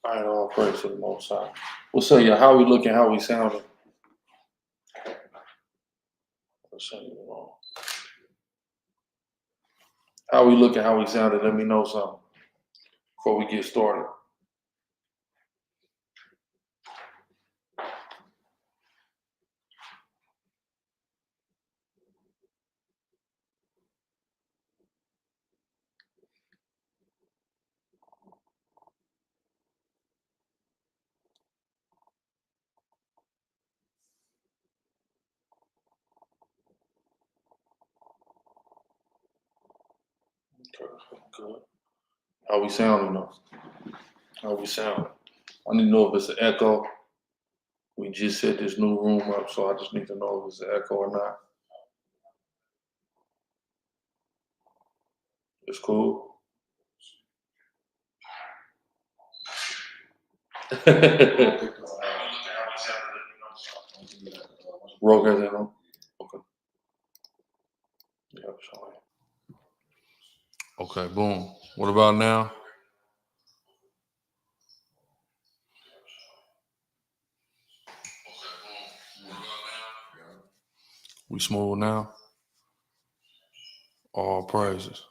All right, all praise to the Most High. We'll say, yeah, how we looking, how we sounding. Let's say it wrong. How we looking, how we sounded. Let me know something before we get started. Okay, good. How we sounding though? How we sounding? I need to know if it's an echo. We just set this new room up, so I just need to know if it's an echo or not. It's cool. Rogue has that on? Okay. Yep, sorry. Okay, boom. What about now? We smooth now? All praises.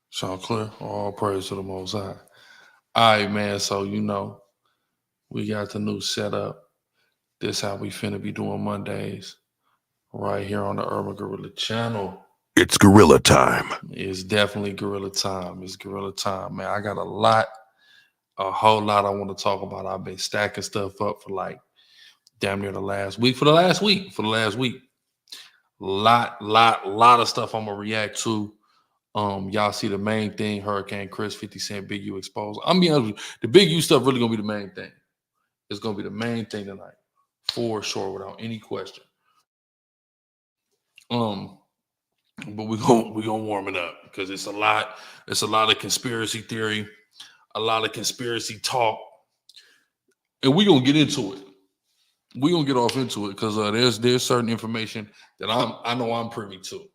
Sound clear? All praise to the Most High. All right, man. So, we got the new setup. This how we finna be doing Mondays right here on the Urban Gorilla channel. It's gorilla time. It's definitely gorilla time. It's gorilla time, man. I got a whole lot I want to talk about. I've been stacking stuff up for like damn near the last week. For the last week. Lot of stuff I'm gonna react to. Y'all see the main thing, Hurricane Chris, 50 Cent, Big U exposed. I'm being honest with you, the Big U stuff really gonna be the main thing. It's gonna be the main thing tonight, for sure, without any question. But we're gonna warm it up because it's a lot of conspiracy theory, a lot of conspiracy talk, and we're gonna get into it. We're gonna get off into it because there's certain information that I know I'm privy to.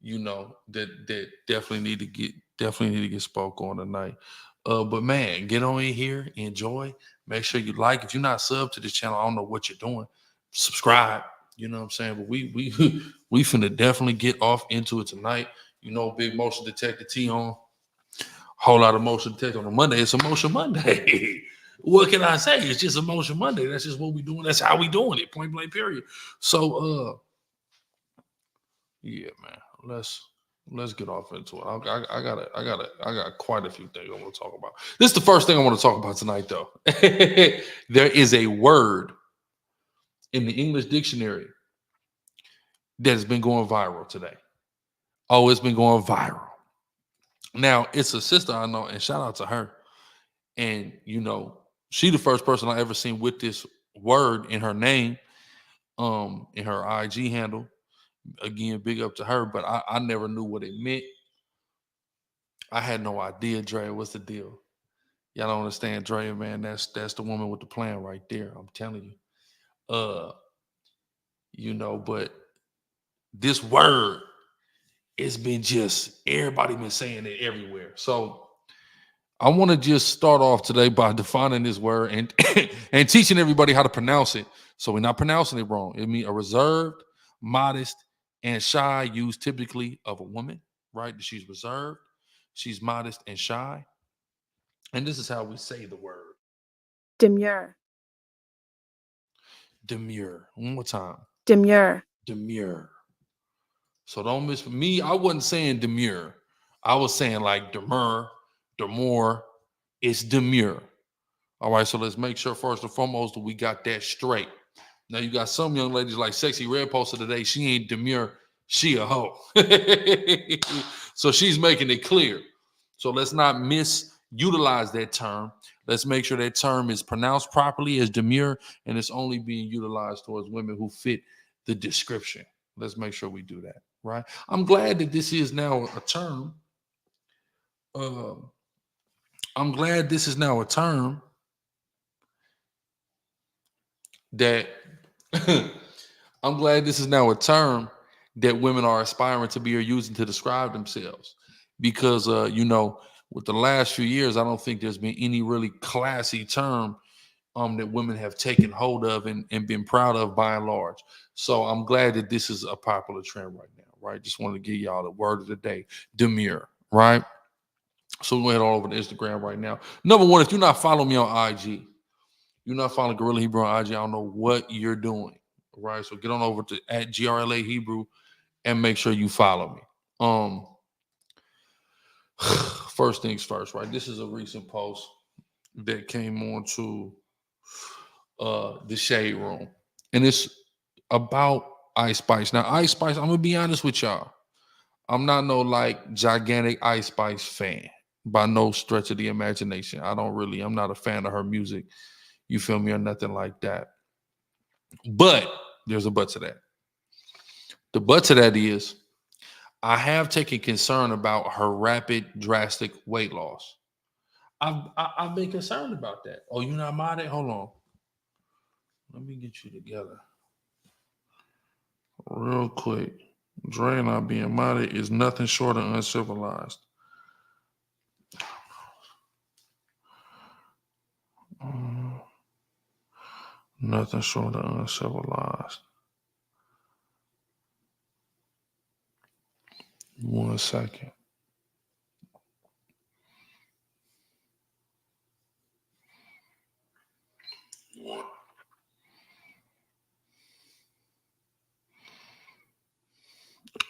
That definitely need to get spoke on tonight. But man, get on in here, enjoy. Make sure you like. If you're not subbed to this channel, I don't know what you're doing. Subscribe. You know what I'm saying? But we we finna definitely get off into it tonight. Big motion detector T on. Whole lot of motion detector on a Monday. It's a motion Monday. What can I say? It's just a motion Monday. That's just what we doing. That's how we doing it. Point blank period. So yeah, man. Let's get off into it. I got quite a few things I want to talk about. This is the first thing I want to talk about tonight, though. There is a word in the English dictionary that has been going viral today. Oh, it's been going viral. Now, it's a sister I know, and shout out to her. And she the first person I ever seen with this word in her name, in her IG handle. Again, big up to her, but I never knew what it meant. I had no idea, Dre. What's the deal? Y'all don't understand, Dre, man. That's the woman with the plan right there. I'm telling you. But this word, it's been just everybody been saying it everywhere. So I want to just start off today by defining this word and and teaching everybody how to pronounce it. So we're not pronouncing it wrong. It means a reserved, modest, and shy use typically of a woman, right? She's reserved, she's modest and shy. And this is how we say the word. Demure. Demure. One more time. Demure. Demure. So don't miss me. I wasn't saying demure. I was saying like demure, demure. It's demure. All right. So let's make sure first and foremost that we got that straight. Now you got some young ladies like Sexy Red posted today. She ain't demure. She a hoe. So she's making it clear. So let's not misutilize that term. Let's make sure that term is pronounced properly as demure, and it's only being utilized towards women who fit the description. Let's make sure we do that, right? I'm glad that this is now a term. I'm glad this is now a term that I'm glad this is now a term that women are aspiring to be or using to describe themselves. Because, with the last few years, I don't think there's been any really classy term that women have taken hold of and been proud of by and large. So I'm glad that this is a popular trend right now, right? Just wanted to give y'all the word of the day, demure, right? So we're going to head all over to Instagram right now. Number one, if you're not following me on IG, you're not following Gorilla Hebrew on IG, I don't know what you're doing, right? So get on over to at GRLA Hebrew and make sure you follow me. First things first, right? This is a recent post that came on to the Shade Room, and it's about Ice Spice. Now, Ice Spice, I'm gonna be honest with y'all. I'm not no like gigantic Ice Spice fan by no stretch of the imagination. I'm not a fan of her music. You feel me, or nothing like that. But there's a but to that. The but to that is I have taken concern about her rapid, drastic weight loss. I've been concerned about that. Oh, you not mad at? Hold on. Let me get you together. Real quick. Dre not being modded is nothing short of uncivilized. Nothing short of uncivilized. 1 second.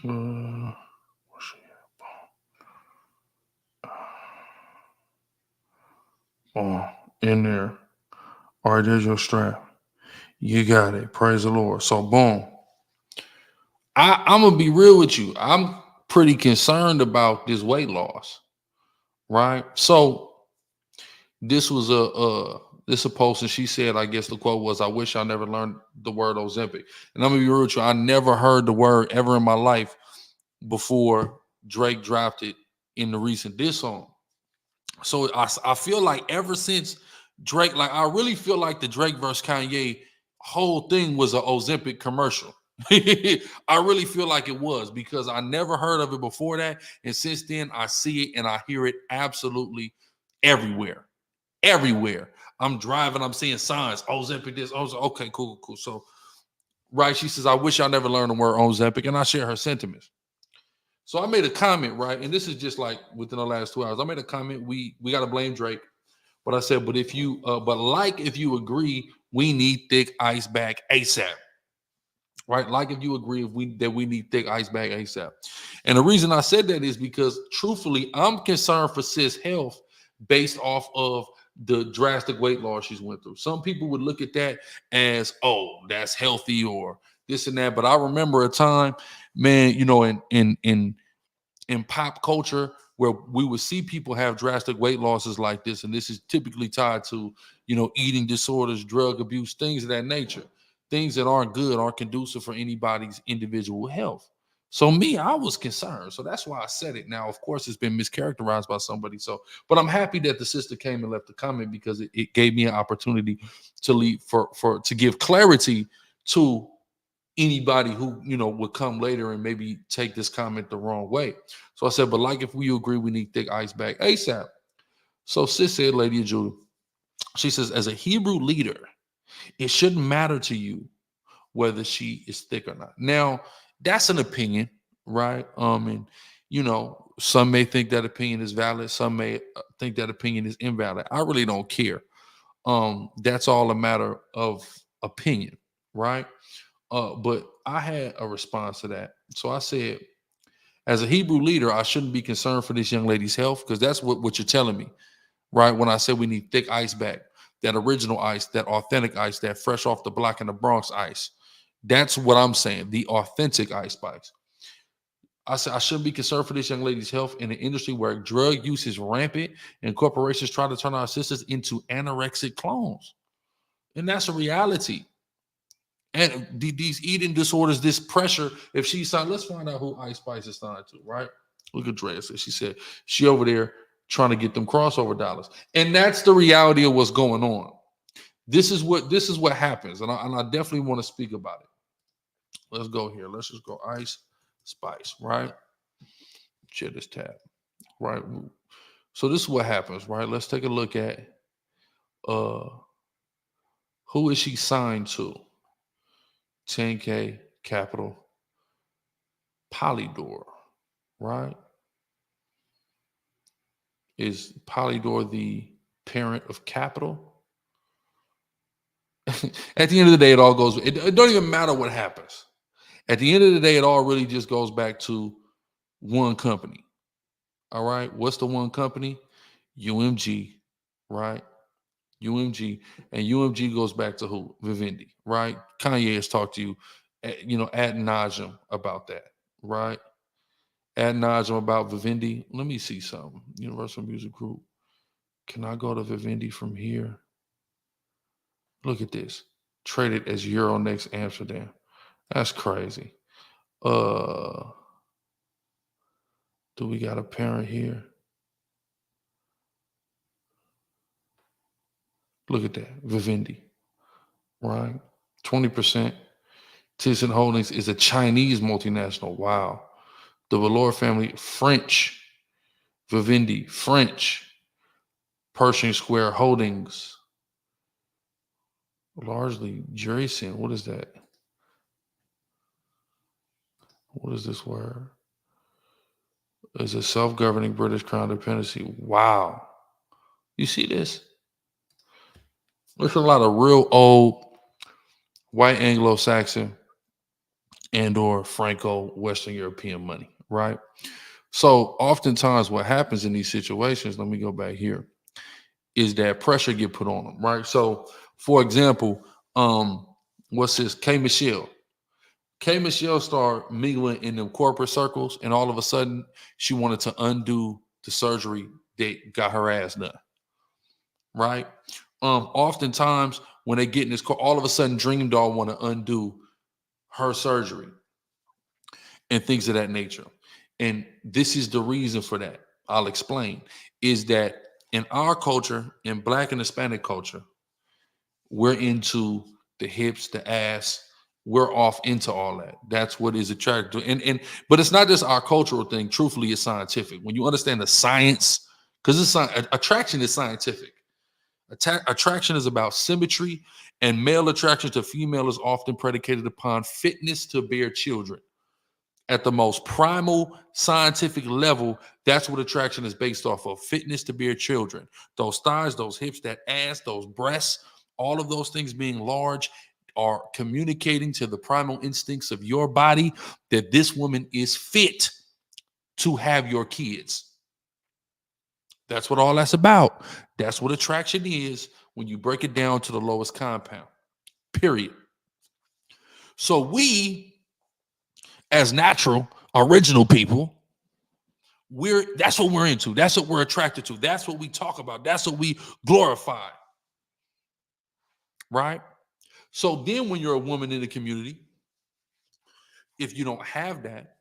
Where's she at? Boom. In there. All right, there's your strap. You got it. Praise the Lord. So, boom. I'm going to be real with you. I'm pretty concerned about this weight loss, right? So, this was a post, and she said, I guess the quote was, I wish I never learned the word Ozempic. And I'm going to be real with you. I never heard the word ever in my life before Drake dropped it in the recent diss song. So I feel like ever since Drake, like I really feel like the Drake versus Kanye whole thing was an Ozempic commercial. I really feel like it was, because I never heard of it before that. And since then, I see it and I hear it absolutely everywhere. Everywhere. I'm driving, I'm seeing signs, Ozempic this, Ozempic. Okay, cool. So, right, she says, I wish I never learned the word Ozempic, and I share her sentiments. So I made a comment, right? And this is just like within the last 2 hours. I made a comment. We got to blame Drake. But I said, if you agree, we need thick ice back ASAP. Right? Like if you agree that we need thick ice back ASAP. And the reason I said that is because truthfully, I'm concerned for sis' health based off of the drastic weight loss she's went through. Some people would look at that as, oh, that's healthy or this and that. But I remember a time, man, in pop culture where we would see people have drastic weight losses like this, and this is typically tied to, eating disorders, drug abuse, things of that nature, things that aren't good, aren't conducive for anybody's individual health. So I was concerned. So that's why I said it. Now, of course, it's been mischaracterized by somebody. But I'm happy that the sister came and left a comment, because it gave me an opportunity to leave to give clarity to anybody who would come later and maybe take this comment the wrong way. So I said, but like if we agree, we need thick ice back ASAP. So sis said, Lady of Judah, she says, as a Hebrew leader, it shouldn't matter to you whether she is thick or not. Now, that's an opinion, right? And some may think that opinion is valid. Some may think that opinion is invalid. I really don't care. That's all a matter of opinion, right? But I had a response to that. So I said, as a Hebrew leader, I shouldn't be concerned for this young lady's health, because that's what you're telling me, right? When I said we need thick ice back, that original ice, that authentic ice, that fresh off the block in the Bronx ice. That's what I'm saying, the authentic Ice Spice. I said I shouldn't be concerned for this young lady's health in an industry where drug use is rampant and corporations try to turn our sisters into anorexic clones. And that's a reality. And these eating disorders, this pressure, if she's signed, let's find out who Ice Spice is signed to, right? Look at Drea. She said she over there trying to get them crossover dollars. And that's the reality of what's going on. This is what happens. And I definitely want to speak about it. Let's go here. Let's just go Ice spice, right? Share this tab, right? So this is what happens, right? Let's take a look at who is she signed to? 10K Capital Polydor, right? Is Polydor the parent of Capital? At the end of the day, it all goes, it don't even matter what happens. At the end of the day, it all really just goes back to one company. All right. What's the one company? UMG, right? UMG. And UMG goes back to who? Vivendi, right? Kanye has talked to you, ad nauseum about that, right? Ad nauseum about Vivendi. Let me see something. Universal Music Group. Can I go to Vivendi from here? Look at this. Traded as Euronext Amsterdam. That's crazy. Do we got a parent here? Look at that. Vivendi, right? 20%. Thyssen Holdings is a Chinese multinational. Wow. The Valor family, French. Vivendi, French. Pershing Square Holdings. Largely Jerison. What is that? What is this word? Is a self-governing British Crown dependency. Wow. You see this? There's a lot of real old white Anglo-Saxon and or Franco-Western European money, right? So oftentimes what happens in these situations, let me go back here, is that pressure get put on them, right? So for example, what's this? K. Michelle. K. Michelle started mingling in them corporate circles, and all of a sudden she wanted to undo the surgery that got her ass done, right? Oftentimes when they get in this car, all of a sudden Dream Doll want to undo her surgery and things of that nature. And this is the reason for that. I'll explain. Is that in our culture, in Black and Hispanic culture, we're into the hips, the ass. We're off into all that. That's what is attractive. But it's not just our cultural thing. Truthfully, it's scientific. When you understand the science, because attraction is scientific. Attraction is about symmetry, and male attraction to female is often predicated upon fitness to bear children. At the most primal scientific level, that's what attraction is based off of: fitness to bear children. Those thighs, those hips, that ass, those breasts, all of those things being large are communicating to the primal instincts of your body that this woman is fit to have your kids. That's what all that's about. That's what attraction is when you break it down to the lowest compound, period. So we, as natural, original people, that's what we're into. That's what we're attracted to. That's what we talk about. That's what we glorify, right? So then when you're a woman in the community, if you don't have that,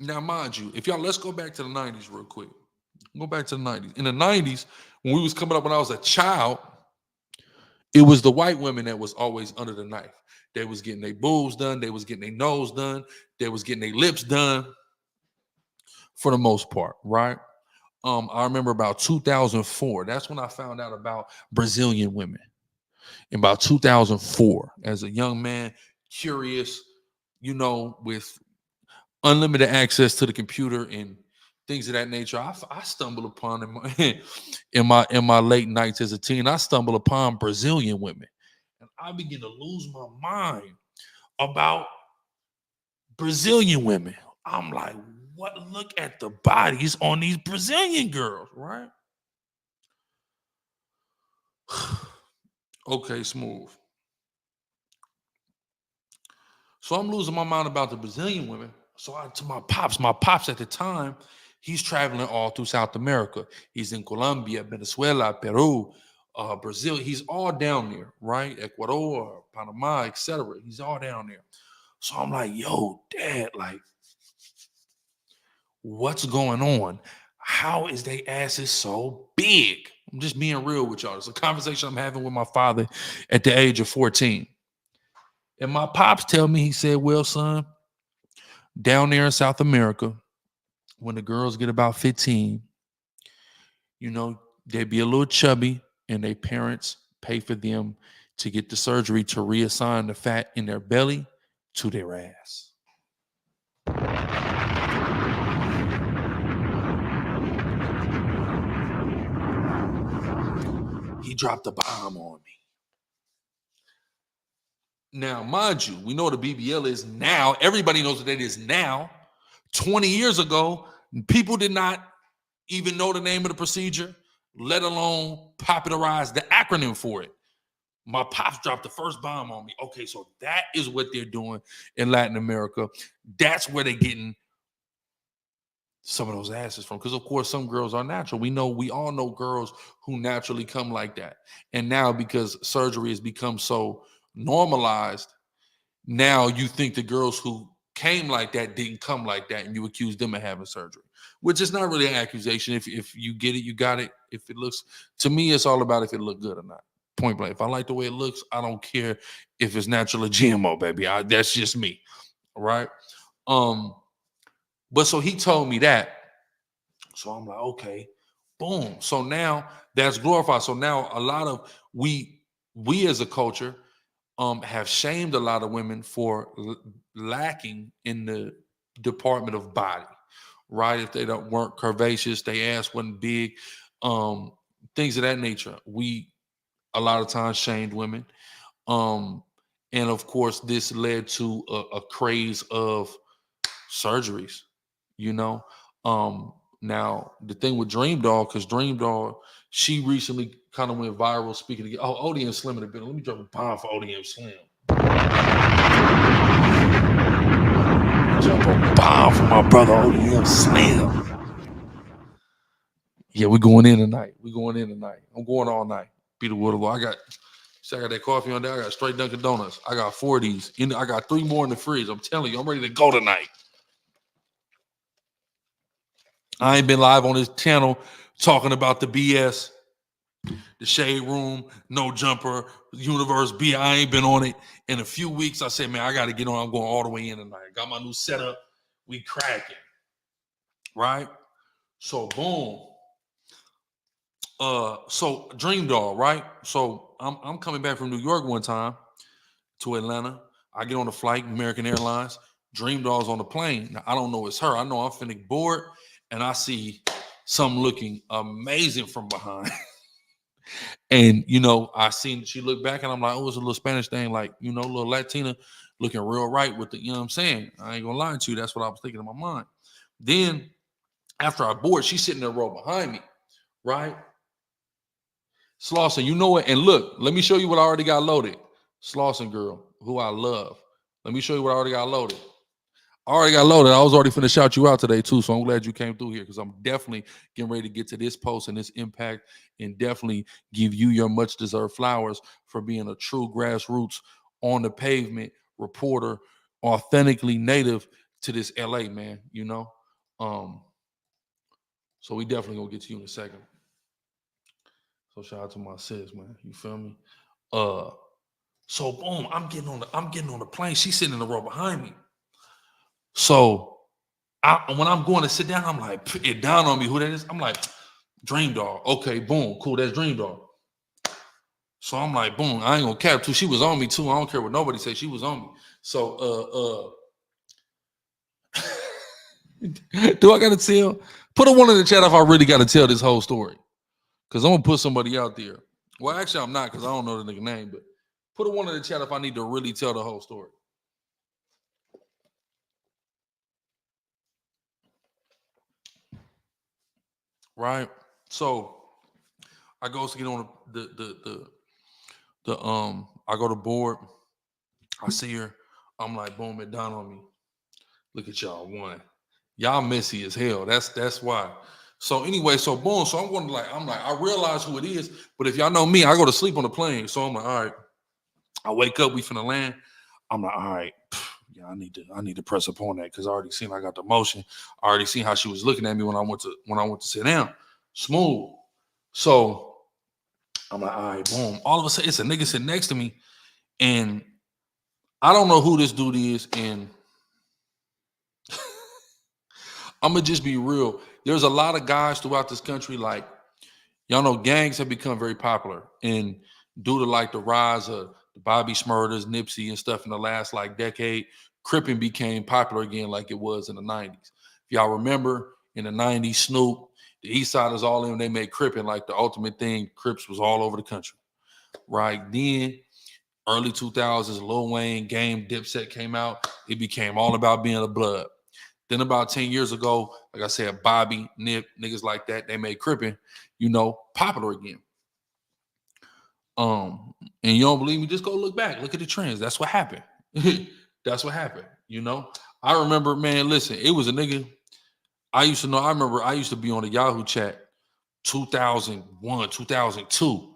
now mind you, let's go back to the 90s real quick. Go back to the 90s. In the 90s, when we was coming up, when I was a child, it was the white women that was always under the knife. They was getting their boobs done. They was getting their nose done. They was getting their lips done for the most part, right? I remember about 2004. That's when I found out about Brazilian women. In about 2004, as a young man, curious, with unlimited access to the computer and things of that nature, I stumbled upon in my late nights as a teen. I stumbled upon Brazilian women, and I began to lose my mind about Brazilian women. I'm like, what? Look at the bodies on these Brazilian girls, right? Okay, smooth. So I'm losing my mind about the Brazilian women. So to my pops at the time, he's traveling all through South America. He's in Colombia, Venezuela, Peru, Brazil. He's all down there, right? Ecuador, Panama, etc. He's all down there. So I'm like, yo, Dad, like, what's going on? How is they asses so big? I'm just being real with y'all. It's a conversation I'm having with my father at the age of 14. And my pops tell me, he said, well, son, Down there in South America, when the girls get about 15, you know, they be a little chubby and their parents pay for them to get the surgery to reassign the fat in their belly to their ass. He dropped a bomb on me. Now, mind you, we know what a BBL is now. Everybody knows what that is now. 20 years ago, people did not even know the name of the procedure, let alone popularize the acronym for it. My pops dropped the first bomb on me. Okay, so that is what they're doing in Latin America. That's where they're getting some of those asses from. Because, of course, some girls are natural. We all know girls who naturally come like that. And now, because surgery has become so normalized, now you think the girls who came like that didn't come like that, and you accuse them of having surgery, which is not really an accusation. If you get it, you got it. If it looks, to me, it's all about if it look good or not. Point blank. If I like the way it looks, I don't care if it's natural or GMO, baby. That's just me, right? But so he told me that, so I'm like, okay, boom. So now that's glorified. So now a lot of we as a culture have shamed a lot of women for lacking in the department of body, right? If they weren't curvaceous, they ass wasn't big, things of that nature. We a lot of times shamed women, and of course, this led to a craze of surgeries. You know, now the thing with Dream Doll, because Dream Doll, she recently kind of went viral speaking again. Oh, ODM Slim in a bit. Let me drop a bomb for ODM Slim. Drop a bomb for my brother ODM Slim. Yeah, we're going in tonight. I'm going all night. Peter Woodall. I got that coffee on there. I got straight Dunkin' Donuts. I got 4 of these. I got 3 more in the fridge. I'm telling you, I'm ready to go tonight. I ain't been live on this channel talking about the BS, the Shade Room, No Jumper, Universe B. I ain't been on it in a few weeks. I said, man, I got to get on. I'm going all the way in tonight. Got my new setup. We cracking. Right? So, boom. So Dream Doll, right? So I'm coming back from New York one time to Atlanta. I get on the flight, American Airlines. Dream Doll's on the plane. Now, I don't know it's her. I know I'm finna board, and I see something looking amazing from behind. And I seen she looked back, and I'm like, oh, it's a little Spanish thing, like a little Latina looking real right with the, you know what I'm saying? I ain't gonna lie to you. That's what I was thinking in my mind. Then after I board, she's sitting in the row behind me, right? Slauson, you know it. And look, let me show you what I already got loaded. Slauson girl, who I love. Let me show you what I already got loaded. I was already finna shout you out today too, so I'm glad you came through here, because I'm definitely getting ready to get to this post and this impact, and definitely give you your much deserved flowers for being a true grassroots, on the pavement reporter, authentically native to this LA, man. So we definitely gonna get to you in a second. So shout out to my sis, man. You feel me? So boom, I'm getting on the plane. She's sitting in the row behind me. So when I'm going to sit down, I'm like, it dawned on me who that is. I'm like, Dream Doll. Okay, boom, cool. That's Dream Doll. So I'm like, boom, I ain't gonna cap too. She was on me too. I don't care what nobody say. She was on me. So do I gotta tell? Put a one in the chat if I really gotta tell this whole story. Because I'm gonna put somebody out there. Well, actually, I'm not, because I don't know the nigga name, but put a one in the chat if I need to really tell the whole story. Right? So I go to get on I go to board. I see her. I'm like, boom, it dawned on me. Look at y'all one. Y'all messy as hell. That's why. So anyway, so boom. So I'm like, I realize who it is, but if y'all know me, I go to sleep on the plane. So I'm like, all right. I wake up, we finna land. I'm like, all right, yeah, I need to press upon that, because I already seen I got the motion. I already seen how she was looking at me when I went to sit down. Smooth. So I'm like, all right, boom. All of a sudden, it's a nigga sitting next to me, and I don't know who this dude is, and I'm gonna just be real. There's a lot of guys throughout this country, like, y'all know gangs have become very popular. And due to like the rise of the Bobby Shmurdas, Nipsey, and stuff in the last like decade, Crippin became popular again like it was in the 90s. If y'all remember in the 90s, Snoop, the East Siders all in, they made Crippin like the ultimate thing. Crips was all over the country. Right then, early 2000s, Lil Wayne, Game, Dipset came out. It became all about being a blood. Then about 10 years ago, like I said, Bobby, Nip, niggas like that, they made Crippin, popular again. And you don't believe me? Just go look back. Look at the trends. That's what happened. That's what happened. I remember, man, listen, it was a nigga I used to know. I remember I used to be on the Yahoo chat 2001, 2002.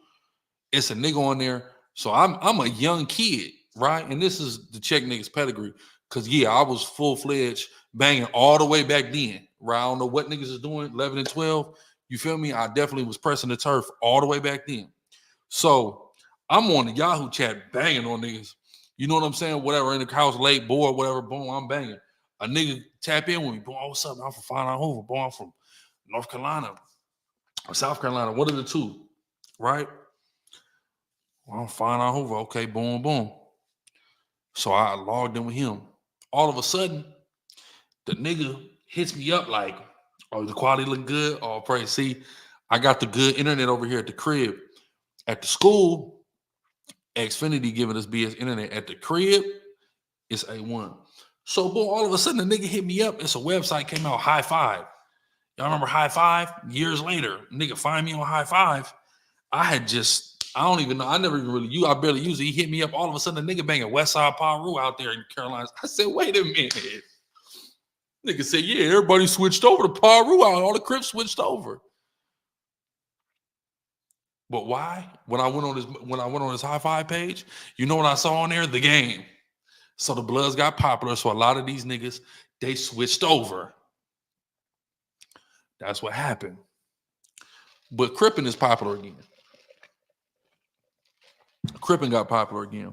It's a nigga on there. So I'm a young kid, right? And this is the check niggas pedigree. Cause yeah, I was full-fledged banging all the way back then. Right? I don't know what niggas is doing, 11 and 12. You feel me? I definitely was pressing the turf all the way back then. So I'm on the Yahoo chat banging on niggas. You know what I'm saying? Whatever, in the house late, bored, whatever, boom, I'm banging. A nigga tap in with me, boom, oh, what's up? I'm from Fine Line Hoover, boom, I'm from North Carolina or South Carolina, one of the two, right? Well, I'm Fine Line Hoover, okay, boom, boom. So I logged in with him. All of a sudden, the nigga hits me up like, oh, the quality look good? Oh, praise. See, I got the good internet over here at the crib. At the school, Xfinity giving us BS internet. At the crib, it's A1. So, boom, all of a sudden, the nigga hit me up. It's a website came out, High Five. Y'all remember High Five? Years later, nigga find me on High Five. I don't even know. I never even really I barely use it. He hit me up. All of a sudden, the nigga banging Westside Paru out there in Carolinas. I said, wait a minute. Nigga said, yeah, everybody switched over to Paru out. All the Crips switched over. But why? When I went on his High Five page, you know what I saw on there? The game. So the Bloods got popular. So a lot of these niggas, they switched over. That's what happened. But Crippin is popular again. Crippin got popular again.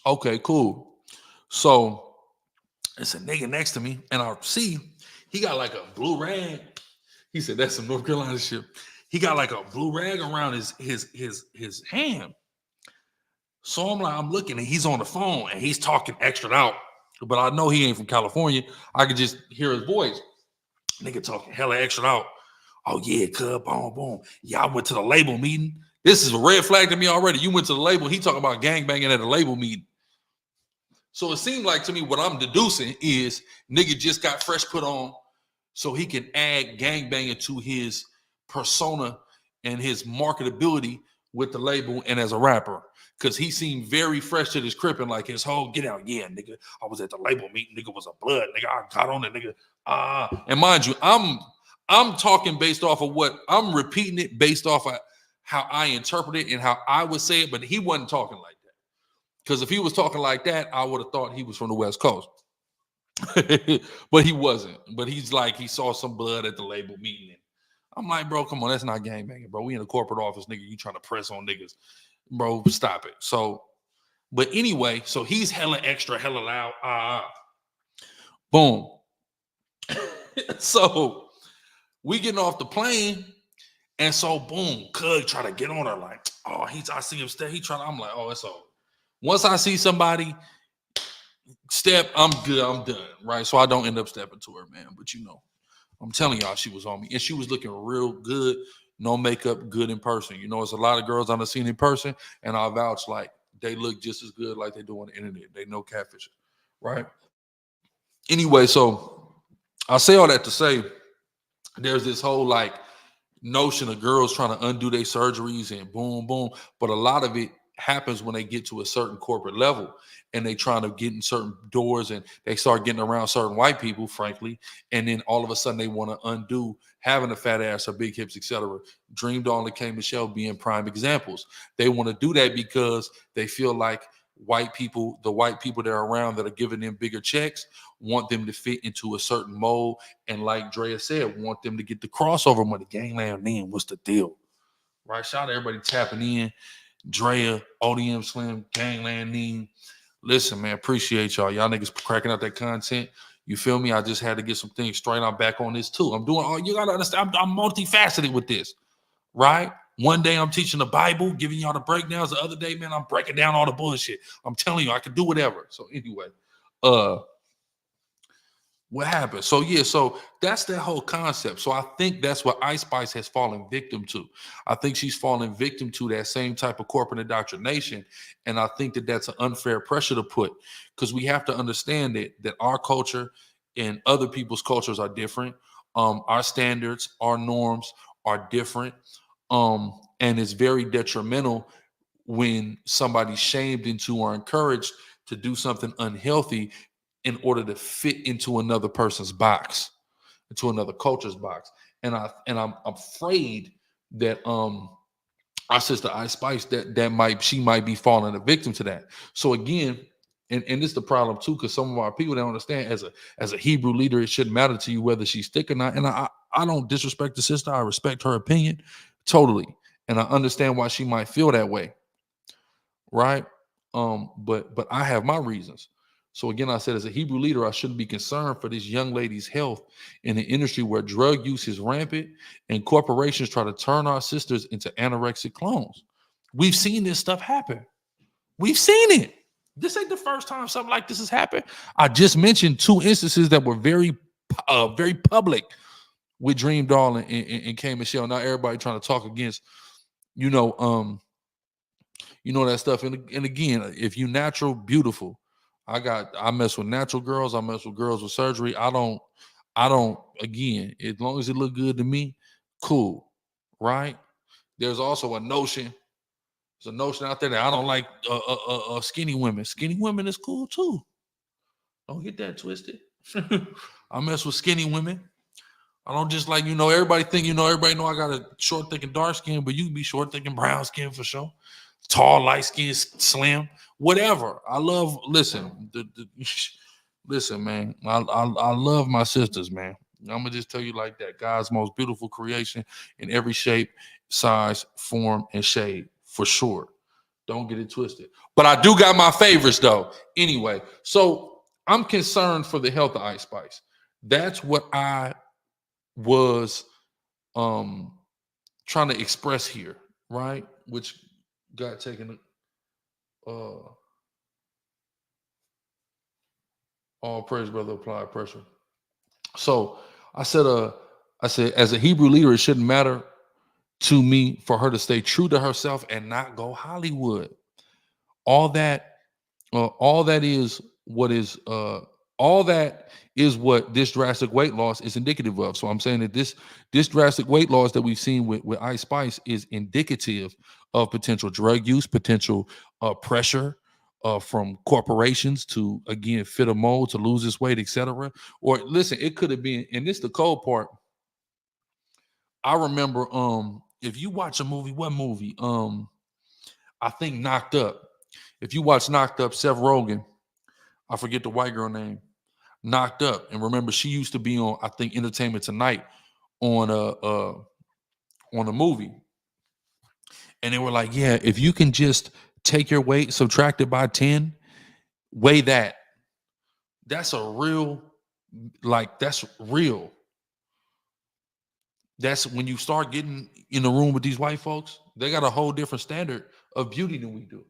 Okay, cool. So it's a nigga next to me, and I see he got like a blue rag. He said, that's some North Carolina shit. He got like a blue rag around his hand. So I'm looking, and he's on the phone, and he's talking extra out. But I know he ain't from California. I could just hear his voice. Nigga talking hella extra out. Oh yeah, cub, boom, boom. Yeah, I went to the label meeting. This is a red flag to me already. You went to the label. He talking about gangbanging at a label meeting. So it seemed like to me what I'm deducing is nigga just got fresh put on so he can add gangbanging to his persona and his marketability with the label and as a rapper. Because he seemed very fresh to this Crippin, like his whole get out. Yeah, nigga, I was at the label meeting. Nigga was a blood. Nigga, I got on it, nigga. And mind you, I'm talking based off of what I'm repeating it based off of how I interpret it and how I would say it, but he wasn't talking like that. Because if he was talking like that, I would have thought he was from the West Coast. But he wasn't. But he's like, he saw some blood at the label meeting. I'm like, bro, come on, that's not gangbanging, bro. We in a corporate office, nigga. You trying to press on niggas. Bro, stop it. So, but anyway, so he's hella extra, hella loud. Boom. So we getting off the plane, and so boom, Cug try to get on her like, oh, I see him step. He trying. I'm like, oh, it's over. Once I see somebody step, I'm good. I'm done, right? So I don't end up stepping to her, man. But I'm telling y'all, she was on me, and she was looking real good. No makeup, good in person. There's a lot of girls I've seen in person, and I vouch like they look just as good like they do on the internet. They know catfish, right? Anyway, so I say all that to say there's this whole like notion of girls trying to undo their surgeries and boom, boom. But a lot of it happens when they get to a certain corporate level and they trying to get in certain doors and they start getting around certain white people, frankly. And then all of a sudden they want to undo having a fat ass or big hips, etc. Dream Doll and K Michelle being prime examples. They want to do that because they feel like the white people that are around that are giving them bigger checks want them to fit into a certain mold. And like Drea said, want them to get the crossover money. Gangland name, what's the deal? Right? Shout out to everybody tapping in. Drea, ODM Slim, Gangland name. Listen, man, appreciate y'all. Y'all niggas cracking out that content. You feel me? I just had to get some things straight. I'm back on this too. I'm doing all you gotta understand. I'm multifaceted with this, right? One day I'm teaching the Bible, giving y'all the breakdowns. The other day, man, I'm breaking down all the bullshit. I'm telling you, I can do whatever. So anyway, what happened? So yeah, so that's that whole concept. So I think that's what Ice Spice has fallen victim to. I think she's fallen victim to that same type of corporate indoctrination, and I think that that's an unfair pressure to put, because we have to understand that our culture and other people's cultures are different. Our standards, our norms are different, and it's very detrimental when somebody's shamed into or encouraged to do something unhealthy in order to fit into another person's box, into another culture's box. And I'm afraid that our sister Ice Spice, she might be falling a victim to that. So again, and this is the problem too, because some of our people don't understand, as a Hebrew leader, it shouldn't matter to you whether she's thick or not. And I don't disrespect the sister. I respect her opinion totally. And I understand why she might feel that way. Right. But I have my reasons. So again, I said, as a Hebrew leader, I shouldn't be concerned for this young lady's health in an industry where drug use is rampant and corporations try to turn our sisters into anorexic clones. We've seen this stuff happen. We've seen it. This ain't the first time something like this has happened. I just mentioned two instances that were very public with Dream Doll and K Michelle. Now everybody trying to talk against, that stuff. And again, if you natural, beautiful. I mess with natural girls. I mess with girls with surgery. I don't, again, as long as it look good to me, cool. Right. There's also a notion. There's a notion out there that I don't like skinny women. Skinny women is cool too. Don't get that twisted. I mess with skinny women. I don't just like, everybody think, everybody know I got a short, thick, and dark skin, but you can be short, thick, and brown skin for sure. Tall, light skin, slim, whatever. I love, listen, listen, man. I love my sisters, man. I'm gonna just tell you like that. God's most beautiful creation in every shape, size, form, and shade, for sure. Don't get it twisted. But I do got my favorites though. Anyway, so I'm concerned for the health of Ice Spice. That's what I was trying to express here, right? Which got taken all praise, brother, applied pressure. So I said as a Hebrew leader, it shouldn't matter to me for her to stay true to herself and not go Hollywood. All that is what is all that is what this drastic weight loss is indicative of. So I'm saying that this drastic weight loss that we've seen with Ice Spice is indicative of potential drug use, potential pressure from corporations to, again, fit a mold, to lose this weight, etc. Or listen, it could have been, and this the cold part. I remember if you watch a movie, what movie? I think Knocked Up. If you watch Knocked Up, Seth Rogen, I forget the white girl name, Knocked Up. And remember, she used to be on, I think, Entertainment Tonight on a movie. And they were like, yeah, if you can just take your weight, subtract it by 10, weigh that. That's a real, that's real. That's when you start getting in the room with these white folks, they got a whole different standard of beauty than we do.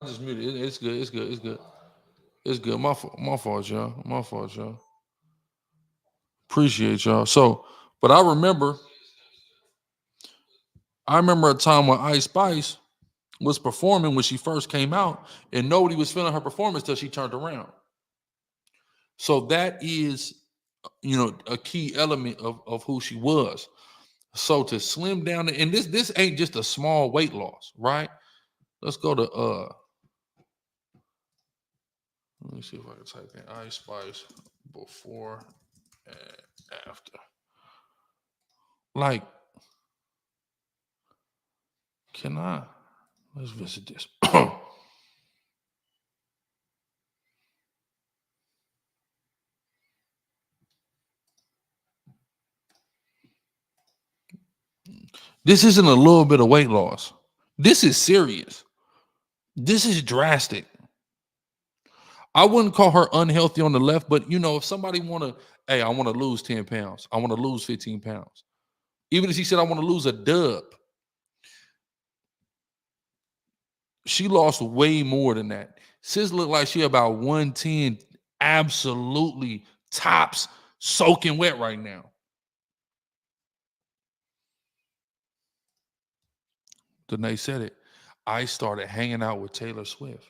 I just muted it. It's good. It's good. It's good. It's good. My fault, y'all. My fault, y'all. Appreciate y'all. So, But I remember a time when Ice Spice was performing when she first came out, and nobody was feeling her performance till she turned around. So that is, a key element of who she was. So to slim down, and this ain't just a small weight loss, right? Let's go to let me see if I can type in Ice Spice before and after. Like, can I? Let's visit this. This isn't a little bit of weight loss. This is serious. This is drastic. I wouldn't call her unhealthy on the left, but if somebody hey, I want to lose 10 pounds. I want to lose 15 pounds. Even if she said, I want to lose a dub. She lost way more than that. Sis looked like she about 110, absolutely tops, soaking wet right now. Danae said it. I started hanging out with Taylor Swift.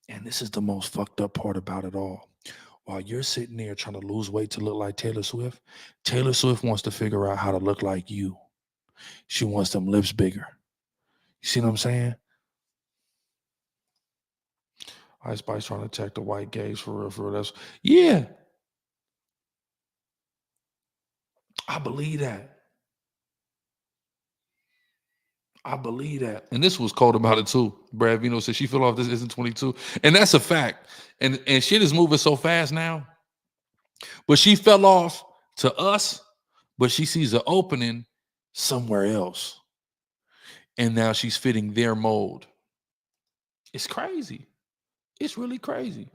And this is the most fucked up part about it all. While you're sitting there trying to lose weight to look like Taylor Swift wants to figure out how to look like you. She wants them lips bigger. You see what I'm saying? Ice Spice trying to attack the white gays for real. That's, yeah. I believe that. And this was cold about it too. Brad Vino said she fell off this isn't 22. And that's a fact. And shit is moving so fast now. But she fell off to us, but she sees an opening somewhere else. And now she's fitting their mold. It's crazy. It's really crazy.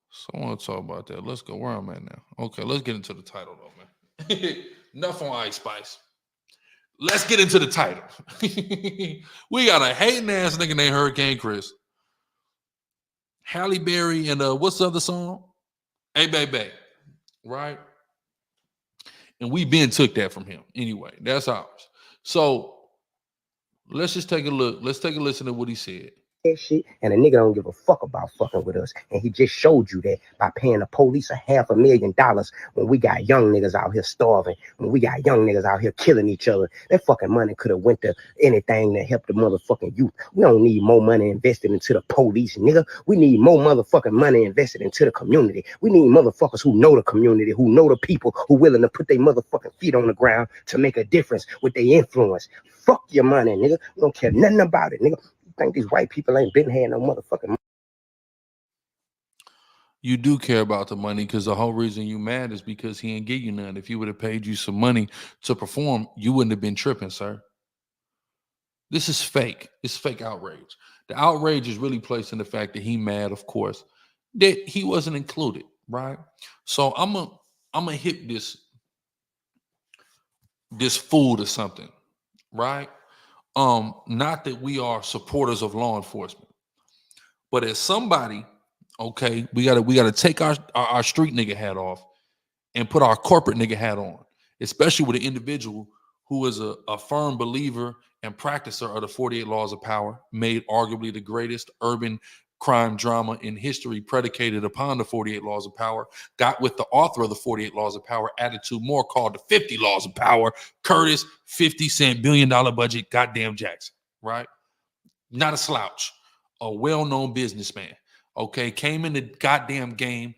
So I want to talk about that. Let's go where I'm at now. Okay, let's get into the title though, man. Enough on Ice Spice. Let's get into the title. We got a hating ass nigga named Hurricane Chris. Halle Berry and what's the other song? Hey Baby, right? And we been took that from him. Anyway, that's ours. So let's just take a look. Let's take a listen to what he said. Shit, and a nigga don't give a fuck about fucking with us, and he just showed you that by paying the police $500,000 when we got young niggas out here starving, when we got young niggas out here killing each other. That fucking money could have went to anything that helped the motherfucking youth. We don't need more money invested into the police, nigga. We need more motherfucking money invested into the community. We need motherfuckers who know the community, who know the people, who willing to put their motherfucking feet on the ground to make a difference with their influence. Fuck your money, nigga. We don't care nothing about it, nigga. Think these white people ain't been having no motherfucking money. You do care about the money because the whole reason you mad is because he ain't give you none. If he would have paid you some money to perform, you wouldn't have been tripping, sir. This is fake. It's fake outrage. The outrage is really placed in the fact that he mad, of course, that he wasn't included, right? So I'm gonna hit this fool to something, right? Not that we are supporters of law enforcement, but as somebody, okay, we gotta take our street nigga hat off and put our corporate nigga hat on, especially with an individual who is a firm believer and practicer of the 48 Laws of Power, made arguably the greatest urban crime drama in history predicated upon the 48 Laws of Power, got with the author of the 48 Laws of Power, added two more called the 50 Laws of Power, Curtis, 50-cent billion-dollar budget, goddamn Jackson, right? Not a slouch, a well-known businessman, okay? Came in the goddamn game.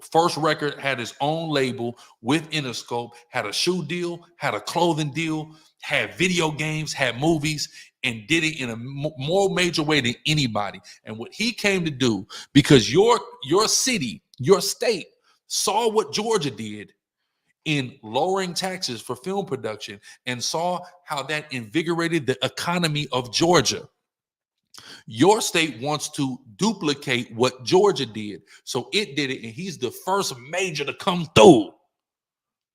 First record had his own label with Interscope, had a shoe deal, had a clothing deal, had video games, had movies, and did it in a more major way than anybody. And what he came to do, because your city, your state saw what Georgia did in lowering taxes for film production and saw how that invigorated the economy of Georgia. Your state wants to duplicate what Georgia did. So it did it, and he's the first major to come through.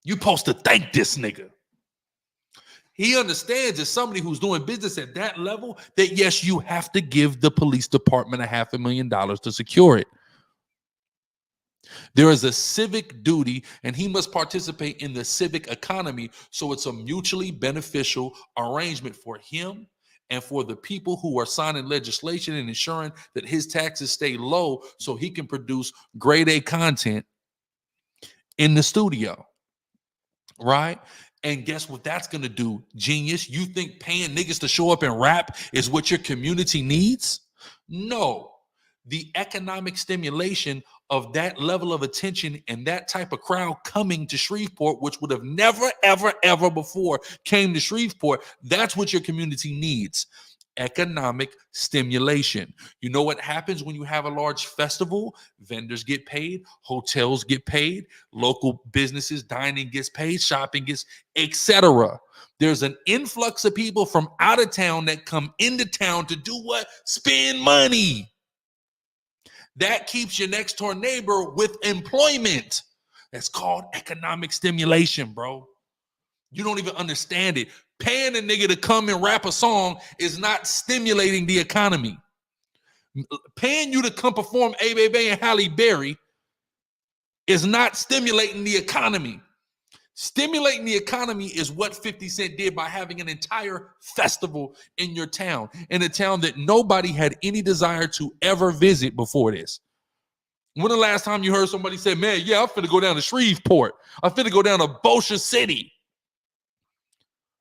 You're supposed to thank this nigga. He understands as somebody who's doing business at that level that, yes, you have to give the police department $500,000 to secure it. There is a civic duty, and he must participate in the civic economy. So it's a mutually beneficial arrangement for him and for the people who are signing legislation and ensuring that his taxes stay low so he can produce grade A content in the studio, right? And guess what that's going to do, genius? You think paying niggas to show up and rap is what your community needs? No. The economic stimulation of that level of attention and that type of crowd coming to Shreveport, which would have never, ever, ever before came to Shreveport, that's what your community needs. Economic stimulation. You know what happens when you have a large festival? Vendors get paid, hotels get paid, local businesses, dining gets paid, shopping gets, etc. There's an influx of people from out of town that come into town to do what? Spend money. That keeps your next door neighbor with employment. That's called economic stimulation, bro. You don't even understand it. Paying a nigga to come and rap a song is not stimulating the economy. Paying you to come perform A Baby and Halle Berry is not stimulating the economy. Stimulating the economy is what 50 Cent did by having an entire festival in your town, in a town that nobody had any desire to ever visit before this. When the last time you heard somebody say, man, yeah, I'm finna go down to Shreveport. I'm finna go down to Bossier City.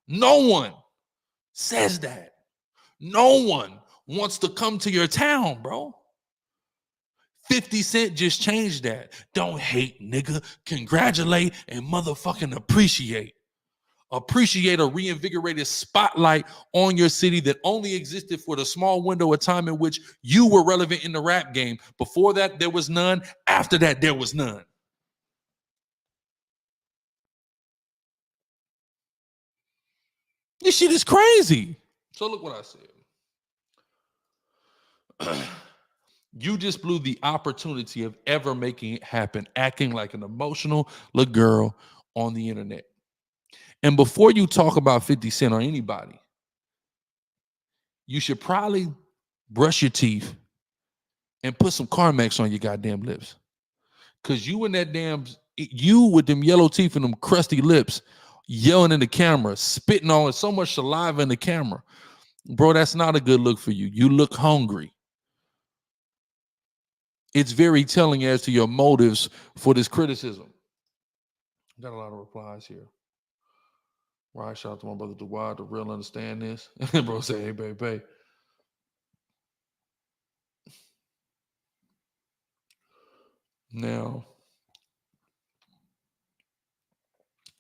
No one says that. No one wants to come to your town, bro. 50 Cent just changed that. Don't hate, nigga. Congratulate and motherfucking appreciate. Appreciate a reinvigorated spotlight on your city that only existed for the small window of time in which you were relevant in the rap game. Before that, there was none. After that, there was none. This shit is crazy. So look what I said. You just blew the opportunity of ever making it happen, acting like an emotional little girl on the internet. And before you talk about 50 Cent or anybody, you should probably brush your teeth and put some Carmex on your goddamn lips. Because you with them yellow teeth and them crusty lips, yelling in the camera, spitting on so much saliva in the camera. Bro, that's not a good look for you. You look hungry. It's very telling as to your motives for this criticism. Got a lot of replies here. Right, shout out to my brother Dwight to real understand this. Bro say, hey, baby. Now,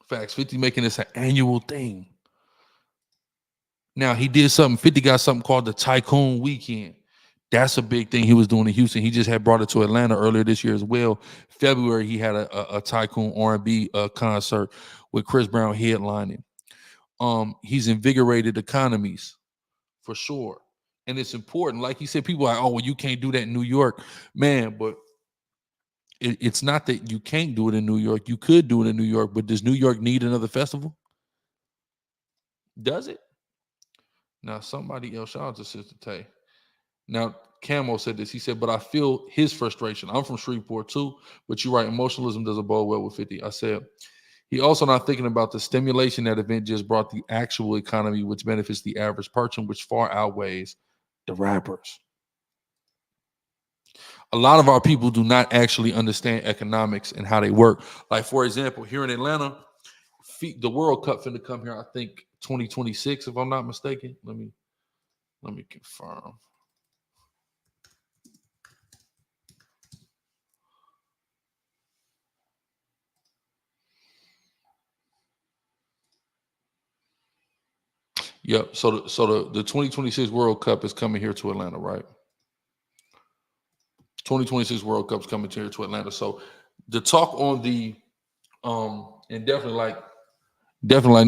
facts, 50 making this an annual thing. Now, he did something. 50 got something called the Tycoon Weekend. That's a big thing he was doing in Houston. He just had brought it to Atlanta earlier this year as well. February, he had a Tycoon R&B concert with Chris Brown headlining. He's invigorated economies for sure. And it's important. Like he said, people are like, oh, well, you can't do that in New York. Man, but it's not that you can't do it in New York. You could do it in New York, but does New York need another festival? Does it? Now, somebody else, shout out to Sister Tay. Now, Camo said this. He said, but I feel his frustration. I'm from Shreveport too, but you're right. Emotionalism doesn't bode well with 50. I said, he also not thinking about the stimulation that event just brought the actual economy, which benefits the average person, which far outweighs the rappers. A lot of our people do not actually understand economics and how they work. Like, for example, here in Atlanta, the World Cup finna come here, I think 2026, if I'm not mistaken. Let me confirm. Yep. So the 2026 World Cup is coming here to Atlanta, right? 2026 World Cup is coming here to Atlanta. So the talk on the and definitely like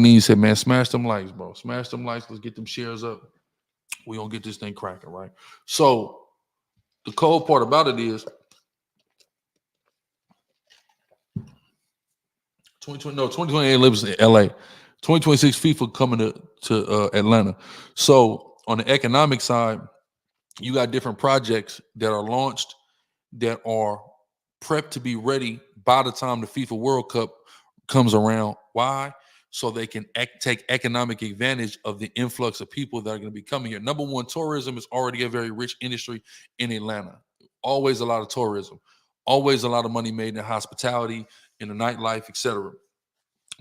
Nene said, man, smash them likes, bro. Smash them likes. Let's get them shares up. We gonna get this thing cracking, right? So the cold part about it is 2028 lives in LA. 2026 FIFA coming to Atlanta. So on the economic side, you got different projects that are launched that are prep to be ready by the time the FIFA World Cup comes around. Why? So they can take economic advantage of the influx of people that are going to be coming here. Number one, tourism is already a very rich industry in Atlanta. Always a lot of tourism, always a lot of money made in hospitality, in the nightlife, etc.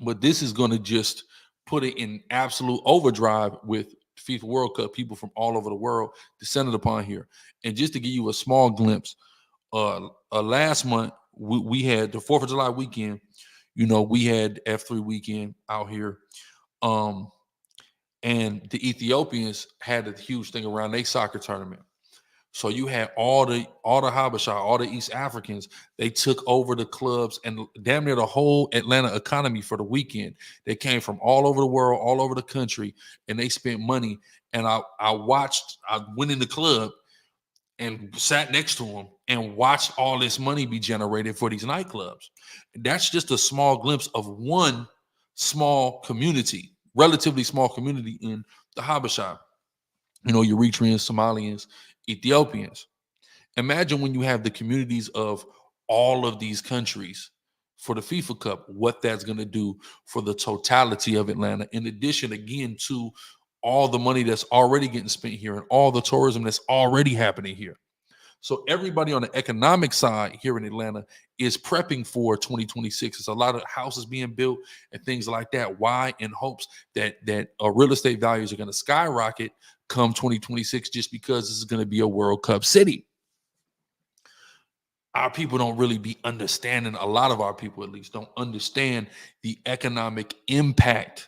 But this is going to just put it in absolute overdrive with FIFA World Cup, people from all over the world descended upon here. And just to give you a small glimpse, last month we had the 4th of July weekend. You know, we had F3 weekend out here. And the Ethiopians had a huge thing around their soccer tournament. So you had all the Habesha, all the East Africans. They took over the clubs and damn near the whole Atlanta economy for the weekend. They came from all over the world, all over the country, and they spent money. And I went in the club and sat next to them and watched all this money be generated for these nightclubs. That's just a small glimpse of one small community, relatively small community in the Habesha. You know, Eritreans, Somalians, Ethiopians. Imagine when you have the communities of all of these countries for the FIFA Cup, what that's going to do for the totality of Atlanta, in addition, again, to all the money that's already getting spent here and all the tourism that's already happening here. So everybody on the economic side here in Atlanta is prepping for 2026. There's a lot of houses being built and things like that. Why? In hopes that real estate values are going to skyrocket come 2026, just because this is going to be a World Cup city. Our people don't really be understanding, a lot of our people at least don't understand the economic impact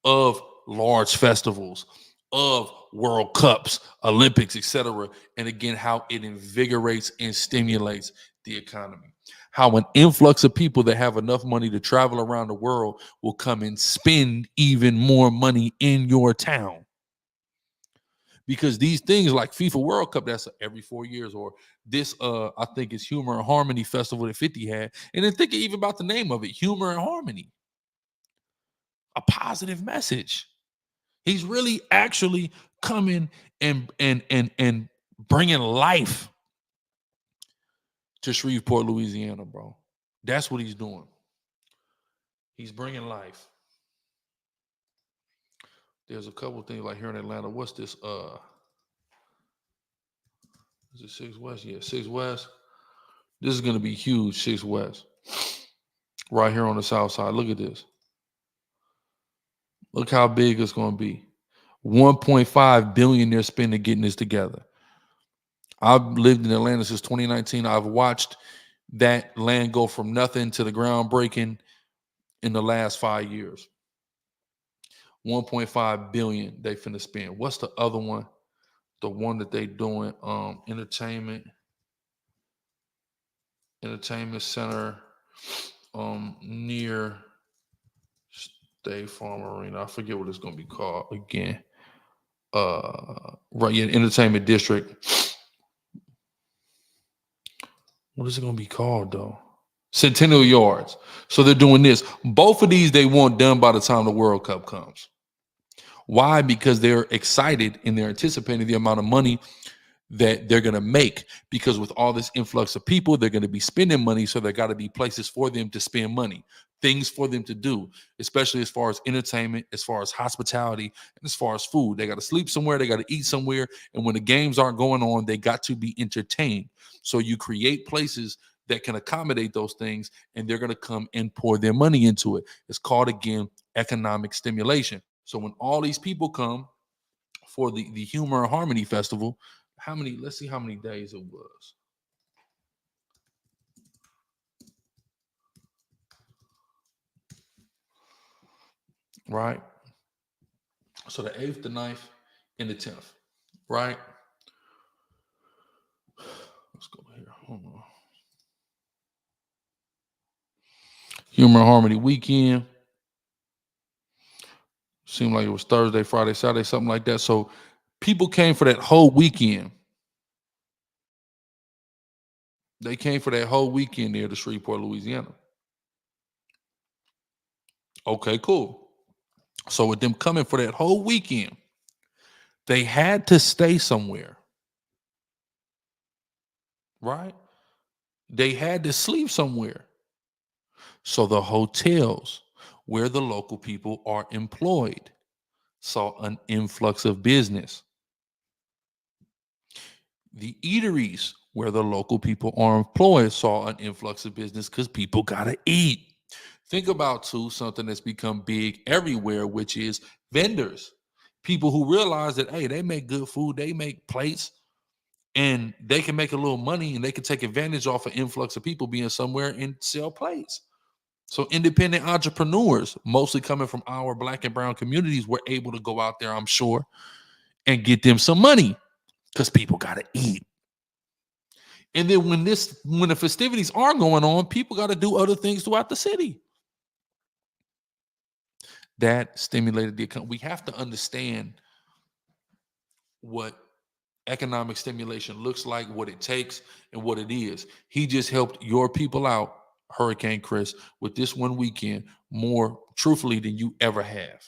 of large festivals, of World Cups, Olympics, etc. And again, how it invigorates and stimulates the economy. How an influx of people that have enough money to travel around the world will come and spend even more money in your town. Because these things like FIFA World Cup, that's every 4 years, or this, I think it's Humor and Harmony Festival that 50 had. And then think even about the name of it, Humor and Harmony. A positive message. He's really actually coming and bringing life to Shreveport, Louisiana, bro. That's what he's doing. He's bringing life. There's a couple of things like here in Atlanta. What's this? Is it 6 West? Yeah, 6 West. This is going to be huge, 6 West. Right here on the south side. Look at this. Look how big it's going to be. 1.5 billion they're spending getting this together. I've lived in Atlanta since 2019. I've watched that land go from nothing to the groundbreaking in the last 5 years. 1.5 billion they finna spend. What's the other one? The one that they doing, entertainment center, near State Farm Arena. I forget what it's gonna be called again. Right, yeah, entertainment district. What is it gonna be called though? Centennial Yards. So they're doing this. Both of these they want done by the time the World Cup comes. Why? Because they're excited and they're anticipating the amount of money that they're going to make, because with all this influx of people, they're going to be spending money. So there got to be places for them to spend money, things for them to do, especially as far as entertainment, as far as hospitality, and as far as food. They got to sleep somewhere, they got to eat somewhere. And when the games aren't going on, they got to be entertained. So you create places that can accommodate those things, and they're going to come and pour their money into it. It's called, again, economic stimulation. So when all these people come for the Humor and Harmony Festival, let's see how many days it was. Right? So the 8th, the 9th, and the 10th. Right? Let's go here. Hold on. Humor and Harmony weekend. Seemed like it was Thursday, Friday, Saturday, something like that. So people came for that whole weekend. They came for that whole weekend near the Shreveport, Louisiana. Okay, cool. So with them coming for that whole weekend, they had to stay somewhere. Right? they had to sleep somewhere. So the hotels where the local people are employed saw an influx of business. The eateries where the local people are employed saw an influx of business because people gotta eat. Think about too something that's become big everywhere, which is vendors. People who realize that hey, they make good food, they make plates, and they can make a little money and they can take advantage off an influx of people being somewhere and sell plates. So independent entrepreneurs, mostly coming from our black and brown communities, were able to go out there, I'm sure, and get them some money because people gotta eat. And then when the festivities are going on, people got to do other things throughout the city. That stimulated the economy. We have to understand what economic stimulation looks like, what it takes, and what it is. He just helped your people out, Hurricane Chris, with this one weekend more truthfully than you ever have.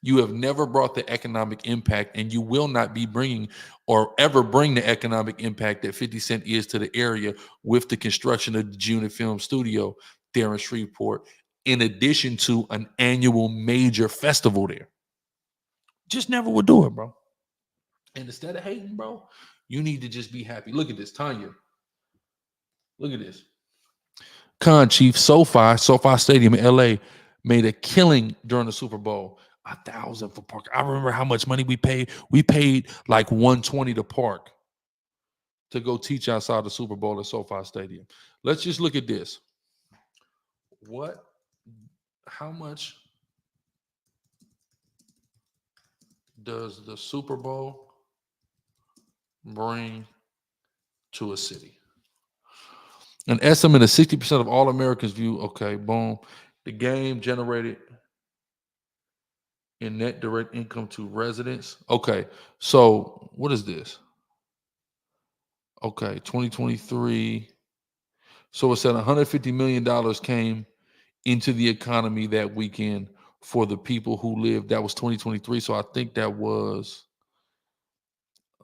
You have never brought the economic impact, and you will not be bringing or ever bring the economic impact that 50 Cent is to the area with the construction of the Junior Film Studio there in Shreveport, in addition to an annual major festival there. Just never would do it, bro. And instead of hating, bro, you need to just be happy. Look at this, Tanya. Look at this. Con Chief SoFi Stadium in LA made a killing during the Super Bowl. 1,000 for park. I remember how much money we paid. We paid like $120 to park to go teach outside the Super Bowl at SoFi Stadium. Let's just look at this. How much does the Super Bowl bring to a city? An estimate of 60% of all Americans view, okay, boom. The game generated in net direct income to residents. Okay, so what is this? Okay, 2023. So it said $150 million came into the economy that weekend for the people who lived. That was 2023. So I think that was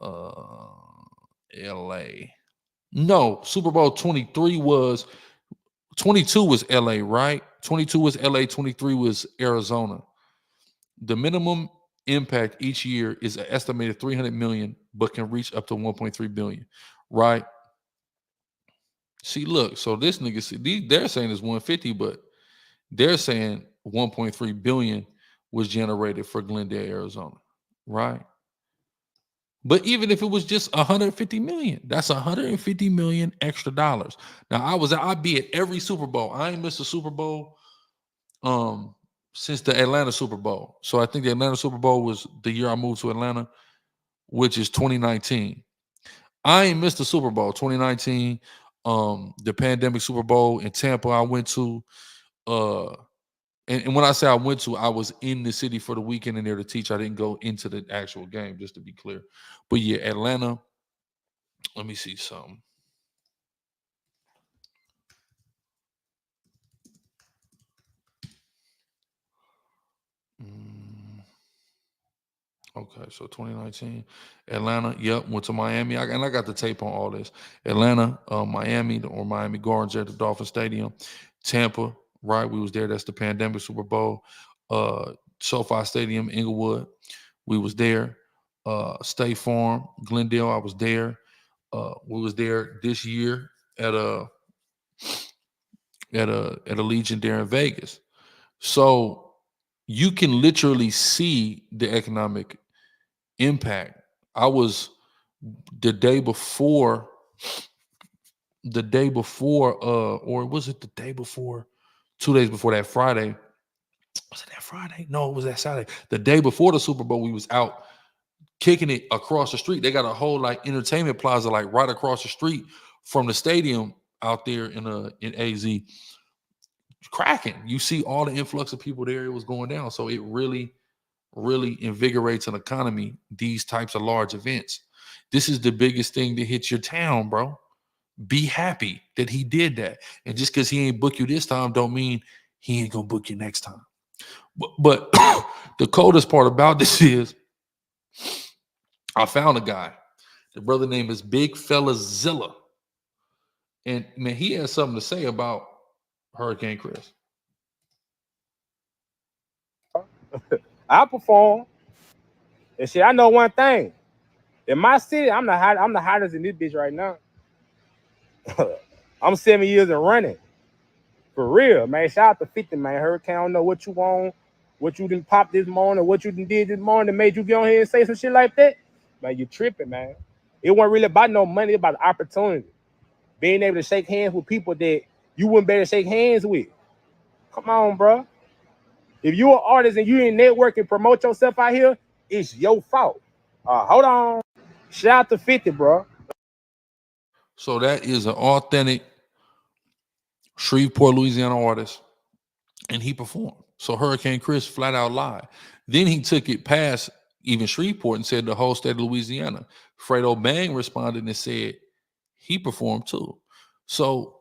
LA. No, Super Bowl 23 was 22 was LA, right? 22 was LA, 23 was Arizona. The minimum impact each year is an estimated 300 million, but can reach up to 1.3 billion, right? See, look, so this nigga, they're saying it's 150, but they're saying 1.3 billion was generated for Glendale, Arizona, right? But even if it was just 150 million, that's 150 million extra dollars. Now, I'd be at every Super Bowl. I ain't missed a Super Bowl since the Atlanta Super Bowl. So I think the Atlanta Super Bowl was the year I moved to Atlanta, which is 2019. I ain't missed the Super Bowl 2019. The pandemic Super Bowl in Tampa I went to. And when I say I went to, I was in the city for the weekend and there to teach. I didn't go into the actual game, just to be clear. But yeah, Atlanta. Let me see something. Okay, so 2019, Atlanta. Yep, went to Miami. I got the tape on all this. Atlanta, Miami, or Miami Gardens at the Dolphin Stadium. Tampa, right? We was there. That's the pandemic Super Bowl. SoFi Stadium, Inglewood. We was there. State Farm, Glendale. I was there. We was there this year at a Legion there in Vegas. So you can literally see the economic impact. I was the day before, or was it the day before? 2 days before that Friday. Was it that Friday? No, it was that Saturday. The day before the Super Bowl, we was out kicking it across the street. They got a whole like entertainment plaza like right across the street from the stadium out there in AZ. Cracking. You see all the influx of people there. It was going down. So it really invigorates an economy, these types of large events. This is the biggest thing that hits your town, bro. Be happy that he did that. And just because he ain't book you this time don't mean he ain't gonna book you next time. But the coldest part about this is I found a guy. The brother name is Big Fella Zilla. And man, he has something to say about Hurricane Chris. I perform. And shit, I know one thing. In my city, I'm the hottest in this bitch right now. I'm 7 years and running. For real, man. Shout out to 50, man. Hurricane, I don't know what you want, what you done popped this morning, what you done did this morning that made you get on here and say some shit like that. Man, you tripping, man. It wasn't really about no money, it about opportunity. Being able to shake hands with people that you wouldn't be able to shake hands with. Come on, bro. If you're an artist and you ain't network and promote yourself out here, it's your fault. Hold on. Shout out to 50, bro. So that is an authentic Shreveport, Louisiana artist, and he performed. So Hurricane Chris flat out lied. Then he took it past even Shreveport and said the whole state of Louisiana. Fredo Bang responded and said he performed too. So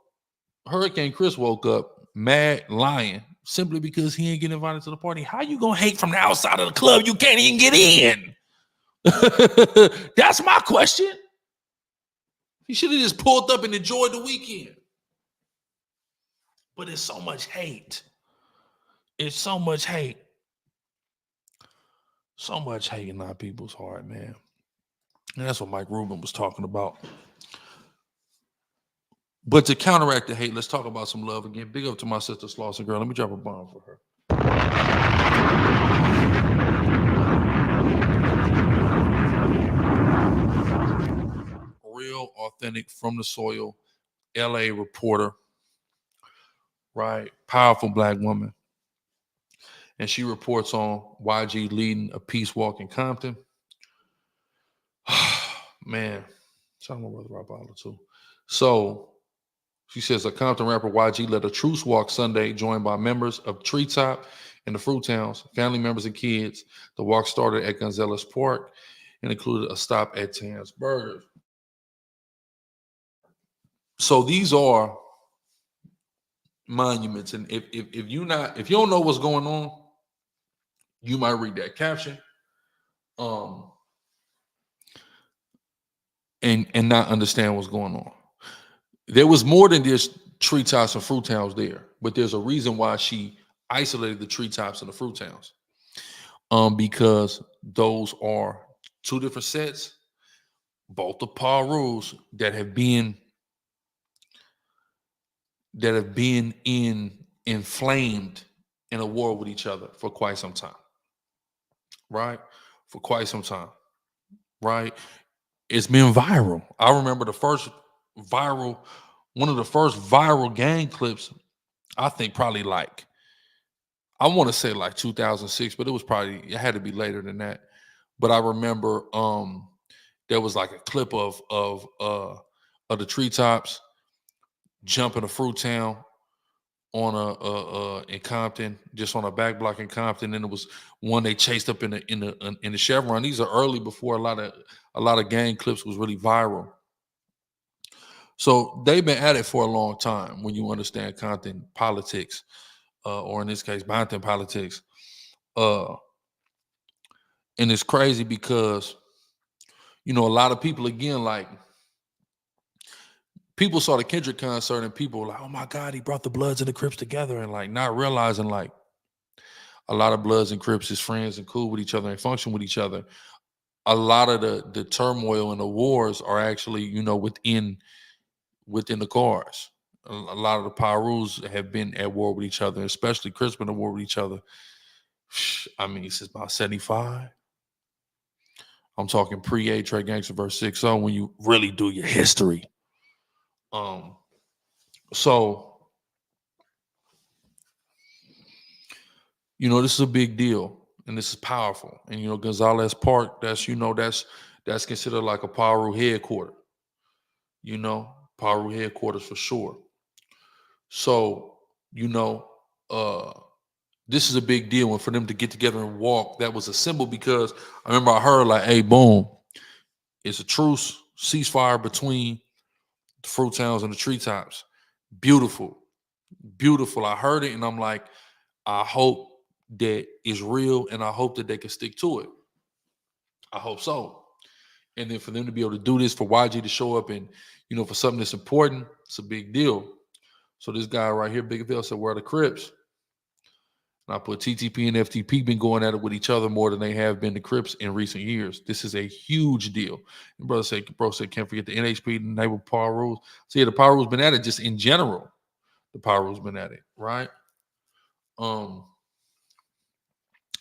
Hurricane Chris woke up mad, lying, simply because he ain't get invited to the party. How you gonna hate from the outside of the club? You can't even get in. That's my question. He should have just pulled up and enjoyed the weekend. But it's so much hate. It's so much hate. So much hate in our people's heart, man. And that's what Mike Rubin was talking about. But to counteract the hate, let's talk about some love again. Big up to my sister Slauson Girl. Let me drop a bomb for her. Real, authentic, from the soil, LA reporter, right? Powerful black woman. And she reports on YG leading a peace walk in Compton. Man, shout out my brother Rob too. So she says a Compton rapper YG led a truce walk Sunday, joined by members of Treetop and the Fruit Towns, family members and kids. The walk started at Gonzales Park and included a stop at Tan's Burgers. So these are monuments, and if you don't know what's going on, you might read that caption, and not understand what's going on. There was more than just Treetops and Fruit Towns there, but there's a reason why she isolated the Treetops and the Fruit Towns, because those are two different sets, both the Paul rules that have been inflamed in a war with each other for quite some time. Right? For quite some time. Right? It's been viral. I remember one of the first viral gang clips, I think probably I want to say 2006, but it had to be later than that. But I remember there was a clip of the Treetops jumping a Fruit Town on in Compton, just on a back block in Compton, and it was one they chased up in the Chevron. These are early, before a lot of gang clips was really viral. So they've been at it for a long time. When you understand Compton politics, or in this case, Compton politics, and it's crazy because a lot of people, again, people saw the Kendrick concert and people were like, oh my God, he brought the Bloods and the Crips together, and not realizing a lot of Bloods and Crips is friends and cool with each other and function with each other. A lot of the turmoil and the wars are actually, within the cars. A lot of the Power Rules have been at war with each other, especially Crips been at war with each other. I mean, since about 75. I'm talking pre-A Trey Gangsta verse 6-0 when you really do your history. So, this is a big deal and this is powerful. And, Gonzales Park, that's considered like a Power Rule headquarters. Power Rule headquarters for sure. So, this is a big deal. And for them to get together and walk, that was a symbol, because I remember I heard hey, boom, it's a truce, ceasefire between the Fruit Towns and the Treetops. Beautiful. Beautiful. I heard it and I'm like, I hope that it's real and I hope that they can stick to it. I hope so. And then for them to be able to do this, for YG to show up and, you know, for something that's important, it's a big deal. So this guy right here, Big Phil, said, where are the Crips? And I put TTP and FTP been going at it with each other more than they have been the Crips in recent years. This is a huge deal. And bro said, can't forget the NHP, the Naval Power Rules. So yeah, the Power Rules been at it just in general. The Power Rules been at it, right? And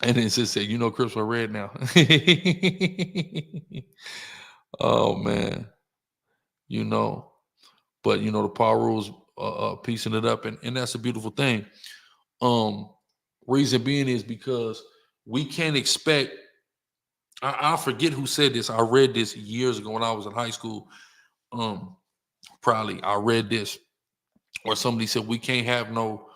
then it just said, you know, Crips are red now. Oh man, you know, but you know, the Power Rules piecing it up, and that's a beautiful thing. Reason being is because we can't expect. I forget who said this. I read this years ago when I was in high school. Probably I read this, or somebody said we can't have no.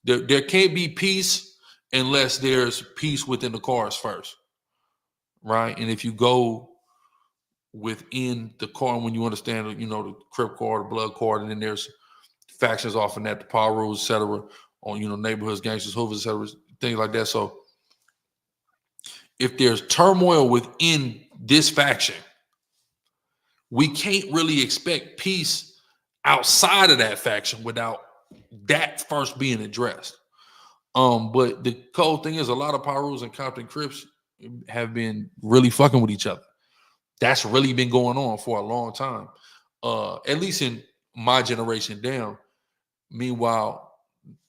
There can't be peace unless there's peace within the cars first, right? And if you go within the car, when you understand, you know, the Crip card, the Blood card, and then there's factions off in that, the Power Rules, etc., on, you know, neighborhoods, gangsters, hoovers, etc., things like that. So if there's turmoil within this faction, we can't really expect peace outside of that faction without that first being addressed. But the cold thing is, a lot of Power Rules and Compton Crips have been really fucking with each other. That's really been going on for a long time, at least in my generation down. Meanwhile,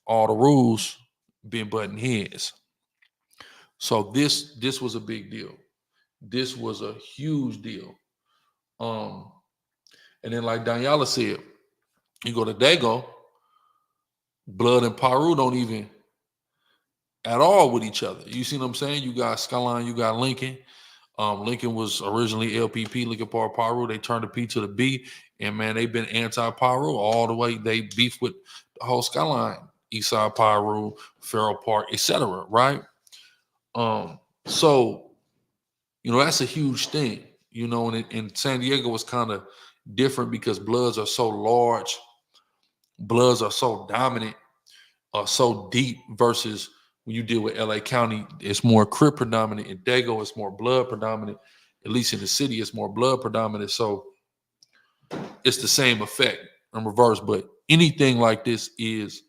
all the rules been butting heads. So this was a big deal. This was a huge deal. And then, like Daniela said, you go to Dago, Blood and Paru don't even at all with each other. You see what I'm saying? You got Skyline, you got Lincoln. Lincoln was originally LPP, Lincoln Park Paru. They turned the P to the B, and man, they've been anti-Paru all the way. They beef with the whole Skyline, Eastside Paru, Farrell Park, etc. Right? So, you know, that's a huge thing. You know, and San Diego was kind of different because Bloods are so large, Bloods are so dominant, so deep, versus when you deal with LA County, it's more Crip predominant. In Dago, it's more Blood predominant. At least in the city, it's more Blood predominant. So it's the same effect in reverse. But anything like this is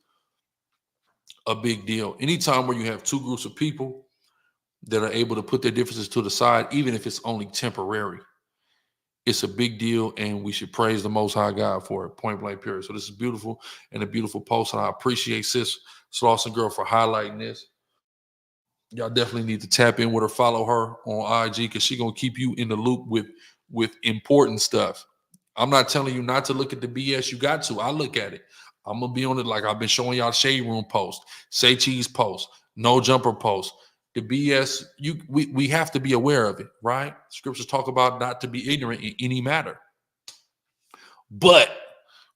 a big deal. Anytime where you have two groups of people that are able to put their differences to the side, even if it's only temporary, it's a big deal, and we should praise the Most High God for it, point blank, period. So this is beautiful, and a beautiful post, and I appreciate Sis Slauson Girl for highlighting this. Y'all definitely need to tap in with her, follow her on IG, because she's going to keep you in the loop with important stuff. I'm not telling you not to look at the BS. You got to. I look at it. I'm going to be on it like I've been showing y'all Shade Room post, Say Cheese post, No Jumper post. The BS, we have to be aware of it, right? Scriptures talk about not to be ignorant in any matter. But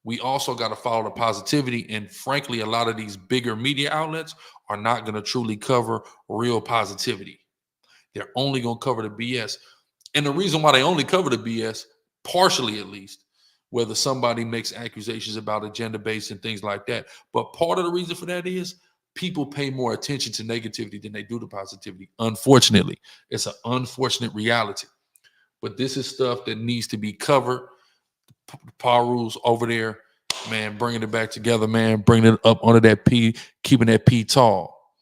we also got to follow the positivity. And frankly, a lot of these bigger media outlets are not going to truly cover real positivity. They're only going to cover the BS. And the reason why they only cover the BS, partially at least, whether somebody makes accusations about agenda-based and things like that. But part of the reason for that is people pay more attention to negativity than they do to positivity. Unfortunately, it's an unfortunate reality. But this is stuff that needs to be covered. Power Rules over there, man, bringing it back together, man, bringing it up under that P, keeping that P tall.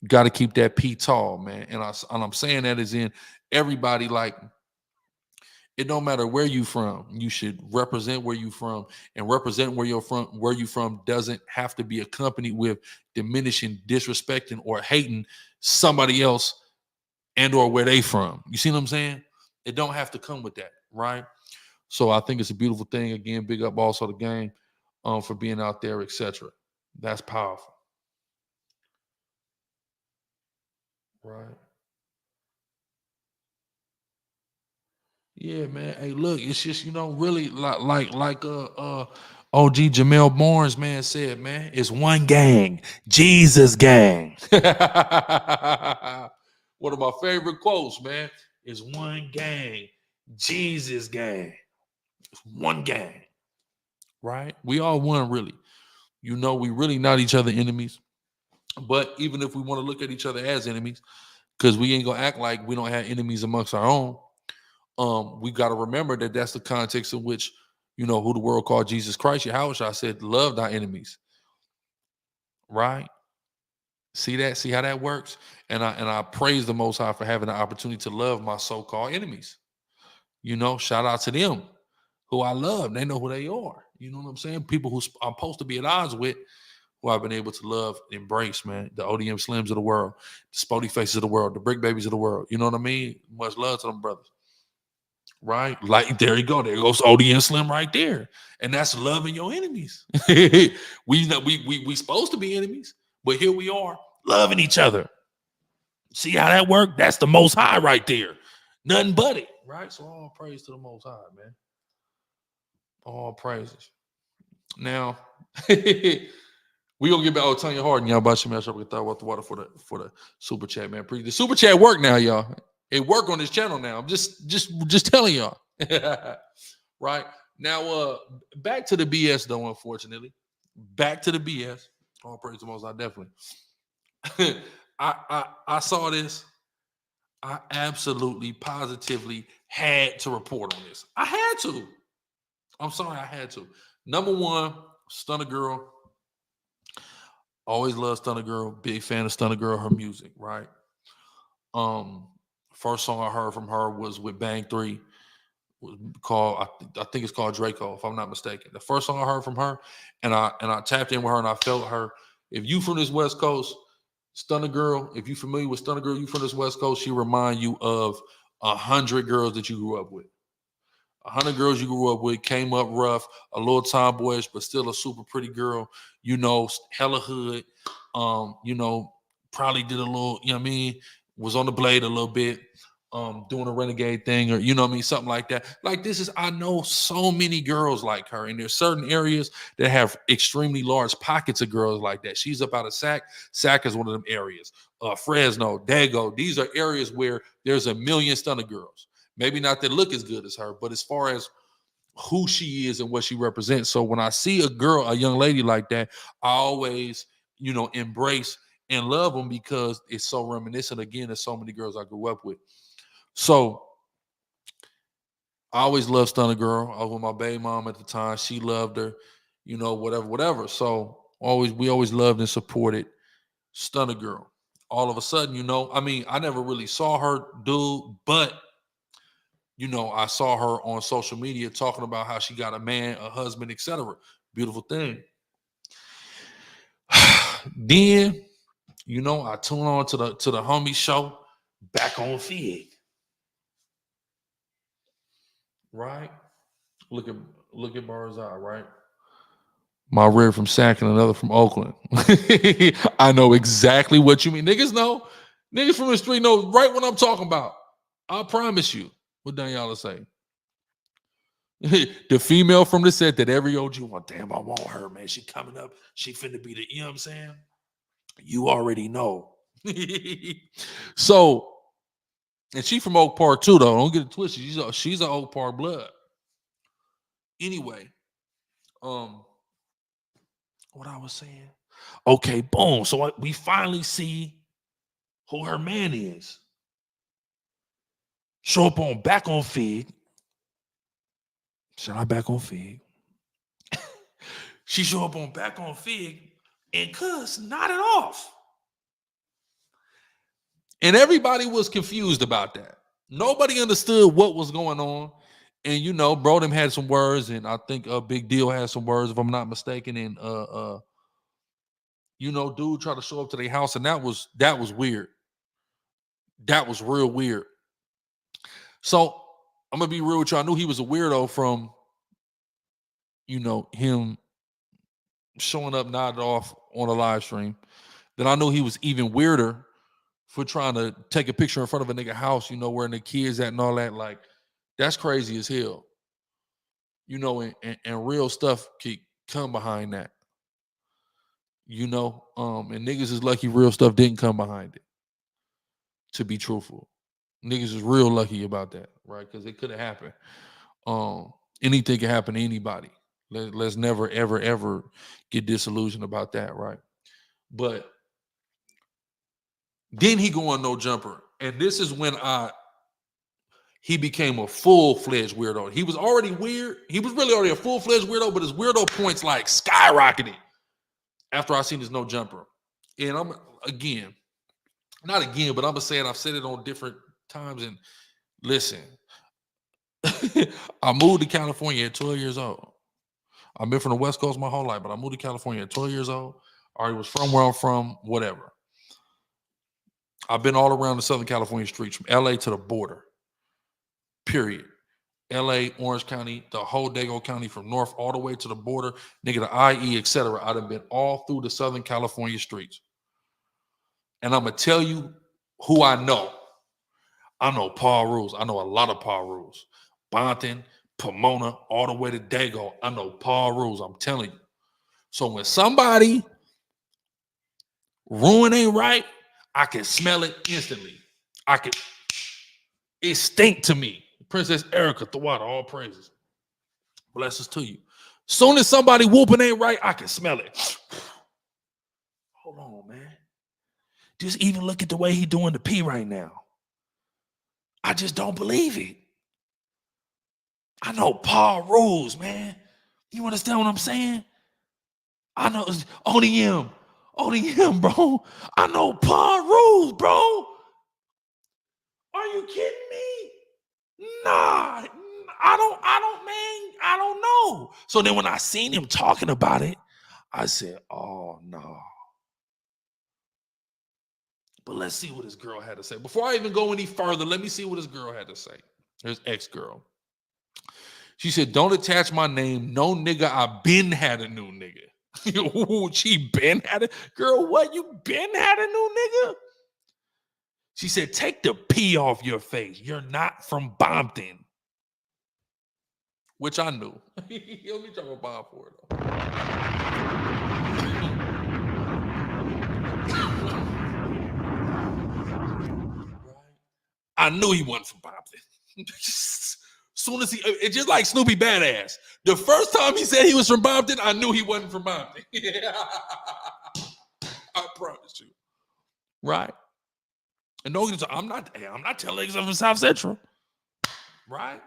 Got to keep that P tall, man. And I'm saying that as in everybody, like, it don't matter where you from. You should represent where you from, and represent where you're from. Where you from doesn't have to be accompanied with diminishing, disrespecting, or hating somebody else and or where they from. You see what I'm saying? It don't have to come with that, right? So I think it's a beautiful thing. Again, big up also the game for being out there, etc. That's powerful, right? Yeah, man. Hey, look, it's just, you know, really like OG Jamel Barnes, man, said, man, it's one gang, Jesus gang. One of my favorite quotes, man, is one gang, Jesus gang. It's one gang, right? We all one, really. You know, we really not each other enemies. But even if we want to look at each other as enemies, because we ain't gonna act like we don't have enemies amongst our own. we got to remember that that's the context in which, you know, who the world called Jesus Christ, Yahushua said, love thy enemies. Right? See that? See how that works? And I praise the Most High for having the opportunity to love my so-called enemies. You know, shout out to them who I love. They know who they are. You know what I'm saying? People who I'm supposed to be at odds with, who I've been able to love and embrace, man. The ODM Slims of the world, the Spody Faces of the world, the Brick Babies of the world. You know what I mean? Much love to them brothers. Right? Like, there you go. There goes ODM Slim right there. And that's loving your enemies. we supposed to be enemies, but here we are loving each other. See how that worked? That's the Most High right there. Nothing but it. Right? So all praise to the Most High, man. All praises. Now, we gonna get back to Tanya Harden, y'all. About you, man. With the water for the super chat, man. The super chat work now, y'all. It work on this channel now. I'm just telling y'all. Right now, back to the BS though. Unfortunately, back to the BS. All praise to the Most High, definitely. I saw this. I absolutely, positively had to report on this. I had to. I'm sorry, I had to. Number one, Stunner Girl. Always loved Stunner Girl. Big fan of Stunner Girl, her music, right? First song I heard from her was with Bang 3. Was called, I think it's called Draco, if I'm not mistaken. The first song I heard from her, and I tapped in with her and I felt her. If you from this West Coast, Stunner Girl, if you familiar with Stunner Girl, you from this West Coast, she remind you of 100 girls that you grew up with. 100 girls you grew up with, came up rough, a little tomboyish, but still a super pretty girl, you know, hella hood, you know, probably did a little, you know what I mean, was on the blade a little bit, doing a renegade thing, or, you know what I mean, something like that. Like, this is, I know so many girls like her, and there's certain areas that have extremely large pockets of girls like that. She's up out of Sac. Sac is one of them areas. Fresno, Dago, these are areas where there's a million Stunner girls. Maybe not that look as good as her, but as far as who she is and what she represents. So when I see a girl, a young lady like that, I always, you know, embrace and love them because it's so reminiscent, again, of so many girls I grew up with. So I always loved Stunner Girl. I was with my baby mom at the time. She loved her, you know, whatever. So we always loved and supported Stunner Girl. All of a sudden, you know, I mean, I never really saw her do, but you know, I saw her on social media talking about how she got a man, a husband, etc. Beautiful thing. Then, you know, I tune on to the homie show, Back on Fig. Right? Look at Bird's Eye, right? My rear from Sac and another from Oakland. I know exactly what you mean. Niggas know. Niggas from the street know right what I'm talking about. I promise you. What Daniela say? The female from the set that every OG want, damn, I want her, man. She coming up. She finna be the, you know what I'm saying? You already know. So, and she from Oak Park too, though. Don't get it twisted. She's an Oak Park blood. Anyway, what I was saying. Okay, boom. So we finally see who her man is. Show up on Back on Fig. Should I Back on Fig? She show up on Back on Fig and cuss, nodded off. And everybody was confused about that. Nobody understood what was going on. And, you know, bro, them had some words, and I think Big Deal had some words, if I'm not mistaken. And, you know, dude tried to show up to their house, and that was weird. That was real weird. So I'm going to be real with you. I knew he was a weirdo from, you know, him showing up, nodded off on a live stream. Then I knew he was even weirder for trying to take a picture in front of a nigga house, you know, where the kids at and all that. Like, that's crazy as hell. You know, and real stuff can come behind that. You know, and niggas is lucky real stuff didn't come behind it. To be truthful. Niggas is real lucky about that, right? Because it could have happened. Anything can happen to anybody. Let's never, ever, ever get disillusioned about that, right? But then he go on No Jumper. And this is when he became a full-fledged weirdo. He was already weird. He was really already a full-fledged weirdo, but his weirdo points like skyrocketed after I seen his no jumper. And I'm again, not again, but I'm gonna say it. I've said it on different times. And listen, I moved to California at 12 years old. I've been from the West Coast my whole life, but I moved to California at 12 years old. I already was from where I'm from, whatever. I've been all around the Southern California streets, from LA to the border, period. LA, Orange County, the whole Dago County, from north all the way to the border, nigga, the IE, etc. I've been all through the Southern California streets. And I'm going to tell you who I know. I know Paul Rules. I know a lot of Paul Rules. Bonton, Pomona, all the way to Dago. I know Paul Rules. I'm telling you. So when somebody ruin ain't right, I can smell it instantly. It stink to me. Princess Erica, Thawada, all praises. Blessings to you. Soon as somebody whooping ain't right, I can smell it. Hold on, man. Just even look at the way he doing the pee right now. I just don't believe it. I know Paul Rules, man. You understand what I'm saying? I know ODM, bro. I know Paul Rules, bro. Are you kidding me? Nah, I don't know. So then when I seen him talking about it, I said, oh no. But let's see what his girl had to say. Before I even go any further, let me see what his girl had to say. His ex-girl. She said, don't attach my name. No nigga, I been had a new nigga. Ooh, she been had a girl. What? You been had a new nigga? She said, take the pee off your face. You're not from Bompton. Which I knew. Let me drop a bomb for it though. I knew he wasn't from Bompton. Soon as it's just like Snoopy Badass. The first time he said he was from Bompton, I knew he wasn't from Bompton. I promise you. Right? And no, I'm not telling niggas I'm from South Central. Right?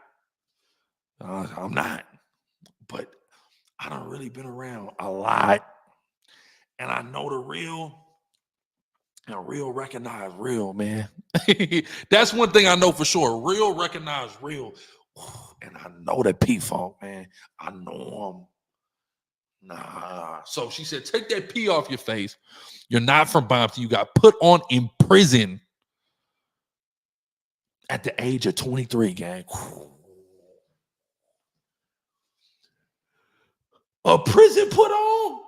I'm not. But I done really been around a lot. And I know the real. And real recognize real, man. That's one thing I know for sure. Real recognize real. And I know that P-Funk, man. I know him. Nah. So she said, take that P off your face. You're not from Bompton. You got put on in prison at the age of 23, gang. A prison put on?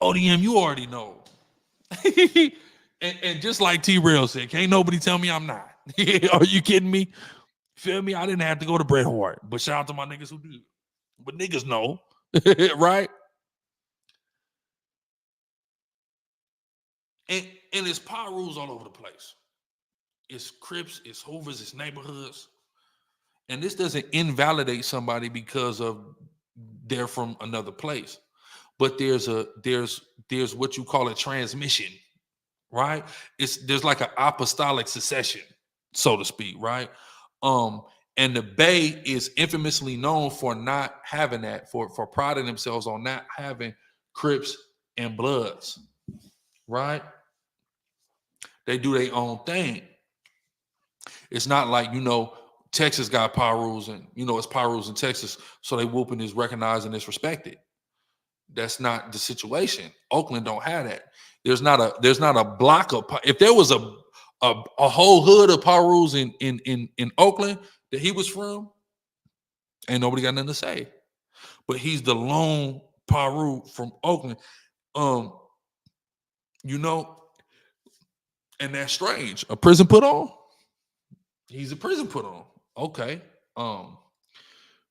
ODM, you already know. and just like T-Rail said, can't nobody tell me I'm not. Are you kidding me? Feel me? I didn't have to go to Bret Hart, but shout out to my niggas who did. But niggas know, right? And it's power rules all over the place. It's Crips, it's Hoovers, it's neighborhoods. And this doesn't invalidate somebody because of they're from another place. But there's what you call a transmission, right? There's like an apostolic succession, so to speak, right? And the Bay is infamously known for not having that, for priding themselves on not having Crips and Bloods, right? They do their own thing. It's not like, Texas got power rules and, it's power rules in Texas, so they whooping is recognized and is respected. That's not the situation. Oakland don't have that. There's not a block of, if there was a whole hood of power rules in Oakland that he was from, ain't nobody got nothing to say. But he's the lone power rule from Oakland. And that's strange. A prison put on? He's a prison put on. Okay.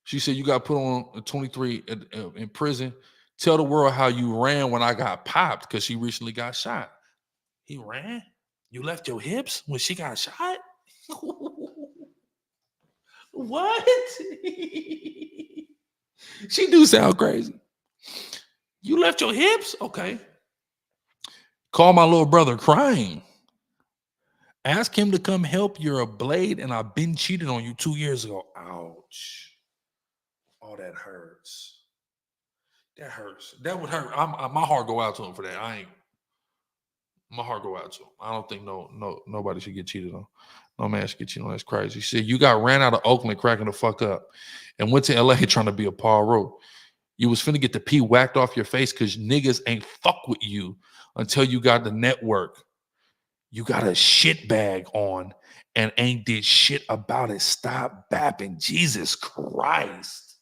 She said you got put on 23 in prison. Tell the world how you ran when I got popped because she recently got shot. He ran? You left your hips when she got shot? What? She do sound crazy. You left your hips? Okay. Call my little brother crying. Ask him to come help. You're a blade, and I've been cheated on you 2 years ago. Ouch. Oh, that hurts. That hurts. That would hurt. My heart go out to him for that. My heart go out to him. I don't think nobody should get cheated on. No man should get cheated on. That's crazy. She said, you got ran out of Oakland cracking the fuck up and went to LA trying to be a Paul Rowe. You was finna get the pee whacked off your face because niggas ain't fuck with you until you got the network. You got a shit bag on and ain't did shit about it. Stop bapping. Jesus Christ.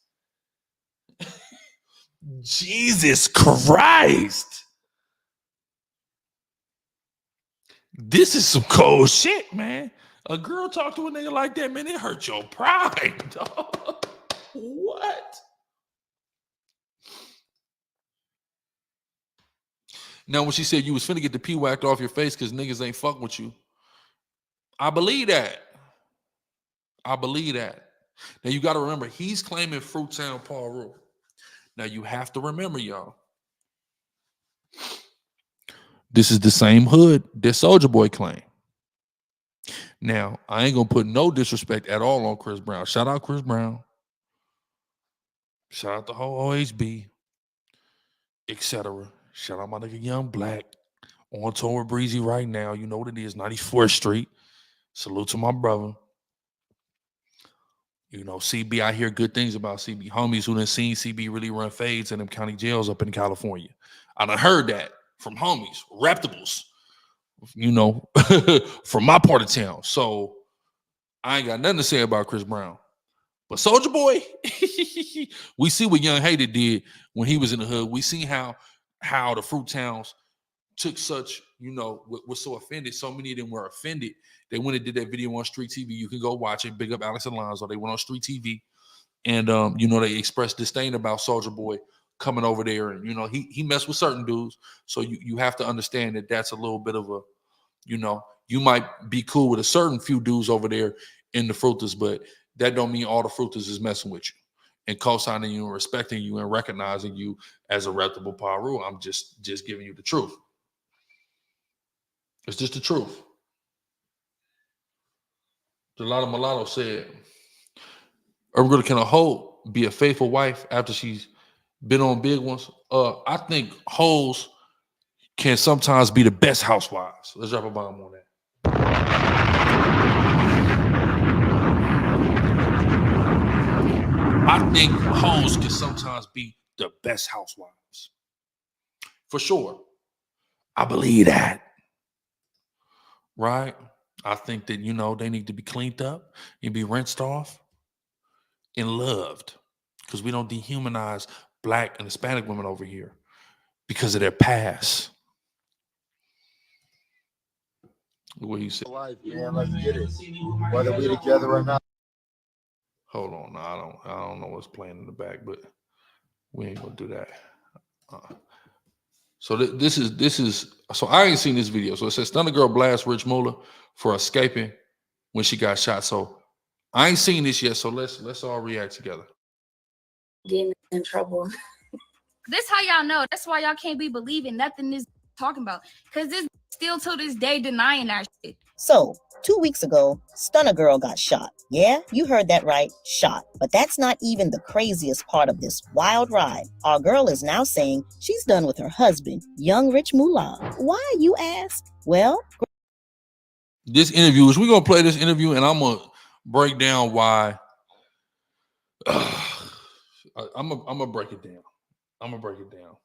Jesus Christ. This is some cold shit, man. A girl talk to a nigga like that, man, it hurt your pride, dog. What? Now, when she said you was finna get the pee whacked off your face because niggas ain't fuck with you, I believe that. I believe that. Now, you got to remember, he's claiming Fruittown Paul Rowe. Now, you have to remember, y'all, this is the same hood that Soulja Boy claimed. Now, I ain't going to put no disrespect at all on Chris Brown. Shout out Chris Brown. Shout out the whole OHB, etc. Shout out my nigga Young Black. On tour with Breezy right now. You know what it is, 94th Street. Salute to my brother. You know, CB, I hear good things about CB. Homies who done seen CB really run fades in them county jails up in California. I done heard that from homies, reputables, you know, from my part of town. So I ain't got nothing to say about Chris Brown. But Soulja Boy, we see what Young Hater did when he was in the hood. We see how the Fruit Towns took such, you know, was so offended. So many of them were offended. They went and did that video on Street TV. You can go watch it. Big up Alex Alonso. They went on Street TV. And, you know, they expressed disdain about Soulja Boy coming over there. And, you know, he messed with certain dudes. So you have to understand that that's a little bit of a, you know, you might be cool with a certain few dudes over there in the Fruiters, but that don't mean all the Fruiters is messing with you and co-signing you and respecting you and recognizing you as a reputable Paul Rowe. I'm just giving you the truth. It's just the truth. Gelato Mulatto said, Grla, can a hoe be a faithful wife after she's been on big ones? I think hoes can sometimes be the best housewives. Let's drop a bomb on that. I think hoes can sometimes be the best housewives. For sure. I believe that. Right? I think that, you know, they need to be cleaned up and be rinsed off and loved, because we don't dehumanize Black and Hispanic women over here because of their past. What you say? Life, man, let's get it. Whether we together or not. Hold on, I don't know what's playing in the back, but we ain't gonna do that. So this is so I ain't seen this video. So it says Stunner Girl blasts Rich Muller for escaping when she got shot. So I ain't seen this yet. So let's all react together. Getting in trouble. This how y'all know. That's why y'all can't be believing nothing this talking about. Because this still to this day denying that shit. So, 2 weeks ago, Stunner Girl got shot. Yeah, you heard that right, shot. But that's not even the craziest part of this wild ride. Our girl is now saying she's done with her husband, young Rich Mulatto. Why, you ask? Well, this interview is, we're going to play this interview and I'm going to break down why. I'm going to break it down. I'm going to break it down.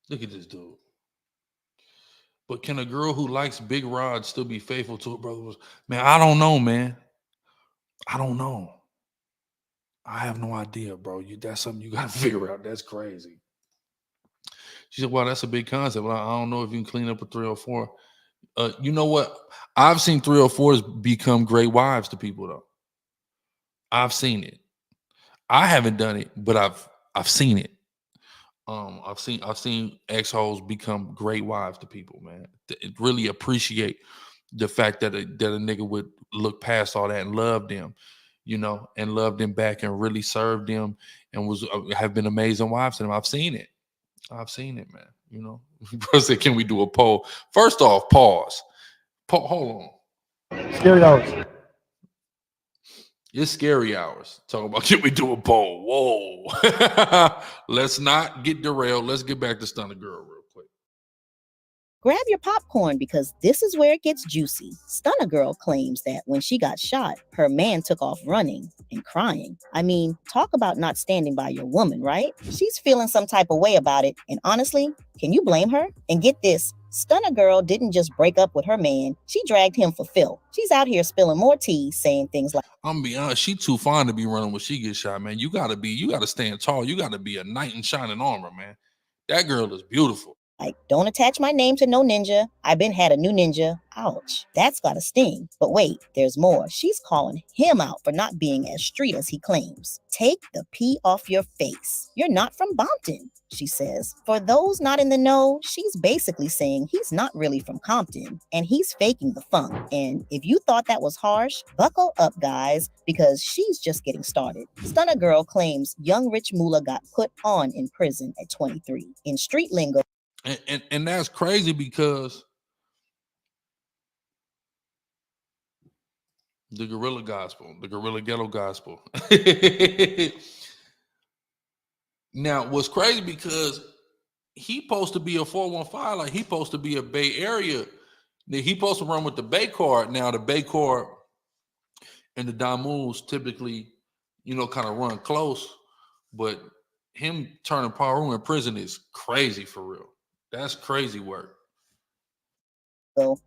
Look at this dude. But can a girl who likes big rods still be faithful to her brother? Man, I don't know, man. I don't know. I have no idea, bro. That's something you got to figure out. That's crazy. She said, well, that's a big concept. But I don't know if you can clean up a 304. You know what? I've seen 304s become great wives to people, though. I've seen it. I haven't done it, but I've seen it. I've seen ex-hoes become great wives to people, man. Really appreciate the fact that a nigga would look past all that and love them, you know, and love them back and really serve them and have been amazing wives to them. I've seen it, man. You know, person said, can we do a poll? First off, pause. Hold on. Scary hours. It's scary hours. Talking about can we do a poll? Whoa. Let's not get derailed. Let's get back to Stunner Girl real quick. Grab your popcorn because this is where it gets juicy. Stunner Girl claims that when she got shot, her man took off running and crying. I mean, talk about not standing by your woman, right? She's feeling some type of way about it, and honestly, can you blame her? And get this, Stunner Girl didn't just break up with her man, she dragged him for filth. She's out here spilling more tea, saying things like, I'm gonna be honest, she too fine to be running when she gets shot, man. You gotta stand tall. You gotta be a knight in shining armor, man. That girl is beautiful. don't attach my name to no ninja. I've been had a new ninja. Ouch. That's got a sting. But wait, there's more. She's calling him out for not being as street as he claims. Take the pee off your face. You're not from Bompton, she says. For those not in the know, she's basically saying he's not really from Compton and he's faking the funk. And if you thought that was harsh, buckle up, guys, because she's just getting started. Stunner Girl claims young Rich Moolah got put on in prison at 23. In street lingo, And that's crazy because the guerrilla gospel, the guerrilla ghetto gospel. Now, what's crazy because he supposed to be a 415, like he supposed to be a Bay Area. He supposed to run with the Bay card. Now, the Bay card and the Damus typically, kind of run close, but him turning Paru in prison is crazy for real. That's crazy work.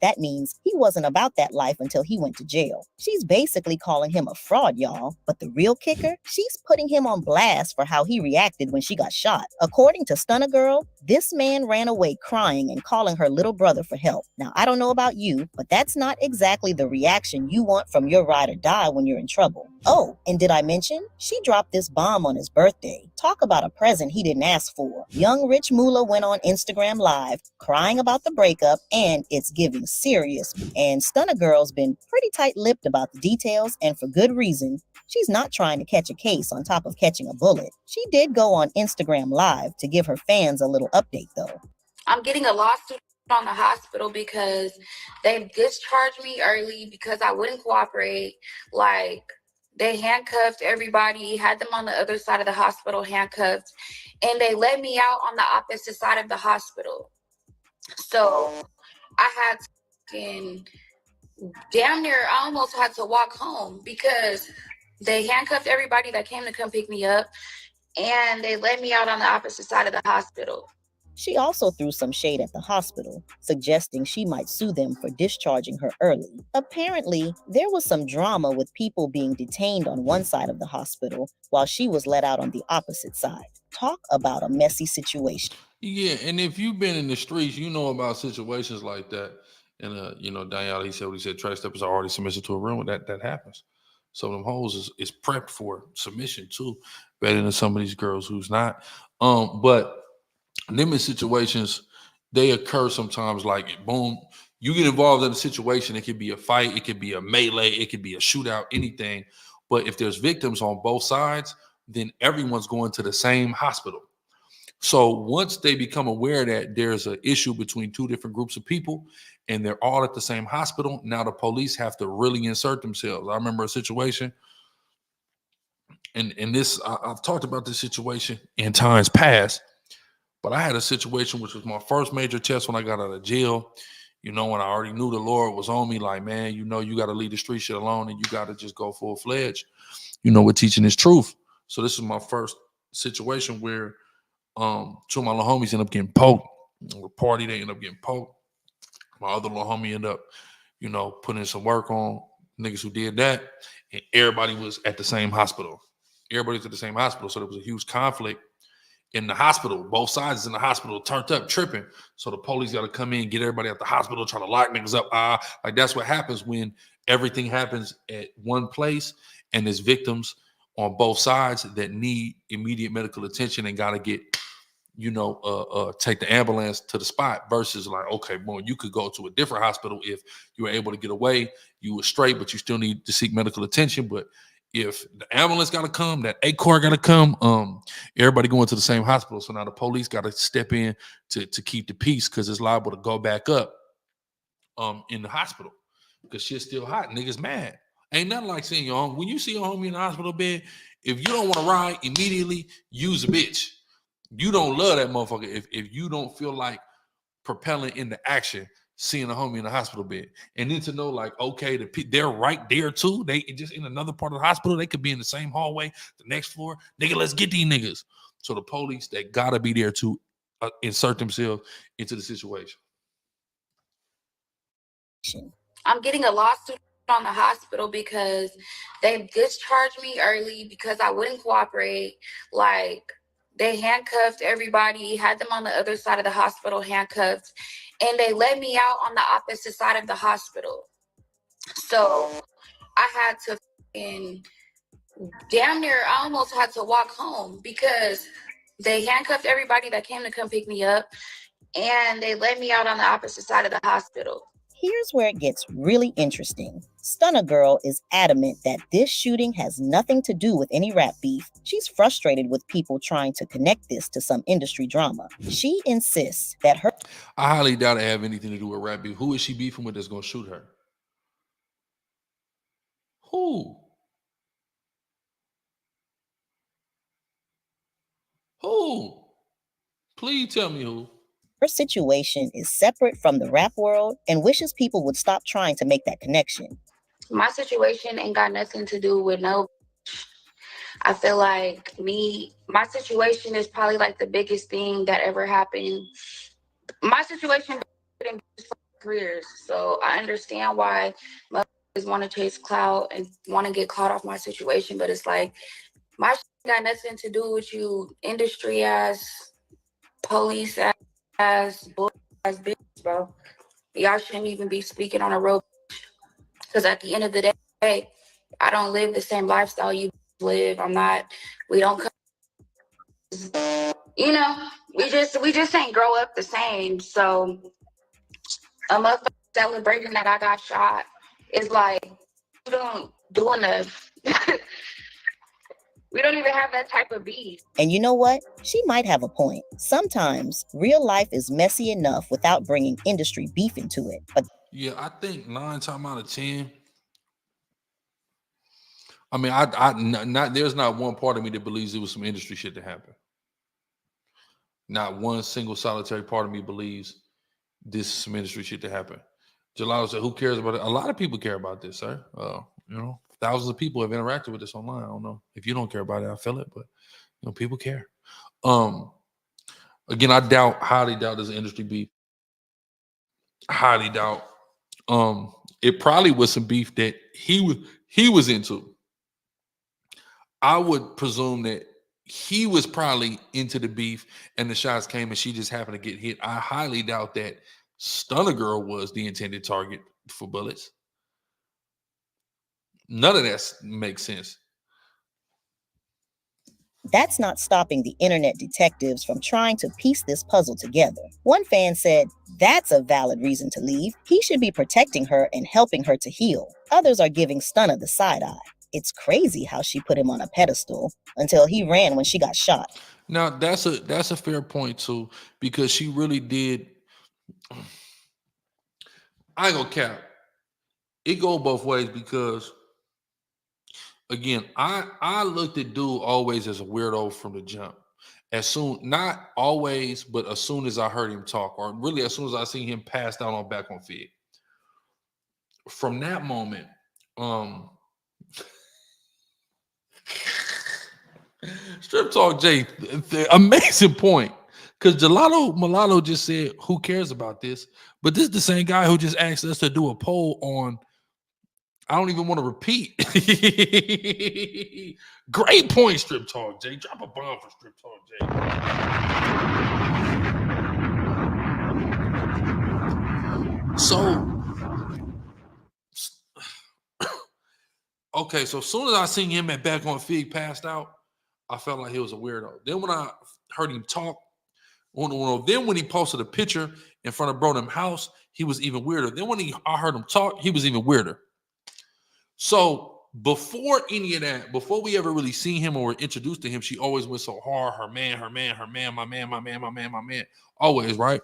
that means he wasn't about that life until he went to jail. She's basically calling him a fraud, y'all. But the real kicker, she's putting him on blast for how he reacted when she got shot. According to Stunner Girl, this man ran away crying and calling her little brother for help. Now, I don't know about you, but that's not exactly the reaction you want from your ride or die when you're in trouble. Oh, and did I mention? She dropped this bomb on his birthday. Talk about a present he didn't ask for. Young Rich Moolah went on Instagram Live crying about the breakup, and it's giving serious. And Stunner Girl's been pretty tight-lipped about the details, and for good reason. She's not trying to catch a case on top of catching a bullet. She did go on Instagram Live to give her fans a little update, though. I'm getting a lawsuit on the hospital because they discharged me early because I wouldn't cooperate. Like, they handcuffed everybody, had them on the other side of the hospital handcuffed, and they let me out on the opposite side of the hospital. So I had to damn near, I almost had to walk home because they handcuffed everybody that came to come pick me up, and they let me out on the opposite side of the hospital. She also threw some shade at the hospital, suggesting she might sue them for discharging her early. Apparently, there was some drama with people being detained on one side of the hospital while she was let out on the opposite side. Talk about a messy situation. Yeah, and if you've been in the streets, you know about situations like that. And Danielle, he said what he said, trash steppers are already submissive to a room, that happens. Some of them hoes is prepped for submission too, better than some of these girls who's not. But them in situations, they occur sometimes, like boom, you get involved in a situation, it could be a fight, it could be a melee, it could be a shootout, anything. But if there's victims on both sides, then everyone's going to the same hospital. So once they become aware that there's an issue between two different groups of people and they're all at the same hospital, now the police have to really insert themselves. I remember a situation, and this, I've talked about this situation in times past, but I had a situation which was my first major test when I got out of jail, when I already knew the Lord was on me, like, man, you got to leave the street shit alone and you got to just go full-fledged, with teaching this truth. So this is my first situation where two of my little homies end up getting poked. The party, they end up getting poked. My other little homie ended up, putting in some work on niggas who did that. And everybody was at the same hospital. Everybody's at the same hospital. So there was a huge conflict in the hospital. Both sides in the hospital turned up, tripping. So the police got to come in, get everybody at the hospital, try to lock niggas up. Like that's what happens when everything happens at one place and there's victims on both sides that need immediate medical attention and got to get, take the ambulance to the spot versus like, okay, boom, you could go to a different hospital if you were able to get away, you were straight, but you still need to seek medical attention. But if the ambulance got to come, that ACOR got to come, everybody going to the same hospital. So now the police got to step in to keep the peace because it's liable to go back up. in the hospital because shit's still hot. Niggas mad. Ain't nothing like seeing your home. When you see your homie in the hospital bed, if you don't want to ride immediately, use a bitch. You don't love that motherfucker if you don't feel like propelling into action, seeing a homie in the hospital bed. And then to know, like, okay, they're right there too. They just in another part of the hospital. They could be in the same hallway, the next floor. Nigga, let's get these niggas. So the police, they gotta be there to insert themselves into the situation. I'm getting a lawsuit on the hospital because they discharged me early because I wouldn't cooperate. Like, they handcuffed everybody, had them on the other side of the hospital handcuffed, and they let me out on the opposite side of the hospital. So I had to damn near, I almost had to walk home because they handcuffed everybody that came to come pick me up, and they let me out on the opposite side of the hospital. Here's where it gets really interesting. Stunna Girl is adamant that this shooting has nothing to do with any rap beef. She's frustrated with people trying to connect this to some industry drama. She insists that her... I highly doubt it have anything to do with rap beef. Who is she beefing with that's going to shoot her? Who? Who? Please tell me who. Her situation is separate from the rap world and wishes people would stop trying to make that connection. My situation ain't got nothing to do with no. I feel like my situation is probably like the biggest thing that ever happened. My situation didn't careers, so I understand why motherfuckers want to chase clout and want to get caught off my situation, but it's like my shit got nothing to do with you industry ass, police ass, bull ass bitch, bro. Y'all shouldn't even be speaking on a road because at the end of the day, I don't live the same lifestyle you live. We don't come, you know, we just ain't grow up the same. So a motherfucker celebrating that I got shot is like, you don't do enough. We don't even have that type of beef. And you know what? She might have a point. Sometimes real life is messy enough without bringing industry beef into it. But yeah, I think 9 times out of 10. I mean, there's not one part of me that believes it was some industry shit that happened. Not one single solitary part of me believes this is some industry shit that happened. Gelato said, "Who cares about it?" A lot of people care about this, sir. You know, thousands of people have interacted with this online. I don't know if you don't care about it. I feel it, but you know, people care. Again, I highly doubt there's an industry beef. Highly doubt. It probably was some beef that he was into. I would presume that he was probably into the beef and the shots came and she just happened to get hit. I highly doubt that Stunna Girl was the intended target for bullets. None of that makes sense. that's not stopping the internet detectives from trying to piece this puzzle together. One fan said, "That's a valid reason to leave. He should be protecting her and helping her to heal." Others are giving Stunna the side eye. It's crazy how she put him on a pedestal until he ran when she got shot. Now, that's a fair point, too, because she really did. I ain't gonna cap. It go both ways because, again, I looked at dude always as a weirdo from the jump. Not always, but as soon as I heard him talk, or really as soon as I seen him pass down on back on Fig. From that moment, Strip Talk Jay, the amazing point. Because Mulatto just said, "Who cares about this?" But this is the same guy who just asked us to do a poll on, I don't even want to repeat. Great point, Strip Talk Jay. Drop a bomb for Strip Talk Jay. So, okay, so as soon as I seen him at back on Fig passed out, I felt like he was a weirdo. Then when I heard him talk, then when he posted a picture in front of Bronham House, he was even weirder. Then when I heard him talk, he was even weirder. So before any of that, before we ever really seen him or were introduced to him, she always went so hard. Her man, my man. Always, right?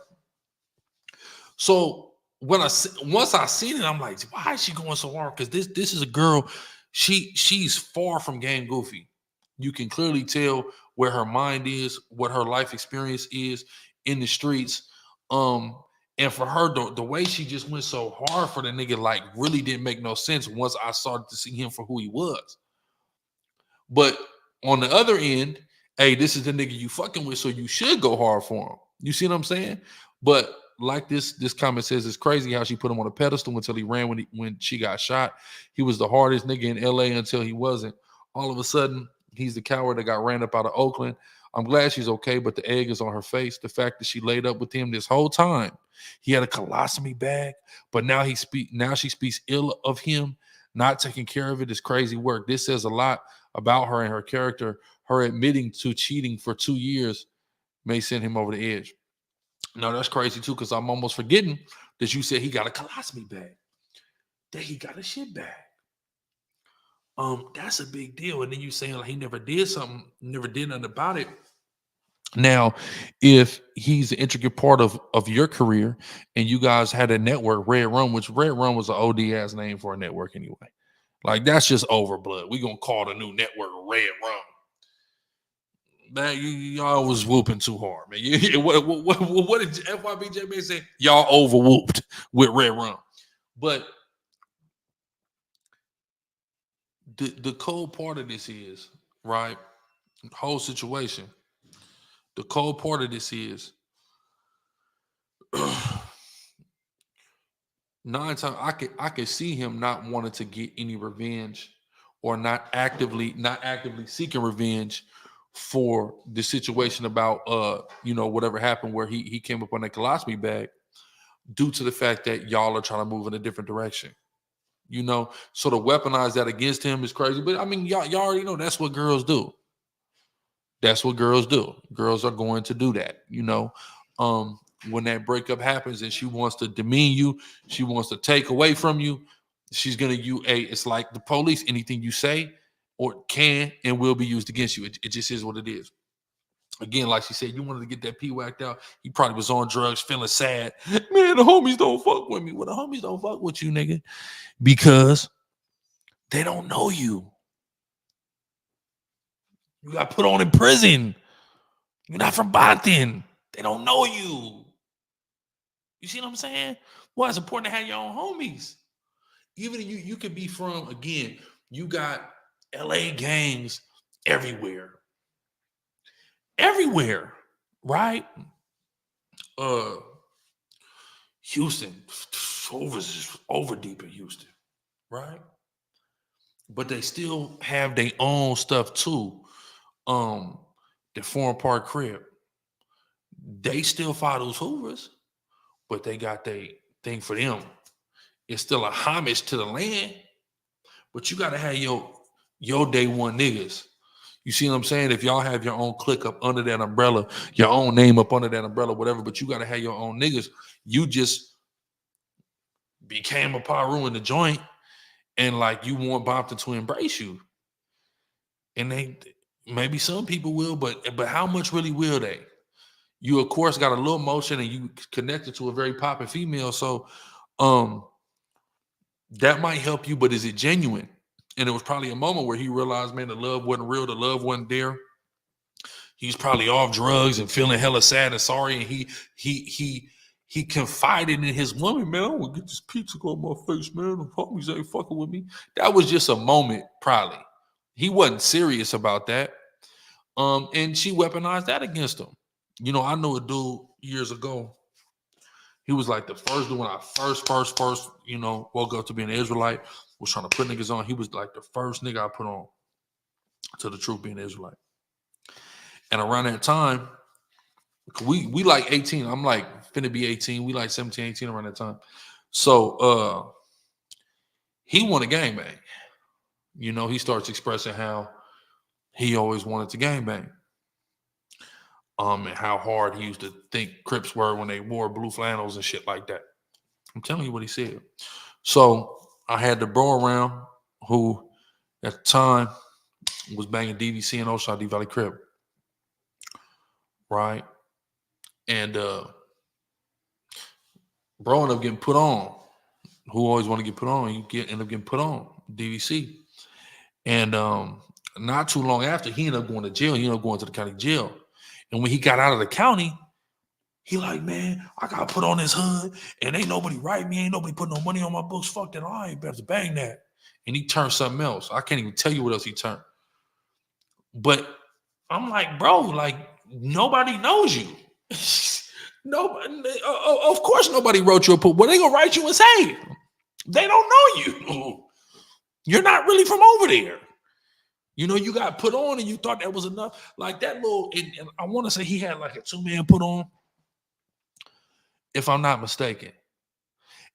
So once I seen it, I'm like, why is she going so hard? Because this is a girl. She's far from game goofy. You can clearly tell where her mind is, what her life experience is in the streets. And for her, the way she just went so hard for the nigga, like, really didn't make no sense once I started to see him for who he was. But on the other end, hey, this is the nigga you fucking with, so you should go hard for him. You see what I'm saying? But like this comment says, it's crazy how she put him on a pedestal until he ran when she got shot. He was the hardest nigga in LA until he wasn't. All of a sudden, he's the coward that got ran up out of Oakland. I'm glad she's okay, but the egg is on her face. The fact that she laid up with him this whole time. He had a colostomy bag, but now she speaks ill of him. Not taking care of it is crazy work. This says a lot about her and her character. Her admitting to cheating for 2 years may send him over the edge. No, that's crazy too, because I'm almost forgetting that you said he got a colostomy bag. That he got a shit bag. That's a big deal. And then you saying like he never did something, never did nothing about it. Now, if he's an intricate part of your career and you guys had a network, Red Rum, which Red Rum was an OD ass name for a network anyway. Like, that's just overblood. We're going to call the new network Red Rum. That y'all was whooping too hard, man. What did FYBJ say? Y'all over whooped with Red Rum. But the cold part of this is, right, the whole situation, the cold part of this is 9 times I could see him not wanting to get any revenge or not actively seeking revenge for the situation about whatever happened where he came up on that colostomy bag, due to the fact that y'all are trying to move in a different direction. So to weaponize that against him is crazy. But I mean, y'all already know that's what girls do. That's what girls do. Girls are going to do that, when that breakup happens and she wants to demean you, she wants to take away from you, she's gonna it's like the police. Anything you say or can and will be used against you. It just is what it is. Again, like she said, you wanted to get that pee whacked out. He probably was on drugs, feeling sad. Man, the homies don't fuck with me. Well, the homies don't fuck with you, nigga, because they don't know you. You got put on in prison. You're not from Boston. They don't know you. You see what I'm saying? Well, it's important to have your own homies. Even if you could be from, again, you got LA gangs everywhere. Everywhere, right? Houston, over deep in Houston, right? But they still have their own stuff too. The Foreign Park Crib. They still follow those Hoovers, but they got their thing for them. It's still a homage to the land, but you gotta have your day one niggas. You see what I'm saying? If y'all have your own clique up under that umbrella, your own name up under that umbrella, whatever, but you gotta have your own niggas. You just became a Paru in the joint, and like you want Bompton to embrace you. And they maybe some people will, but how much really will they? You of course got a little motion and you connected to a very popping female, so that might help you, but is it genuine? And it was probably a moment where he realized, man, the love wasn't real, the love wasn't there. He's probably off drugs and feeling hella sad and sorry, and he confided in his woman, man, I want to get this pizza on my face, man. The homies ain't fucking with me. That was just a moment, probably. He wasn't serious about that. And she weaponized that against him. I know a dude years ago. He was like the first dude when I first, woke up to being an Israelite, was trying to put niggas on. He was like the first nigga I put on to the truth being an Israelite. And around that time, we like 18. I'm like finna be 18. We like 17, 18 around that time. So he wanted gangbang. He starts expressing how he always wanted to gangbang. And how hard he used to think Crips were when they wore blue flannels and shit like that. I'm telling you what he said. So I had the bro around who at the time was banging DVC and Ocean D Valley Crip. Right? And Bro ended up getting put on. Who always want to get put on? End up getting put on DVC. And not too long after, he ended up going to jail. He ended up going to the county jail. And when he got out of the county, he like, man, I got put on this hood and ain't nobody write me. Ain't nobody put no money on my books. Fuck that. I ain't better to bang that. And he turned something else. I can't even tell you what else he turned. But I'm like, bro, like nobody knows you. Nobody, of course nobody wrote you a poop. What they gonna write you and say? They don't know you. You're not really from over there. You know, you got put on and you thought that was enough. Like that little, and I want to say he had like a 2-man put on, if I'm not mistaken.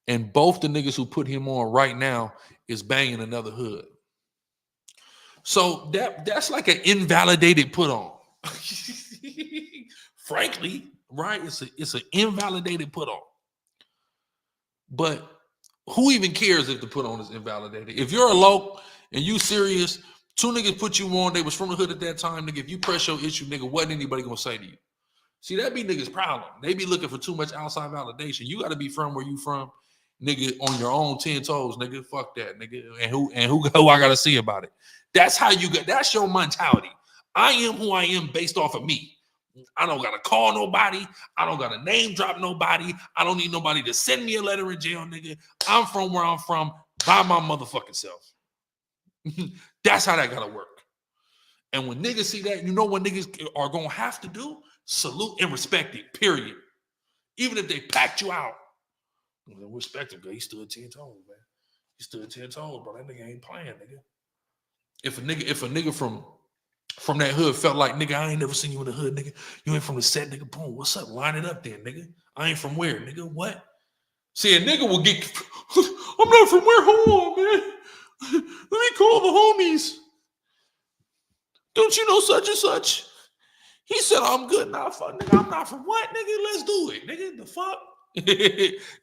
And both the niggas who put him on right now is banging another hood. So that's like an invalidated put on. Frankly, right? It's an invalidated put on. But who even cares if the put on is invalidated? If you're a loc and you serious, 2 niggas put you on, they was from the hood at that time, nigga. If you press your issue, nigga, wasn't anybody gonna say to you? See, that be niggas' problem. They be looking for too much outside validation. You gotta be from where you from, nigga, on your own 10 toes, nigga. Fuck that, nigga. And who I gotta see about it. That's how you get, that's your mentality. I am who I am based off of me. I don't gotta call nobody. I don't gotta name drop nobody. I don't need nobody to send me a letter in jail, nigga. I'm from where I'm from by my motherfucking self. That's how that gotta work. And when niggas see that, you know what niggas are gonna have to do? Salute and respect it, period. Even if they packed you out. Respect him, because he stood 10 toes, man. He stood 10 toes, bro. That nigga ain't playing, nigga. If a nigga from that hood felt like, nigga, I ain't never seen you in the hood, nigga. You ain't from the set, nigga. Boom, what's up? Line it up then, nigga. I ain't from where, nigga. What? See, a nigga will get, I'm not from where? Hold on, man. Let me call the homies. Don't you know such and such? He said, I'm good. Nah, fuck, nigga. I'm not from what, nigga? Let's do it, nigga. The fuck?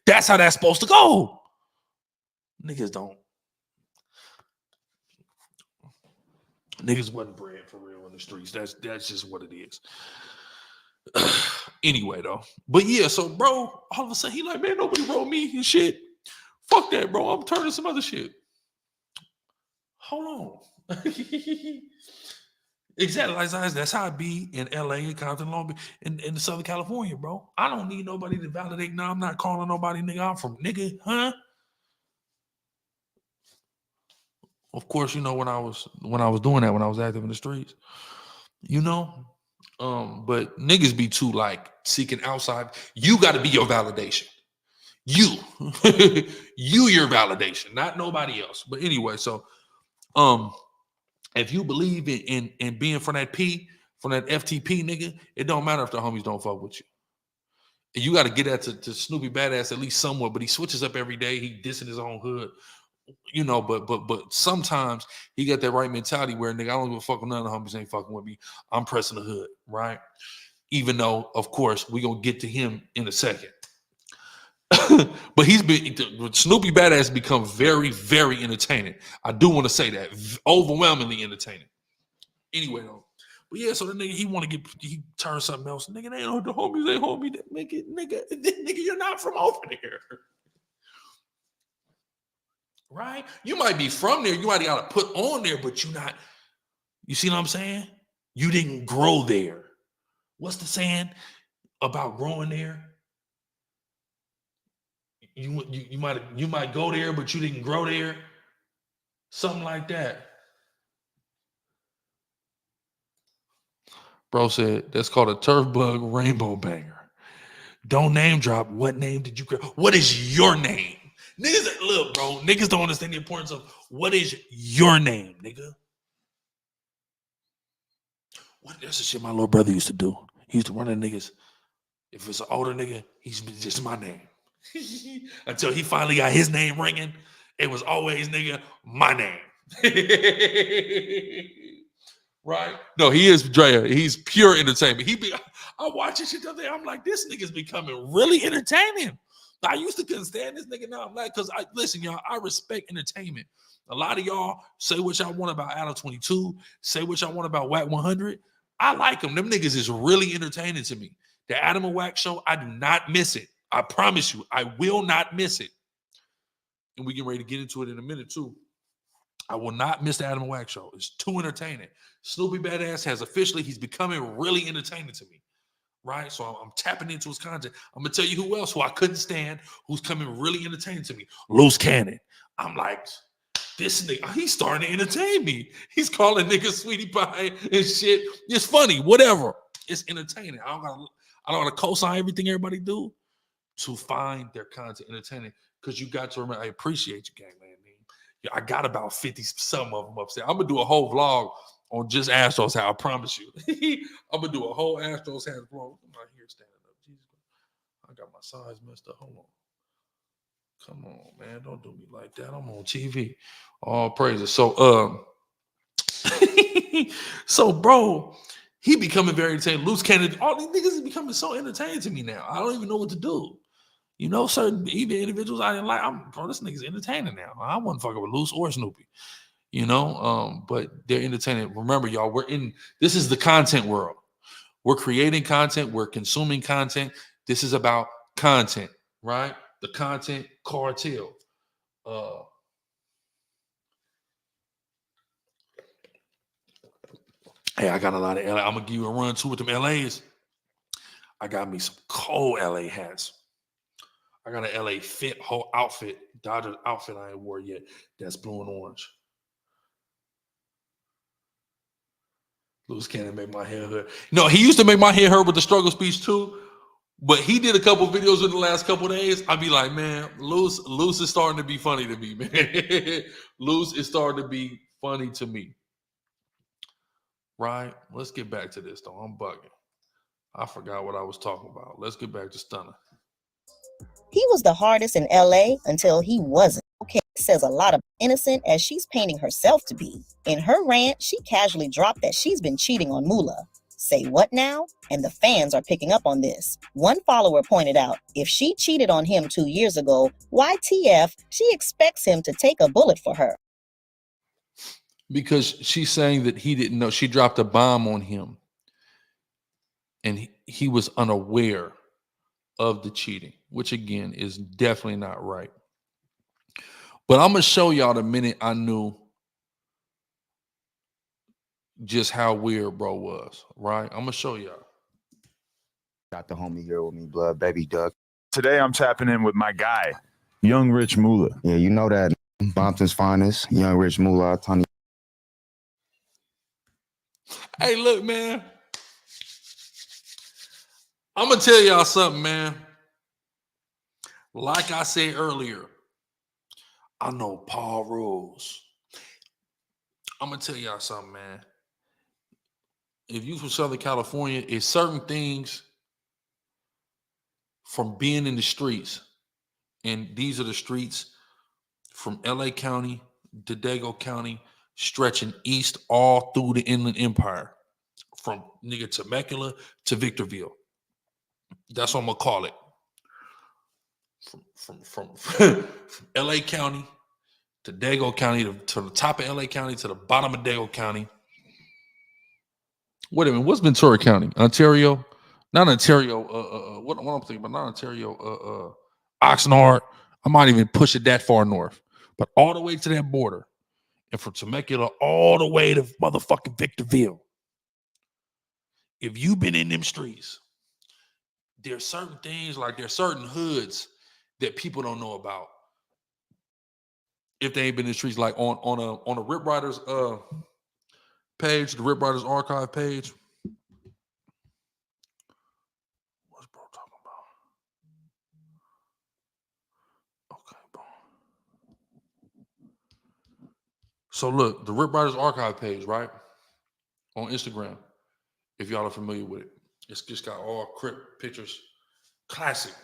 That's how that's supposed to go. Niggas don't. Niggas wasn't bred for real in the streets. That's just what it is. Anyway, though. But yeah, so bro, all of a sudden he like, man, nobody wrote me and shit. Fuck that, bro. I'm turning some other shit. Hold on. Exactly. That's how it be in LA and Compton, Long Beach, in Southern California, bro. I don't need nobody to validate. No, I'm not calling nobody nigga. I'm from nigga, huh? Of course, you know, when I was doing that, when I was active in the streets, you know, but niggas be too like seeking outside. You got to be your validation. You, your validation, not nobody else. But anyway, so, if you believe in being from that FTP nigga, it don't matter if the homies don't fuck with you. And you got to get that to Snoopy Badass at least somewhat, but he switches up every day. He dissing his own hood. You know, but sometimes he got that right mentality where nigga, I don't give a fuck with none of the homies ain't fucking with me. I'm pressing the hood, right? Even though, of course, we gonna get to him in a second. But Snoopy Badass become very, very entertaining. I do want to say that. Overwhelmingly entertaining. Anyway, though. But yeah, so the nigga, he turns something else. Nigga, they ain't the homies, they homie that make it, nigga, you're not from over there. Right? You might be from there. You might got to put on there, but you're not. You see what I'm saying? You didn't grow there. What's the saying about growing there? You might go there, but you didn't grow there. Something like that. Bro said that's called a turf bug rainbow banger. Don't name drop. What name did you create? What is your name? Niggas, look, bro, niggas don't understand the importance of what is your name, nigga. That's the shit my little brother used to do. He used to run at niggas. If it's an older nigga, he's just my name. Until he finally got his name ringing, it was always, nigga, my name. Right? No, he is Drea. He's pure entertainment. I watch this shit the other day. I'm like, this nigga's becoming really entertaining. I used to couldn't stand this nigga. Now I'm like, because listen, y'all, I respect entertainment. A lot of y'all say what y'all want about Adam 22, say what y'all want about Wack 100. I like them. Them niggas is really entertaining to me. The Adam and Wack show, I do not miss it. I promise you, I will not miss it. And we get ready to get into it in a minute too. I will not miss the Adam and Wax show. It's too entertaining. Snoopy Badass has officially, he's becoming really entertaining to me. Right? So I'm tapping into his content. I'm gonna tell you who else who I couldn't stand, who's coming really entertaining to me. Loose Cannon. I'm like, this nigga, he's starting to entertain me. He's calling niggas sweetie pie and shit. It's funny, whatever. It's entertaining. I don't gotta co-sign everything everybody do to find their content entertaining. Because you got to remember, I appreciate you, gang, man. Yeah, I got about 50 some of them upstairs. I'm gonna do a whole vlog on just Astros House, I promise you. I'm gonna do a whole Astros House vlog. I'm not here standing up. Jesus, I got my size messed up. Hold on. Come on, man. Don't do me like that. I'm on TV. All praises. So, so bro, he becoming very entertaining. Loose Cannon, all these niggas is becoming so entertaining to me now. I don't even know what to do. You know, certain even individuals I didn't like. Bro, this nigga's entertaining now. I wasn't fucking with Loose or Snoopy. You know, but they're entertaining. Remember, y'all, this is the content world. We're creating content. We're consuming content. This is about content, right? The content cartel. Hey, I got a lot of LA. I'm going to give you a run too with them LAs. I got me some cold LA hats. I got an LA fit whole outfit, Dodger outfit I ain't wore yet. That's blue and orange. Loose Cannon make my hair hurt. No, he used to make my hair hurt with the struggle speech too, but he did a couple videos in the last couple days. I'd be like, man, Loose is starting to be funny to me, man. Loose is starting to be funny to me. Right? Let's get back to this though. I'm bugging. I forgot what I was talking about. Let's get back to Stunner. He was the hardest in LA until he wasn't. Okay, says a lot of innocent as she's painting herself to be. In her rant, she casually dropped that she's been cheating on Moolah. Say what now? And the fans are picking up on this. One follower pointed out, if she cheated on him 2 years ago, why TF, she expects him to take a bullet for her. Because she's saying that he didn't know. She dropped a bomb on him. And he was unaware of the cheating, which again is definitely not right. But I'm going to show y'all the minute I knew just how weird bro was, right? I'm going to show y'all. Got the homie here with me, blood, baby duck. Today I'm tapping in with my guy, Young Rich Moolah. Yeah, you know that. Bompton's finest, Young Rich Moolah, Tony. Hey, look, man. I'm going to tell y'all something, man. Like I said earlier, I know Paul Rose. I'm going to tell y'all something, man. If you from Southern California, it's certain things from being in the streets, and these are the streets from LA County, Dago County, stretching east all through the Inland Empire, from nigga Temecula to Victorville. That's what I'm gonna call it. From LA County to Dago County to the top of LA County to the bottom of Dago County. Wait a minute, what's Ventura County? Ontario? Not Ontario. What I'm thinking about? Not Ontario. Oxnard. I might even push it that far north, but all the way to that border, and from Temecula all the way to motherfucking Victorville. If you've been in them streets, there's certain things, like there's certain hoods that people don't know about if they ain't been in the streets. Like on a Rip Riders page, the Rip Riders archive page. What's bro talking about? Okay, bro. So look, the Rip Riders archive page, right? On Instagram, if y'all are familiar with it. It's just got all Crip pictures, classic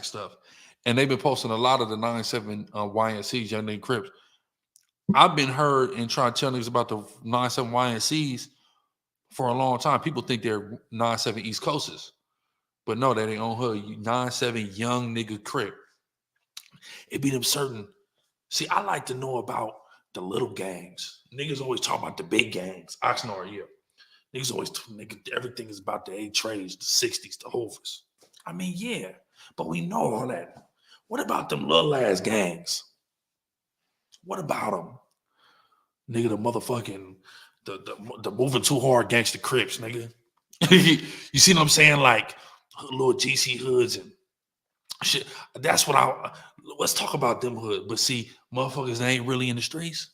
stuff. And they've been posting a lot of the 9-7 YNCs, Young Nigga Crips. I've been heard and trying to tell niggas about the 9-7 YNCs for a long time. People think they're 9-7 East Coasters. But no, that ain't on her. 9-7 Young Nigga Crip. It be them certain. See, I like to know about the little gangs. Niggas always talk about the big gangs. Oxnard, yeah. Niggas always, everything is about the 8 trades, the 60s, the Hovers. I mean, yeah, but we know all that. What about them little ass gangs? What about them? Nigga, the motherfucking, the moving too hard gangster Crips, nigga. You see what I'm saying? Like little GC hoods and shit. That's what let's talk about them hoods. But see, motherfuckers that ain't really in the streets,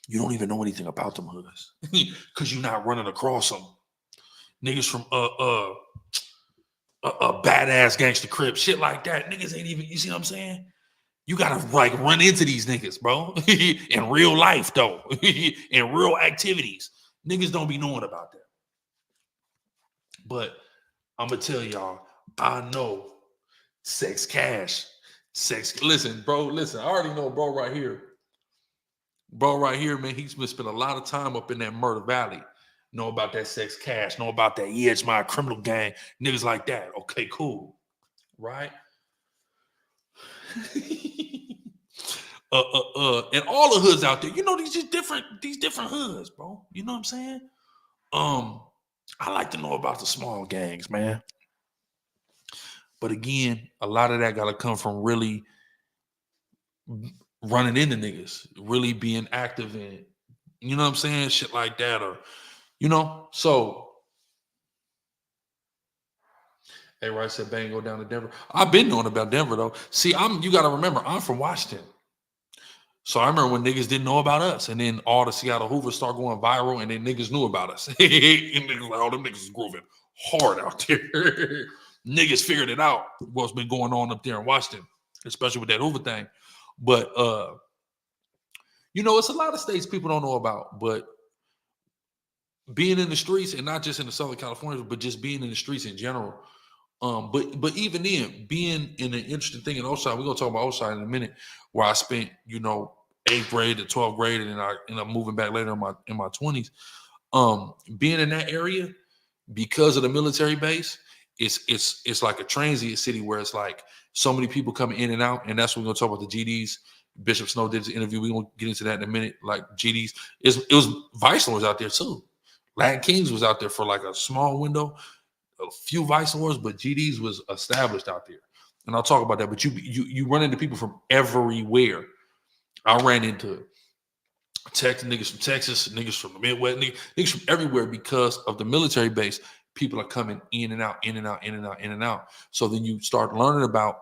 you don't even know anything about them hoods. Cause you're not running across them. Niggas from badass gangster Crip, shit like that. Niggas ain't even, you see what I'm saying? You gotta like run into these niggas, bro. In real life, though. In real activities. Niggas don't be knowing about that. But I'm gonna tell y'all, I know sex cash. Listen, bro, listen. I already know bro right here. Bro right here, man, he's been spending a lot of time up in that Murder Valley. Know about that sex cash, know about that it's my criminal gang, niggas like that. Okay, cool. Right? And all the hoods out there, you know, these different hoods, bro. You know what I'm saying? I like to know about the small gangs, man. But again, a lot of that gotta come from really running into niggas, really being active in, you know what I'm saying? Shit like that, or you know, so hey, right, said bang, go down to Denver. I've been knowing about Denver though. See, you gotta remember, I'm from Washington. So I remember when niggas didn't know about us, and then all the Seattle Hoovers start going viral, and then niggas knew about us. And niggas like, oh, them niggas is grooving hard out there. Niggas figured it out, what's been going on up there in Washington, especially with that Hoover thing. But you know, it's a lot of states people don't know about, but being in the streets, and not just in the Southern California, but just being in the streets in general. But even then, being in an interesting thing in Oceanside, we're gonna talk about Oceanside in a minute, where I spent, you know, 8th grade to 12th grade, and then I ended up moving back later in my 20s. Being in that area, because of the military base, it's like a transient city where it's like so many people coming in and out, and that's what we're gonna talk about the GDs. Bishop Snow did this interview. We're gonna get into that in a minute. Like GDs, it was Vice Lords out there too. Latin Kings was out there for like a small window. A few Vice Lords, but GDs was established out there, and I'll talk about that. But you run into people from everywhere. I ran into niggas from Texas, niggas from the Midwest, niggas from everywhere because of the military base. People are coming in and out, in and out, in and out, in and out. So then you start learning about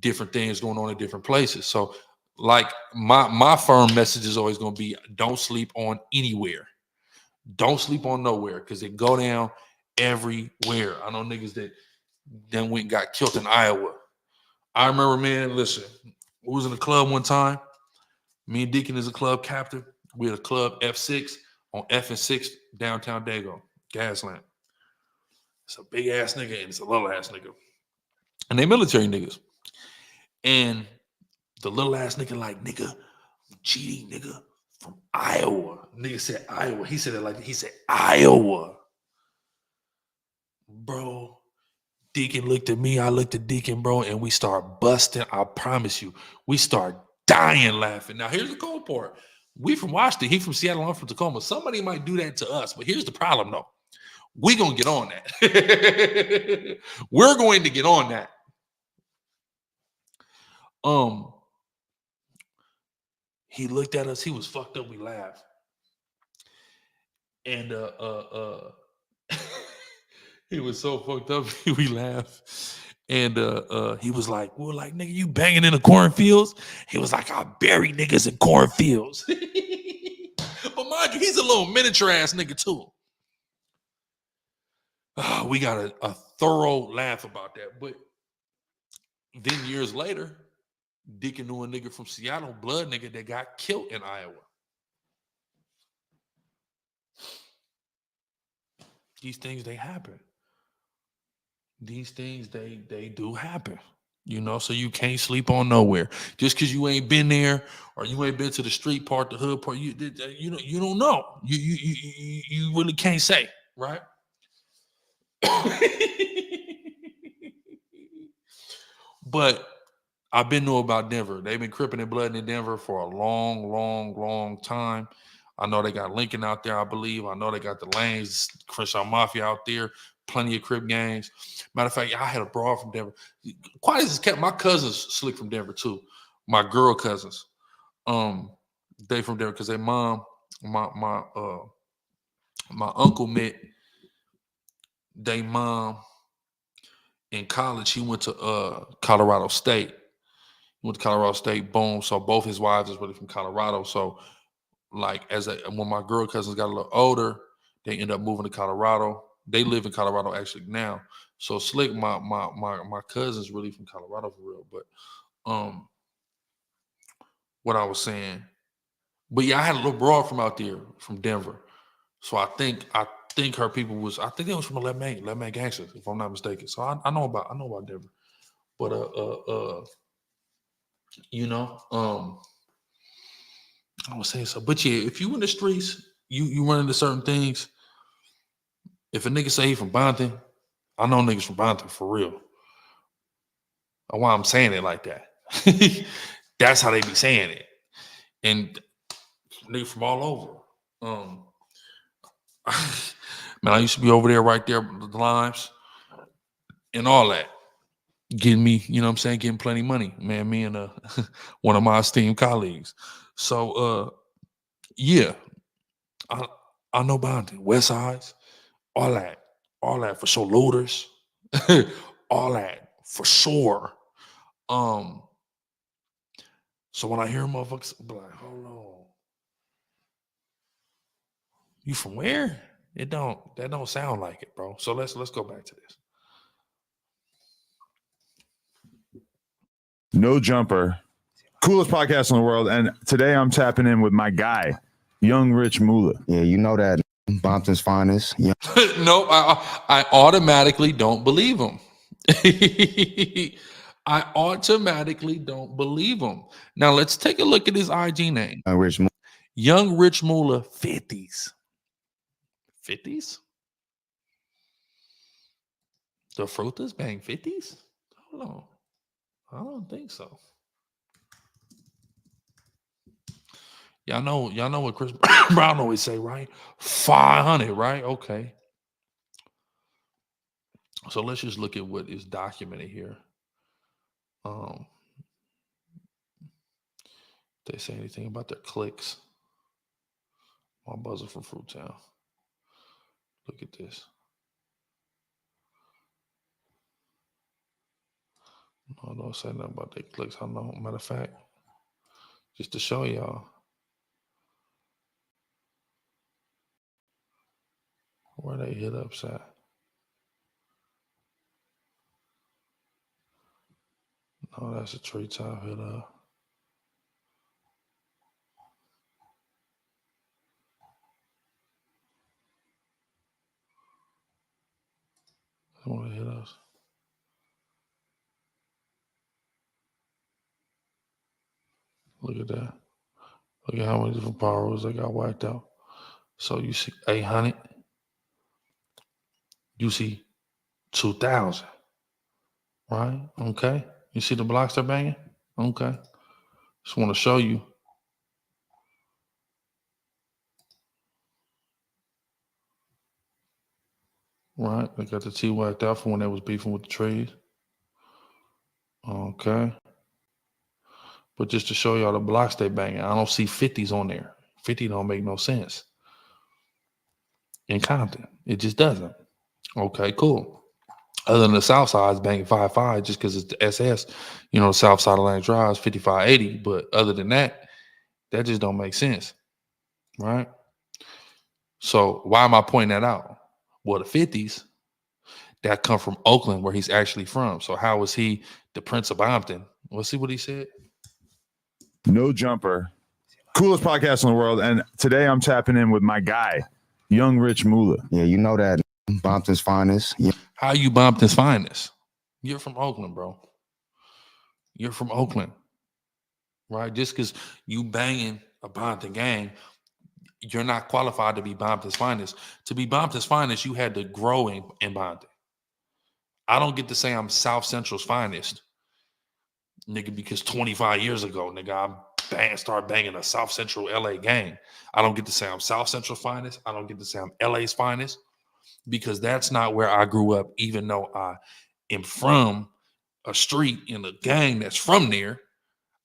different things going on in different places. So like my firm message is always going to be: don't sleep on anywhere. Don't sleep on nowhere, because it go down everywhere. I know niggas that then went and got killed in Iowa. I remember, man, listen, we was in a club one time. Me and Deacon is a club captain. We had a club F6 on F and 6 downtown Dago, Gaslamp. It's a big ass nigga and it's a little ass nigga. And they military niggas. And the little ass nigga like, nigga, GD nigga from Iowa. Nigga said Iowa. He said it like, he said Iowa. Bro, Deacon looked at me, I looked at Deacon, bro, and we start busting. I promise you, we start dying laughing. Now, here's the cold part. We from Washington, he from Seattle, I'm from Tacoma. Somebody might do that to us, but here's the problem, though. We're going to get on that. We're going to get on that. He looked at us, he was fucked up, we laughed. And he was so fucked up, we laughed. And he was like, we were like, nigga, you banging in the cornfields? He was like, I bury niggas in cornfields. But mind you, he's a little miniature ass nigga too. We got a thorough laugh about that. But then years later, Deacon knew a nigga from Seattle, blood nigga, that got killed in Iowa. These things, they happen. These things, they do happen. You know, so you can't sleep on nowhere. Just because you ain't been there or you ain't been to the street part, the hood part, you don't know. You really can't say, right? But I've been know about Denver. They've been cripping and blooding in Denver for a long, long, long time. I know they got Lincoln out there, I believe. I know they got the Lanes, Crenshaw Mafia out there. Plenty of crib gangs. Matter of fact, I had a broad from Denver. Quiet as kept. My cousins slick from Denver too. My girl cousins. They from Denver because their mom, my uncle met their mom in college. He went to Colorado State. He went to Colorado State. Boom. So both his wives is really from Colorado. So like when my girl cousins got a little older, they end up moving to Colorado. They live in Colorado actually now. So Slick, my cousin's really from Colorado for real. But what I was saying. But yeah, I had a little broad from out there, from Denver. So I think her people was, I think they was from the Let Man Gangsters, if I'm not mistaken. So I know about Denver. But I was saying so. But yeah, if you in the streets, you run into certain things. If a nigga say he from Bonton, I know niggas from Bonton for real. That's why I'm saying it like that. That's how they be saying it. And niggas from all over. Man, I used to be over there right there with the limes and all that. Getting me, you know what I'm saying, getting plenty of money. Man, me and one of my esteemed colleagues. So yeah, I know Bonton, West Sides, all that for sure. Looters, all that for sure. So when I hear motherfuckers be like, hold on, you from where? That don't sound like it, bro. So let's go back to this. No Jumper, coolest podcast in the world. And today I'm tapping in with my guy, Young Rich Moolah. Yeah, you know that. Bompton's finest. Yeah. No, I automatically don't believe him. I automatically don't believe him. Now let's take a look at his IG name. Young Rich Moolah, 50s. 50s? The Frutas bang 50s? Hold on. I don't think so. Y'all know what Chris Brown always say, right? 500, right? Okay. So let's just look at what is documented here. They say anything about their clicks. My buzzer from Fruitown. Look at this. No, don't say nothing about their clicks. I know. Matter of fact, just to show y'all. Where they hit ups at. No, that's a treetop hit up. They want to hit us. Look at that. Look at how many different power rules they got whacked out. So you see 800. You see 2,000. Right? Okay. You see the blocks they're banging? Okay. Just want to show you. Right? They got the T whacked out for when they was beefing with the trees. Okay. But just to show y'all the blocks they banging, I don't see 50s on there. 50 don't make no sense. In Compton. It just doesn't. Okay, cool. Other than the South Side is banging 5.5 just because it's the SS, the South Side of Land Drive is 5580. But other than that, that just don't make sense. Right? So why am I pointing that out? Well, the 50s, that come from Oakland, where he's actually from. So how is he the Prince of Bompton? Let's see what he said. No Jumper, coolest podcast in the world. And today I'm tapping in with my guy, Young Rich Moolah. Yeah, you know that. Bompton's finest. Yeah. How you Bompton's finest? You're from Oakland, bro. You're from Oakland. Right? Just because you banging a Bompton gang, you're not qualified to be Bompton's finest. To be Bompton's finest, you had to grow in Bompton. I don't get to say I'm South Central's finest, nigga, because 25 years ago, nigga, I start banging a South Central LA gang. I don't get to say I'm South Central finest. I don't get to say I'm LA's finest because that's not where I grew up, even though I am from a street in a gang that's from there.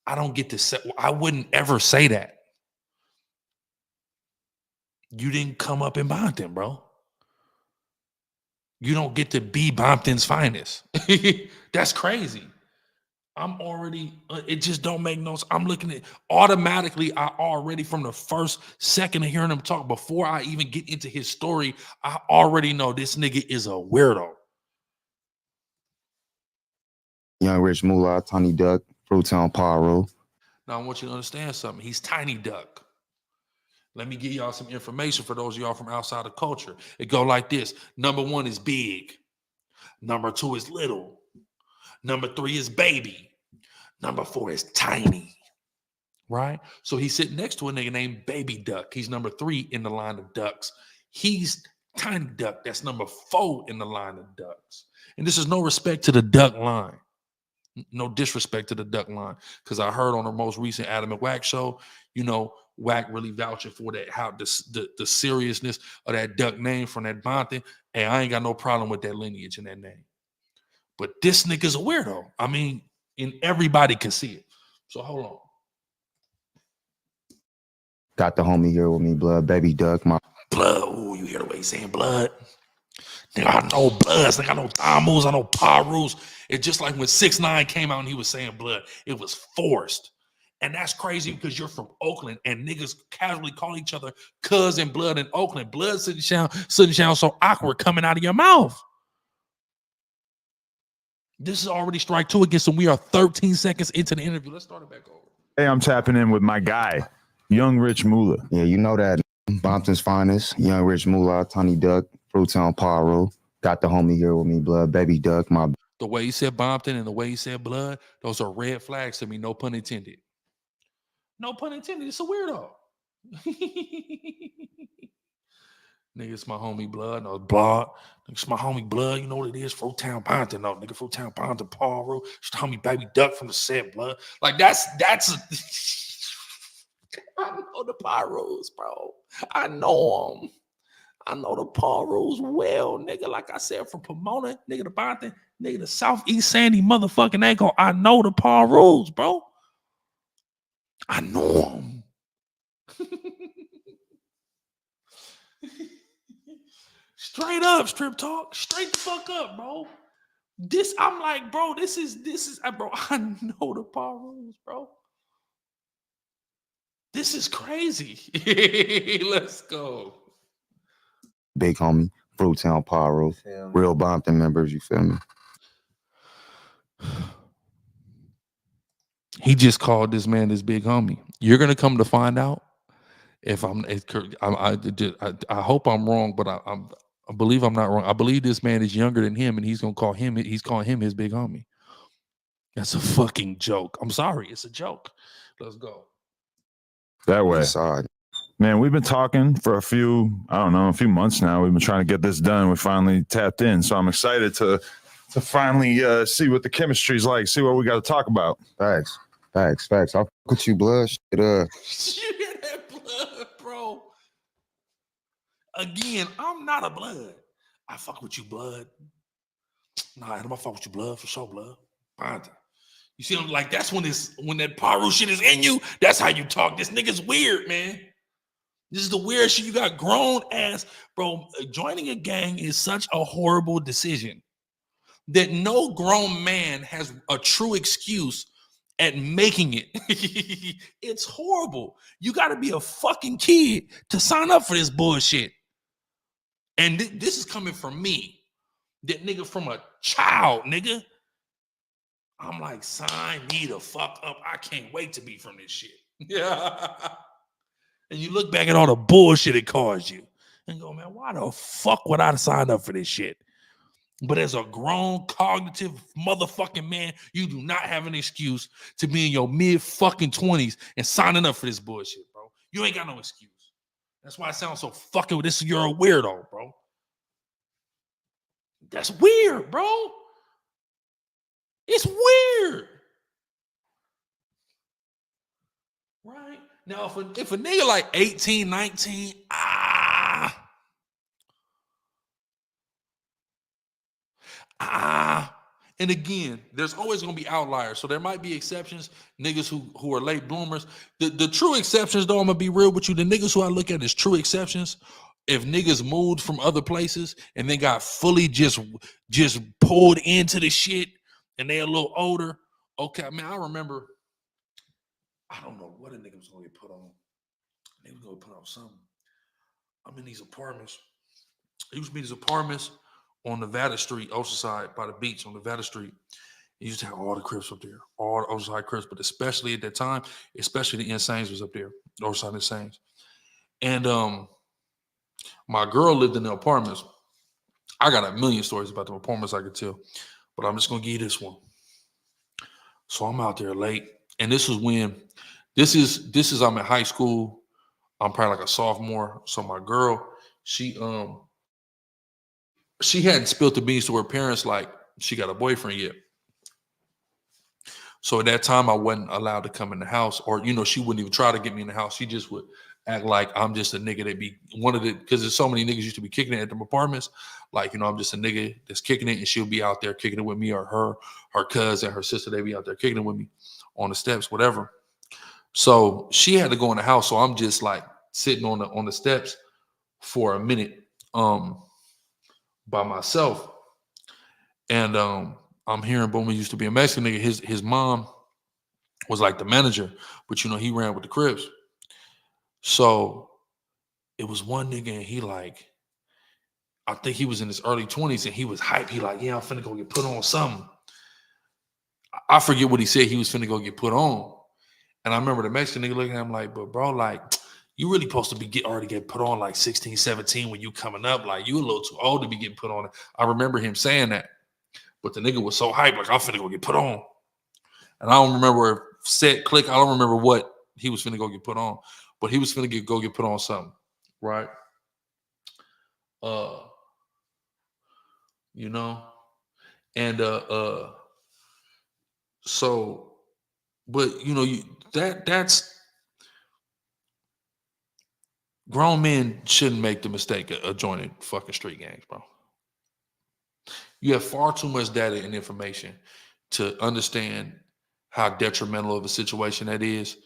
I don't get to say, I wouldn't ever say that. You didn't come up in Bompton, bro. You don't get to be Bompton's finest. That's crazy. I'm already, it just don't make no sense. I'm looking at, automatically, I already, from the first second of hearing him talk, before I even get into his story, I already know this nigga is a weirdo. Young Rich Moolah, Tiny Duck, Fruitown Pyro. Now I want you to understand something. He's Tiny Duck. Let me give y'all some information for those of y'all from outside of culture. It go like this. Number 1 is big. Number 2 is little. Number 3 is baby. Number 4 is tiny. Right? So he's sitting next to a nigga named Baby Duck. He's number 3 in the line of ducks. He's Tiny Duck. That's number 4 in the line of ducks. And this is no respect to the duck line. No disrespect to the duck line. Because I heard on the most recent Adam and Wack show, you know, Wack really vouching for that, how the seriousness of that duck name from that Bompton. Hey, I ain't got no problem with that lineage and that name. But this nigga's a weirdo. I mean, and everybody can see it. So hold on. Got the homie here with me, Blood. Baby Duck, my Blood. Oh, you hear the way he's saying blood? Nigga, I know Bloods. Nigga, I know Thamus. I know Parus. It's just like when 6ix9ine came out and he was saying blood. It was forced. And that's crazy because you're from Oakland and niggas casually call each other cuz and blood in Oakland. Blood shouldn't sound so awkward coming out of your mouth. This is already strike 2 against him. We are 13 seconds into the interview. Let's start it back over. Hey, I'm tapping in with my guy, Young Rich Moolah. Yeah, you know that. Bompton's finest, Young Rich Moolah, Tiny Duck, Fruitown Pyro. Got the homie here with me, Blood. Baby Duck, my. The way he said Bompton and the way he said blood, those are red flags to me. No pun intended. No pun intended. It's a weirdo. Nigga, it's my homie Blood. No, Blood. It's my homie Blood. You know what it is? Fruitown Bompton. No, nigga, Fruitown Bompton, Paul. It's the homie Baby Duck from the set, Blood. Like, that's I know the Pyros, bro. I know them. I know the Pyros well, nigga. Like I said, from Pomona, nigga, the Bompton, nigga, the Southeast Sandy motherfucking ankle. I know the Pyros, bro. I know them. Straight up, strip talk. Straight the fuck up, bro. I'm like, bro, this is, bro, I know the Pyros, bro. This is crazy. Let's go. Big homie, Fruitown Pyro. Real Bompton members, you feel me? He just called this man his big homie. You're gonna come to find out if I hope I'm wrong, but I believe I'm not wrong. I believe this man is younger than him, and he's calling him his big homie. That's a fucking joke. I'm sorry, it's a joke. Let's go. That way. Side. Man, we've been talking for a few months now. We've been trying to get this done. We finally tapped in. So I'm excited to finally see what the chemistry's like, see what we got to talk about. Facts. I'll fuck with you, Blood. Shit, You hear that blood, bro? Again, I'm not a blood. I fuck with you, Blood. Nah, I'm gonna fuck with you, Blood, for sure, Blood. Fine. You see, I'm like, that's when that Paru shit is in you. That's how you talk. This nigga's weird, man. This is the weird shit. You got grown ass, bro. Joining a gang is such a horrible decision that no grown man has a true excuse at making it. It's horrible. You got to be a fucking kid to sign up for this bullshit. And this is coming from me, that nigga from a child, nigga. I'm like, sign me the fuck up. I can't wait to be from this shit. Yeah. And you look back at all the bullshit it caused you and go, man, why the fuck would I sign up for this shit? But as a grown, cognitive motherfucking man, you do not have an excuse to be in your mid-fucking 20s and signing up for this bullshit, bro. You ain't got no excuse. That's why it sounds so fucking, you're a weirdo, bro. That's weird, bro. It's weird. Right. Now, if a nigga like 18, 19, and again, there's always gonna be outliers. So there might be exceptions, niggas who are late bloomers. The true exceptions, though, I'm gonna be real with you. The niggas who I look at as true exceptions, if niggas moved from other places and they got fully just pulled into the shit and they a little older. Okay, I mean, I remember, I don't know what a nigga was gonna get put on. They was gonna put on something. I'm in these apartments. It used to be these apartments on Nevada Street, Oceanside, by the beach on Nevada Street. You used to have all the Crips up there, all the Oceanside Crips, but especially at that time, especially the Insanes was up there, Oceanside Insanes. And my girl lived in the apartments. I got a million stories about the apartments I could tell, but I'm just gonna give you this one. So I'm out there late, and this is when this is I'm in high school. I'm probably like a sophomore. So my girl, she hadn't spilled the beans to her parents like she got a boyfriend yet. So at that time, I wasn't allowed to come in the house, or she wouldn't even try to get me in the house. She just would act like I'm just a nigga that be one of the, because there's so many niggas used to be kicking it at them apartments. Like, I'm just a nigga that's kicking it, and she'll be out there kicking it with me, or her cousin, her sister, they be out there kicking it with me on the steps, whatever. So she had to go in the house. So I'm just like sitting on the steps for a minute by myself. And I'm hearing Boomer used to be a Mexican nigga. His mom was like the manager, but he ran with the Crips. So it was one nigga, and he like, I think he was in his early 20s, and he was hyped. He like, yeah, I'm finna go get put on something. I forget what he said he was finna go get put on. And I remember the Mexican nigga looking at him like, but bro, like, you really supposed to be already get put on like 16, 17 when you coming up. Like, you a little too old to be getting put on. I remember him saying that. But the nigga was so hyped, like, I'm finna go get put on. And I don't remember set click. I don't remember what he was finna go get put on. But he was finna go get put on something. Right? And so, but that's grown men shouldn't make the mistake of joining fucking street gangs, bro. You have far too much data and information to understand how detrimental of a situation that is,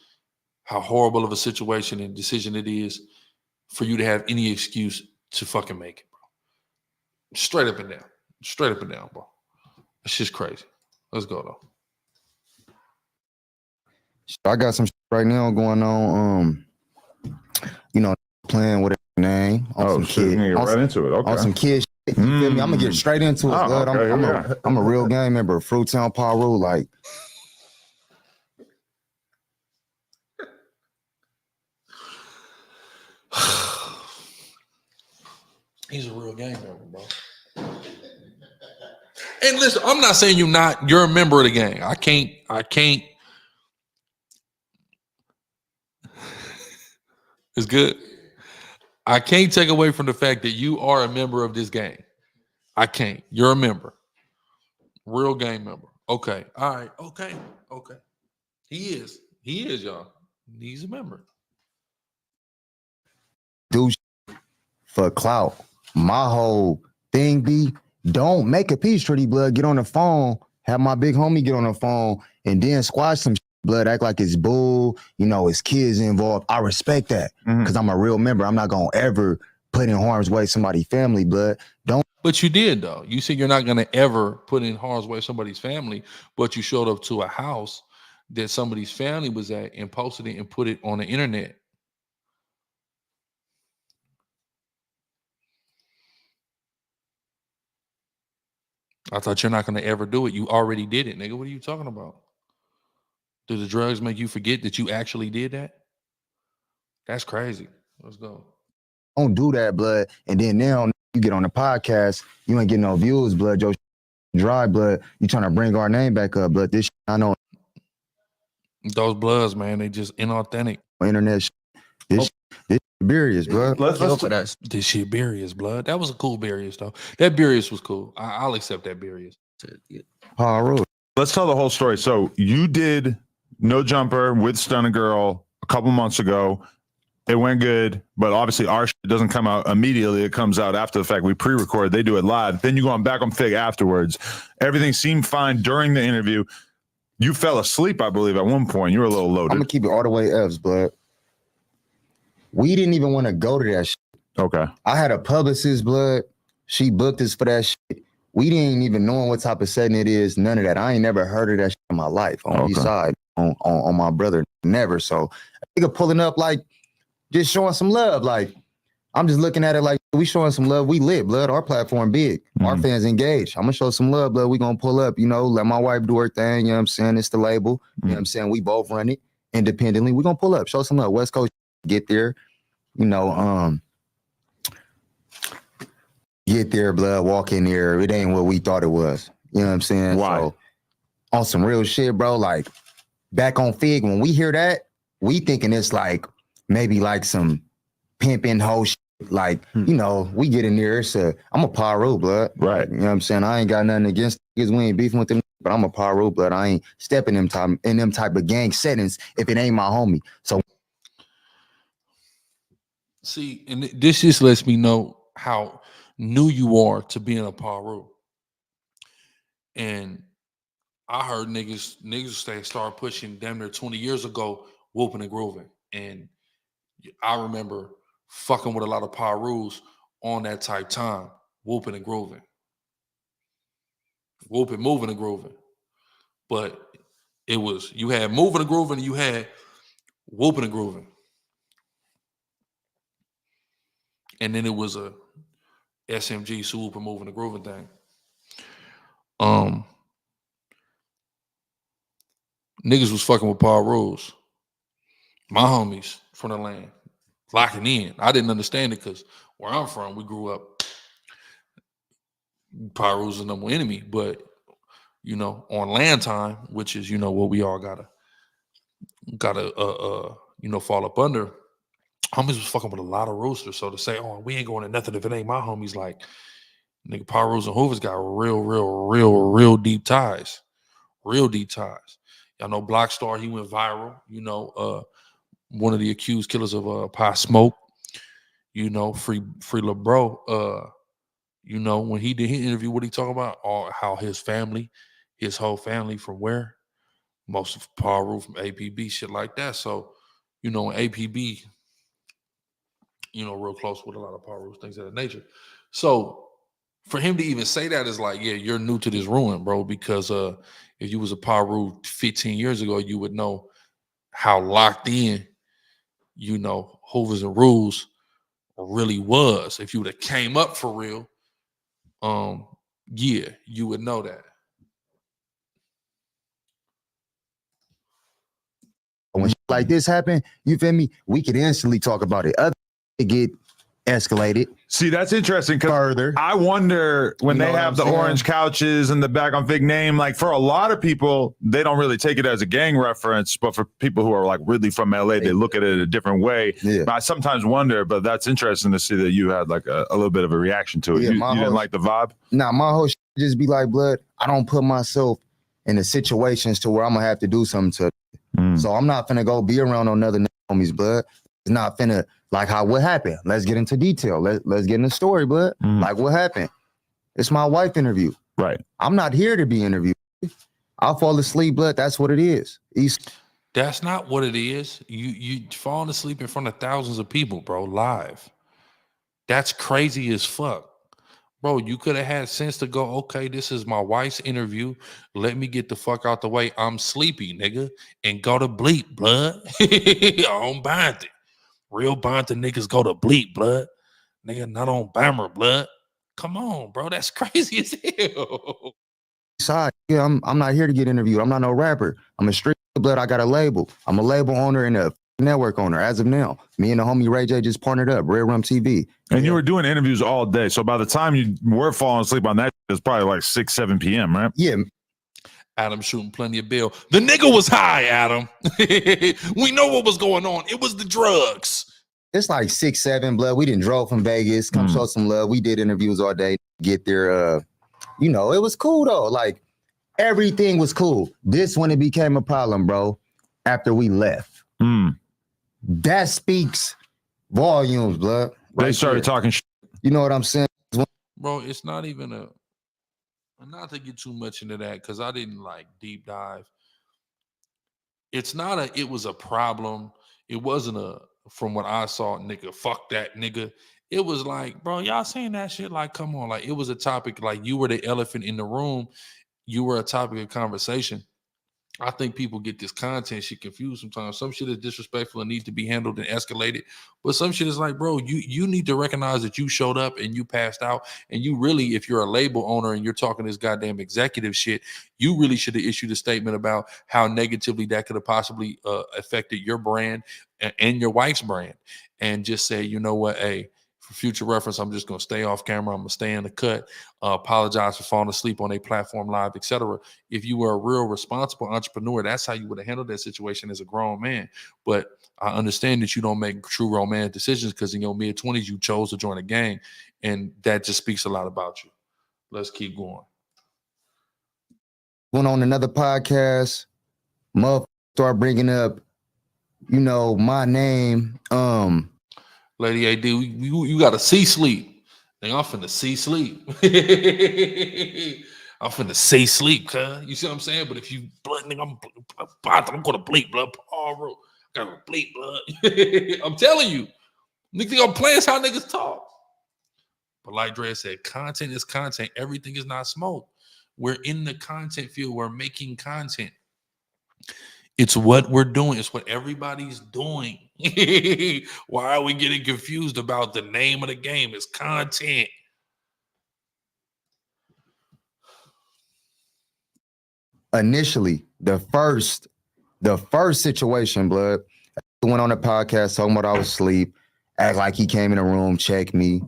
how horrible of a situation and decision it is for you to have any excuse to fucking make it, bro. Straight up and down. Straight up and down, bro. It's just crazy. Let's go, though. I got some shit right now going on. Playing with a name on some shit, kid, right into it. Okay. On some kid shit. You feel me? I'm gonna get straight into it. Okay, I'm a real gang member of Fruitown Paru. Like, he's a real gang member, bro. And listen, I'm not saying you're a member of the gang. I can't. It's good. I can't take away from the fact that you are a member of this gang. I can't. You're a member. Real gang member. Okay. All right. Okay. He is, y'all. He's a member. do for clout. My whole thing be, don't make a peace treaty, blood. Get on the phone. Have my big homie get on the phone and then squash some blood. Act like it's bull. It's kids involved. I respect that because I'm a real member. I'm not gonna ever put in harm's way somebody's family, blood. Don't. But you did, though. You said you're not gonna ever put in harm's way somebody's family, but you showed up to a house that somebody's family was at and posted it and put it on the internet. I thought you're not going to ever do it. You already did it, nigga. What are you talking about? Do the drugs make you forget that you actually did that? That's crazy. Let's go. Don't do that, blood. And then now you get on the podcast, you ain't getting no views, blood. Your dry, blood. You trying to bring our name back up, blood. This I know. Those bloods, man, they just inauthentic. Internet this Burious, bro. This shit Burious, blood. That was a cool Burious, though. That Burious was cool. I'll accept that Burious. Paru. Let's tell the whole story. So you did No Jumper with Stunna Girl a couple months ago. It went good, but obviously our shit doesn't come out immediately. It comes out after the fact. We pre-record. They do it live. Then you go on Back on Fig afterwards. Everything seemed fine during the interview. You fell asleep, I believe, at one point. You were a little loaded. I'm gonna keep it all the way F's, but we didn't even want to go to that shit. Okay. I had a publicist, blood. She booked us for that shit. We didn't even know what type of setting it is. None of that. I ain't never heard of that shit in my life on East Side, on my brother. Never. So a nigga pulling up like just showing some love. Like I'm just looking at it like we showing some love. We lit, blood. Our platform big. Our fans engaged. I'm gonna show some love, blood. We gonna pull up, you know, let my wife do her thing. You know what I'm saying? It's the label. You know what I'm saying? We both run it independently. We gonna pull up, show some love. West Coast get there, you know, get there, blood, walk in there. It ain't what we thought it was. You know what I'm saying? Why? So on some real shit, bro, like Back on Fig, when we hear that, we thinking it's like maybe like some pimping hoe shit. Like, you know, we get in there, I'm a pyro, blood. Right. You know what I'm saying? I ain't got nothing against niggas. We ain't beefing with them, but I'm a pyro, blood. I ain't stepping in them type of gang settings if it ain't my homie. So see, and this just lets me know how new you are to being a pyro. And I heard niggas start pushing damn near 20 years ago, whooping and grooving. And I remember fucking with a lot of pyros on that type time, whooping and grooving. Whooping, moving and grooving. But it was, you had moving and grooving, and you had whooping and grooving. And then it was a SMG, swoop and moving and grooving thing. Niggas was fucking with Paul Rose. My homies from the land, locking in. I didn't understand it because where I'm from, we grew up, Paul Rose was the number one enemy. But, you know, on land time, which is, you know, what we all gotta you know, fall up under, homies was fucking with a lot of roosters. So to say, oh, we ain't going to nothing if it ain't my homies, like, nigga, Paul Rose and Hoover's got real deep ties. Real deep ties. Y'all know Blockstar, he went viral. You know, one of the accused killers of Pie Smoke. You know, free LeBro. You know, when he did his interview, what he talking about? How his family, his whole family from where? Most of Paul Rose from APB, shit like that. So, you know, APB, you know, real close with a lot of Paul Rose, things of that nature. So for him to even say that is like, yeah, you're new to this ruin, bro, because if you was a Paru 15 years ago, you would know how locked in, you know, Hoovers and Rules really was. If you would have came up for real, yeah, you would know that. when shit like this happen, you feel me? We could instantly talk about it. Other get escalated. See, that's interesting because Further. I wonder when You know they what have I'm the saying? orange couches and the Back on Fig name, like for a lot of people, they don't really take it as a gang reference, but for people who are like really from LA, they look at it a different way. Yeah. I sometimes wonder, but that's interesting to see that you had like a little bit of a reaction to it. Yeah, you my didn't whole- like the vibe? Nah, my whole shit just be like, blood, I don't put myself in the situations to where I'm gonna have to do something to. So I'm not finna go be around another homies, blood. It's not finna like what happened. Let's get into detail. Let's get in the story, blood. Like what happened. It's my wife interview. Right. I'm not here to be interviewed. I'll fall asleep, blood. That's what it is. That's not what it is. You falling asleep in front of thousands of people, bro, live. That's crazy as fuck. Bro, you could have had sense to go, okay, this is my wife's interview. Let me get the fuck out the way. I'm sleepy, nigga. And go to bleep, blood. On Bonte. Real Bonte niggas go to bleep, blood. Nigga, not on Bammer, blood. Come on, bro. That's crazy as hell. Side, yeah, I'm not here to get interviewed. I'm not no rapper. I'm a street blood. I got a label. I'm a label owner and a network owner as of now. Me and the homie Ray J just partnered up, Red Rum TV. And you were doing interviews all day. So by the time you were falling asleep on that, it was probably like 6, 7 p.m., right? Yeah. Adam shooting plenty of bill. The nigga was high, Adam. We know what was going on. It was the drugs. It's like 6, 7, blood. We didn't drove from Vegas, come show some love. We did interviews all day, get there. You know, it was cool though. Like everything was cool. This when it became a problem, bro, after we left. That speaks volumes, blood. They Right started there. talking shit. You know what I'm saying? Bro, it's not even a, not to get too much into that because I didn't like deep dive. It's not a, it was a problem. It wasn't a, from what I saw, nigga, fuck that nigga. It was like, bro, y'all saying that shit, like, come on. Like, it was a topic, like, you were the elephant in the room. You were a topic of conversation. I think people get this content shit confused sometimes. Some shit is disrespectful and needs to be handled and escalated. But some shit is like, bro, you need to recognize that you showed up and you passed out. And you really, if you're a label owner and you're talking this goddamn executive shit, you really should have issued a statement about how negatively that could have possibly affected your brand and your wife's brand. And just say, you know what, hey, for future reference, I'm just going to stay off camera. I'm going to stay in the cut. Apologize for falling asleep on a platform live, etc. If you were a real responsible entrepreneur, that's how you would have handled that situation as a grown man. But I understand that you don't make true romantic decisions because in your mid-20s, you chose to join a gang. And that just speaks a lot about you. Let's keep going. Went on another podcast. Motherfucker start bringing up, you know, my name. Lady AD, you got to see sleep. Nigga, I'm finna see sleep. I'm finna see sleep, cuz. You see what I'm saying? But if you blood, nigga, I'm gonna bleep, blood. Oh, bro. I gotta bleep, blood. I'm telling you. Nigga think I'm playing how niggas talk. But like Dre said, content is content. Everything is not smoke. We're in the content field. We're making content. It's what we're doing. It's what everybody's doing. Why are we getting confused about the name of the game? It's content. Initially, the first situation, blood, I went on a podcast talking about I was asleep, act like he came in the room, checked me.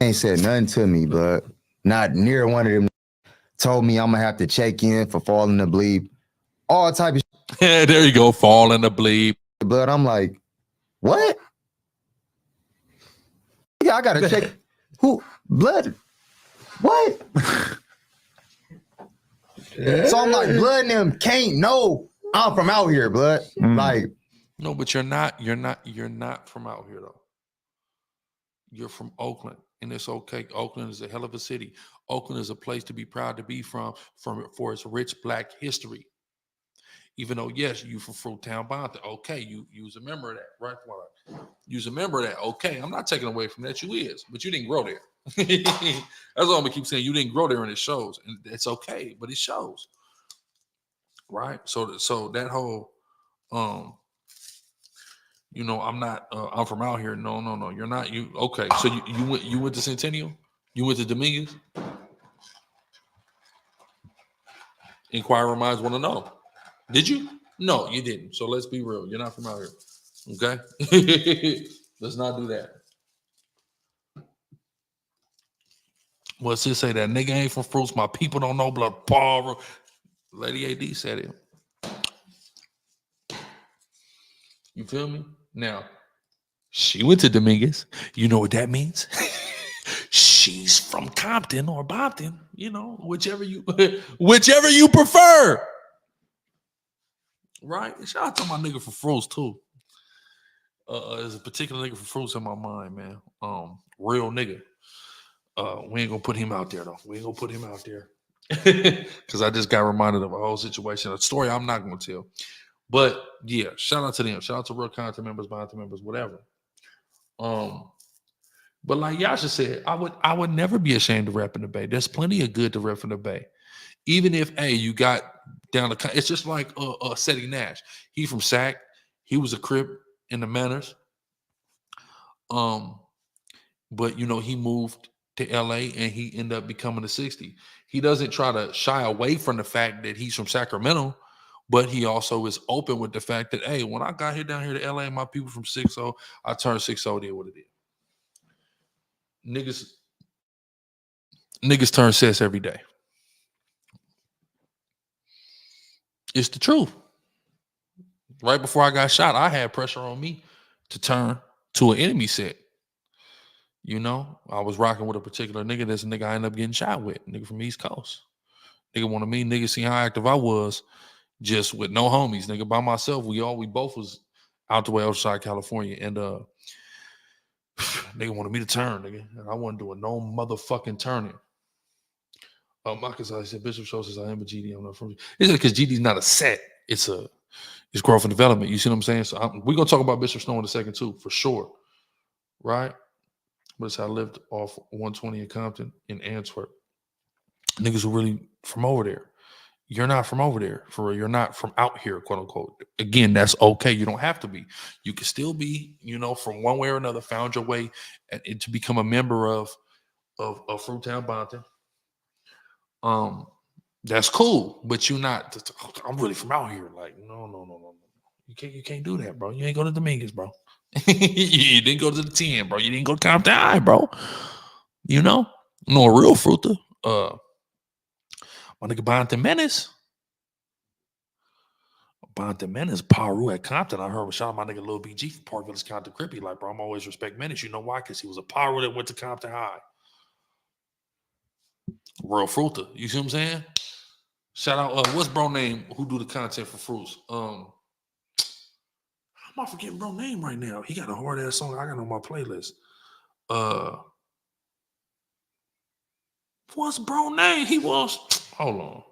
Ain't said nothing to me, blood. Not near one of them. Told me I'm gonna have to check in for falling to bleep. All type of Yeah, there you go, fall in the bleep. Blood, I'm like, what? Yeah, I gotta check. Who? Blood? What? So I'm like, blood and them can't know I'm from out here, blood. Like, no, but you're not from out here though. You're from Oakland, and it's okay. Oakland is a hell of a city. Oakland is a place to be proud to be from for its rich Black history. Even though, yes, you from Fruittown, Bonta. Okay, you was a member of that, right? You was a member of that. Okay, I'm not taking away from that. You is, but you didn't grow there. That's all I'm gonna keep saying. You didn't grow there, and it shows, and it's okay, but it shows, right? So that whole, you know, I'm not. I'm from out here. No. You're not. You okay? So you went to Centennial. You went to Dominguez. Inquiring minds want to know. Did you? No, you didn't. So let's be real. You're not from out here. Okay? Let's not do that. Well, sis say that nigga ain't from Fruits. My people don't know blood. Paul. Lady AD said it. You feel me? Now, she went to Dominguez. You know what that means? She's from Compton or Bompton. You know, whichever you prefer. Right? Shout out to my nigga for Fruits too. There's a particular nigga for Fruits in my mind, man. Real nigga. We ain't gonna put him out there though. We ain't gonna put him out there. Because I just got reminded of a whole situation, a story I'm not gonna tell. But yeah, shout out to them. Shout out to real content members, Bonta members, whatever. But like Yasha said, I would never be ashamed to rep in the Bay. There's plenty of good to rep in the Bay. Even if, hey, you got down the, it's just like Seti Nash. He from SAC. He was a Crip in the Manners. But you know, he moved to LA and he ended up becoming a 60. He doesn't try to shy away from the fact that he's from Sacramento, but he also is open with the fact that, hey, when I got here down here to LA, my people from 6-0, I turned 6-0, did what it did. Niggas turn sis every day. It's the truth. Right before I got shot, I had pressure on me to turn to an enemy set. You know, I was rocking with a particular nigga. That's a nigga I ended up getting shot with. Nigga from East Coast. Nigga wanted me. Nigga see how active I was just with no homies. Nigga by myself. We both was out the way outside California, and nigga wanted me to turn, nigga, and I wasn't doing no motherfucking turning. Marcus, I said Bishop Show says I am a GD. I'm not from. It's because GD's not a set. It's growth and development. You see what I'm saying? So we're gonna talk about Bishop Snow in a second too, for sure, right? But it's how I lived off 120 in Compton in Antwerp. Niggas who really from over there. You're not from over there, for real. You're not from out here, quote unquote. Again, that's okay. You don't have to be. You can still be, from one way or another, found your way to become a member of Fruitown Bonton. That's cool, but you're not. I'm really from out here. Like, no. You can't do that, bro. You ain't go to Dominguez, bro. You didn't go to the 10, bro. You didn't go to Compton High, bro. No, a real fruiter. My nigga Bonton Menace. Bonton Menace, Paru at Compton. I heard shout out my nigga Lil BG from Park Village, Compton Crippy. Like, bro, I'm always respect Menace. You know why? Because he was a Paru that went to Compton High. Real fruiter. You see what I'm saying? Shout out, what's bro name who do the content for Fruits? How am I forgetting bro name right now? He got a hard ass song I got on my playlist. What's bro name? He was, hold on.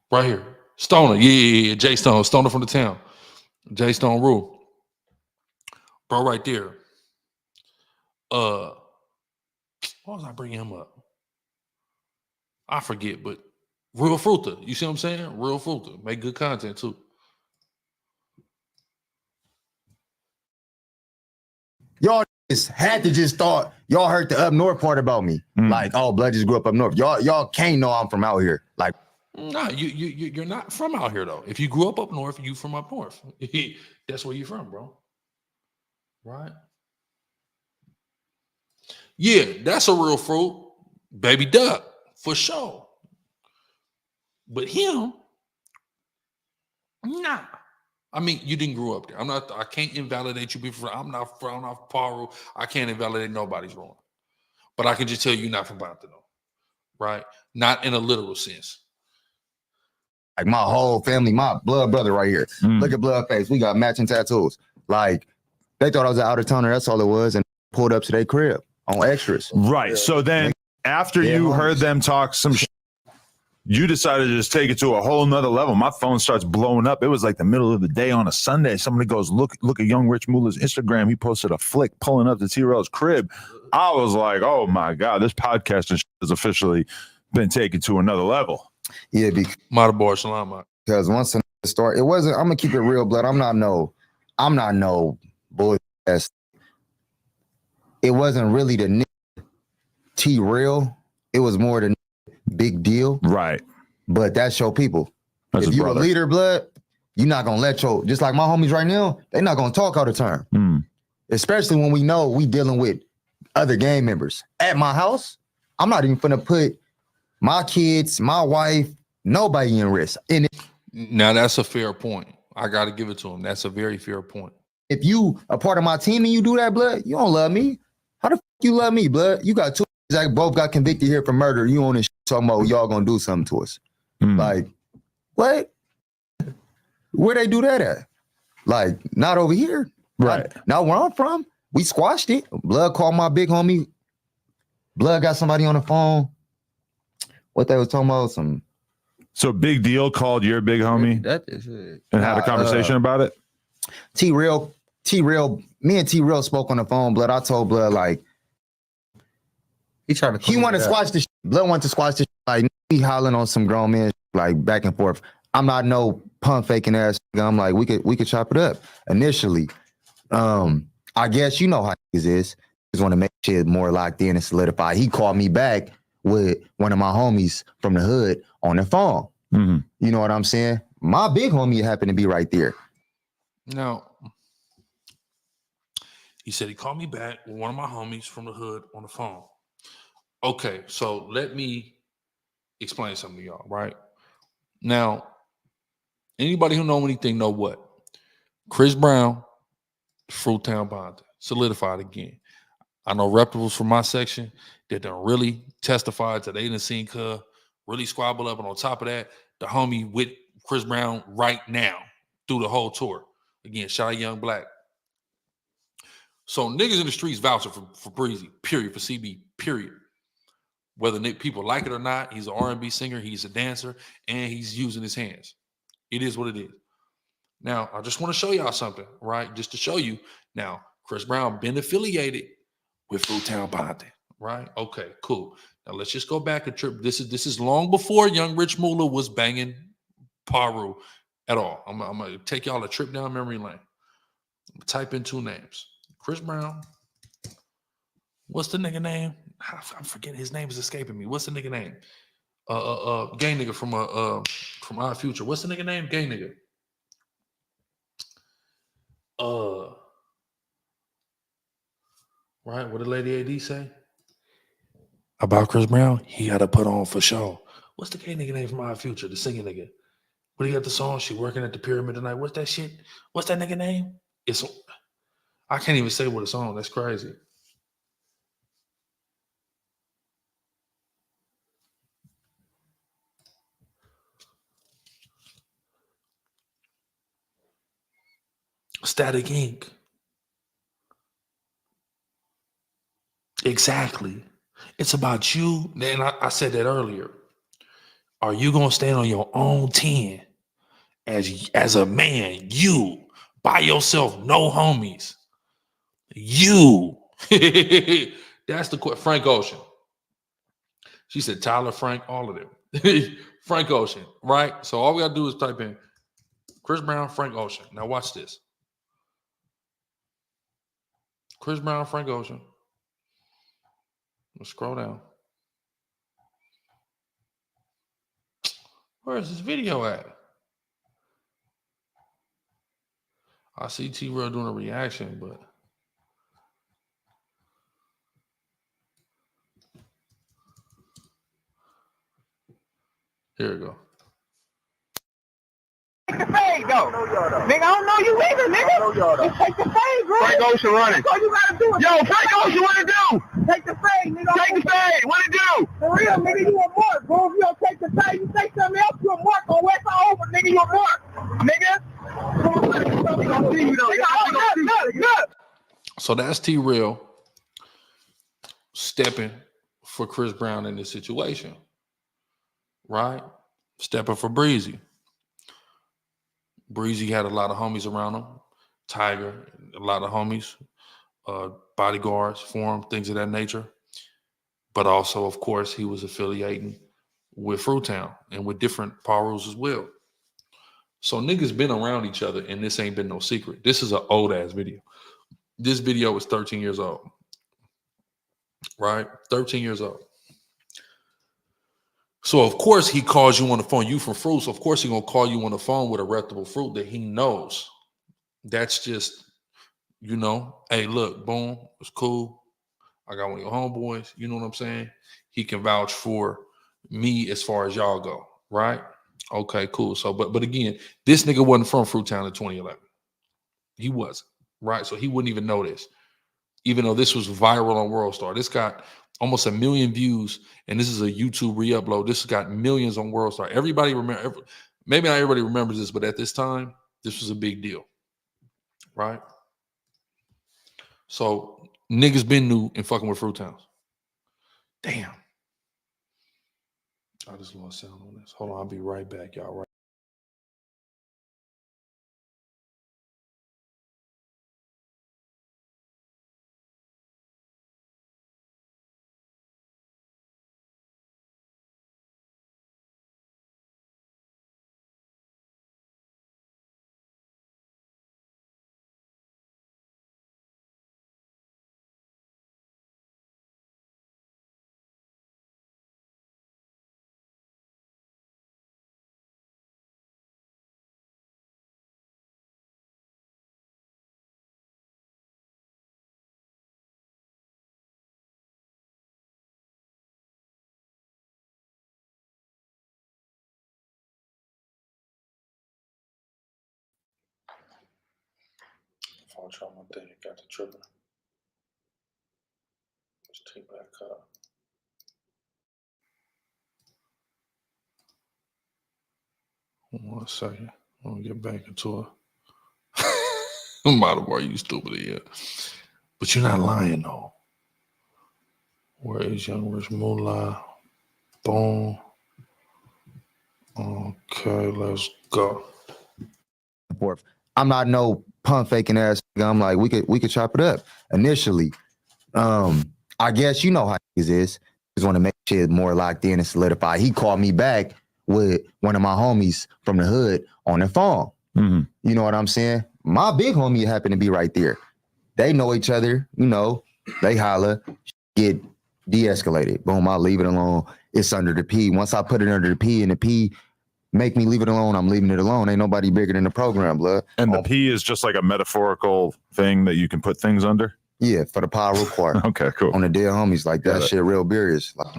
Right here. Stoner. Yeah. Jay Stone. Stoner from the town. Jay Stone Rule. Bro, right there. Why was I bringing him up? I forget, but real fruiter. You see what I'm saying? Real fruiter. Make good content too. Y'all just had to just thought y'all heard the up north part about me. Like, oh, blood just grew up north. Y'all can't know I'm from out here. Like, nah, you're not from out here though. If you grew up north, you from up north. That's where you're from, bro. Right? Yeah, that's a real fruit. Baby duck, for sure. But him, nah. I mean, you didn't grow up there. I can't invalidate you before. I'm not Paru. I can't invalidate nobody's wrong. But I can just tell you not from Bonton, right? Not in a literal sense. Like my whole family, my blood brother right here. Look at blood face. We got matching tattoos. Like they thought I was an out of towner. That's all it was, and pulled up to their crib on extras. Right. Yeah. So then, after you heard them talk some shit, you decided to just take it to a whole nother level. My phone starts blowing up. It was like the middle of the day on a Sunday. Somebody goes, look at Young Rich Moolah's Instagram. He posted a flick pulling up to T-Rail's crib. I was like, oh my God, this podcasting has officially been taken to another level. Yeah, because once the start, it wasn't. I'm gonna keep it real, blood. I'm not no boy. It wasn't really the T-Real. It was more the big deal, right? But that's your people. That's if you're a leader, blood, you're not gonna let your, just like my homies right now, they're not gonna talk all the time. Especially when we know we dealing with other gang members at my house. I'm not even gonna put my kids, my wife, nobody in risk. And now that's a fair point. I got to give it to him. That's a very fair point. If you a part of my team and you do that, blood, you don't love me. How the fuck you love me, blood? You got two that both got convicted here for murder. You on this talking about y'all gonna do something to us. Like, what? Where they do that at? Like, not over here. Right. Not where I'm from. We squashed it. Blood called my big homie. Blood got somebody on the phone. What they was talking about? So Big Deal called your big homie that is it. And had a conversation about it? T-Real, me and T-Real spoke on the phone, blood. I told Blood, like, he wanted to squash this. Blood wanted to squash this. Like, he hollering on some grown men, like, back and forth. I'm not no pump faking ass. I'm like, we could chop it up initially. I guess you know how it is. Just want to make shit more locked in and solidified. He called me back with one of my homies from the hood on the phone. You know what I'm saying? My big homie happened to be right there. Now, he said he called me back with one of my homies from the hood on the phone. Okay, so let me explain something to y'all, right? Now, Anybody who know anything know what? Chris Brown, Fruittown bonding, solidified again. I know reputables from my section that done really testified to they done seen her really squabble up, and on top of that, the homie with Chris Brown right now through the whole tour. Again, shout out Young Black. So niggas in the streets vouching for Breezy, period, for CB, period. Whether people like it or not, he's an R&B singer, he's a dancer, and he's using his hands. It is what it is. Now, I just want to show y'all something, right? Just to show you. Now, Chris Brown been affiliated with Fruittown bonding, right? Okay, cool. Now let's just go back a trip. This is long before Young Rich Moolah was banging Paru at all. I'm gonna take y'all a trip down memory lane. Type in two names. Chris Brown. What's the nigga name? I'm forgetting his name is escaping me. What's the nigga name? Gay nigga from Odd Future. What's the nigga name? Gay nigga. Right? What did Lady AD say? About Chris Brown? He got to put on for show. What's the gay nigga name from Odd Future? The singing nigga. What do you got the song? She working at the pyramid tonight. What's that shit? What's that nigga name? I can't even say what it's on. That's crazy. Static Inc. Exactly. It's about you. And I said that earlier. Are you gonna stand on your own 10 as a man? You by yourself, no homies. You. That's the question. Frank Ocean. She said Tyler, Frank, all of them. Frank Ocean, right? So all we gotta do is type in Chris Brown, Frank Ocean. Now watch this. Chris Brown, Frank Ocean. Let's scroll down. Where is this video at? I see T-Real doing a reaction, but here we go. Take the fade, though. Nigga, I don't know you either, nigga. Just take the fade, bro. Frank Ocean running. That's all you gotta do. Yo, Frank Ocean, what it do? Take the fade, nigga. Take the fade. What it do? For real, nigga, you a mark, bro. If you don't take the fade, you say something else, you a mark on West over, nigga, you a mark. Nigga. We gonna see you, though. Look. So that's T-Real stepping for Chris Brown in this situation, right? Stepping for Breezy. Breezy had a lot of homies around him. Tiger, a lot of homies, bodyguards for him, things of that nature. But also, of course, he was affiliating with Fruittown and with different Parus as well. So niggas been around each other, and this ain't been no secret. This is an old-ass video. This video was 13 years old, right? 13 years old. So, of course, he calls you on the phone. You from Fruit, so of course he going to call you on the phone with a reputable fruit that he knows. That's just, you know, hey, look, boom, it's cool. I got one of your homeboys. You know what I'm saying? He can vouch for me as far as y'all go, right? Okay, cool. So, but again, this nigga wasn't from Fruittown in 2011. He wasn't, right? So he wouldn't even know this, even though this was viral on World Star. This got almost 1 million views, and this is a YouTube re-upload. This got millions on World Star. Everybody remember, maybe not everybody remembers this, but at this time, this was a big deal, right? So niggas been new and fucking with Fruittowns. Damn. I just lost sound on this. Hold on, I'll be right back, y'all. Right. fault, y'all. My thing got the tripping. Let's take back up. One second. I'm gonna get back into it. I'm out of where you stupid yeah. But you're not lying though. Where is young rich moolah? Boom. Okay, let's go. I'm not no pump faking ass nigga. I'm like, we could chop it up. Initially, I guess you know how niggas is. Just want to make shit more locked in and solidified. He called me back with one of my homies from the hood on the phone. Mm-hmm. You know what I'm saying? My big homie happened to be right there. They know each other, you know, they holla, get de-escalated. Boom, I leave it alone. It's under the P. Once I put it under the P and the P make me leave it alone, I'm leaving it alone. Ain't nobody bigger than the program, blood. And the P is just like a metaphorical thing that you can put things under? Yeah, for the power required. Okay, cool. On the dead homies, like that shit real serious. Like,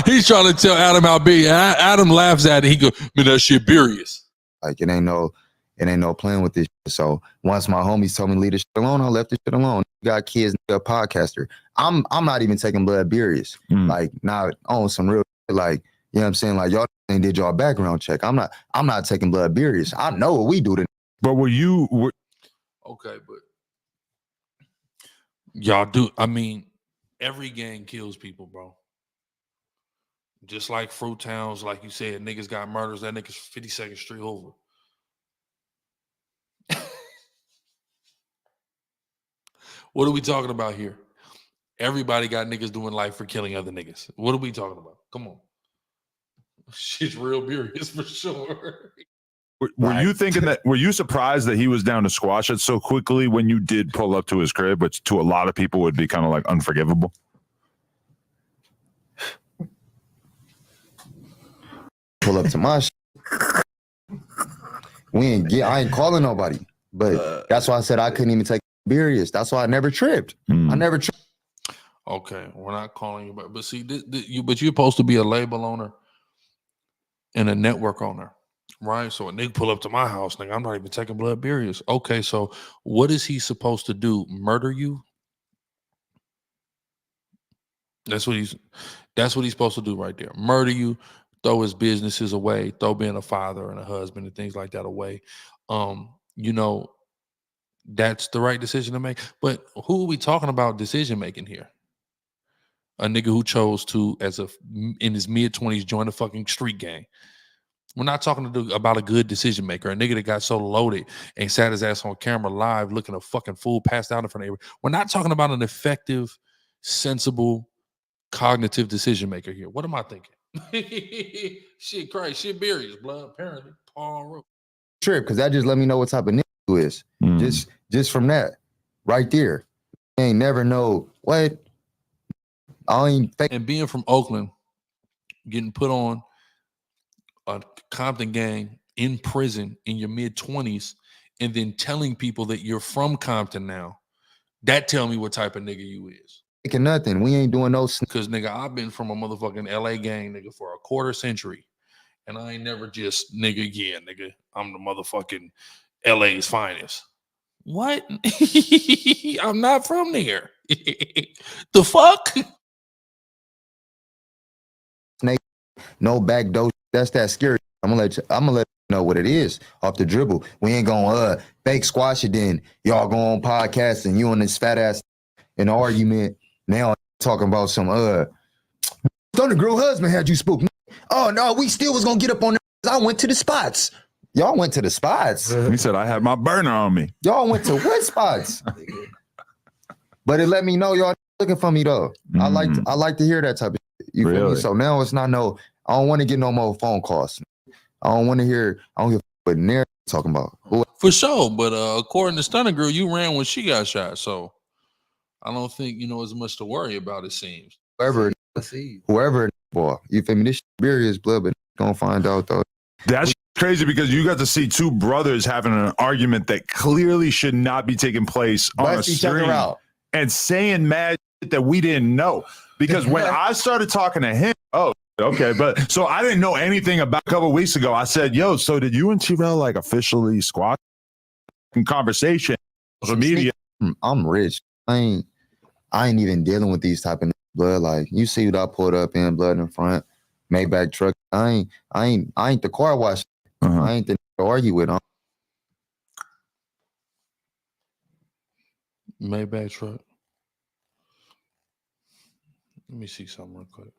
he's trying to tell Adam how big. Adam laughs at it. He goes, man, that shit serious. Like it ain't no playing with this shit. So once my homies told me to leave this shit alone, I left this shit alone. You got kids, a podcaster. I'm not even taking blood serious. Like not on some real shit, like, you know what I'm saying? Like y'all ain't did y'all background check. I'm not taking blood serious. I know what we do to. But okay, but y'all do. I mean, every gang kills people, bro. Just like Fruit Towns, like you said, niggas got murders. That nigga's 52nd Street over. What are we talking about here? Everybody got niggas doing life for killing other niggas. What are we talking about? Come on. Shit's real serious for sure. Were you thinking that? Were you surprised that he was down to squash it so quickly when you did pull up to his crib, which to a lot of people would be kind of like unforgivable? Pull up to my shit. I ain't calling nobody. But that's why I said I couldn't even take it serious. That's why I never tripped. I never tripped. Okay, we're not calling you, but see, but you're supposed to be a label owner and a network owner, right? So a nigga pull up to my house, nigga, I'm not even taking blood serious. Okay, so what is he supposed to do? Murder you? That's what he's supposed to do right there. Murder you, throw his businesses away, throw being a father and a husband and things like that away. You know, that's the right decision to make. But who are we talking about decision making here? A nigga who chose to, in his mid-20s, join a fucking street gang. We're not talking about a good decision maker, a nigga that got so loaded and sat his ass on camera live looking a fucking fool passed out in front of everybody. We're not talking about an effective, sensible, cognitive decision maker here. What am I thinking? Shit, Christ, shit, berries, blood, apparently. Paul Rowe. Trip, because that just let me know what type of nigga you is. Just from that, right there. You ain't never know what. I ain't and being from Oakland, getting put on a Compton gang in prison in your mid-20s, and then telling people that you're from Compton now, that tell me what type of nigga you is. Making nothing. We ain't doing no. Because nigga, I've been from a motherfucking LA gang, nigga, for a quarter century, and I ain't never just nigga. I'm the motherfucking LA's finest. What? I'm not from there. The fuck? Snake, no back door. That's that scary. I'm gonna let you know what it is off the dribble. We ain't gonna fake squash it. Then y'all go on podcasts and you on this fat ass in an argument. Now talking about some Thunder Girl husband had you spooked. Oh no, we still was gonna get up on there. I went to the spots. Y'all went to the spots. He said I had my burner on me. Y'all went to what spots? But it let me know y'all looking for me though. I like to hear that type of shit. You feel me? So now it's not no. I don't want to get no more phone calls. I don't want to hear. I don't give what Nair talking about. For sure, but according to Stunner Girl, you ran when she got shot, so I don't think you know as much to worry about. It seems. Whoever, boy, you feel me? This beer is blood, but gonna find out though. That's crazy because you got to see two brothers having an argument that clearly should not be taking place on a stream and saying mad shit that we didn't know. Because when I started talking to him, okay, but so I didn't know anything about a couple of weeks ago. I said, yo, so did you and T-Rail like officially squat? conversation. Social media. I'm rich. I ain't even dealing with these type of blood. Like you see what I pulled up in blood in front, Maybach truck. I ain't the car wash. I ain't the to argue with. Maybach truck. Let me see something real quick.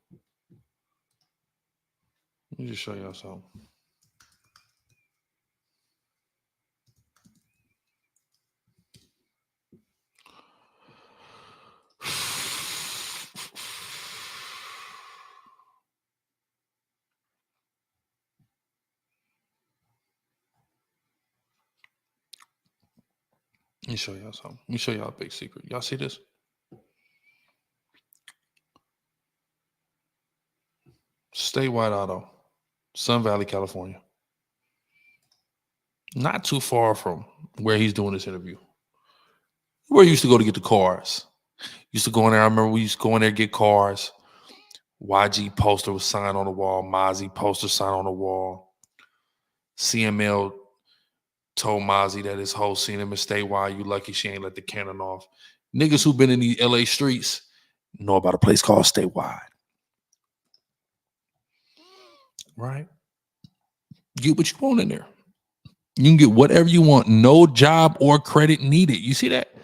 Let me just show y'all something. Let me show y'all something. Let me show y'all a big secret. Y'all see this? Statewide Auto, Sun Valley, California. Not too far from where he's doing this interview. Where he used to go to get the cars. Used to go in there. I remember we used to go in there and get cars. YG poster was signed on the wall. Mozzie poster signed on the wall. CML told Mozzie that his whole seen him in Statewide. You lucky she ain't let the cannon off. Niggas who been in the LA streets know about a place called Statewide. Right? Get what you want in there. You can get whatever you want. No job or credit needed. You see that?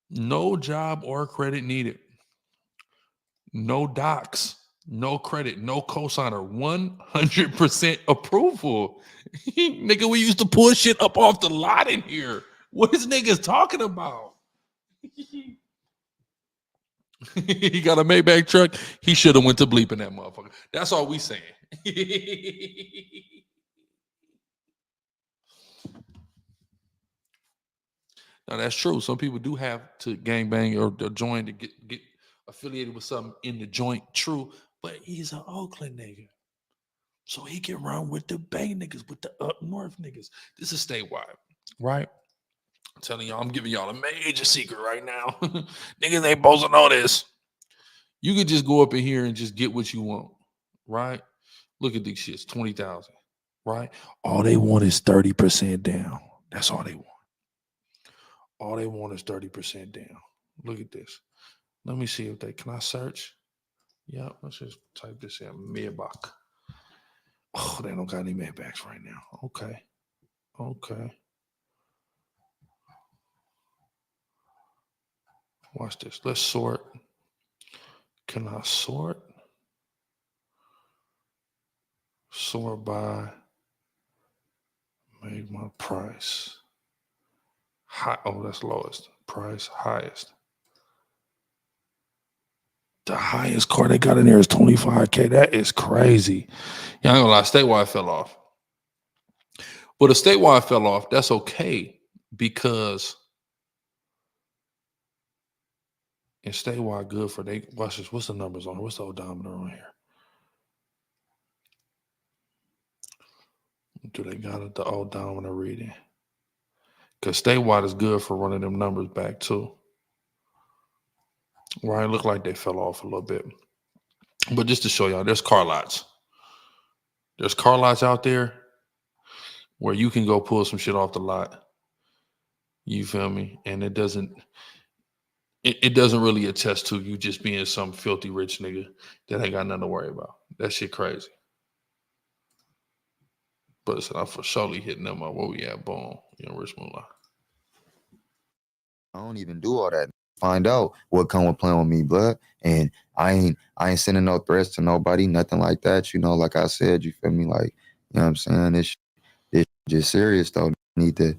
No job or credit needed. No docs. No credit. No cosigner. 100% approval. Nigga, we used to pull shit up off the lot in here. What is niggas talking about? He got a Maybach truck. He should have went to bleeping that motherfucker. That's all we saying. Now that's true. Some people do have to gangbang or join to get affiliated with something in the joint. True, but he's an Oakland nigga, so he can run with the Bay niggas, with the up north niggas. This is Statewide, right? I'm telling y'all, I'm giving y'all a major secret right now. Niggas ain't supposed to know this. You could just go up in here and just get what you want, right? Look at these shits, 20,000, right? All they want is 30% down. That's all they want. All they want is 30% down. Look at this. Let me see if can I search? Yeah, let's just type this in, Maybach. Oh, they don't got any Maybachs right now. Okay. Watch this. Let's sort. Can I sort? Sort by, make my price. High. Oh, that's lowest. Price highest. The highest car they got in there is 25K. That is crazy. Yeah, I ain't gonna lie, Statewide fell off. But if Statewide fell off, that's okay because in Statewide good for they watch this. What's the numbers on it? What's the odometer on here? Do they got the odometer reading? Because Statewide is good for running them numbers back too. Right, look like they fell off a little bit. But just to show y'all, there's car lots. There's car lots out there where you can go pull some shit off the lot. You feel me? And it doesn't really attest to you just being some filthy rich nigga that ain't got nothing to worry about. That shit crazy. But I'm for surely hitting them up. Where we at? Boom. You know, Rich Moolah. I don't even do all that. Find out what come with playing with me, blood. And I ain't sending no threats to nobody, nothing like that. You know, like I said, you feel me? Like, you know what I'm saying? This just serious though. Need to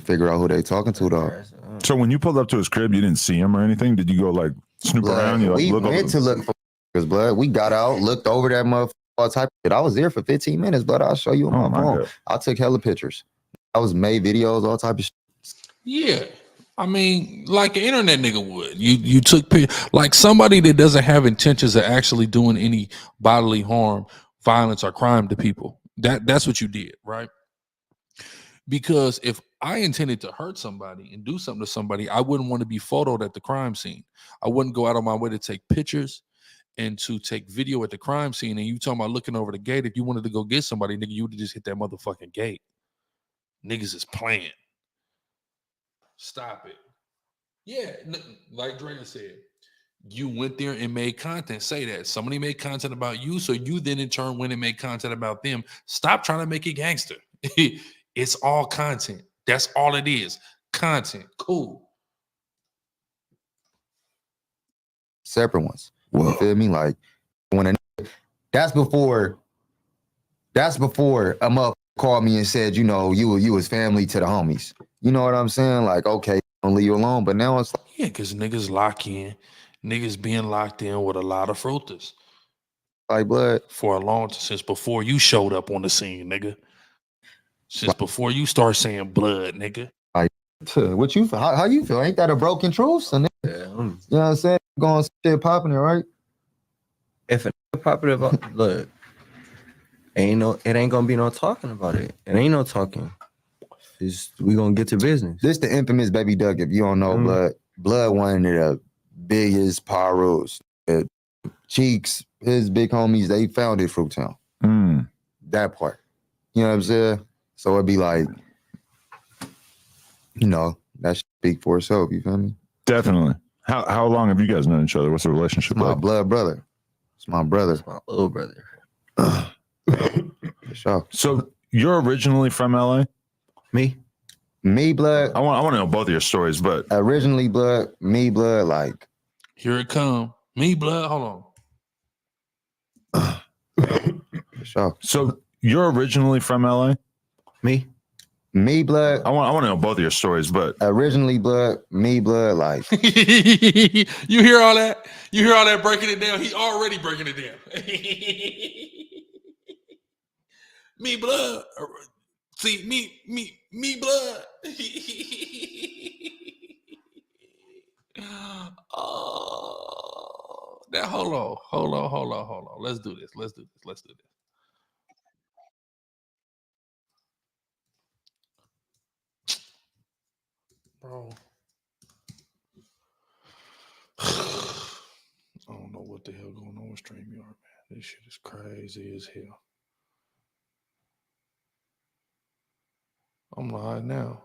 figure out who they talking to though. So when you pulled up to his crib, you didn't see him or anything? Did you go like snoop around? You like we look went to look for blood. We got out, looked over that motherfucker, all type of shit. I was there for 15 minutes, but I'll show you on my phone. God. I took hella pictures. I was made videos, all type of shit. Yeah. I mean, like an internet nigga would. You took like somebody that doesn't have intentions of actually doing any bodily harm, violence, or crime to people. That's what you did, right? Because if I intended to hurt somebody and do something to somebody, I wouldn't want to be photoed at the crime scene. I wouldn't go out of my way to take pictures and to take video at the crime scene. And you talking about looking over the gate. If you wanted to go get somebody, nigga, you would have just hit that motherfucking gate. Niggas is playing. Stop it. Yeah, like Drake said, you went there and made content. Say that. Somebody made content about you, so you then in turn went and made content about them. Stop trying to make it gangster. It's all content. That's all it is. Content. Cool. Separate ones. You feel me? Like when that's before a mother called me and said, you know, you was family to the homies. You know what I'm saying? Like, okay, don't leave you alone. But now it's like, yeah, because niggas lock in. Niggas being locked in with a lot of fruiters. Like blood. For a long time, since before you showed up on the scene, nigga. Since before you start saying blood, nigga. Like, what you feel? How you feel? Ain't that a broken truth? So, you know what I'm saying? Going shit popping it, right? If it popping about blood, it ain't gonna be no talking about it. It ain't no talking. We gonna get to business. This the infamous Baby Duck. If you don't know, blood one of the biggest pyros. Cheeks, his big homies, they founded Fruittown. That part. You know what I'm saying? So it'd be like, you know, that should speak for itself. You feel me? Definitely. How long have you guys known each other? What's the relationship My like? blood brother. It's my brother. It's my little brother. For sure. So you're originally from LA? Me, blood. I want to know both of your stories, but originally blood, like here it come. Me blood. Hold on. For sure. So you're originally from LA? Me blood. I want to know both of your stories, but originally blood, like you hear all that? You hear all that breaking it down? He already breaking it down. Me blood. See, me blood. Oh, now hold on. Let's do this. Bro. I don't know what the hell going on with StreamYard, man. This shit is crazy as hell. I'm live now.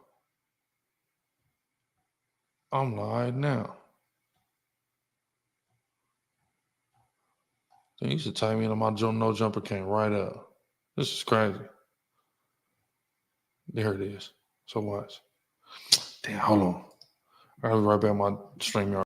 They used to type me into my no jumper came right up. This is crazy. There it is. So watch. Damn, hold on. I'll be right back on my StreamYard.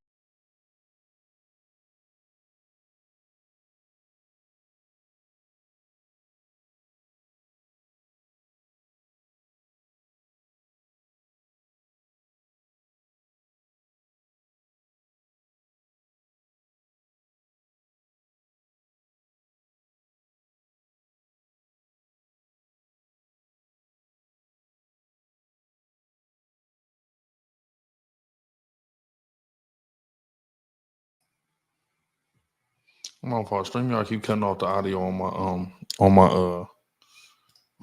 My fault. StreamYard keep cutting off the audio on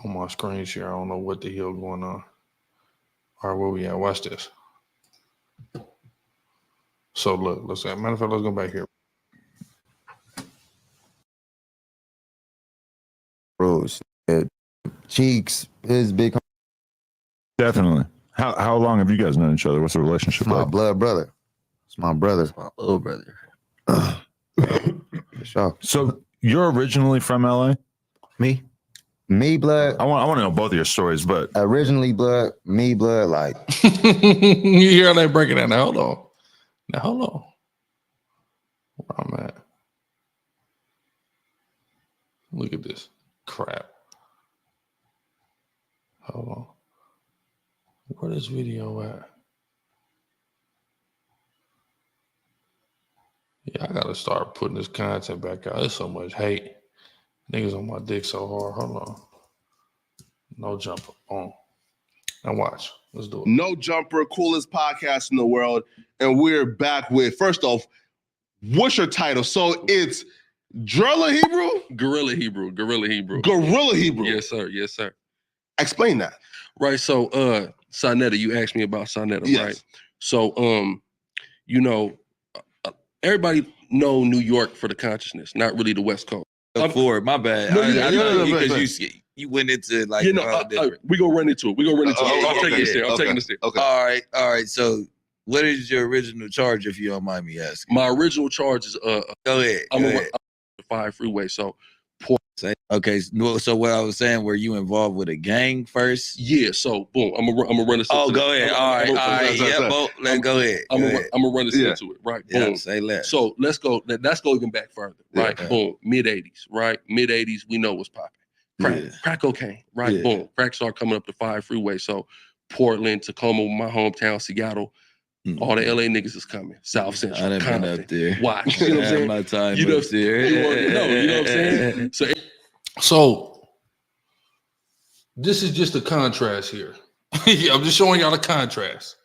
my screen share. I don't know what the hell going on. All right, where we at? Watch this. So look, let's say, matter of fact, let's go back here. Rose, Cheeks, his big. Definitely. How long have you guys known each other? What's the relationship My like? blood brother. It's my brother. It's my little brother. For sure. So you're originally from LA? Me blood. I want to know both of your stories, but originally blood, like you hear that breaking down? Now hold on. Where I'm at. Look at this crap. Hold on. Where this video at? Yeah, I gotta start putting this content back out. There's so much hate. Niggas on my dick so hard. Hold on. No jumper. On. Now watch. Let's do it. No Jumper, coolest podcast in the world. And we're back with, first off, what's your title? So it's Grla Hebrew? Gorilla Hebrew. Gorilla Hebrew. Yes, sir. Explain that. Right. So Sonetta, you asked me about Sonetta, Yes. right? So you know, everybody know New York for the consciousness, not really the West Coast. Ford. My bad. No, Because you went into like we gonna run into it. I'm taking this there. I'm taking this there. Okay. All right. So, what is your original charge, if you don't mind me asking? My original charge is go ahead. I'm a 5 freeway. So, okay. So what I was saying, were you involved with a gang first? Yeah. So, boom. I'm gonna run this. Oh, go ahead. All right. Let's go ahead. I'm gonna run this into it. Right. Boom. Yeah, say less. So let's go even back further. Right. Yeah. Boom. Mid 80s. Right. Mid 80s. We know what's popping. Crack cocaine. Right. Yeah. Boom. Crack started coming up the 5 freeway. So Portland, Tacoma, my hometown, Seattle. All the LA niggas is coming. South Central. I done been up there. Watch. You know what I'm saying? My time you know, up there. You know what I'm saying? So this is just a contrast here. I'm just showing y'all the contrast.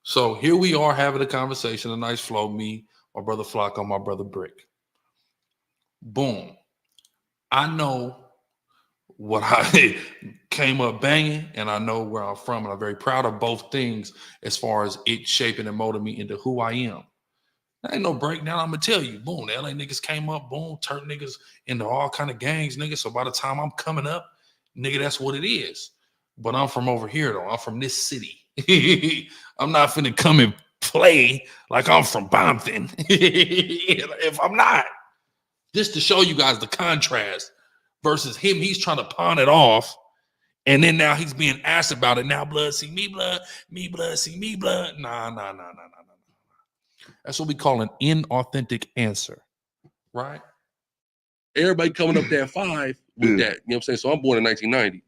So here we are having a conversation, a nice flow. Me, my brother Flocko, my brother Brick. Boom. I know what I came up banging, and I know where I'm from, and I'm very proud of both things as far as it shaping and molding me into who I am. There ain't no breakdown. I'm gonna tell you, boom, the LA niggas came up, boom, turned niggas into all kind of gangs, niggas. So by the time I'm coming up, nigga, that's what it is. But I'm from over here, though. I'm from this city. I'm not finna come and play like I'm from Bompton. If I'm not. Just to show you guys the contrast versus him, he's trying to pawn it off. And then now he's being asked about it. Now blood see me blood, see me blood. Nah. That's what we call an inauthentic answer, right? Everybody coming up that 5 with that. You know what I'm saying? So I'm born in 1990.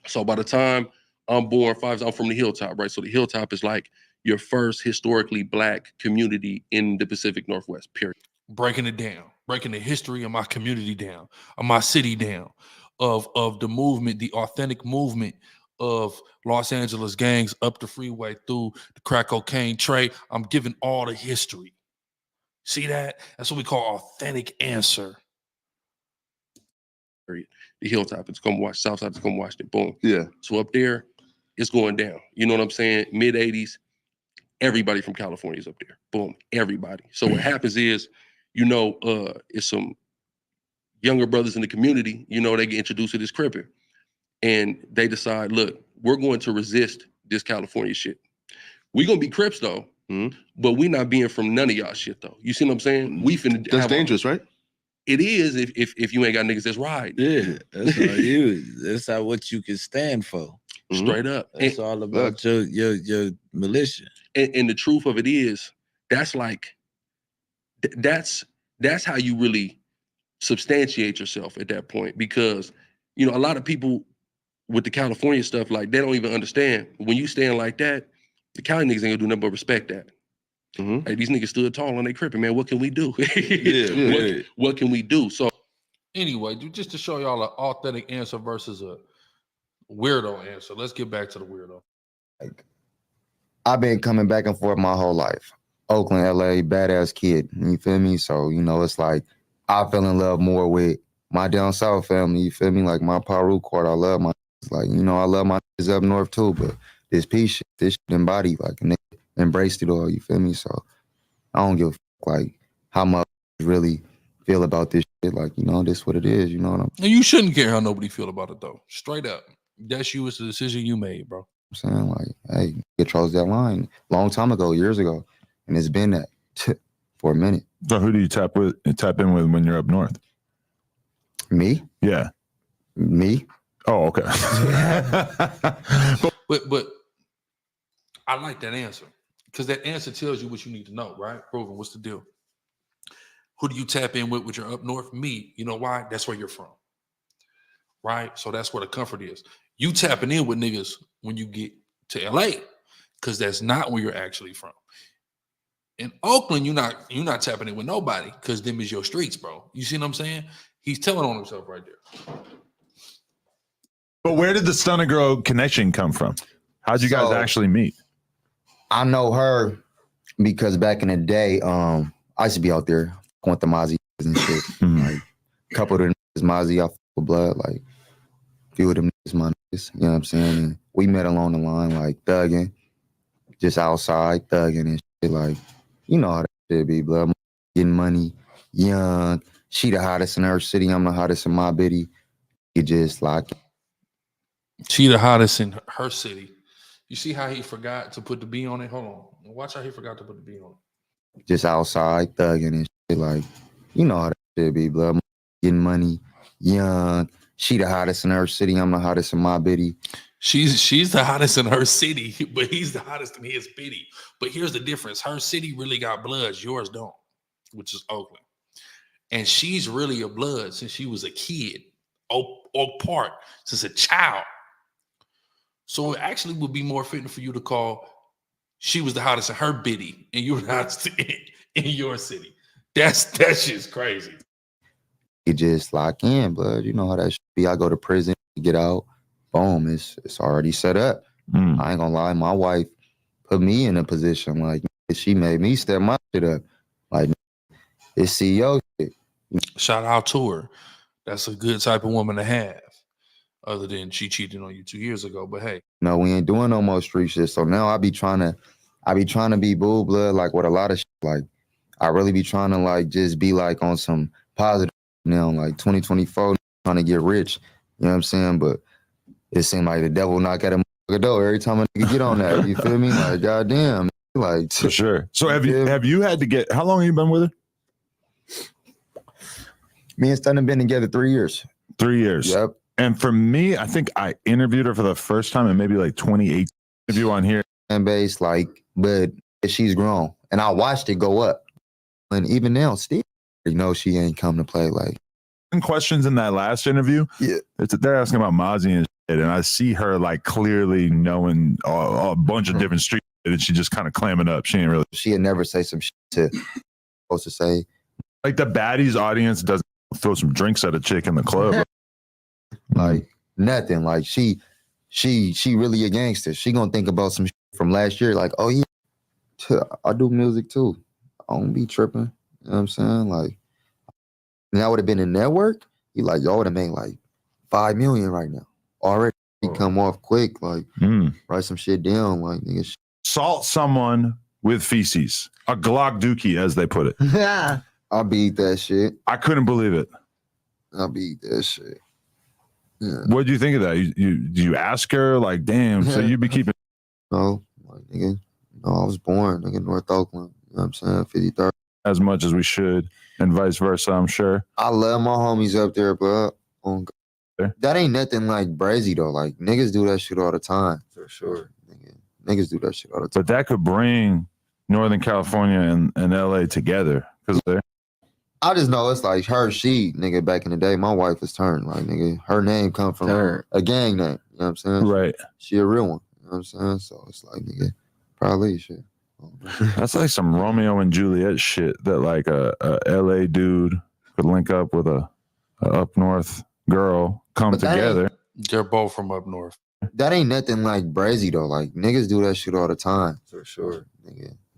So by the time I'm born, 5, I'm from the Hilltop, right? So the Hilltop is like your first historically Black community in the Pacific Northwest, period. Breaking it down, breaking the history of my community down, of my city down, of the movement, the authentic movement of Los Angeles gangs up the freeway through the crack cocaine trade. I'm giving all the history. See that? That's what we call authentic answer. Period. The Hilltop, it's come watch, Southside, it's come watch it. Boom. Yeah. So up there, it's going down. You know what I'm saying? Mid 80s, everybody from California is up there. Boom. Everybody. So what happens is, it's some younger brothers in the community, they get introduced to this cripping. And they decide, look, we're going to resist this California shit. We're going to be Crips, though, but we not being from none of y'all shit, though. You see what I'm saying? We finna That's dangerous, right? It is if you ain't got niggas that's right. Yeah, that's all you. That's not what you can stand for. Straight up. It's all about your militia. And the truth of it is, that's how you really substantiate yourself at that point. Because, a lot of people with the California stuff, like, they don't even understand. When you stand like that, the Cali niggas ain't gonna do nothing but respect that. Hey, these niggas stood tall and they crippin', man. What can we do? What can we do? So anyway, just to show y'all an authentic answer versus a weirdo answer. Let's get back to the weirdo. Like, I've been coming back and forth my whole life. Oakland, LA, badass kid. You feel me? So, it's like I fell in love more with my down south family. You feel me? Like my Paru court, I love my I love my up north too, but this peace shit, this shit embodied, like, and they embraced it all, you feel me? So I don't give a fuck, like, how much really feel about this shit. Like, this what it is, you know what I'm saying? And you shouldn't care how nobody feel about it, though. Straight up. That's you. It's the decision you made, bro. I'm saying, like, hey, it chose that line long time ago, years ago, and it's been that for a minute. So who do you tap in with when you're up north? Me? Yeah. Me? Oh, okay. But I like that answer, because that answer tells you what you need to know, right? Proven, what's the deal? Who do you tap in with when you're up north? Me. You know why? That's where you're from, right? So that's where the comfort is. You tapping in with niggas when you get to LA, because that's not where you're actually from. In Oakland, you're not tapping in with nobody, because them is your streets, bro. You see what I'm saying? He's telling on himself right there. But where did the Stunner Girl connection come from? How'd you guys actually meet? I know her because back in the day, I used to be out there with the Mozzie and shit. Like, a couple of them niggas, Mozzie, I fuck with blood. Like, a few of them niggas, my niggas. You know what I'm saying? And we met along the line, like, thugging, just outside, thugging and shit. Like, you know how that shit be, blood. Getting money, young, she the hottest in her city, I'm the hottest in my bitty. You just like She the hottest in her city. You see how he forgot to put the B on it? Hold on. Watch how he forgot to put the B on it. just outside thugging and shit. Like, you know how that shit be, blood. Getting money, young. She the hottest in her city, I'm the hottest in my bitty. She's the hottest in her city, but he's the hottest in his bitty. But here's the difference. Her city really got bloods, yours don't, which is Oakland. And she's really a blood since she was a kid, Oak Park, since a child. So it actually would be more fitting for you to call she was the hottest in her bitty and you were the hottest in your city. That shit's crazy. You just lock in, blood. You know how that should be. I go to prison, get out, boom, it's already set up. I ain't gonna lie, my wife put me in a position like she made me step my shit up. Like it's CEO shit. Shout out to her. That's a good type of woman to have. Other than she cheated on you 2 years ago, but hey. No, we ain't doing no more street shit. So now I be trying to be bull blood, like with a lot of shit. Like I really be trying to like just be like on some positive now, like 2024, trying to get rich. You know what I'm saying? But it seemed like the devil knock at a door every time a nigga get on that. You feel me? Like goddamn, like for sure. So have you had to get? How long have you been with her? Me and Stunner been together 3 years. 3 years. Yep. And for me, I think I interviewed her for the first time in maybe like 2018. Interview on here. And base, like, but she's grown. And I watched it go up. And even now, still, you know, she ain't come to play. Like, questions in that last interview. Yeah. They're asking about Mozzie and shit. And I see her like clearly knowing a bunch of different street shit, and she just kind of clamming up. She ain't really. She'd never say some shit supposed to say. Like the baddies audience doesn't throw some drinks at a chick in the club. Like nothing. Like she really a gangster. She gonna think about some shit from last year. Like, oh yeah, I do music too. I don't be tripping. You know what I'm saying? Like, and I would have been in network. You like, y'all would have made like 5 million right now. Already come off quick. Like, write some shit down. Like, nigga. Salt someone with feces. A Glock dookie, as they put it. I beat that shit. I couldn't believe it. I beat that shit. Yeah. What do you think of that? Do you ask her like, damn? So you be keeping? No, like nigga. No, I was born nigga North Oakland. You know what I'm saying? 53rd. As much as we should, and vice versa. I'm sure. I love my homies up there, but that ain't nothing like brazy though. Like niggas do that shit all the time for sure. Niggas do that shit all the time. But that could bring Northern California and LA together because they're. I just know it's like she, nigga, back in the day, my wife was turned. Like, nigga, her name come from a gang name. You know what I'm saying? Right. She a real one. You know what I'm saying? So it's like, nigga, probably shit. That's like some Romeo and Juliet shit that like a LA dude could link up with a up north girl, come together. They're both from up north. That ain't nothing like brazy though. Like niggas do that shit all the time. For sure.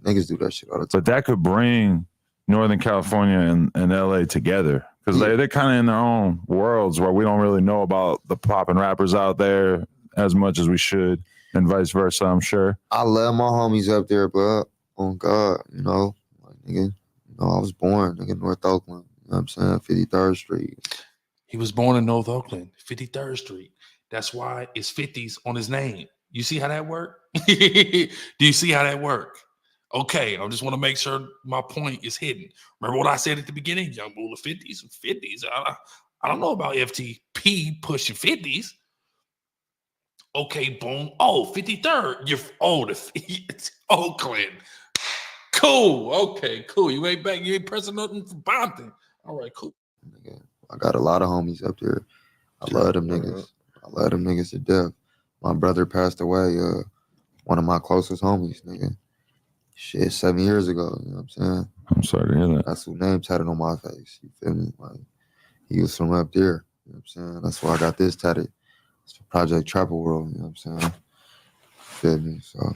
Niggas do that shit all the time. But that could bring Northern California and LA together because they're kind of in their own worlds where we don't really know about the popping rappers out there as much as we should, and vice versa. I'm sure. I love my homies up there, but oh God, you know, like nigga, you know, I was born nigga North Oakland. You know what I'm saying? 53rd Street. He was born in North Oakland, 53rd Street. That's why it's 50s on his name. You see how that work? Do you see how that work? Okay, I just want to make sure my point is hidden. Remember what I said at the beginning? Young Bull of 50s. I don't know about FTP pushing 50s. Okay, boom. Oh, 53rd. You're Oakland. Cool. Okay, cool. You ain't back. You ain't pressing nothing for Bompton. All right, cool. I got a lot of homies up there. I love them niggas. I love them niggas to death. My brother passed away. One of my closest homies, nigga. Shit, 7 years ago, you know what I'm saying? I'm sorry to hear that. That's who name tatted on my face. You feel me? Like he was from up there. You know what I'm saying? That's why I got this tatted. It's Project Trapper World, you know what I'm saying? Feel me? So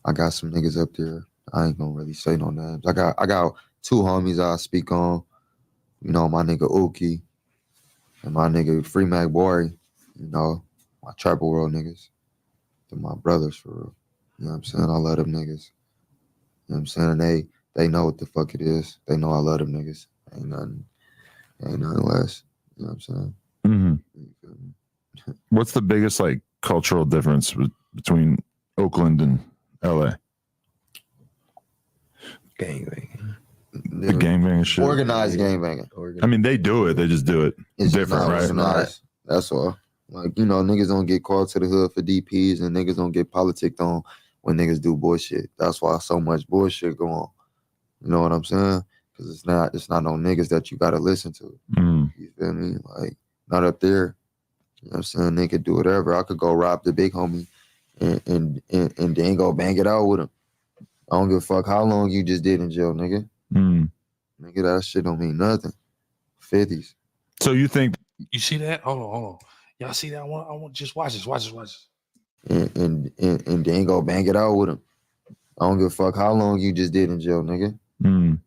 I got some niggas up there. I ain't gonna really say no names. I got 2 homies I speak on. You know, my nigga Uki and my nigga Free Mac Boy, you know, my Trapper World niggas. They're my brothers for real. You know what I'm saying? I love them niggas. You know what I'm saying? They know what the fuck it is. They know I love them niggas. Ain't nothing Ain't nothing less. You know what I'm saying? Mm-hmm. What's the biggest like cultural difference between Oakland and LA? Gangbanging. The gangbanging shit. Organized gangbanging. I mean, they do it. They just do it It's just different, not right? organized. That's all. Like, you know, niggas don't get called to the hood for DPs and niggas don't get politicked on when niggas do bullshit. That's why so much bullshit go on. You know what I'm saying? Because it's not no niggas that you gotta listen to. Mm. You feel me? Like, not up there. You know what I'm saying? They could do whatever. I could go rob the big homie and then go bang it out with him. I don't give a fuck how long you just did in jail, nigga. Mm. Nigga, that shit don't mean nothing. 50s. So you think you see that? Hold on. Y'all see that? I want just watch this. And then go bang it out with him. I don't give a fuck how long you just did in jail, nigga. Mm.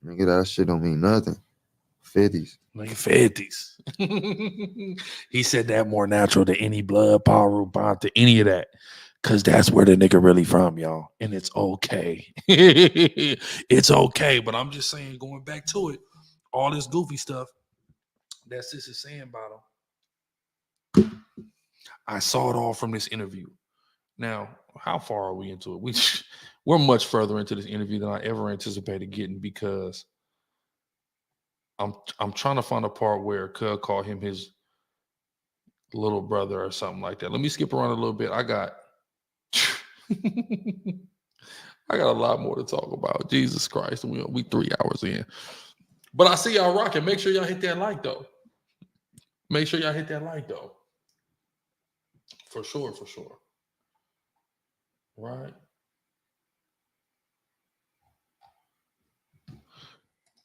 Nigga, that shit don't mean nothing. 50s. Nigga, 50s. He said that more natural than any blood, power, bond, to any of that. Cause that's where the nigga really from, y'all. And it's okay. It's okay. But I'm just saying, going back to it, all this goofy stuff that sis is saying about him. I saw it all from this interview. Now, how far are we into it? We're much further into this interview than I ever anticipated getting, because I'm trying to find a part where Cub called him his little brother or something like that. Let me skip around a little bit. I got a lot more to talk about. Jesus Christ, we 3 hours in. But I see y'all rocking. Make sure y'all hit that like though. For sure. Right.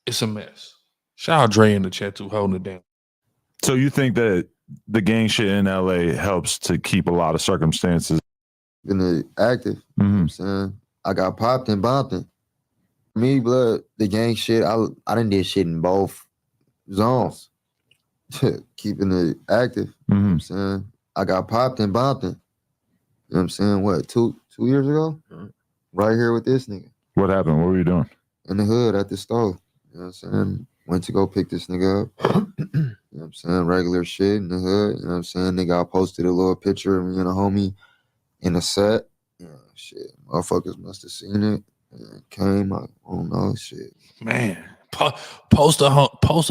It's a mess. Shout out Dre in the chat too, holding it down. So you think that the gang shit in LA helps to keep a lot of circumstances Been active. You know what I'm saying? I got popped and bumped. Me, blood, the gang shit, I done did shit in both zones. Keeping it active. You know what I'm saying? I got popped and bumped. You know what I'm saying? What, two years ago? Right here with this nigga. What happened? What were you doing? In the hood at the stove. You know what I'm saying? Went to go pick this nigga up. You know what I'm saying? Regular shit in the hood. You know what I'm saying? Nigga, I posted a little picture of me and a homie in the set. Yeah, shit. Motherfuckers must have seen it. And came, I don't know, shit. Man, posted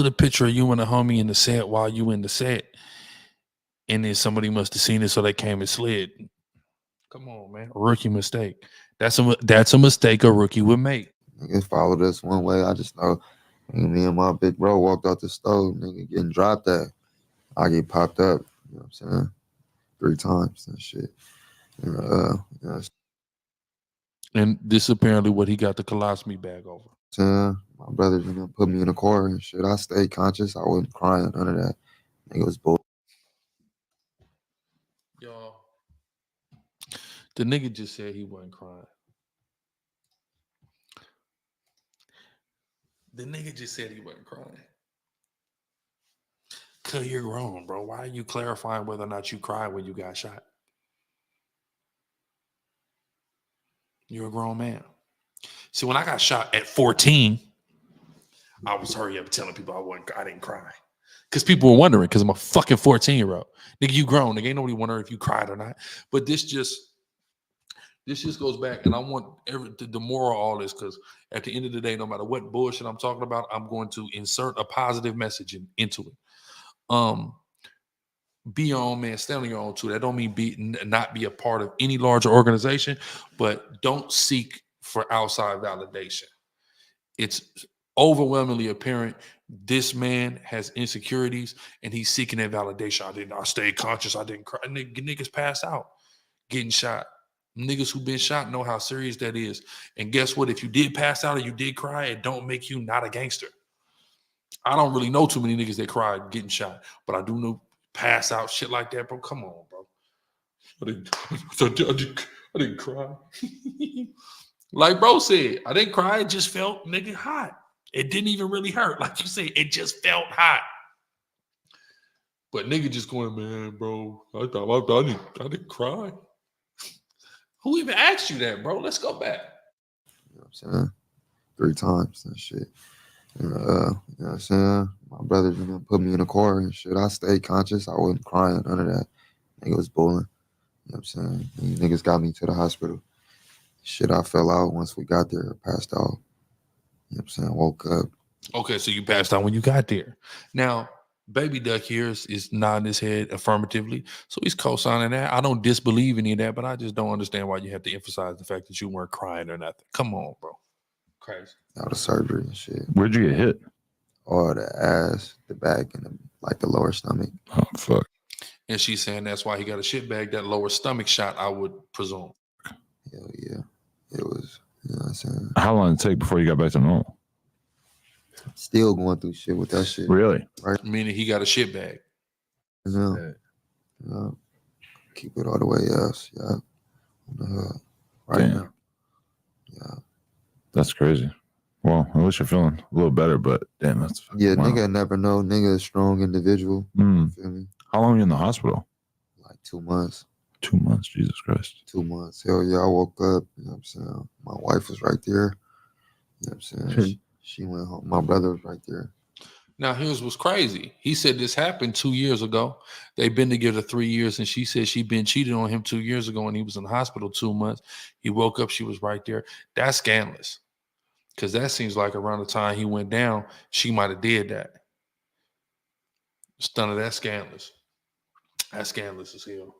a picture of you and a homie in the set while you in the set. And then somebody must have seen it, so they came and slid. Come on, man. Rookie mistake. That's a mistake a rookie would make. Niggas followed us one way. I just know me and my big bro walked out the stove, nigga, getting dropped at. I get popped up, you know what I'm saying? 3 times and shit. And this is apparently what he got the colostomy bag over. Saying my brother, you know, put me in a car and shit. I stayed conscious. I wasn't crying, none of that. Nigga was bull. Y'all, the nigga just said he wasn't crying. The nigga just said he wasn't crying. Cause you're grown, bro. Why are you clarifying whether or not you cried when you got shot? You're a grown man. See, when I got shot at 14, I was hurry up telling people I didn't cry. Because people were wondering, because I'm a fucking 14-year-old. Nigga, you grown. Nigga, ain't nobody wondering if you cried or not. But this just goes back, and I want the moral of all this, because at the end of the day, no matter what bullshit I'm talking about, I'm going to insert a positive message into it. Be your own man, stand on your own too. That don't mean not be a part of any larger organization, but don't seek for outside validation. It's overwhelmingly apparent this man has insecurities and he's seeking that validation. I stayed conscious, I didn't cry. Niggas pass out getting shot. Niggas who been shot know how serious that is. And guess what? If you did pass out or you did cry, it don't make you not a gangster. I don't really know too many niggas that cried getting shot, but I do know pass out shit like that, bro. Come on, bro. I didn't cry. Like bro said, I didn't cry. It just felt nigga hot. It didn't even really hurt. Like you said, it just felt hot. But nigga just going, man, bro, I didn't cry. Who even asked you that, bro? Let's go back. You know what I'm saying? 3 times and shit. You know what I'm saying? My brothers and them put me in a car and shit. I stayed conscious. I wasn't crying, none of that. Nigga was bullying. You know what I'm saying? And niggas got me to the hospital. Shit, I fell out once we got there, passed out. You know what I'm saying? Woke up. Okay, so you passed out when you got there. Now, Baby Duck here is nodding his head affirmatively. So he's co-signing that. I don't disbelieve any of that, but I just don't understand why you have to emphasize the fact that you weren't crying or nothing. Come on, bro. Crazy. Out of surgery and shit. Where'd you get hit? Or the ass, the back, and the lower stomach. Oh, fuck. And she's saying that's why he got a shit bag, that lower stomach shot, I would presume. Hell yeah. It was, you know what I'm saying? How long did it take before you got back to normal? Still going through shit with that shit. Really? Right? Meaning he got a shit bag. Yeah. Keep it all the way else. Yeah. On the hood. Right Damn. now. Yeah. That's crazy. Well, at least you're feeling a little better, but damn, that's fucking Yeah, wild. nigga never know. Nigga a strong individual. Mm. Feel me? How long were you in the hospital? Like 2 months. 2 months, Jesus Christ. 2 months. Hell yeah, I woke up, you know what I'm saying? My wife was right there. You know what I'm saying? She went home. My brother was right there. Now, here's what's crazy. He said this happened 2 years ago. They've been together 3 years, and she said she'd been cheated on him 2 years ago, and he was in the hospital 2 months. He woke up, she was right there. That's scandalous. Because that seems like around the time he went down, she might have did that. Stunner, that's scandalous. That's scandalous as hell.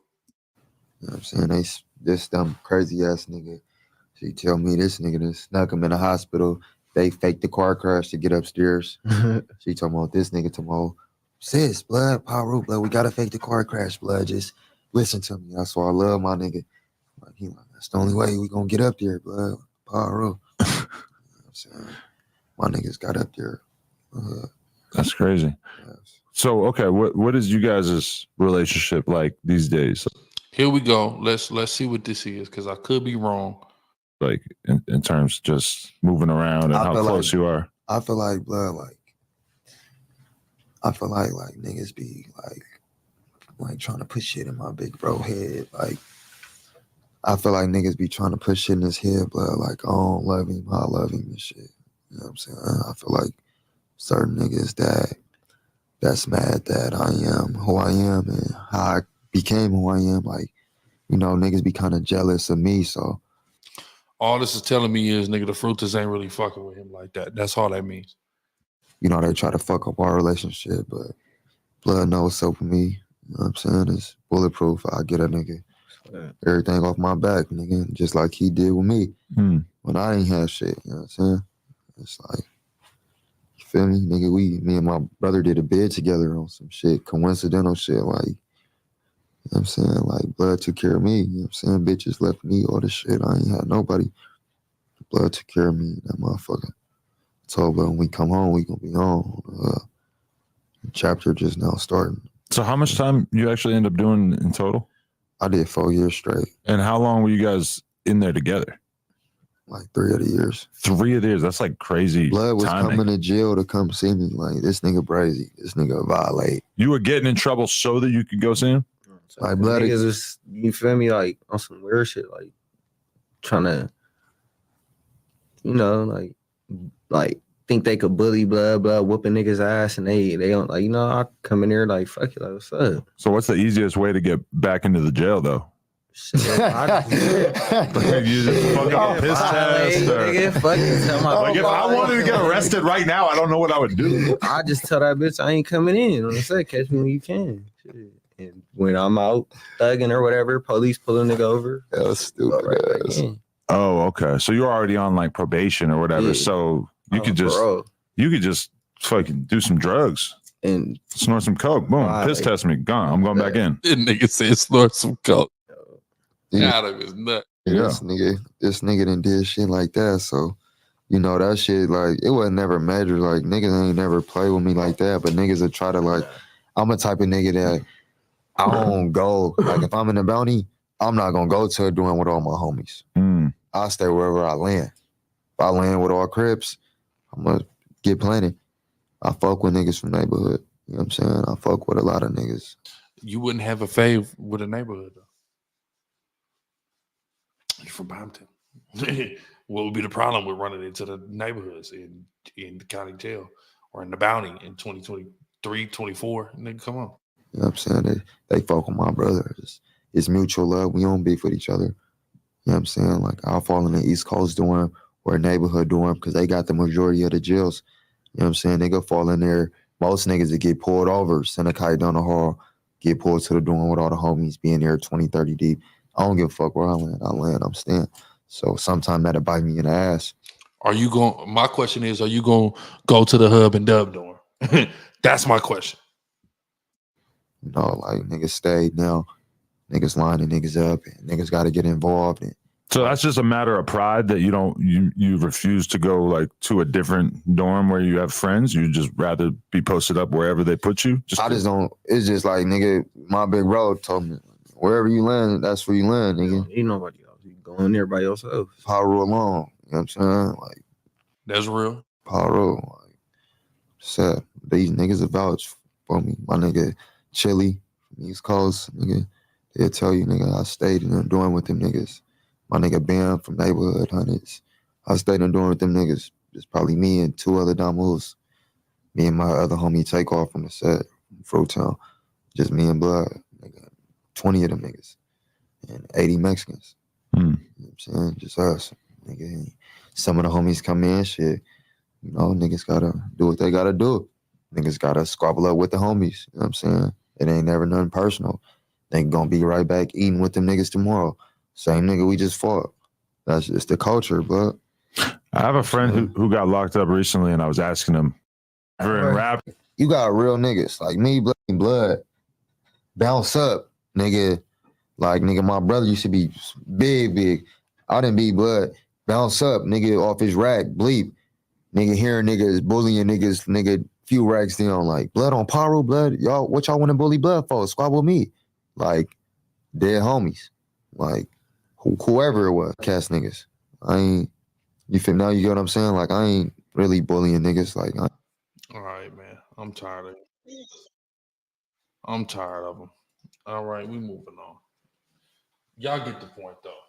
You know what I'm saying? This dumb crazy ass nigga. She tell me this nigga that snuck him in the hospital. They faked the car crash to get upstairs. She talking about this nigga tomorrow. Sis, blood, power, blood. We gotta fake the car crash, blood. Just listen to me. That's why I love my nigga. Like, he like, that's the only way we gonna get up there, blood. Power. You know what I'm saying? My niggas got up there. That's crazy. Yes. So, okay, what is you guys' relationship like these days? Here we go. Let's see what this is, because I could be wrong. Like in terms of just moving around and how close you are. I feel like blood, I feel like niggas be like trying to put shit in my big bro head. Like, I feel like niggas be trying to put shit in his head, blood. Like, I don't love him, I love him and shit. You know what I'm saying? I feel like certain niggas that's mad that I am who I am and how I became who I am. Like, you know, niggas be kind of jealous of me, so. All this is telling me is, nigga, the fruiters ain't really fucking with him like that. That's all that means. You know, they try to fuck up our relationship, but blood knows what's up with me. You know what I'm saying? It's bulletproof. I get a nigga everything off my back, nigga, just like he did with me when I ain't have shit. You know what I'm saying? It's like, you feel me? Nigga, me and my brother did a bid together on some shit, coincidental shit, like, you know what I'm saying? Like, blood took care of me. You know what I'm saying? Bitches left me, all this shit. I ain't had nobody. Blood took care of me. That motherfucker told blood when we come home, we gonna be on. The chapter just now starting. So how much time you actually end up doing in total? I did 4 years straight. And how long were you guys in there together? Like 3 of the years. 3 of the years? That's like crazy. Blood was timing. coming to jail to come see me. Like, this nigga brazy. This nigga violate. You were getting in trouble so that you could go see him? Like, blood niggas was, you feel me, like on some weird shit, like trying to, you know, like think they could bully blood, whooping niggas ass, and they don't, like, you know, I come in here like, fuck you, like, what's up? So what's the easiest way to get back into the jail though? Shit, you just fuck up a piss test, or, like, if I wanted to get arrested right now, I don't know what I would do. I just tell that bitch I ain't coming in. You know what I'm saying? Catch me when you can. Shit. And when I'm out thugging or whatever, police pull a nigga over. That was stupid. Right. Oh, okay. So you're already on like probation or whatever. Yeah. So you could just fucking do some drugs and snort some coke. Boom. Piss test me. Gone. I'm going back in. This nigga said snort some coke. Yeah. Out of his nut. Yeah. This nigga done did shit like that. So, you know, that shit, like, it wasn't never measured. Like, niggas ain't never play with me like that. But niggas will try to, like, I'm a type of nigga that I don't go, like, if I'm in the bounty, I'm not gonna go to it doing with all my homies. I'll stay wherever I land. If I land with all Crips, I'm gonna get plenty. I fuck with niggas from neighborhood. You know what I'm saying? I fuck with a lot of niggas. You wouldn't have a fave with a neighborhood, though. You're from Bompton. What would be the problem with running into the neighborhoods in the county jail or in the bounty in 2020? 23, 24. Nigga, come on. You know what I'm saying? They fuck with my brother. It's mutual love. We don't beef with each other. You know what I'm saying? Like, I'll fall in the East Coast dorm or a neighborhood dorm because they got the majority of the jails. You know what I'm saying? They go fall in there. Most niggas that get pulled over, send a kite down the hall, get pulled to the dorm with all the homies, being there 20, 30 deep. I don't give a fuck where I land, I'm staying. So sometime that'll bite me in the ass. My question is, are you going to go to the hub and dub dorm? That's my question. You know, like, niggas stayed now. Niggas lining niggas up, and niggas got to get involved. And so that's just a matter of pride that you refuse to go like to a different dorm where you have friends. You just rather be posted up wherever they put you. I just don't. It's just like, nigga, my big bro told me, wherever you land, that's where you land, nigga. Ain't nobody else. You go in there by yourself. Power rule alone. You know what I'm saying? Like, that's real. Power rule. Like, sad. These niggas are vouch for me. My nigga Chili from East Coast, nigga. They'll tell you, nigga, I stayed in the dorm with them niggas. My nigga Bam from Neighborhood Hundreds. I stayed in the dorm with them niggas. It's probably me and two other Damus. Me and my other homie Takeoff from the set, from Fruitown. Just me and Blood. Nigga. 20 of them niggas. And 80 Mexicans. You know what I'm saying? Just us. Nigga. Some of the homies come in, shit. You know, niggas gotta do what they gotta do. Niggas gotta squabble up with the homies. You know what I'm saying? It ain't never nothing personal. They gonna be right back eating with them niggas tomorrow. Same nigga we just fought. That's just the culture, but I have a friend who got locked up recently, and I was asking him, rap. You got real niggas like me, blood. Bounce up, nigga. Like, nigga, my brother used to be big. I didn't be blood. Bounce up, nigga, off his rack, bleep. Nigga hearing niggas bullying niggas, nigga, few racks down, like, blood on Paru, blood. Y'all, what y'all want to bully blood for? Squad with me. Like, dead homies. Like, whoever it was, cast niggas. I ain't, you feel, now you get what I'm saying? Like, I ain't really bullying niggas. Like, All right, man. I'm tired of it. I'm tired of them. All right, we moving on. Y'all get the point, though.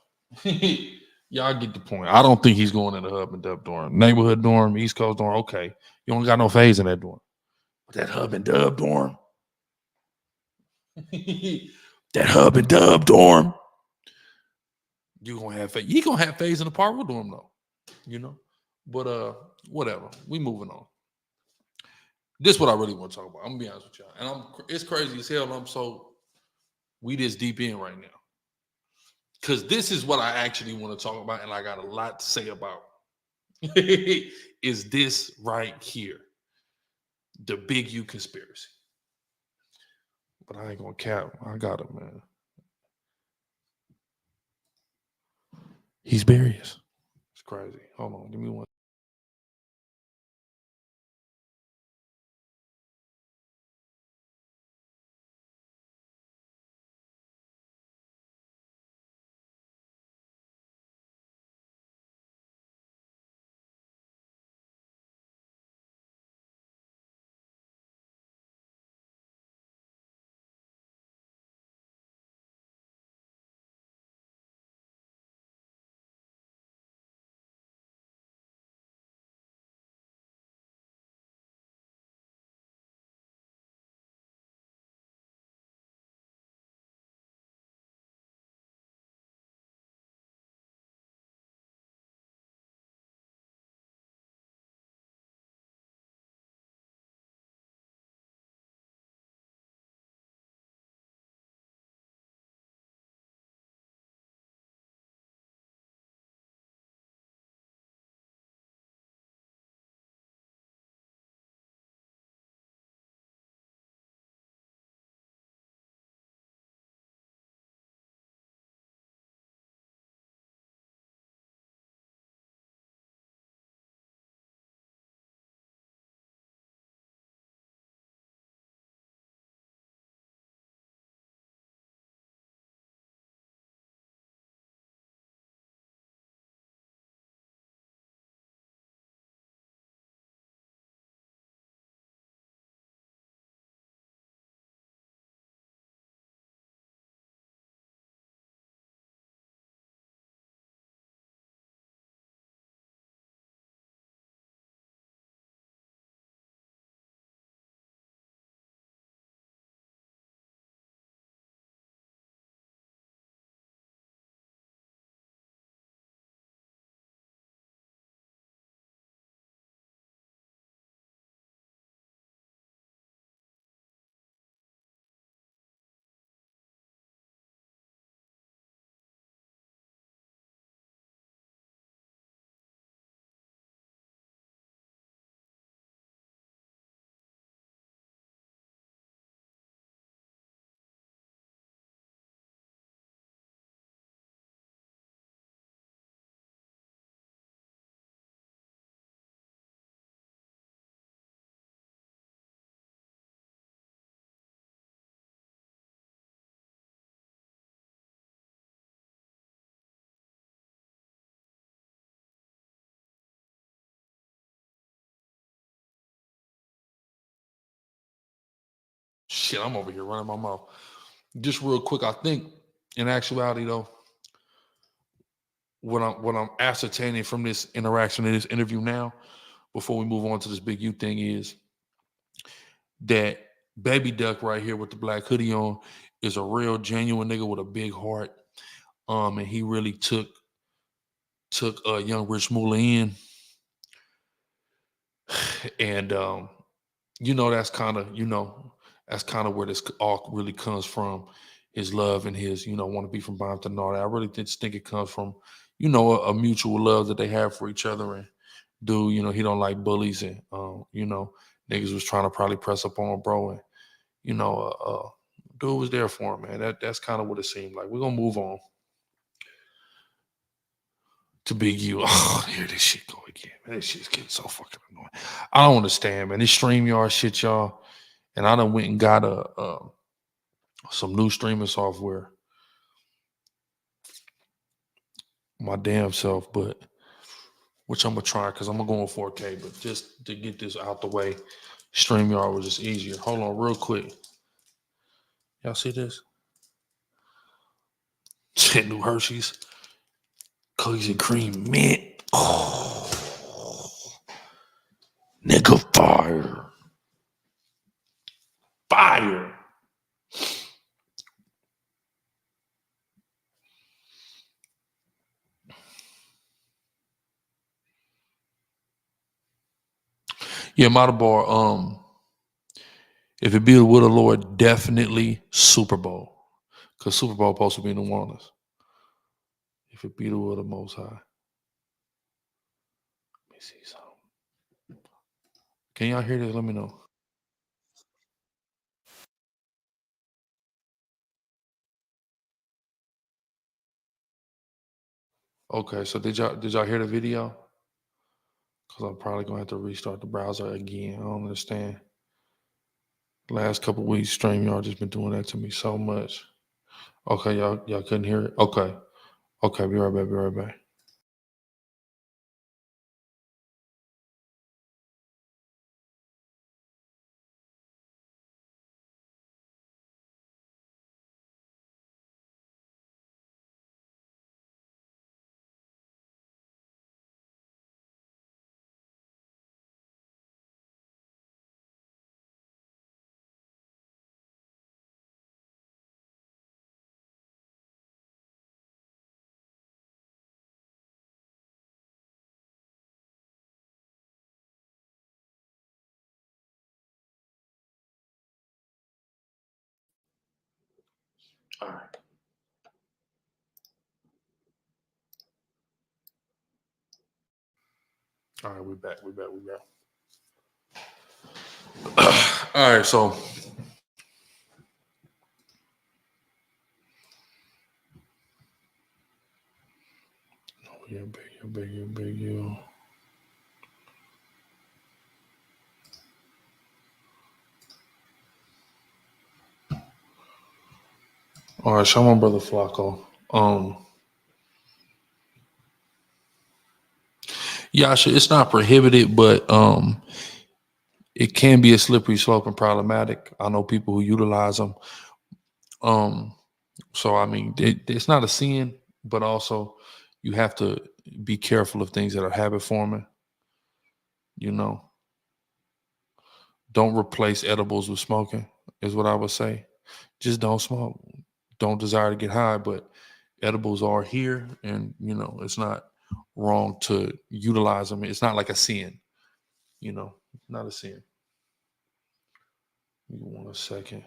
Y'all get the point. I don't think he's going in the hub and dub dorm. Neighborhood dorm, East Coast dorm, okay. You don't got no phase in that dorm. But that hub and dub dorm. That hub and dub dorm. You gonna have phase. You gonna have phase in the Parvo dorm, though. You know? But whatever. We moving on. This is what I really want to talk about. I'm gonna be honest with y'all. And it's crazy as hell. We this deep in right now. Because this is what I actually want to talk about, and I got a lot to say about. Is this right here. The Big U conspiracy. But I ain't gonna cap. I got it, man. He's Barius. It's crazy. Hold on. Give me one. Shit, I'm over here running my mouth. Just real quick, I think in actuality though, what I'm ascertaining from this interaction in this interview now, before we move on to this Big U thing, is that Baby Duck right here with the black hoodie on is a real genuine nigga with a big heart. And he really took young Rich Moolah in. And that's kind of where this all really comes from. His love and his, want to be from Bompton and all that. I really just think it comes from, a mutual love that they have for each other. And dude, he don't like bullies, and niggas was trying to probably press up on bro, and dude was there for him, man. That's kind of what it seemed like. We're gonna move on to Big U. Oh, here this shit go again, man. This shit's getting so fucking annoying. I don't understand, man. This StreamYard shit, y'all. And I done went and got some new streaming software my damn self, but which I'm gonna try because I'm gonna go on 4K. But just to get this out the way, StreamYard was just easier. Hold on, real quick. Y'all see this? Shit, new Hershey's cookies and cream mint. Oh, nigga, fire. Fire. Yeah, Matabar, if it be the will of the Lord, definitely Super Bowl. Because Super Bowl supposed to be in New Orleans. If it be the will of the Most High. Let me see something. Can y'all hear this? Let me know. Okay, so did y'all hear the video? Because I'm probably gonna have to restart the browser again. I don't understand. Last couple of weeks, StreamYard just been doing that to me so much. Okay, y'all couldn't hear it? Okay. Okay, be right back, be right back. All right. All right, we back. All right, so big you. All right, show my brother Flacco. Yasha, it's not prohibited, but it can be a slippery slope and problematic. I know people who utilize them. So I mean, it's not a sin, but also you have to be careful of things that are habit forming. Don't replace edibles with smoking, is what I would say. Just don't smoke. Don't desire to get high, but edibles are here, and it's not wrong to utilize them. It's not like a sin, not a sin. Give me 1 second.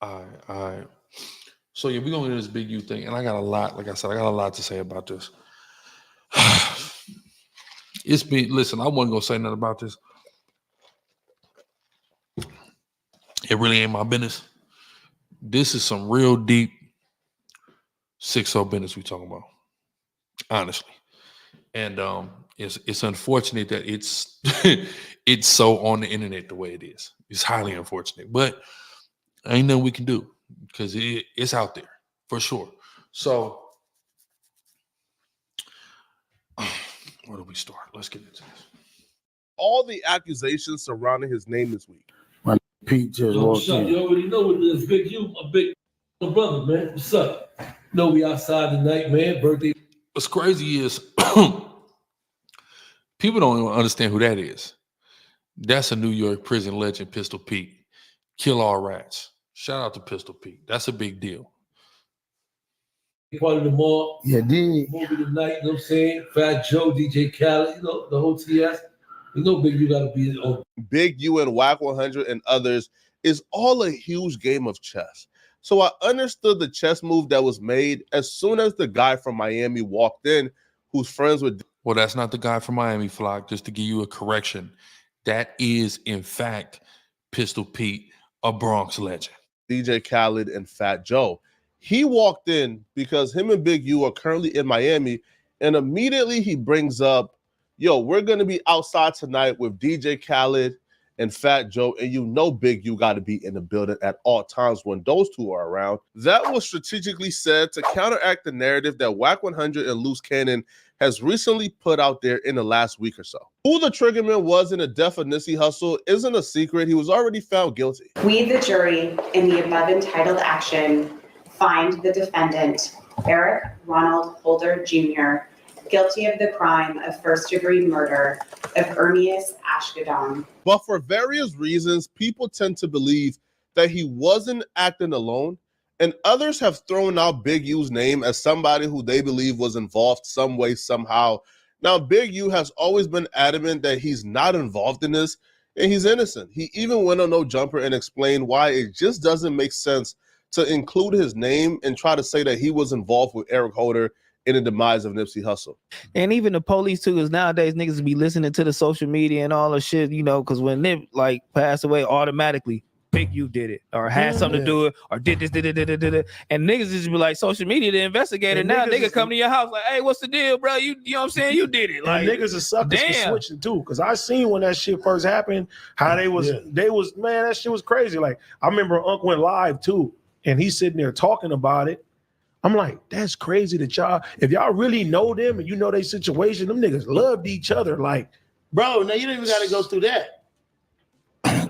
All right. So yeah, we're gonna get this Big U thing, and I got a lot. Like I said, I got a lot to say about this. Listen, I wasn't gonna say nothing about this. It really ain't my business. This is some real deep 6-0 business we talking about, honestly. And it's unfortunate that it's it's so on the internet the way it is. It's highly unfortunate, but ain't nothing we can do because it's out there for sure. So where do we start? Let's get into this. All the accusations surrounding his name this week. Pete just walked in. You already know what it is. Big you, my big brother, man. What's up? No, we outside tonight, man. Birthday. What's crazy is people don't even understand who that is. That's a New York prison legend, Pistol Pete. Kill all rats. Shout out to Pistol Pete. That's a big deal. Part of the mall. Yeah, did. Movie tonight, you know what I'm saying? Fat Joe, DJ Khaled, you know, the whole TS. You know, Big U gotta be on. Big U and Whack 100 and others is all a huge game of chess. So I understood the chess move that was made as soon as the guy from Miami walked in, who's friends with. Well, that's not the guy from Miami, Flock. Just to give you a correction, that is in fact Pistol Pete, a Bronx legend. DJ Khaled and Fat Joe. He walked in because him and Big U are currently in Miami, and immediately he brings up, yo, we're going to be outside tonight with DJ Khaled and Fat Joe, and you know Big U got to be in the building at all times when those two are around. That was strategically said to counteract the narrative that Whack 100 and Loose Cannon has recently put out there in the last week or so. Who the triggerman was in the death of Nipsey Hussle isn't a secret. He was already found guilty. We, the jury, in the above entitled action, find the defendant, Eric Ronald Holder Jr., guilty of the crime of first-degree murder of Ermias Ashgadon. But for various reasons, people tend to believe that he wasn't acting alone, and others have thrown out Big U's name as somebody who they believe was involved some way, somehow. Now, Big U has always been adamant that he's not involved in this, and he's innocent. He even went on No Jumper and explained why it just doesn't make sense to include his name and try to say that he was involved with Eric Holder in the demise of Nipsey Hussle. And even the police too, because nowadays niggas be listening to the social media and all the shit, you know, because when Nip like passed away, automatically Big U did it or had something to do it or did this, did it. And niggas just be like, social media, the investigator. And now nigga come to your house like, hey, what's the deal, bro? You know what I'm saying? You did it. Like, niggas are suckers for damn. switching too. Cause I seen when that shit first happened, how they was man, that shit was crazy. Like I remember Unc went live too, and he's sitting there talking about it. I'm like, that's crazy that y'all, if y'all really know them and you know their situation, them niggas loved each other. Like, bro, now you don't even gotta go through that.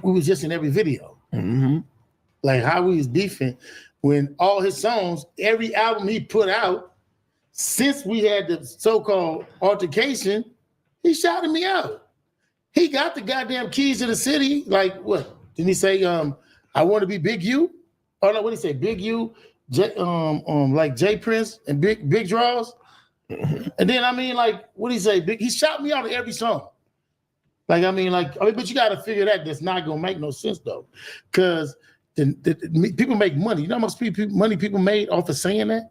We was just in every video. Like how we was beefing when all his songs, every album he put out, since we had the so-called altercation, he shouted me out. He got the goddamn keys to the city. Like what? Didn't he say, I want to be Big U? Oh no, what did he say? Big U, like J Prince and Big Draws. And then I mean, like, what did he say? He shot me out of every song. Like, I mean, but you got to figure that's not gonna make no sense though, because people make money. You know how much money people made off of saying that?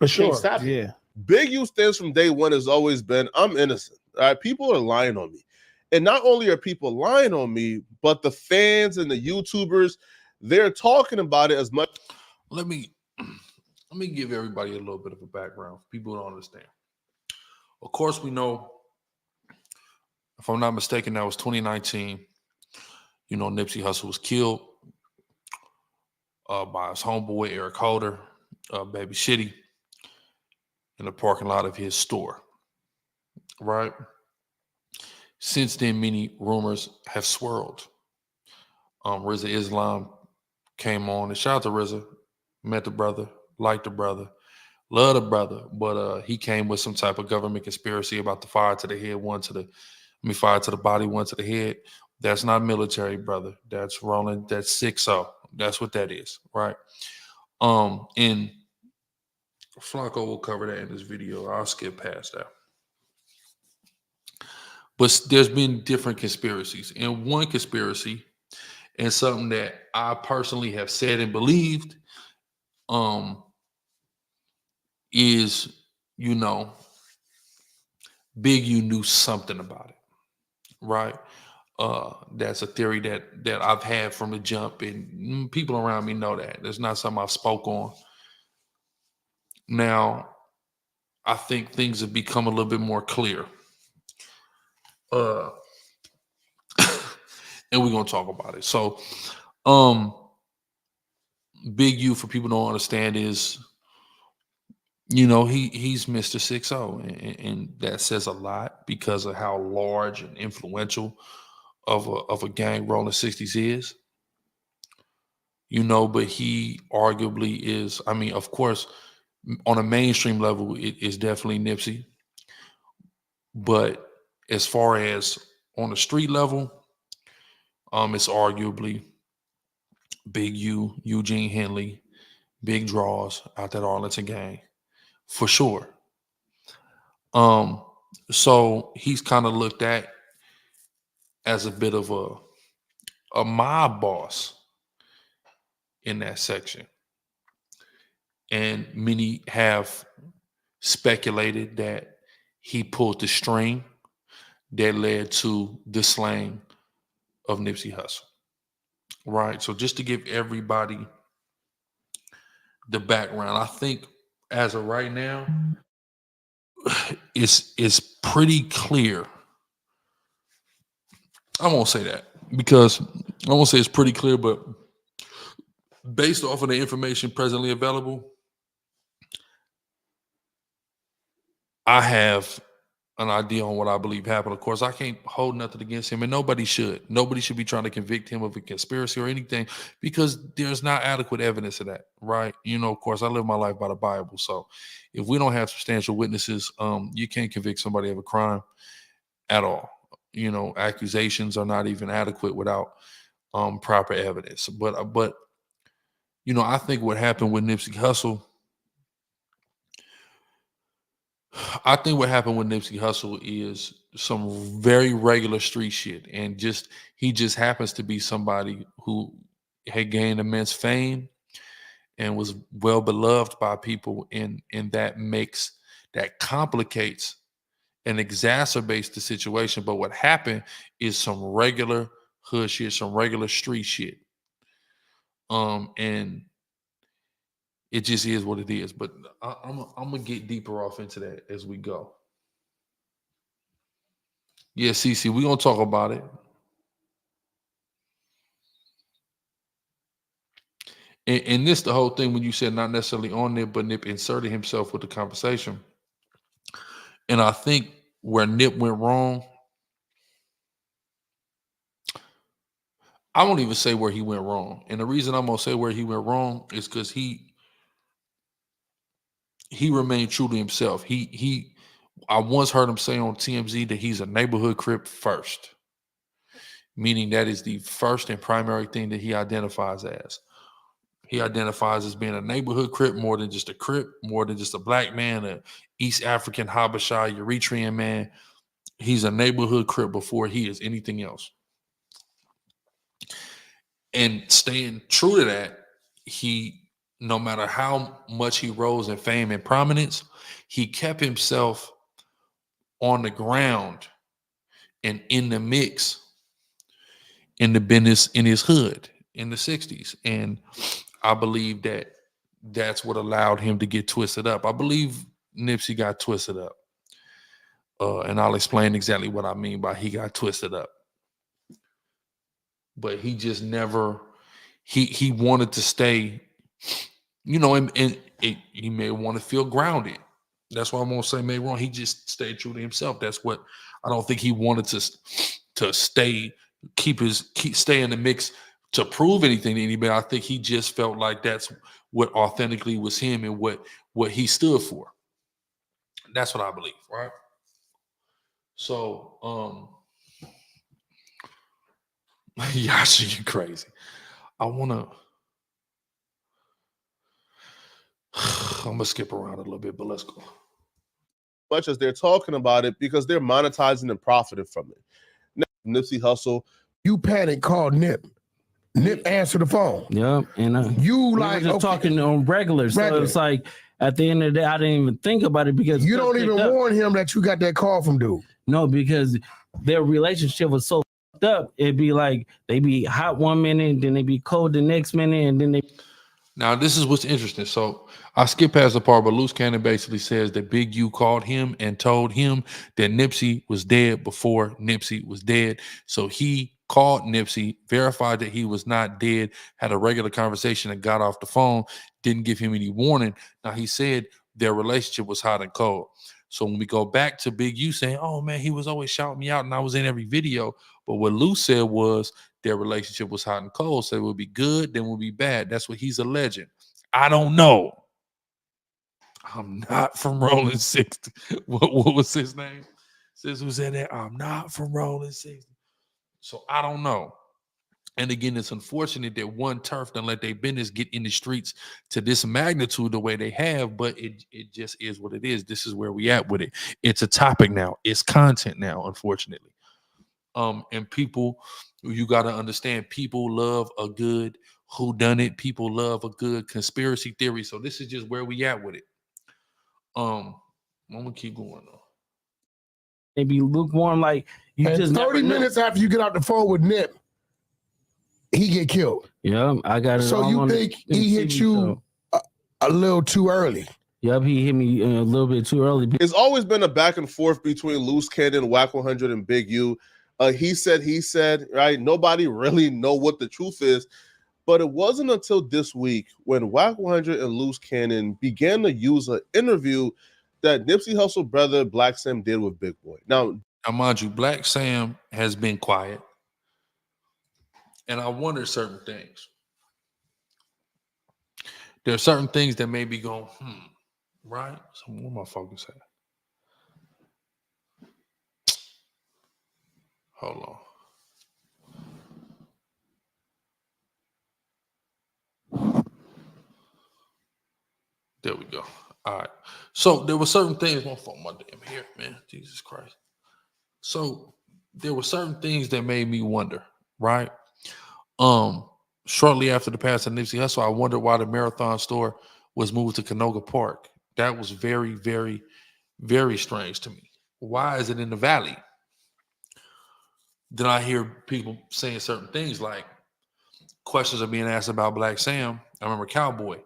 For sure. Stop it. Big U stance from day one has always been, I'm innocent. All right, people are lying on me. And not only are people lying on me, but the fans and the YouTubers, they're talking about it as much. Let me give everybody a little bit of a background for people who don't understand. Of course, we know, if I'm not mistaken, that was 2019. You know, Nipsey Hussle was killed by his homeboy, Eric Holder, Baby Shitty, in the parking lot of his store, right? Since then, many rumors have swirled. RZA Islam came on, and shout out to RZA, met the brother, liked the brother, loved the brother, but he came with some type of government conspiracy about the fire to the head, fire to the body, one to the head. That's not military, brother. That's rolling. That's 6-0. That's what that is, right? And Flacco will cover that in this video. I'll skip past that. But there's been different conspiracies. And one conspiracy, and something that I personally have said and believed, is, you know, Big U knew something about it, right? That's a theory that I've had from the jump, and people around me know that. It's not something I've spoke on. Now, I think things have become a little bit more clear. And we're gonna talk about it. So, Big U, for people who don't understand, is, you know, he's Mr. 6-0, and that says a lot because of how large and influential of a gang Rolling 60s is. You know, but he arguably is, I mean, of course, on a mainstream level, it is definitely Nipsey. But as far as on the street level, it's arguably Big U, Eugene Henley, Big Draws out that Arlington gang, for sure. So he's kind of looked at as a bit of a mob boss in that section. And many have speculated that he pulled the string that led to the slaying of Nipsey Hussle. Right. So just to give everybody the background, I think as of right now, it's pretty clear. I won't say that because I won't say it's pretty clear, but based off of the information presently available, I have an idea on what I believe happened. Of course, I can't hold nothing against him, and nobody should. Nobody should be trying to convict him of a conspiracy or anything because there's not adequate evidence of that, right? You know, of course, I live my life by the Bible. So if we don't have substantial witnesses, you can't convict somebody of a crime at all. You know, accusations are not even adequate without proper evidence. But you know, I think what happened with Nipsey Hussle, is some very regular street shit, and he just happens to be somebody who had gained immense fame and was well beloved by people, and that complicates and exacerbates the situation. But what happened is some regular hood shit, some regular street shit. And it just is what it is. But I'm gonna get deeper off into that as we go. Yeah, CC, we're gonna talk about it. And this the whole thing when you said not necessarily on Nip, but Nip inserted himself with the conversation. And I think where Nip went wrong, I won't even say where he went wrong. And the reason I'm gonna say where he went wrong is because he remained true to himself. I once heard him say on TMZ that he's a neighborhood Crip first, meaning that is the first and primary thing that he identifies as. He identifies as being a neighborhood Crip more than just a Crip, more than just a black man, a East African Habesha, Eritrean man. He's a neighborhood Crip before he is anything else. And staying true to that, no matter how much he rose in fame and prominence, he kept himself on the ground and in the mix in the business in his hood in the 60s. And I believe that that's what allowed him to get twisted up. I believe Nipsey got twisted up. And I'll explain exactly what I mean by he got twisted up. But he just never, he wanted to stay, you know, and he may want to feel grounded. That's why I'm gonna say maybe wrong. He just stayed true to himself. That's what I don't think he wanted to stay, stay in the mix to prove anything to anybody. I think he just felt like that's what authentically was him and what he stood for. That's what I believe, right? So Yasha, you crazy. I'm gonna skip around a little bit, but let's go. Much as they're talking about it because they're monetizing and profiting from it. Now, Nipsey Hussle. You panic, call Nip. Nip answer the phone. Yep. And you we like were just talking on regular. So it's like at the end of the day, I didn't even think about it because you don't even warn him that you got that call from dude. No, because their relationship was so up, it'd be like they be hot one minute, then they be cold the next minute, and then they. Now, this is what's interesting. So I skip past the part, but Loose Cannon basically says that Big U called him and told him that Nipsey was dead before Nipsey was dead. So he called Nipsey, verified that he was not dead, had a regular conversation and got off the phone, didn't give him any warning. Now, he said their relationship was hot and cold. So when we go back to Big U saying, oh, man, he was always shouting me out and I was in every video. But what Lou said was their relationship was hot and cold. So it would be good, then would be bad. That's what he's alleging. I don't know. I'm not from Rolling 60. What was his name? Says who said that? I'm not from Rolling 60. So I don't know. And again, it's unfortunate that one turf done let their business get in the streets to this magnitude the way they have, but it just is what it is. This is where we at with it. It's a topic now. It's content now, unfortunately. And people, you got to understand, people love a good whodunit. People love a good conspiracy theory. So this is just where we at with it. I'm gonna keep going though. They be lukewarm, like you and just 30 minutes after you get out the phone with Nip, he get killed. Yeah, I got it. So you think he hit you a little too early? Yep, he hit me a little bit too early. It's always been a back and forth between Loose Cannon, Whack 100, and Big U. He said, right? Nobody really know what the truth is. But it wasn't until this week when Whack 100 and Loose Cannon began to use an interview that Nipsey Hussle brother Black Sam did with Big Boy. Now, mind you, Black Sam has been quiet. And I wonder certain things. There are certain things that may be going, right? So where my focus at? Hold on. There we go. All right. So there were certain things. My phone, my damn hair, man. Jesus Christ. So there were certain things that made me wonder, right? Shortly after the passing of Nipsey Hussle, I wondered why the Marathon store was moved to Canoga Park. That was very, very, very strange to me. Why is it in the Valley? Then I hear people saying certain things like questions are being asked about Black Sam. I remember Cowboy.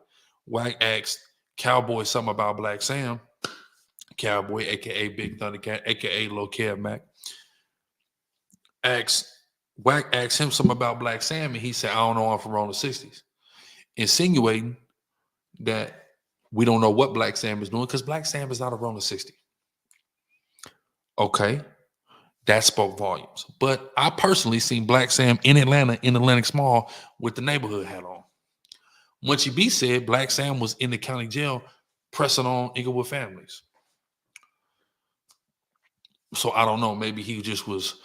Wack asked Cowboy something about Black Sam. Cowboy, aka Big Thundercat, aka Lil Kev Mac. Wack asked him something about Black Sam, and he said, I don't know, I'm from Rolling 60s. Insinuating that we don't know what Black Sam is doing because Black Sam is not a Rolling 60. Okay. That spoke volumes. But I personally seen Black Sam in Atlanta, in Atlantic Mall, with the neighborhood hat on. Munchie B said Black Sam was in the county jail pressing on Inglewood families. So I don't know. Maybe he just was,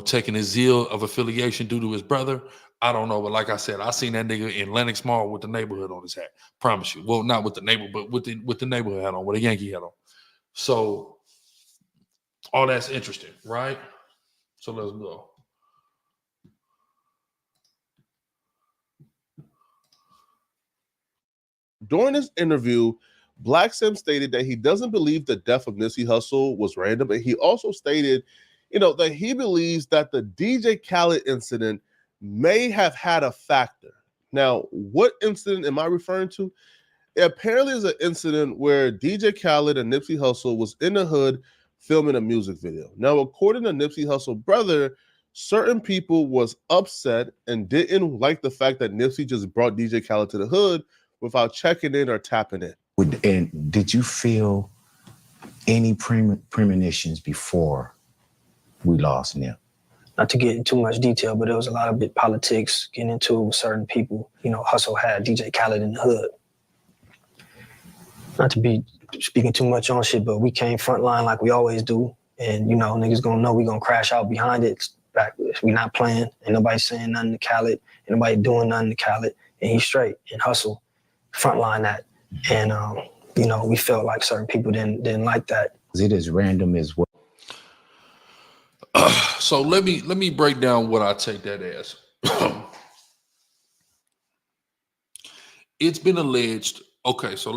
taking his zeal of affiliation due to his brother. I don't know. But like I said, I seen that nigga in Lenox Mall with the neighborhood on his hat. Promise you. Well, not with the neighbor, but with the neighborhood hat on, with a Yankee hat on. So all that's interesting, right? So let's go. During this interview, Black Sam stated that he doesn't believe the death of Nipsey Hussle was random. And he also stated, that he believes that the DJ Khaled incident may have had a factor. Now, what incident am I referring to? It apparently is an incident where DJ Khaled and Nipsey Hussle was in the hood filming a music video. Now, according to Nipsey Hussle brother, certain people was upset and didn't like the fact that Nipsey just brought DJ Khaled to the hood without checking in or tapping in. And did you feel any premonitions before we lost Nip? Not to get into too much detail, but there was a lot of bit politics getting into it with certain people. Hussle had DJ Khaled in the hood. Not to be speaking too much on shit, but we came frontline like we always do. And, niggas gonna know we gonna crash out behind it. We not playing. Ain't nobody saying nothing to Khaled. Ain't nobody doing nothing to Khaled. And he's straight. And Hussle frontline that. And, we felt like certain people didn't like that. Is it as random as what? So let me break down what I take that as. It's been alleged. Okay, so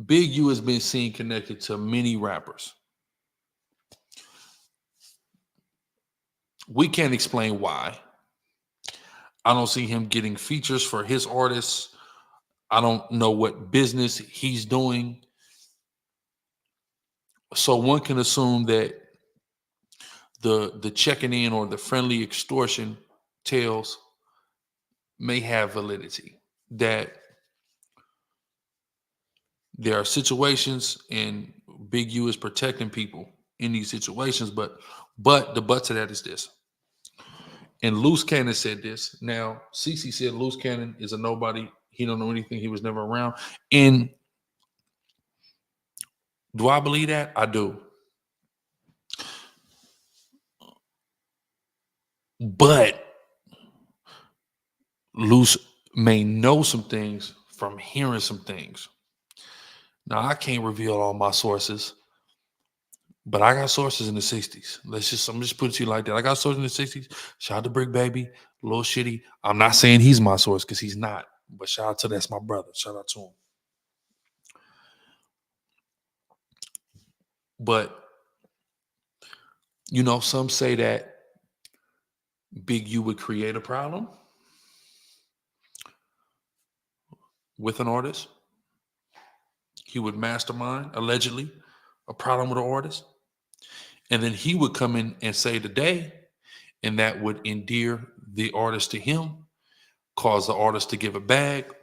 Big U has been seen connected to many rappers. We can't explain why. I don't see him getting features for his artists. I don't know what business he's doing. So one can assume that the checking in or the friendly extortion tales may have validity. That there are situations and Big U is protecting people in these situations, but the but to that is this. And Loose Cannon said this. Now, CeCe said Loose Cannon is a nobody. He don't know anything. He was never around. And do I believe that? I do. But Loose may know some things from hearing some things. Now, I can't reveal all my sources, but I got sources in the 60s. I'm just putting it to you like that. I got sources in the 60s. Shout out to Brick Baby, Lil Shitty. I'm not saying he's my source because he's not, but shout out to that's my brother. Shout out to him. But, you know, some say that Big U would create a problem with an artist. He would mastermind, allegedly, a problem with an artist. And then he would come in and say the day, and that would endear the artist to him, cause the artist to give a bag,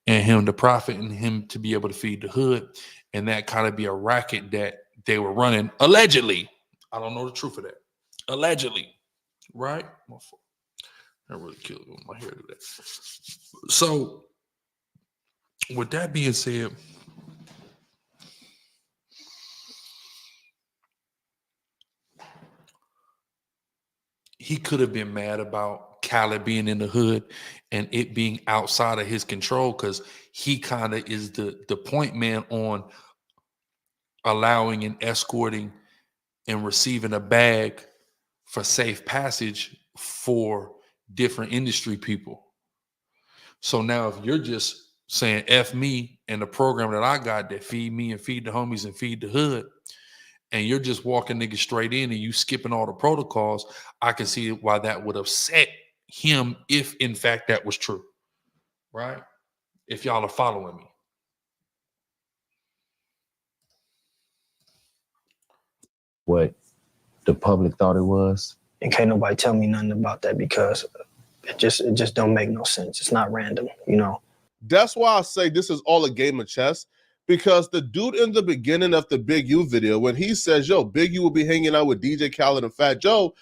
and him to profit, and him to be able to feed the hood. And that kind of be a racket that they were running, allegedly. I don't know the truth of that. Allegedly. Right? That really killed my hair to that. So, with that being said, he could have been mad about Khaled being in the hood and it being outside of his control because he kind of is the point man on allowing and escorting and receiving a bag for safe passage for different industry people. So now if you're just saying F me and the program that I got that feed me and feed the homies and feed the hood, and you're just walking niggas straight in and you skipping all the protocols, I can see why that would upset him if in fact that was true, right? If y'all are following me. What the public thought it was. And can't nobody tell me nothing about that because it just don't make no sense. It's not random, you know. That's why I say this is all a game of chess. Because the dude in the beginning of the Big U video, when he says, yo, Big U will be hanging out with DJ Khaled and Fat Joe,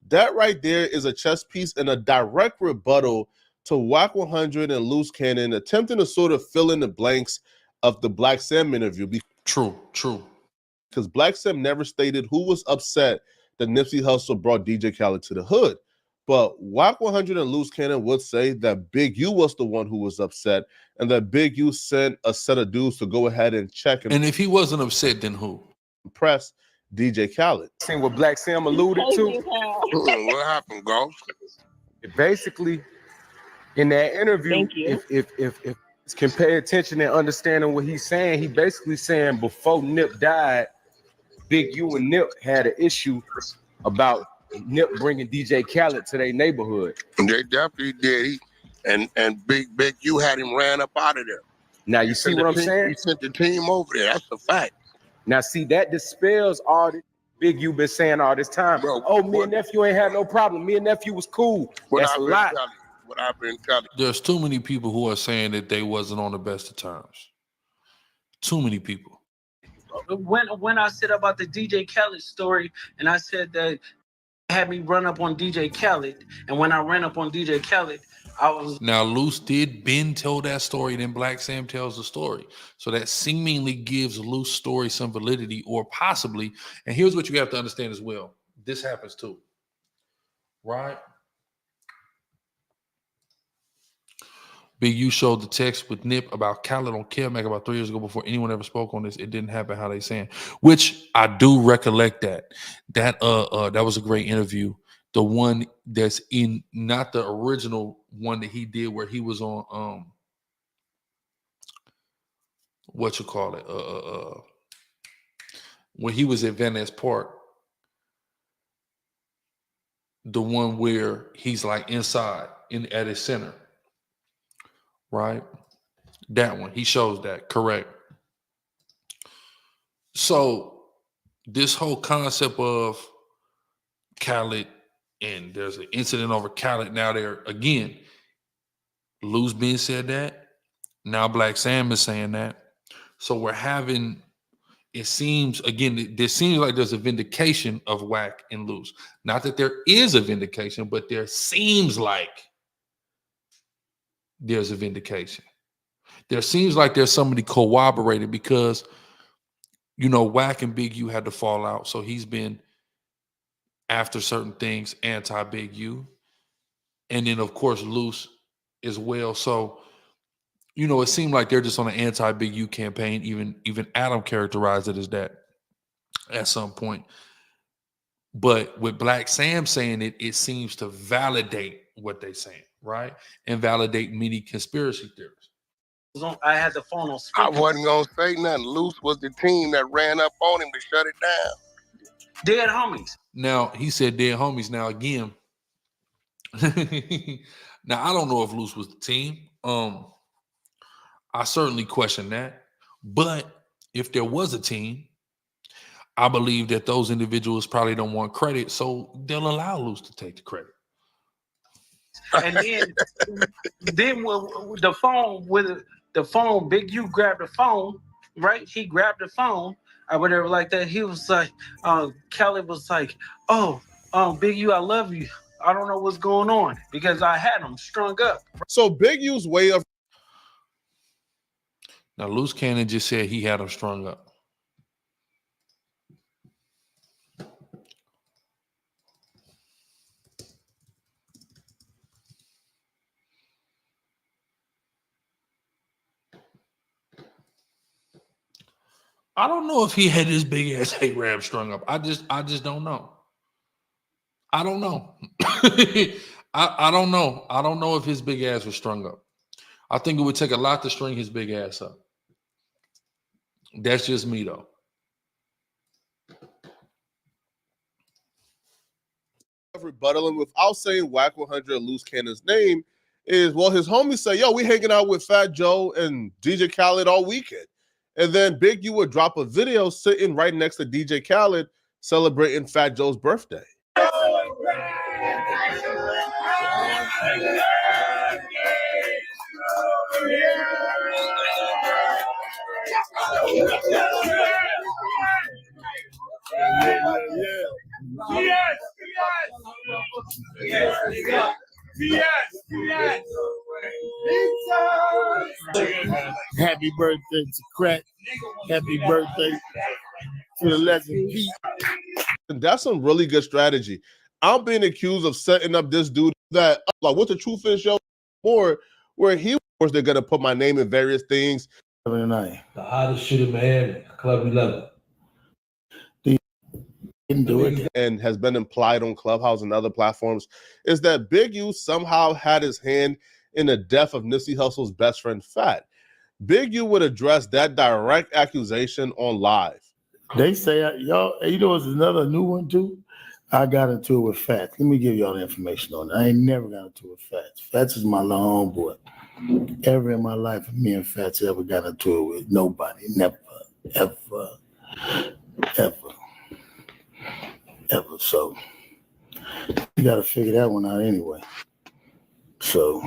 that right there is a chess piece and a direct rebuttal to Wack 100 and Loose Cannon attempting to sort of fill in the blanks of the Black Sam interview. True. Because Black Sam never stated who was upset that Nipsey Hussle brought DJ Khaled to the hood. But Wack 100 and Loose Cannon would say that Big U was the one who was upset and that Big U sent a set of dudes to go ahead and check him. And if he wasn't upset, then who? Press DJ Khaled. Seen what Black Sam alluded to. What happened, Ghost? Basically, in that interview, if can pay attention and understanding what he's saying, he basically saying before Nip died, Big U and Nip had an issue about Nip bringing DJ Khaled to their neighborhood. They definitely did. And Big U had him ran up out of there. Now you see what I'm saying? He sent the team over there. That's a fact. Now see, that dispels all the Big U been saying all this time. Bro, oh, me and nephew ain't had no problem. Me and nephew was cool. That's a lot. What I've been telling you. There's too many people who are saying that they wasn't on the best of terms. Too many people. When I said about the DJ Khaled story, and I said that had me run up on DJ Khaled, and when I ran up on DJ Khaled, I was now Loose did Ben tell that story, then Black Sam tells the story, so that seemingly gives Loose story some validity, or possibly. And here's what you have to understand as well: this happens too, right? Big U showed the text with Nip about Khaled on Kelmac about 3 years ago before anyone ever spoke on this. It didn't happen how they saying, which I do recollect that was a great interview. The one that's in, not the original one that he did where he was on what you call it, when he was at Van Ness Park, the one where he's like inside at his center, right? That one, he shows that, correct. So this whole concept of Khaled, and there's an incident over Khaled now there again. Lou's being said that. Now Black Sam is saying that. So we're having, it seems, again, there seems like there's a vindication of Wack and Lou's. Not that there is a vindication, but there seems like there's a vindication. There seems like there's somebody corroborated because, you know, Wack and Big U had to fall out. So he's been, after certain things, anti-Big U. And then, of course, Loose as well. So, you know, it seemed like they're just on an anti-Big U campaign. Even Adam characterized it as that at some point. But with Black Sam saying it, it seems to validate what they're saying, right? And validate many conspiracy theories. I had the phone on speaker. I wasn't gonna say nothing. Loose was the team that ran up on him to shut it down. Dead homies. Now, he said dead homies. Now, again, now I don't know if Loose was the team. I certainly question that. But if there was a team, I believe that those individuals probably don't want credit, so they'll allow Loose to take the credit. And then with the phone, Big U grabbed the phone, right? He grabbed the phone or whatever like that. He was like, Khaled was like, oh, Big U, I love you. I don't know what's going on because I had him strung up. So Big U's way of. Now, Loose Cannon just said he had him strung up. I don't know if he had his big ass A-Rab strung up. I just don't know. I don't know. I don't know. I don't know if his big ass was strung up. I think it would take a lot to string his big ass up. That's just me, though. Rebuttaling without saying Wack 100 Loose Cannon's name is, well, his homies say, yo, we hanging out with Fat Joe and DJ Khaled all weekend. And then Big U would drop a video sitting right next to DJ Khaled celebrating Fat Joe's birthday. Happy birthday to Crack. Happy birthday to the legend Pete. And that's some really good strategy. I'm being accused of setting up this dude that, like, what the truth is, show more, where he was, they're gonna put my name in various things. The hottest shit in Miami, Club 11. And has been implied on Clubhouse and other platforms is that Big U somehow had his hand in the death of Nipsey Hussle's best friend, Fat. Big U would address that direct accusation on live. They say, y'all, you know, it's another new one too. I got into it with Fats. Let me give y'all the information on it. I ain't never got into it with Fats. Fats is my little homeboy. Ever in my life, me and Fats ever got into it with nobody. Never, ever, ever, ever. So you got to figure that one out anyway. So.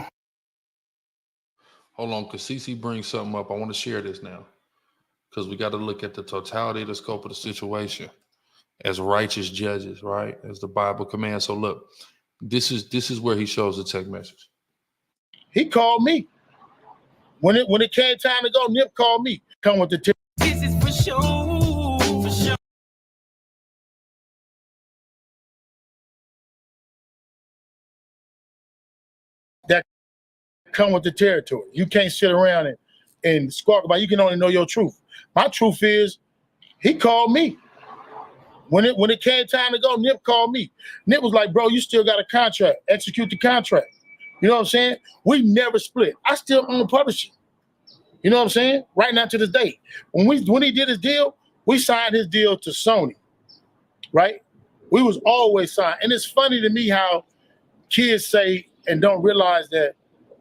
Hold on, because CC brings something up. I want to share this now because we got to look at the totality of the scope of the situation as righteous judges, right? As the Bible commands. So look, this is where he shows the text message. He called me. When it came time to go, Nip called me. Come with the tip. This is for sure. For sure. That come with the territory. You can't sit around and squawk about it. You can only know your truth. My truth is, he called me. When it came time to go, Nip called me. Nip was like, bro, you still got a contract. Execute the contract. You know what I'm saying? We never split. I still own publishing. You know what I'm saying? Right now to this day. When he did his deal, we signed his deal to Sony, right? We was always signed. And it's funny to me how kids say and don't realize that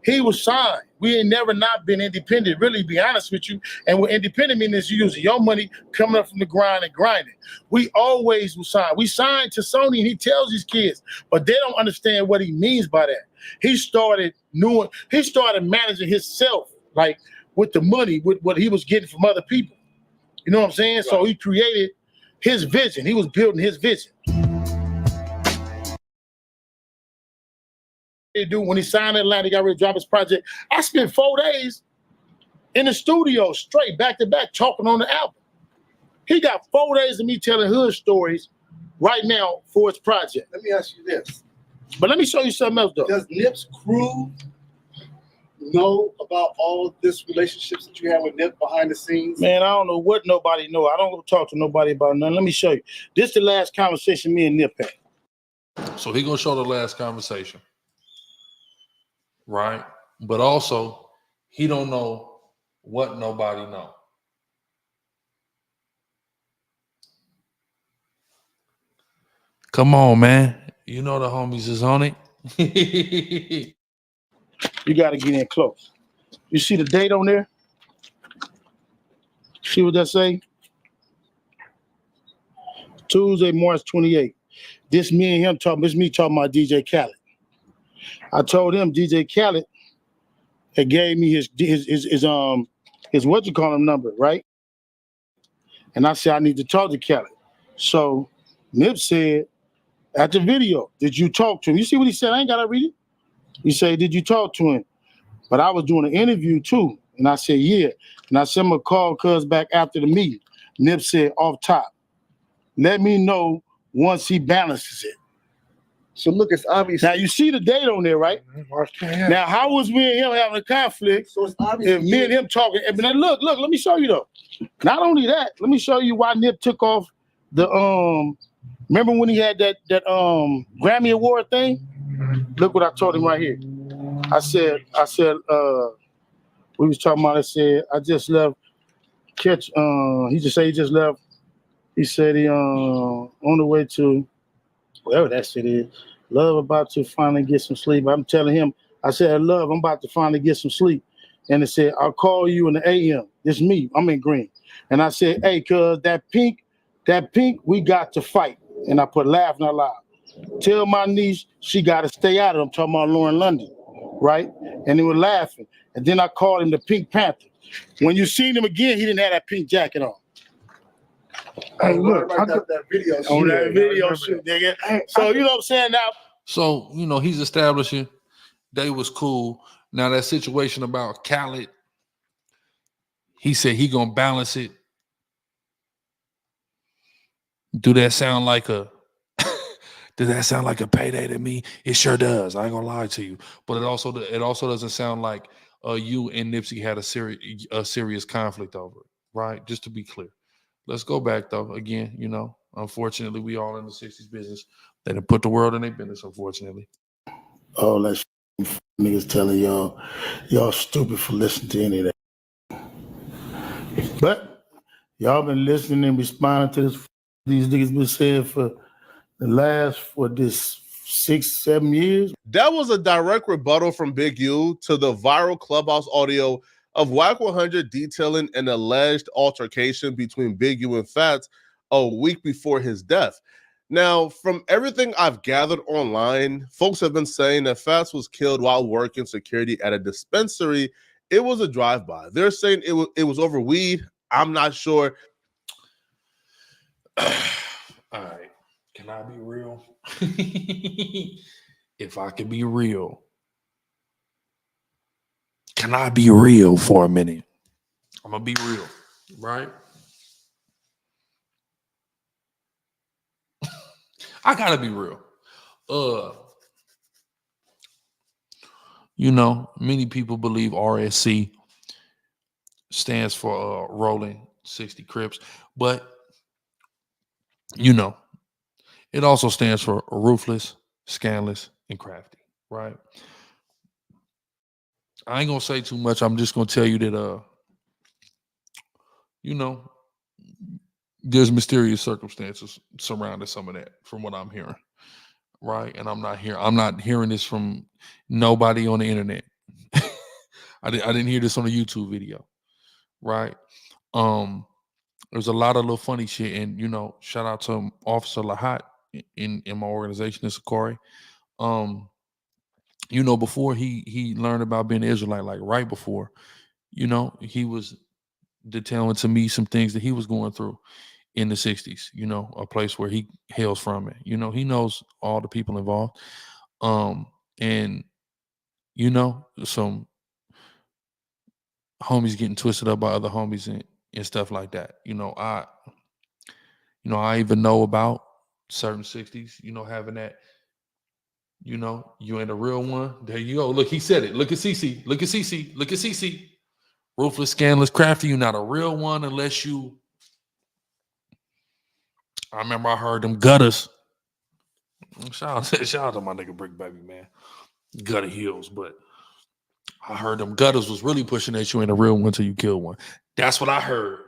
he was signed. We ain't never not been independent, really, be honest with you. And what independent means is you using your money coming up from the grind and grinding. We always was signed. We signed to Sony, and he tells these kids, but they don't understand what he means by that. He started managing himself, like with the money, with what he was getting from other people. You know what I'm saying? Right. So he created his vision. He was building his vision. Dude, when he signed Atlanta, he got ready to drop his project. I spent 4 days in the studio straight, back to back, talking on the album. He got 4 days of me telling hood stories right now for his project. Let me ask you this. But let me show you something else, though. Does Nip's crew know about all this relationships that you have with Nip behind the scenes? Man, I don't know what nobody know. I don't go talk to nobody about nothing. Let me show you. This is the last conversation me and Nip had. So he gonna show the last conversation. Right? But also, he don't know what nobody know. Come on, man. You know the homies is on it. You got to get in close. You see the date on there? See what that say? Tuesday, March 28th. This me and him talking. This me talking about DJ Khaled. I told him DJ Khaled had gave me his what you call him number, right? And I said I need to talk to Khaled. So Nip said at the video, did you talk to him? You see what he said? I ain't gotta read it. He said, did you talk to him? But I was doing an interview too. And I said, yeah. And I sent him a call cuz back after the meeting. Nip said, off top, let me know once he balances it. So look, it's obvious. Now you see the date on there, right? Now, how was me and him having a conflict? So it's obvious. If me and him talking, and then look, let me show you though. Not only that, let me show you why Nip took off the remember when he had that Grammy Award thing? Look what I told him right here. I said, we was talking about, I said, I just left he just said he just left. He said he on the way to wherever that shit is. Love about to finally get some sleep. I'm telling him, I said, Love, I'm about to finally get some sleep. And it said, I'll call you in the AM. This me, I'm in green. And I said, hey, cuz that pink, we got to fight. And I put laughing out loud. Tell my niece she got to stay out of it. I'm talking about Lauren London, right? And they were laughing. And then I called him the Pink Panther. When you seen him again, he didn't have that pink jacket on. Hey, look, I got that video shoot. On that video shoot, nigga. So, you know what I'm saying now? So, you know, he's establishing they was cool. Now, that situation about Khaled, he said he gonna balance it. Does that sound like a payday to me? It sure does. I ain't gonna lie to you. But it also doesn't sound like you and Nipsey had a serious conflict over it, right? Just to be clear. Let's go back though. Again, you know, unfortunately, we all in the 60s business. They done put the world in their business, unfortunately. Oh, that niggas telling y'all stupid for listening to any of that. But y'all been listening and responding to this. These niggas been saying for the last, this 6-7 years. That was a direct rebuttal from Big U to the viral Clubhouse audio of Wack 100 detailing an alleged altercation between Big U and Fats a week before his death. Now, from everything I've gathered online, folks have been saying that Fats was killed while working security at a dispensary. It was a drive-by. They're saying it was over weed. I'm not sure. All right. Can I be real? If I could be real. Can I be real for a minute? I'm going to be real, right? I got to be real. You know, many people believe RSC stands for Rolling 60 Crips, but, you know, it also stands for ruthless, scandalous, and crafty, right? I ain't gonna say too much. I'm just gonna tell you that you know, there's mysterious circumstances surrounding some of that, from what I'm hearing, right? And I'm not hearing this from nobody on the internet. I didn't hear this on a YouTube video, right? There's a lot of little funny shit, and you know, shout out to Officer Lahat in my organization in SICARRI. You know, before he learned about being an Israelite, like right before, you know, he was detailing to me some things that he was going through in the 60s, you know, a place where he hails from it. You know, he knows all the people involved. And you know, some homies getting twisted up by other homies and stuff like that. You know, I even know about certain 60s, you know, having that, you know, you ain't a real one. There you go. Look, he said it. Look at CC. Look at CC. Look at CC. Ruthless, scandalous, crafty. You're not a real one unless you. I remember I heard them gutters. Shout out to my nigga Brick Baby, man. Gutter heels, but I heard them gutters was really pushing that you ain't a real one until you kill one. That's what I heard.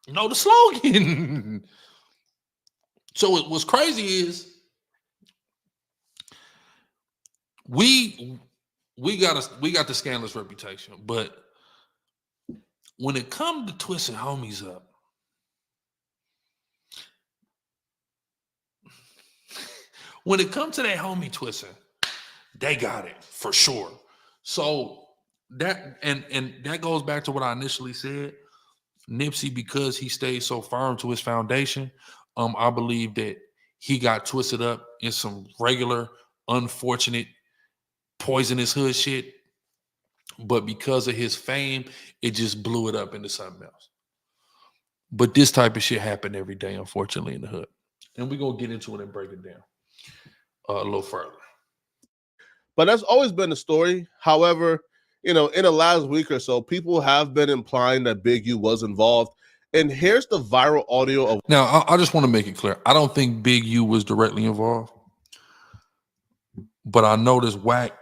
You know the slogan. So what's crazy is we got the scandalous reputation, but when it comes to twisting homies up, when it comes to that homie twisting, they got it for sure. So that and that goes back to what I initially said. Nipsey, because he stayed so firm to his foundation, I believe that he got twisted up in some regular, unfortunate, poisonous hood shit. But because of his fame, it just blew it up into something else. But this type of shit happened every day, unfortunately, in the hood. And we're going to get into it and break it down a little further. But that's always been the story. However, you know, in the last week or so, people have been implying that Big U was involved. And here's the viral audio of. Now, I just want to make it clear. I don't think Big U was directly involved. But I noticed Wack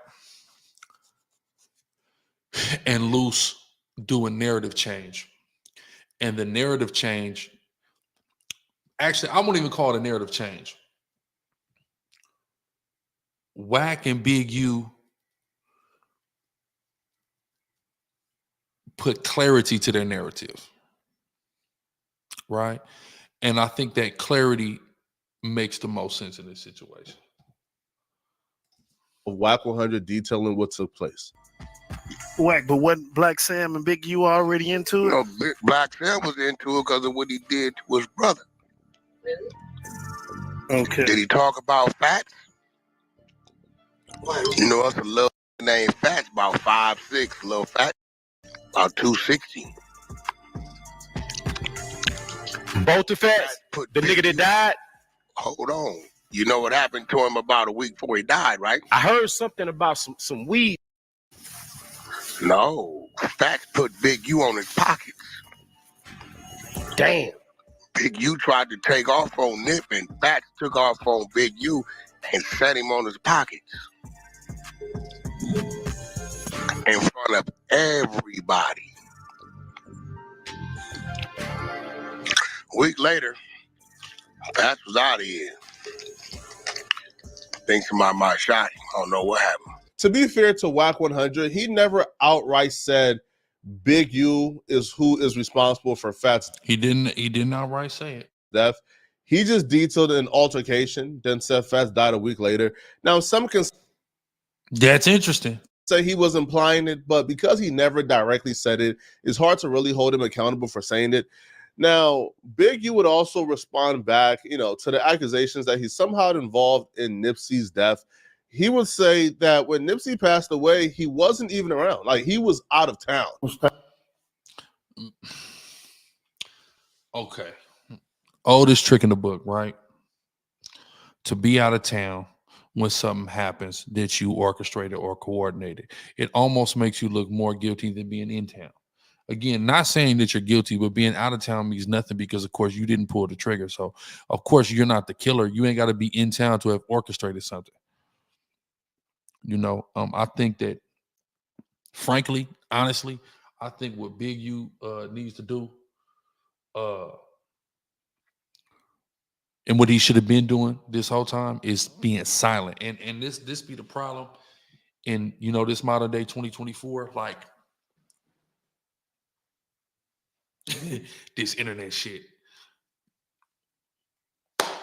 and Loose do a narrative change. And the narrative change, actually, I won't even call it a narrative change. Wack and Big U put clarity to their narrative, right? And I think that clarity makes the most sense in this situation. Wack 100 detailing what took place. Whack, but wasn't Black Sam and Big U already into it? No, Black Sam was into it because of what he did to his brother. Okay. Did he talk about Fats? You know, us a little named Fats, about 5'6", little fat, about 260. Both the Fats? The nigga that died? Hold on. You know what happened to him about a week before he died, right? I heard something about some weed. No. Fats put Big U on his pockets. Damn. Big U tried to take off on Nip, and Fats took off on Big U and set him on his pockets. In front of everybody. A week later, Fats was out of here. Think somebody might have shot him. I don't know what happened. To be fair to Wack 100, he never outright said Big U is who is responsible for Fats. He didn't outright say it. Death. He just detailed an altercation, then said Fats died a week later. Now, some can. That's interesting. Say he was implying it, but because he never directly said it, it's hard to really hold him accountable for saying it. Now, Big U would also respond back, you know, to the accusations that he's somehow involved in Nipsey's death. He would say that when Nipsey passed away, he wasn't even around. Like, he was out of town. Okay. Oldest trick in the book, right? To be out of town when something happens that you orchestrated or coordinated. It almost makes you look more guilty than being in town. Again, not saying that you're guilty, but being out of town means nothing because, of course, you didn't pull the trigger. So, of course, you're not the killer. You ain't got to be in town to have orchestrated something. You know, I think that frankly, honestly, I think what Big U needs to do, and what he should have been doing this whole time, is being silent. And this be the problem in, you know, this modern day 2024, like this internet shit.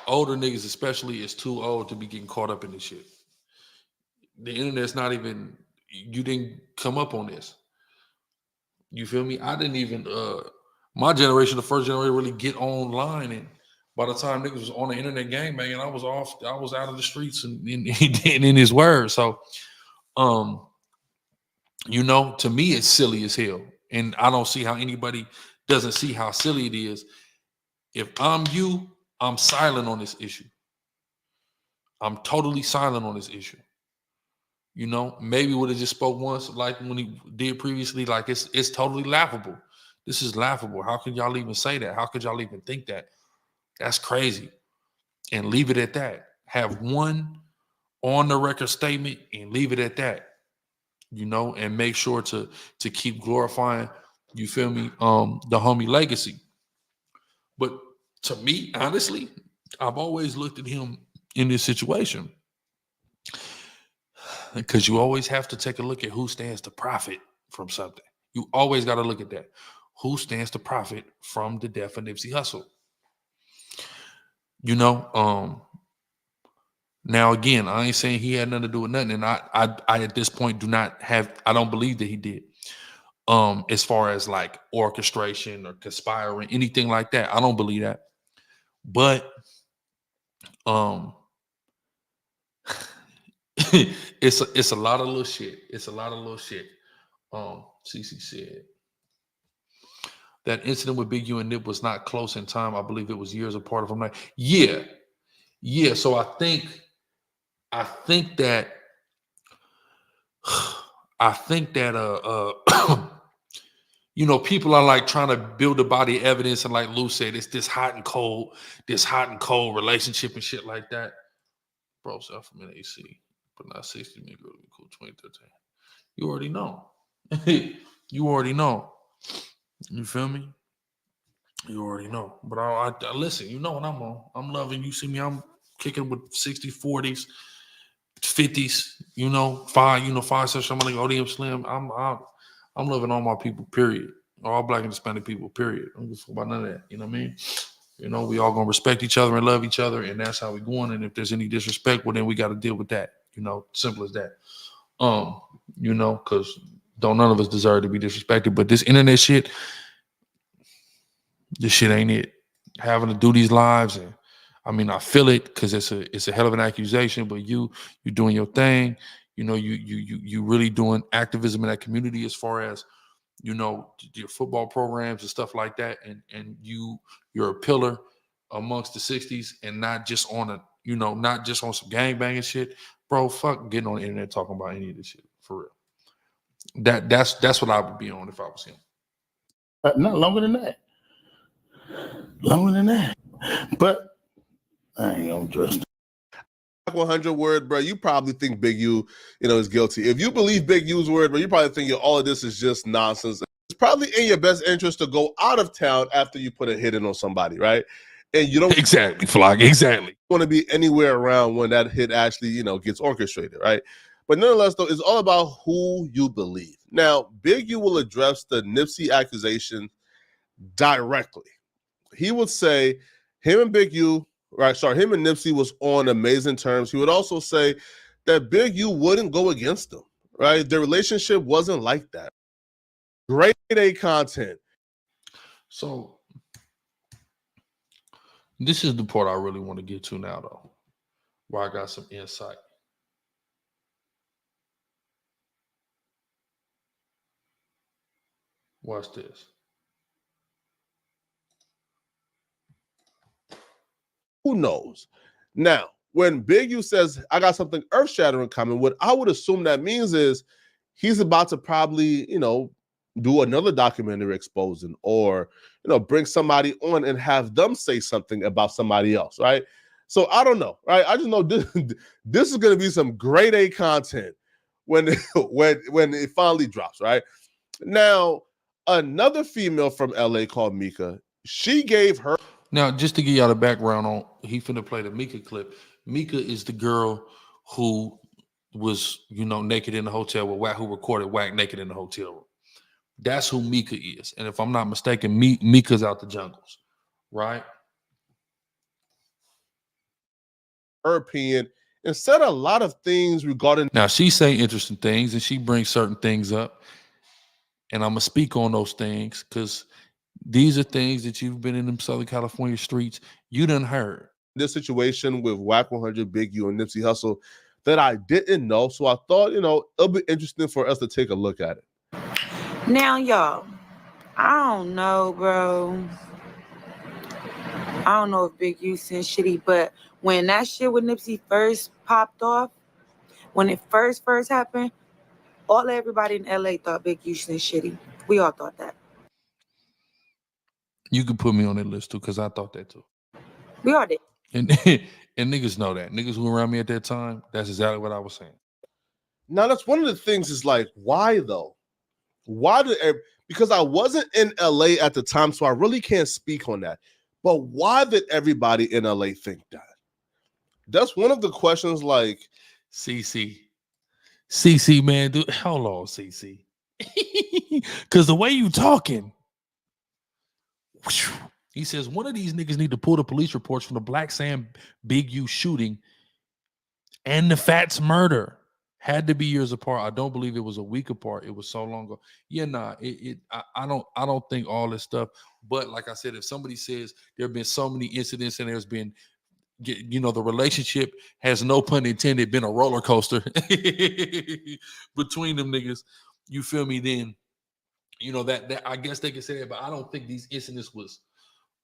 Older niggas especially is too old to be getting caught up in this shit. The internet's not even, you didn't come up on this. You feel me? I didn't even my generation, the first generation, really get online, and by the time niggas was on the internet gangbanging, I was out of the streets and in his word. So you know, to me it's silly as hell. And I don't see how anybody doesn't see how silly it is. If I'm you, I'm silent on this issue. I'm totally silent on this issue. You know, maybe would have just spoke once, like when he did previously. Like it's totally laughable. This is laughable. How could y'all even say that? How could y'all even think that? That's crazy. And leave it at that. Have one on the record statement and leave it at that. You know, and make sure to keep glorifying, you feel me, the homie legacy. But to me, honestly, I've always looked at him in this situation, because you always have to take a look at who stands to profit from something. You always got to look at that. Who stands to profit from the death of Nipsey Hussle? You know, now again, I ain't saying he had nothing to do with nothing, and I at this point I don't believe that he did. As far as like orchestration or conspiring, anything like that, I don't believe that. But it's a lot of little shit. It's a lot of little shit. CC said that incident with Big U and Nip was not close in time. I believe it was years apart from that. Yeah. So I think that you know, people are like trying to build a body of evidence, and like Lou said, it's this hot and cold relationship and shit like that. Bro, self from an AC, but not 60 me girl, cool 2013. You already know. You already know. You feel me? You already know. But I listen, you know what I'm on. I'm loving, you see me, I'm kicking with 60s, 40s, 50s, you know, five session, I'm like ODM Slim. I'm loving all my people, period. All Black and Hispanic people, period. I don't give a fuck about none of that. You know what I mean? You know, we all gonna respect each other and love each other, and that's how we going. And if there's any disrespect, well, then we got to deal with that. You know, simple as that. You know, because none of us deserve to be disrespected. But this internet shit, this shit ain't it. Having to do these lives, and I mean, I feel it because it's a hell of an accusation. But you're doing your thing. You know, you really doing activism in that community as far as, you know, your football programs and stuff like that, and you're a pillar amongst the 60s, and not just on some gangbanging shit, bro. Fuck getting on the internet talking about any of this shit, for real. That's what I would be on if I was him. Not longer than that. Longer than that. But I ain't gonna trust. 100 word, bro. You probably think Big U, is guilty. If you believe Big U's word, bro, you probably think all of this is just nonsense. It's probably in your best interest to go out of town after you put a hit in on somebody, right? And you don't exactly, Flock, exactly want to be anywhere around when that hit actually, gets orchestrated, right? But nonetheless, though, it's all about who you believe. Now, Big U will address the Nipsey accusation directly. He would say him and Nipsey was on amazing terms. He would also say that Big U wouldn't go against him, right? Their relationship wasn't like that. Grade A content. So this is the part I really want to get to now, though, where I got some insight. Watch this. Who knows? Now, when Big U says, I got something earth-shattering coming, what I would assume that means is he's about to probably, do another documentary exposing, or, bring somebody on and have them say something about somebody else, right? So I don't know, right? I just know this is going to be some grade A content when it finally drops, right? Now, another female from LA called Mika, she gave her. Now, just to give y'all the background on, he finna play the Mika clip. Mika is the girl who was, naked in the hotel with Wack, who recorded Wack naked in the hotel room. That's who Mika is. And if I'm not mistaken, Mika's out the jungles, right? Her opinion and said a lot of things regarding. Now, she say interesting things and she brings certain things up. And I'm going to speak on those things because these are things that you've been in them Southern California streets. You done heard. This situation with Wack 100, Big U, and Nipsey Hussle that I didn't know. So I thought, it'll be interesting for us to take a look at it. Now, y'all, I don't know, bro. I don't know if Big U sent shitty, but when that shit with Nipsey first popped off, when it first happened, everybody in LA thought Big U sent shitty. We all thought that. You can put me on that list too, because I thought that too. We all did. And niggas know that. Niggas who were around me at that time, that's exactly what I was saying. Now, that's one of the things is like, why though? Why did, because I wasn't in LA at the time, so I really can't speak on that. But why did everybody in LA think that? That's one of the questions. Like, CC, man, dude, hold on, CC. Because the way you talking, he says one of these niggas need to pull the police reports from the Black Sam Big U shooting and the Fats murder. Had to be years apart. I don't believe it was a week apart. It was so long ago. Yeah, nah. I don't think all this stuff. But like I said, if somebody says there have been so many incidents and there's been, the relationship has, no pun intended, been a roller coaster between them niggas. You feel me? Then, that I guess they can say that. But I don't think these incidents was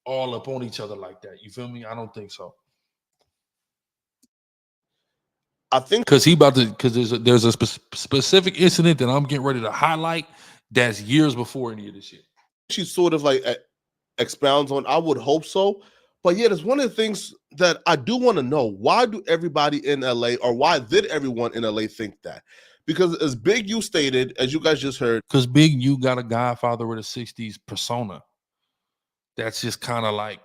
all up on each other like that. You feel me? I don't think so. I think because there's a specific incident that I'm getting ready to highlight that's years before any of this shit. She sort of like expounds on. I would hope so, but yeah, there's one of the things that I do want to know. Why do everybody in LA, or why did everyone in LA think that? Because as Big U stated, as you guys just heard, because Big U got a Godfather of the '60s persona. That's just kind of like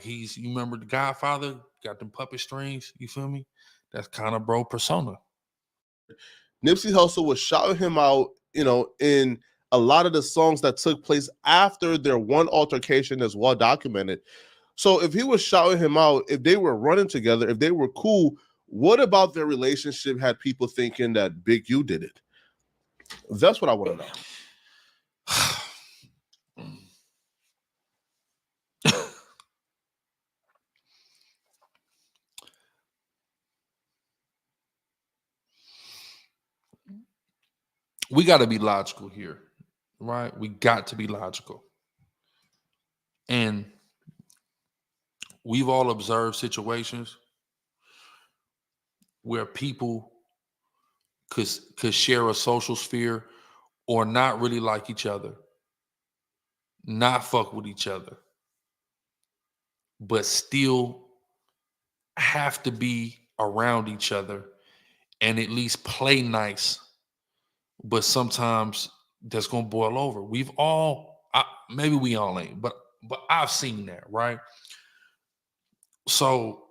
you remember the Godfather got them puppet strings. You feel me? That's kind of bro persona. Nipsey Hussle was shouting him out, in a lot of the songs that took place after their one altercation that's well documented. So if he was shouting him out, if they were running together, if they were cool, what about their relationship had people thinking that Big U did it? That's what I want to know. We got to be logical here, right? We got to be logical. And we've all observed situations where people could share a social sphere or not really like each other, not fuck with each other, but still have to be around each other and at least play nice. But sometimes that's gonna boil over. We've all, maybe we all ain't, but I've seen that, right? So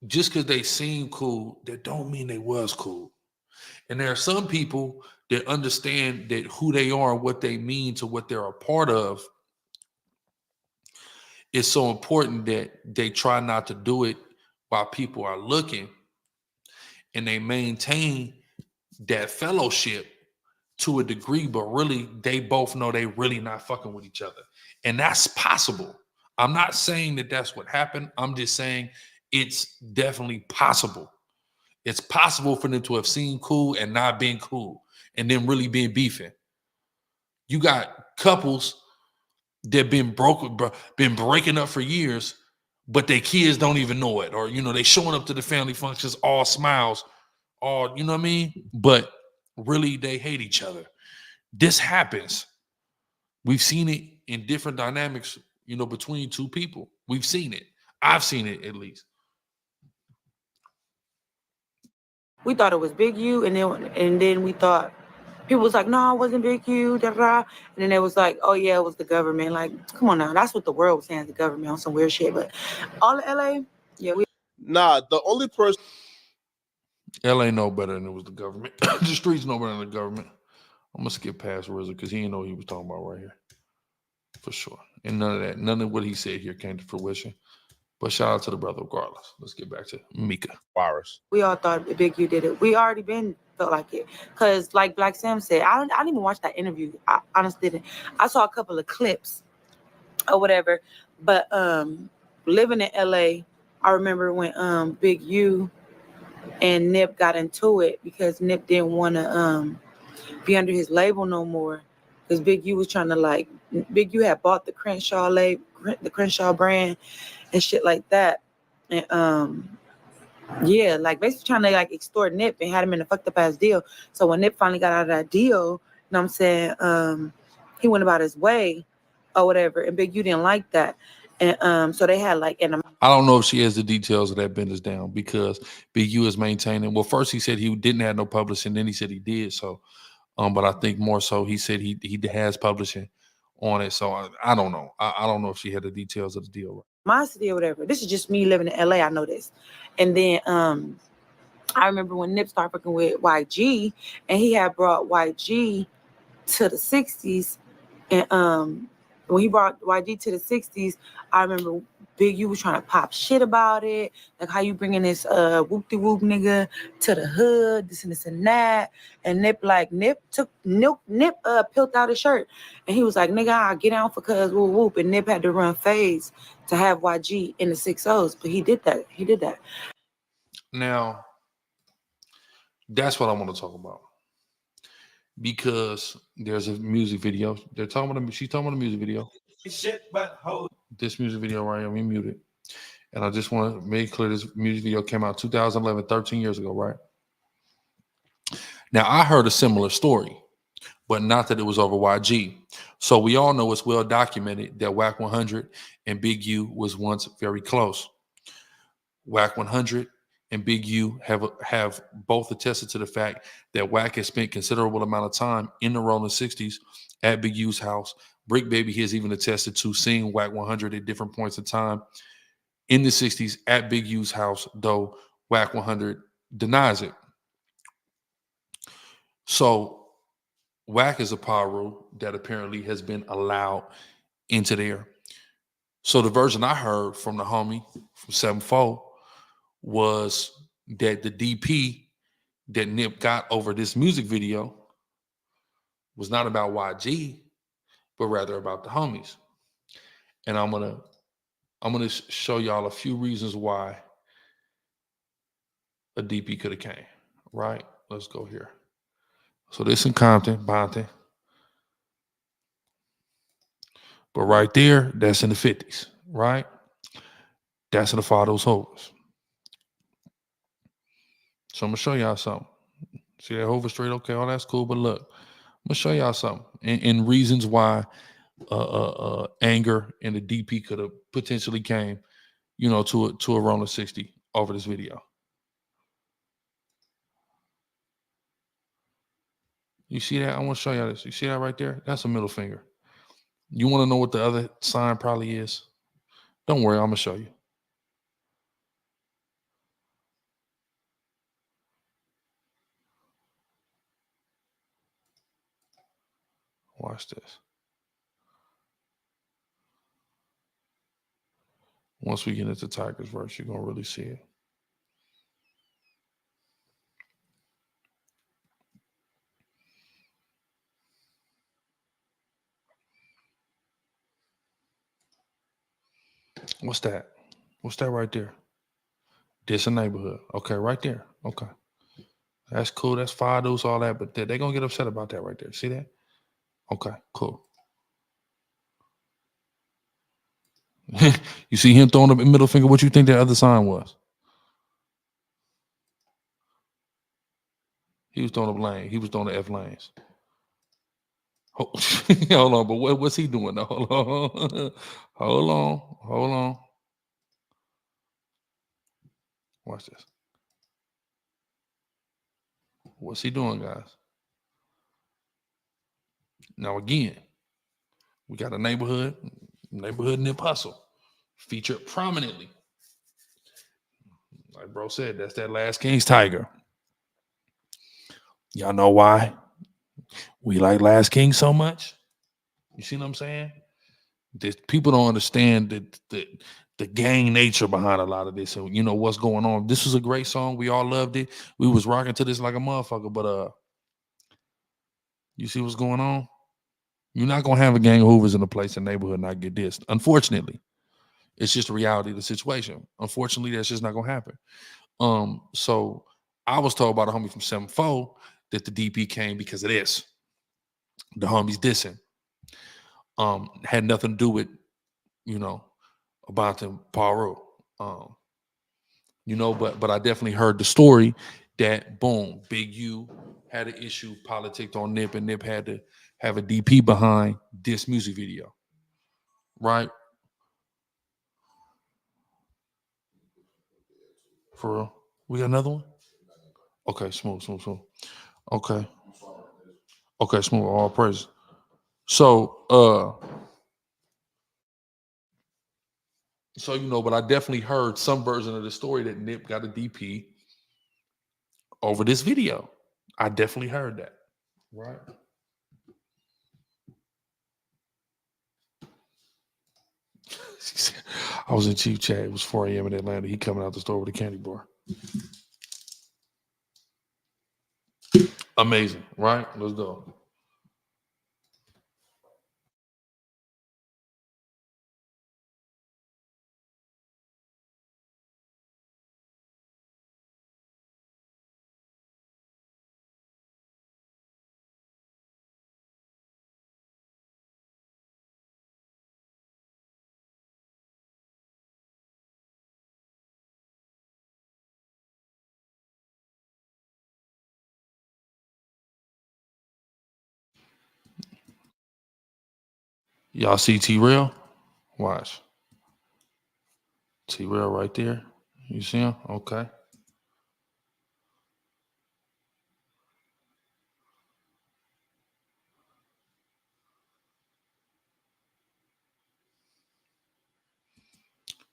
just because they seem cool, that don't mean they was cool. And there are some people that understand that who they are and what they mean to what they're a part of is so important that they try not to do it while people are looking, and they maintain that fellowship to a degree, but really they both know they really not fucking with each other. And that's possible. I'm not saying that that's what happened. I'm just saying it's definitely possible. It's possible for them to have seen cool and not being cool and then really being beefing. You got couples that been breaking up for years, but their kids don't even know it. Or, they showing up to the family functions, all smiles, all, you know what I mean? But really they hate each other. This happens. We've seen it in different dynamics, between two people. We've seen it. I've seen it at least. we thought it was Big U, and then we thought people was like, no, it wasn't Big U, da da. And then it was like, oh yeah, it was the government. Like, come on now, that's what the world was saying, the government on some weird shit. But all of LA, yeah, we. Nah, the only person. LA know better than it was the government. The streets know better than the government. I'm gonna skip past RZA because he didn't know what he was talking about right here. For sure. And none of what he said here came to fruition. But shout out to the brother regardless. Let's get back to Mika. Virus. We all thought Big U did it. We already felt like it. Cause like Black Sam said, I didn't even watch that interview. I honestly didn't. I saw a couple of clips or whatever. But living in LA, I remember when Big U and Nip got into it because Nip didn't want to be under his label no more. Because Big U was trying to Big U had bought the Crenshaw label, the Crenshaw brand and shit like that. And yeah, basically trying to extort Nip and had him in a fucked up ass deal. So when Nip finally got out of that deal, you know what I'm saying, he went about his way or whatever. And Big U didn't like that. And so they had I don't know if she has the details of that business down because Big U is maintaining. Well, first he said he didn't have no publishing, then he said he did. So, but I think more so he said he has publishing on it. So I don't know. I don't know if she had the details of the deal. My city or whatever. This is just me living in LA. I know this. And then I remember when Nip started working with YG, and he had brought YG to the 60s. And when he brought YG to the 60s, I remember Big U was trying to pop shit about it. Like how you bringing this whoop-de-whoop nigga to the hood, this and that. And Nip peeled out his shirt. And he was like, nigga, I'll get down for cuz whoop whoop. And Nip had to run phase to have YG in the 6-0s. But he did that. Now, that's what I want to talk about. Because there's a music video. She's talking about the music video. This music video right here, we muted. And I just want to make clear this music video came out 2011, 13 years ago, right? Now, I heard a similar story, but not that it was over YG. So we all know it's well documented that Wack 100 and Big U was once very close. Wack 100 and Big U have both attested to the fact that Wack has spent considerable amount of time in the Rolling 60s at Big U's house. Brick Baby has even attested to seeing Wack 100 at different points in time in the 60s at Big U's house, though Wack 100 denies it. So Wack is a Paru that apparently has been allowed into there. So the version I heard from the homie from 7-4 was that the DP that Nip got over this music video was not about YG, but rather about the homies. And I'm gonna show y'all a few reasons why a DP could have came. Right? Let's go here. So this in Compton, Bonton. But right there, that's in the 50s, right? That's in the Fados Hovers. So I'm gonna show y'all something. See that Hover straight? Okay, all that's cool. But look, I'm gonna show y'all something and reasons why anger and the DP could have potentially came, to a Rolling 60 over this video. You see that? I want to show y'all this. You see that right there? That's a middle finger. You want to know what the other sign probably is? Don't worry, I'm gonna show you. Watch this. Once we get into Tiger's verse, you're gonna really see it. What's that? What's that right there? This a neighborhood. Okay, right there. Okay. That's cool. That's Fados, all that, but they're gonna get upset about that right there. See that? Okay, cool. You see him throwing the middle finger. What you think that other sign was? He was throwing the lane. He was throwing the F lanes. Hold on, but what's he doing? Hold on. Hold on. Watch this. What's he doing, guys? Now again, we got a neighborhood Nip Hustle featured prominently. Like bro said, that's that Last King's Tiger. Y'all know why we like Last King so much? You see what I'm saying? People don't understand the gang nature behind a lot of this, and you know what's going on. This was a great song. We all loved it. We was rocking to this like a motherfucker. But you see what's going on? You're not gonna have a gang of Hoovers in a place, a neighborhood, and not get dissed. Unfortunately, it's just the reality of the situation. Unfortunately, that's just not gonna happen. So I was told by the homie from 7-4 that the DP came because of this. The homies dissing. Had nothing to do with, you know, about them Paru. You know, but I definitely heard the story that boom, Big U had an issue, politicked on Nip, and Nip had to have a DP behind this music video. Right? For real. We got another one? Okay, smooth. Okay. Okay, smooth. All praise. So you know, but I definitely heard some version of the story that Nip got a DP over this video. I definitely heard that. Right. I was in Chief Chat. It was 4 a.m. in Atlanta. He coming out the store with a candy bar. Amazing, right? Let's go. Y'all see T-Rail? Watch. T-Rail right there. You see him? Okay.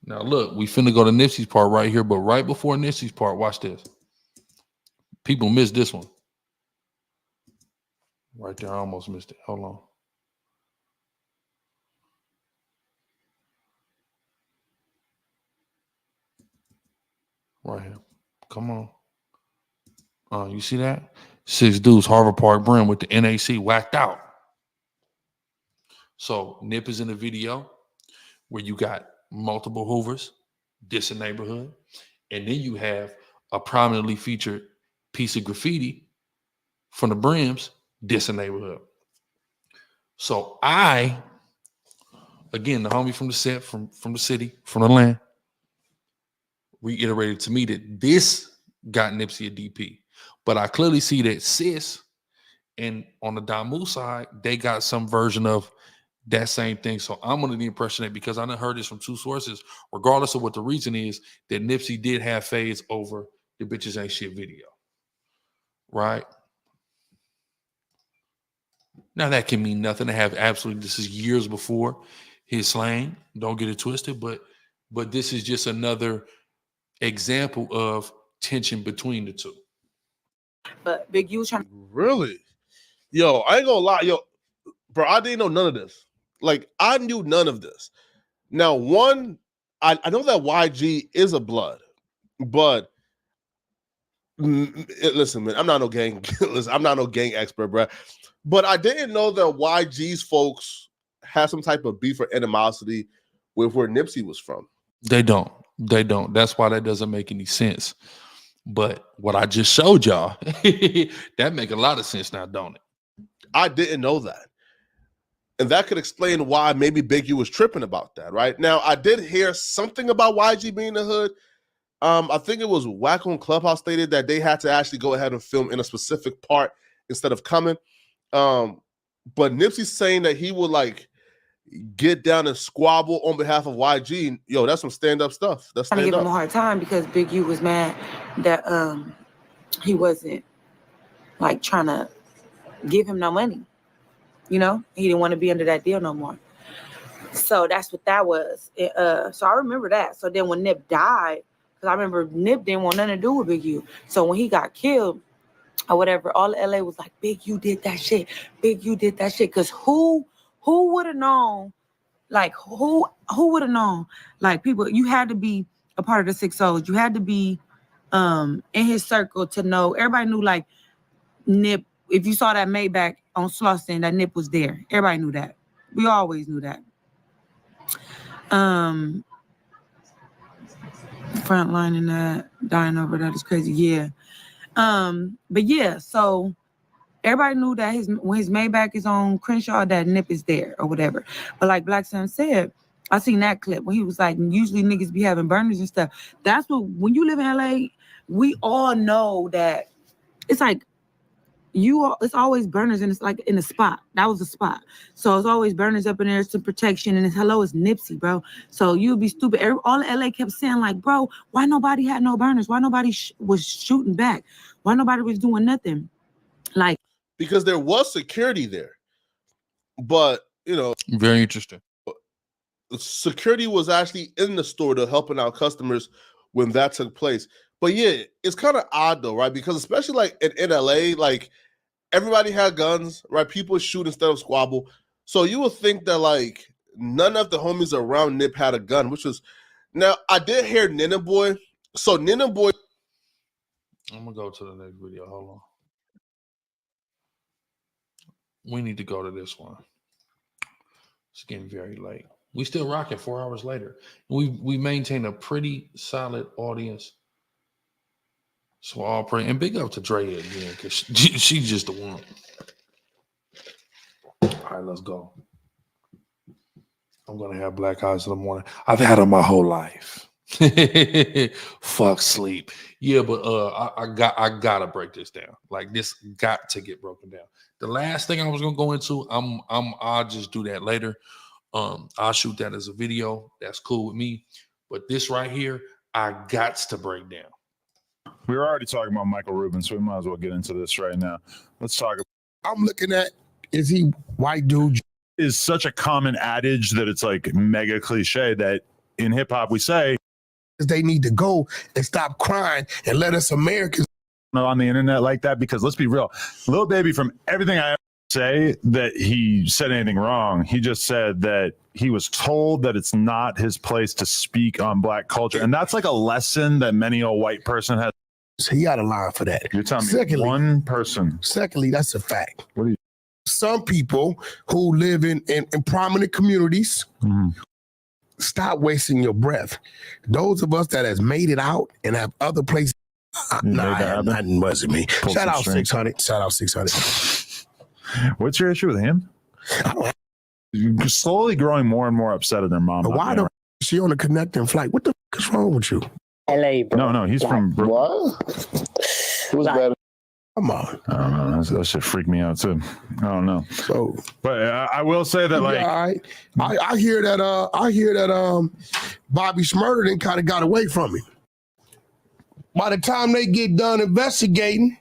Now look, we finna go to Nipsey's part right here, but right before Nipsey's part, watch this. People missed this one. Right there, I almost missed it. Hold on. Right here. Come on. You see that? 6 dudes, Harvard Park Brim with the NAC whacked out. So Nip is in the video where you got multiple Hoovers, dissing neighborhood, and then you have a prominently featured piece of graffiti from the Brims, dissing neighborhood. So I, again, the homie from the set, from the city, from the land, reiterated to me that this got Nipsey a DP. But I clearly see that Sis and on the Damu side, they got some version of that same thing. So I'm under the impression that because I done heard this from 2 sources, regardless of what the reason is, that Nipsey did have fades over the Bitches Ain't Shit video. Right? Now that can mean nothing to have absolutely, this is years before his slang. Don't get it twisted, but this is just another example of tension between the two. But Big U trying. Really? Yo, I ain't gonna lie, yo, bro, I didn't know none of this. Like, I knew none of this. Now, one, I know that YG is a blood, but listen, man, I'm not no gang. Listen, I'm not no gang expert, bro. But I didn't know that YG's folks had some type of beef or animosity with where Nipsey was from. They don't. That's why that doesn't make any sense. But what I just showed y'all, that make a lot of sense now, don't it? I didn't know that. And that could explain why maybe Big U was tripping about that, right? Now, I did hear something about YG being in the hood. I think it was Wack on Clubhouse stated that they had to actually go ahead and film in a specific part instead of coming. But Nipsey's saying that he would like get down and squabble on behalf of YG. Yo, that's some stand-up stuff. That's Trying to stand give him a up. hard time because Big U was mad that he wasn't like trying to give him no money. You know, he didn't want to be under that deal no more. So that's what that was. So I remember that. So then when Nip died, because I remember Nip didn't want nothing to do with Big U. So when he got killed or whatever, all of LA was like, Big U did that shit. Big U did that shit. Because who would have known? Like who would have known? Like people, you had to be a part of the 6 Souls. You had to be in his circle to know. Everybody knew like Nip. If you saw that Maybach on Slauson, that Nip was there. Everybody knew that. We always knew that. Frontlining that, dying over that is crazy. Yeah. But yeah, so everybody knew that when his Maybach is on Crenshaw, that Nip is there or whatever. But like Black Sam said, I seen that clip when he was like, usually niggas be having burners and stuff. That's what, when you live in LA, we all know that it's like, it's always burners and it's like in a spot. That was a spot. So it's always burners up in there, some protection, and it's hello, it's Nipsey, bro. So you'd be stupid. All of LA kept saying like, bro, why nobody had no burners? Why nobody was shooting back? Why nobody was doing nothing? Like, because there was security there. But, you know, very interesting. Security was actually in the store to helping out customers when that took place. But yeah, it's kind of odd though, right? Because especially like in LA, like everybody had guns, right? People shoot instead of squabble. So you would think that like none of the homies around Nip had a gun, which was, now I did hear Nina Boy. So Nina Boy. I'm gonna go to the next video. Hold on. We need to go to this one. It's getting very late. We still rocking 4 hours later. We maintain a pretty solid audience. So all pray and big up to Drea again, because she's just the one. All right, let's go. I'm gonna have black eyes in the morning. I've had them my whole life. Fuck sleep. Yeah, but I gotta break this down. Like this got to get broken down. The last thing I was gonna go into, I'll just do that later. I'll shoot that as a video. That's cool with me. But this right here, I got to break down. We were already talking about Michael Rubin, so we might as well get into this right now. Let's talk. I'm looking at, is he white dude? Is such a common adage that it's like mega cliche that in hip hop we say they need to go and stop crying and let us Americans on the internet like that, because let's be real, Lil Baby, from everything I say that he said anything wrong, he just said that he was told that it's not his place to speak on black culture, and that's like a lesson that many old white person has. So he got a line for that. You're telling me one person. Secondly, that's a fact. What do you? Some people who live in prominent communities, stop wasting your breath. Those of us that has made it out and have other places, nothing wasn't me. Shout out 600. Shout out 600. What's your issue with him? You're slowly growing more and more upset at their mom. Why don't she on a connecting flight? What the fuck is wrong with you? LA, bro. No, he's from What? Who's better? Come on. I don't know. That shit freaked me out too. I don't know. So, but I will say that, like, all right. I hear that. Bobby Shmurda then kind of got away from him. By the time they get done investigating,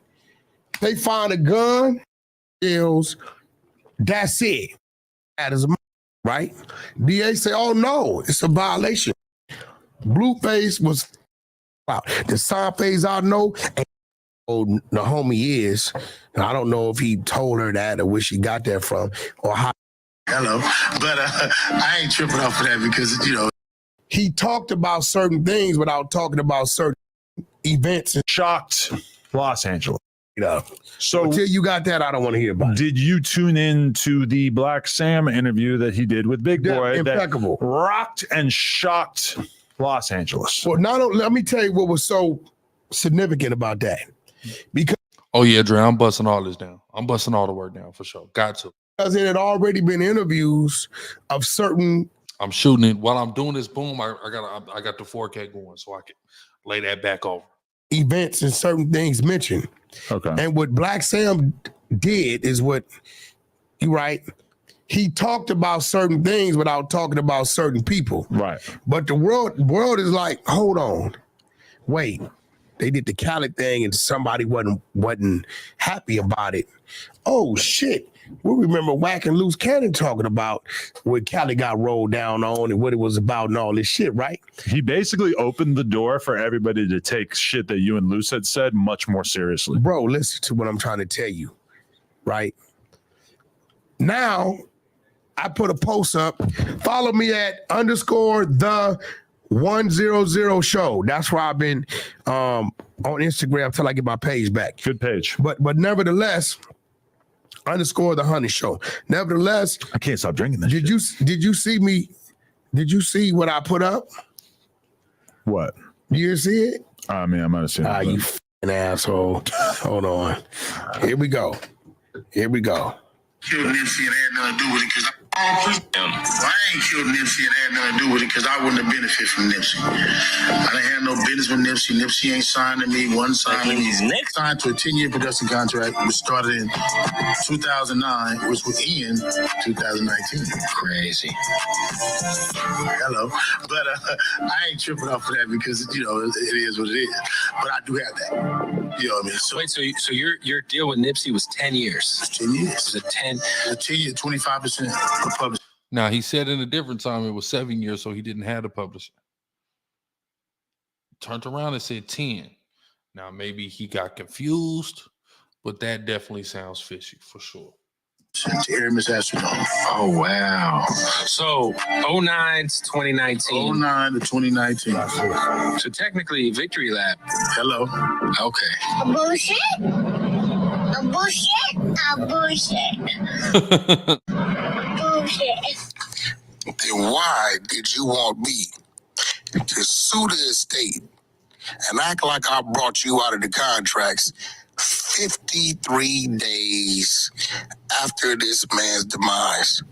they find a gun, pills. That's it. That is right. DA say, "Oh no, it's a violation." Blueface was out. The sign phase I know. The homie is. I don't know if he told her that or where she got that from or how. Hello, but I ain't tripping off of that because, you know, he talked about certain things without talking about certain events and shocked Los Angeles. So until you got that, I don't want to hear about it. Did you tune in to the Black Sam interview that he did with Big Boy? Impeccable. That rocked and shocked Los Angeles. Well, let me tell you what was so significant about that. Because yeah, Dre, I'm busting all this down. I'm busting all the work down for sure. Got to. Because it had already been interviews of certain. I'm shooting it while I'm doing this. Boom! I got the 4K going, so I can lay that back over. Events and certain things mentioned. Okay. And what Black Sam did is what you right. He talked about certain things without talking about certain people. Right. But the world is like, hold on, wait. they did the Khaled thing and somebody wasn't happy about it. Oh shit. We remember Whack and Loose Cannon talking about what Khaled got rolled down on and what it was about and all this shit, right? He basically opened the door for everybody to take shit that you and Luce had said much more seriously. Bro, listen to what I'm trying to tell you, right? Now, I put a post up. Follow me at _the100 show. That's where I've been on Instagram until I get my page back. Good page. But nevertheless, _the100 show. Nevertheless, I can't stop drinking this. Did you see me? Did you see what I put up? What? You see it? I mean, I might have seen it. You f***ing asshole. Hold on. Here we go. Killed Nipsey and had nothing to do with it because I ain't killed Nipsey and had nothing to do with it because I wouldn't have benefited from Nipsey. I didn't have no business with Nipsey. Nipsey ain't signed to me. One signed to me. Signed to a 10-year production contract, which started in 2009, which will end 2019. Crazy. Hello. But I ain't tripping off of that because, it is what it is. But I do have that. You know what I mean? So, wait, so your deal with Nipsey was 10 years? 10 years. Was it 10? 10 years, 25% for publishing. Now he said in a different time it was 7 years, so he didn't have the publisher. Turned around and said 10. Now maybe he got confused, but that definitely sounds fishy for sure. Oh wow. So 09 to 2019. 09 to 2019. So technically Victory Lap. Hello. Okay. Bullshit. Then why did you want me to sue the estate and act like I brought you out of the contracts 53 days after this man's demise?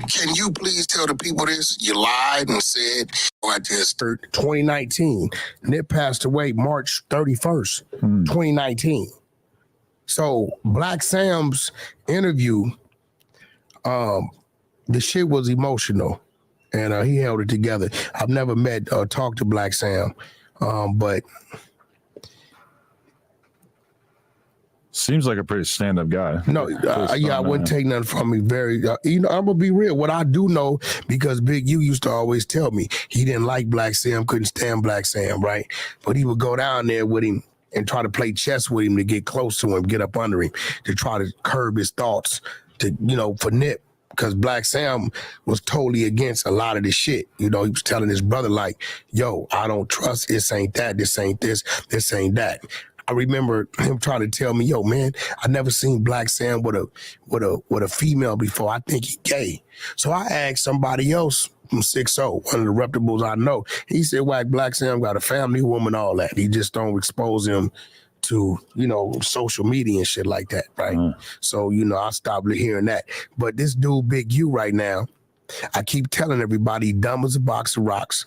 Can you please tell the people this? You lied and said, I just... 2019. Nip passed away March 31st, 2019. So Black Sam's interview, the shit was emotional, and he held it together. I've never met or talked to Black Sam, but seems like a pretty stand-up guy. No, I wouldn't take nothing from me. I'm gonna be real. What I do know, because Big U used to always tell me he didn't like Black Sam, couldn't stand Black Sam, right? But he would go down there with him and try to play chess with him to get close to him, get up under him, to try to curb his thoughts, for Nip. Because Black Sam was totally against a lot of this shit. He was telling his brother, like, yo, I don't trust, this ain't that, this ain't this ain't that. I remember him trying to tell me, yo, man, I never seen Black Sam with a female before. I think he gay. So I asked somebody else from 6-0, one of the reputables I know. He said, Whack, Black Sam got a family, woman, all that. He just don't expose him to, social media and shit like that, right? So, I stopped hearing that. But this dude, Big U, right now, I keep telling everybody, dumb as a box of rocks.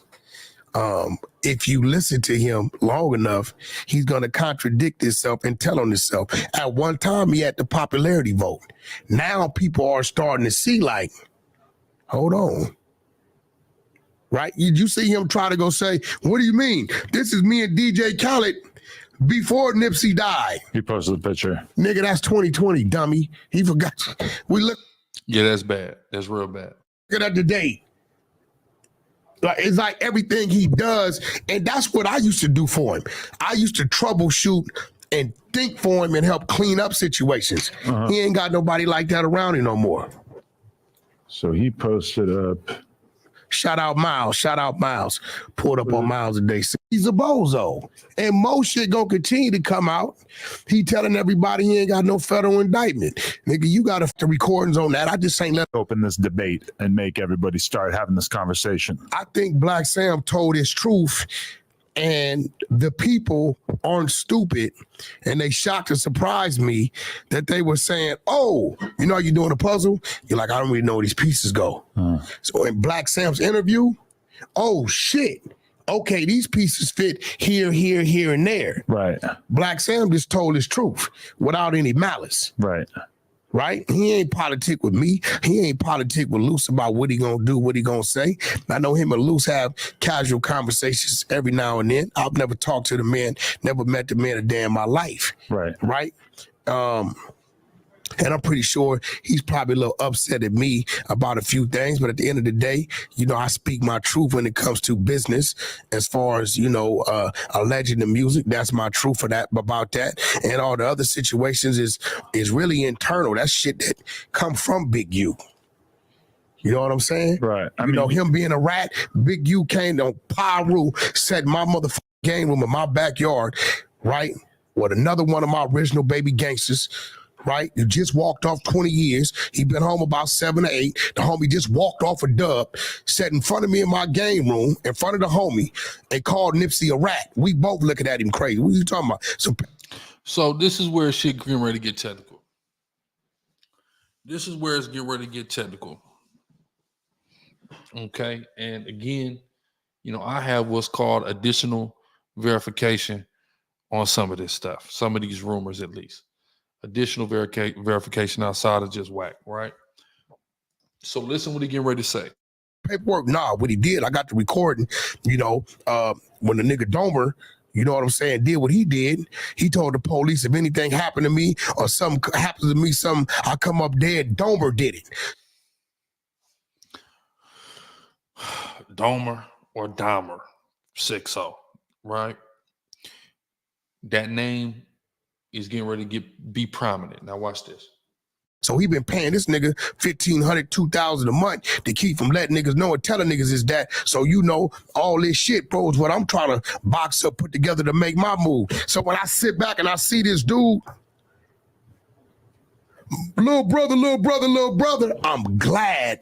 If you listen to him long enough, he's going to contradict himself and tell on himself. At one time, he had the popularity vote. Now people are starting to see, like, hold on. Right? You see him try to go say, what do you mean? This is me and DJ Khaled before Nipsey died. He posted the picture. Nigga, that's 2020, dummy. He forgot. We look. Yeah, that's bad. That's real bad. Look at the date. It's like everything he does, and that's what I used to do for him. I used to troubleshoot and think for him and help clean up situations. He ain't got nobody like that around him no more. So he posted up. Shout out Miles. Pulled up on Miles today. He's a bozo. And more shit gonna continue to come out. He telling everybody he ain't got no federal indictment. Nigga, you got the recordings on that. I just ain't let open this debate and make everybody start having this conversation. I think Black Sam told his truth, and the people aren't stupid, and they shocked and surprised me that they were saying, oh, you're doing a puzzle? You're like, I don't really know where these pieces go. So in Black Sam's interview, oh shit, okay, these pieces fit here, here, here, and there. Right. Black Sam just told his truth without any malice. Right. right? He ain't politic with me. He ain't politic with Luce about what he gonna do, what he gonna say. I know him and Luce have casual conversations every now and then. I've never talked to the man, never met the man a day in my life. Right. And I'm pretty sure he's probably a little upset at me about a few things. But at the end of the day, you know, I speak my truth when it comes to business. As far as, you know, alleging the music, that's my truth about that. And all the other situations is really internal. That's shit that come from Big U. You know what I'm saying? Right. You know, him being a rat, Big U came on Pyru, set my motherfucking game room in my backyard, right? With another one of my original baby gangsters, right? Who just walked off 20 years. He been home about 7 or 8. The homie just walked off a dub, sat in front of me in my game room, in front of the homie, and called Nipsey a rat. We both looking at him crazy. What are you talking about? So this is where shit getting ready to get technical. This is where it's getting ready to get technical. Okay. And again, you know, I have what's called additional verification on some of this stuff, some of these rumors at least. Additional verification outside of just whack, right? So listen what he getting ready to say. Paperwork, nah, what he did, I got the recording, you know, when the nigga Domer, you know what I'm saying, did what he did. He told the police if anything happened to me or something happens to me, I come up dead, Domer did it. Domer or Dahmer, 6-0, right? That name is getting ready to be prominent. Now watch this. So he been paying this nigga $1,500, $2,000 a month to keep from letting niggas know and telling niggas is that. So you know all this shit, bro, is what I'm trying to box up, put together to make my move. So when I sit back and I see this dude, little brother, I'm glad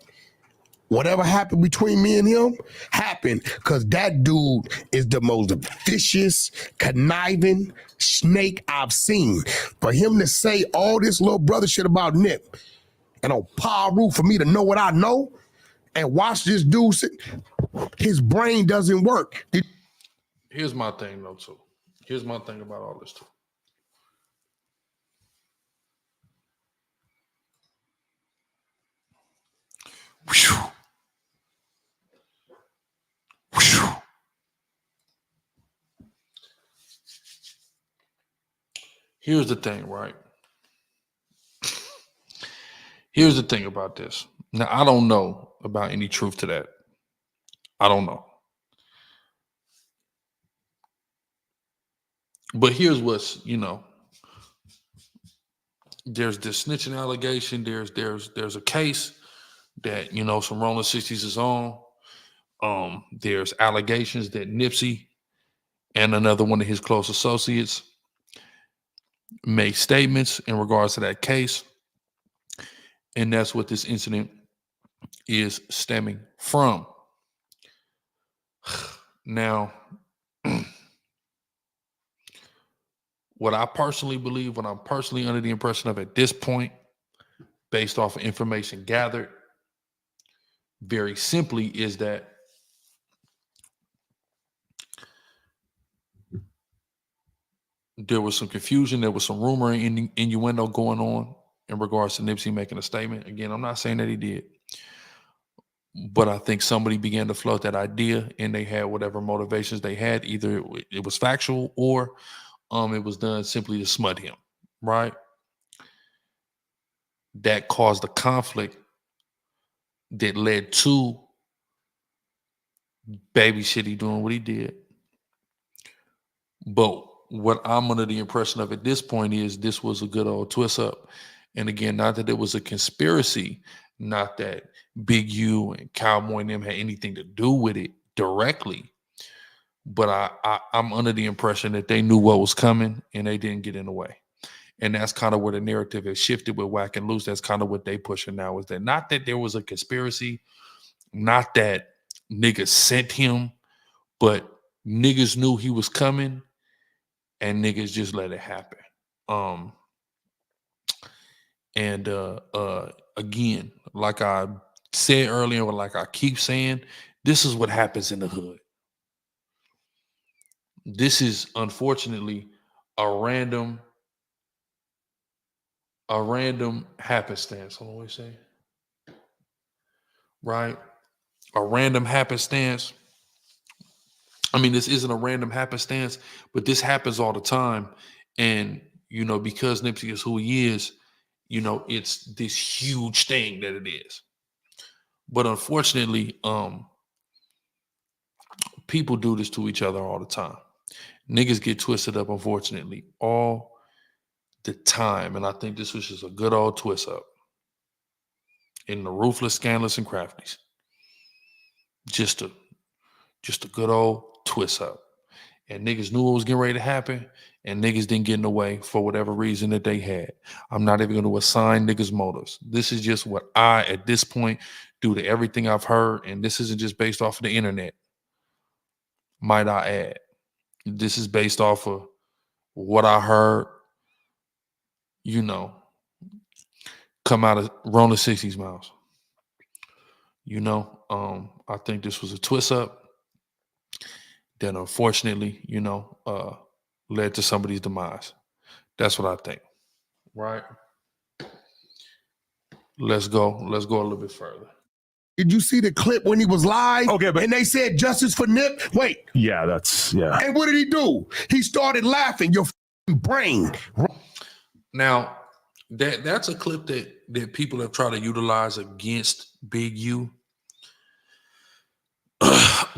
whatever happened between me and him happened, because that dude is the most vicious, conniving snake I've seen. For him to say all this little brother shit about Nip and on Pyru for me to know what I know and watch this dude sit, his brain doesn't work. Here's my thing though too. Here's my thing about all this too. Whew. Whew. Here's the thing, right? Here's the thing about this. Now, I don't know about any truth to that. I don't know. But here's what's, you know, there's this snitching allegation. There's a case that, you know, some Rolling 60s is on. There's allegations that Nipsey and another one of his close associates made statements in regards to that case. And that's what this incident is stemming from. Now, what I personally believe, what I'm personally under the impression of at this point, based off of information gathered, very simply is that there was some confusion, there was some rumor and innuendo going on in regards to Nipsey making a statement. Again, I'm not saying that he did, but I think somebody began to float that idea and they had whatever motivations they had. Either it was factual or it was done simply to smut him, right? That caused a conflict that led to Baby Shitty doing what he did. But what I'm under the impression of at this point is this was a good old twist up. And again, not that it was a conspiracy, not that Big U and Cowboy and them had anything to do with it directly, but I'm under the impression that they knew what was coming and they didn't get in the way. And that's kind of where the narrative has shifted with Whack and Loose. That's kind of what they pushing now, is that not that there was a conspiracy, not that niggas sent him, but niggas knew he was coming and niggas just let it happen. Again, like I said earlier, or like I keep saying, this is what happens in the hood. This is unfortunately a random a random happenstance. Hold on, what you say? Right? A random happenstance. I mean, this isn't a random happenstance, but this happens all the time. And, you know, because Nipsey is who he is, you know, it's this huge thing that it is. But unfortunately, people do this to each other all the time. Niggas get twisted up, unfortunately, all the time. And I think this was just a good old twist up in the ruthless, scandalous, and crafties. Just a good old twist up. And niggas knew what was getting ready to happen, and niggas didn't get in the way for whatever reason that they had. I'm not even going to assign niggas motives. This is just what I, at this point, due to everything I've heard, and this isn't just based off of the internet, might I add. This is based off of what I heard, you know, come out of Rona 60's mouths. You know, I think this was a twist up that unfortunately, you know, led to somebody's demise. That's what I think. Right? Let's go a little bit further. Did you see the clip when he was live? Okay, but and they said justice for Nip? Wait. Yeah, that's yeah. And what did he do? He started laughing. Your brain. Now, that's a clip that people have tried to utilize against Big U.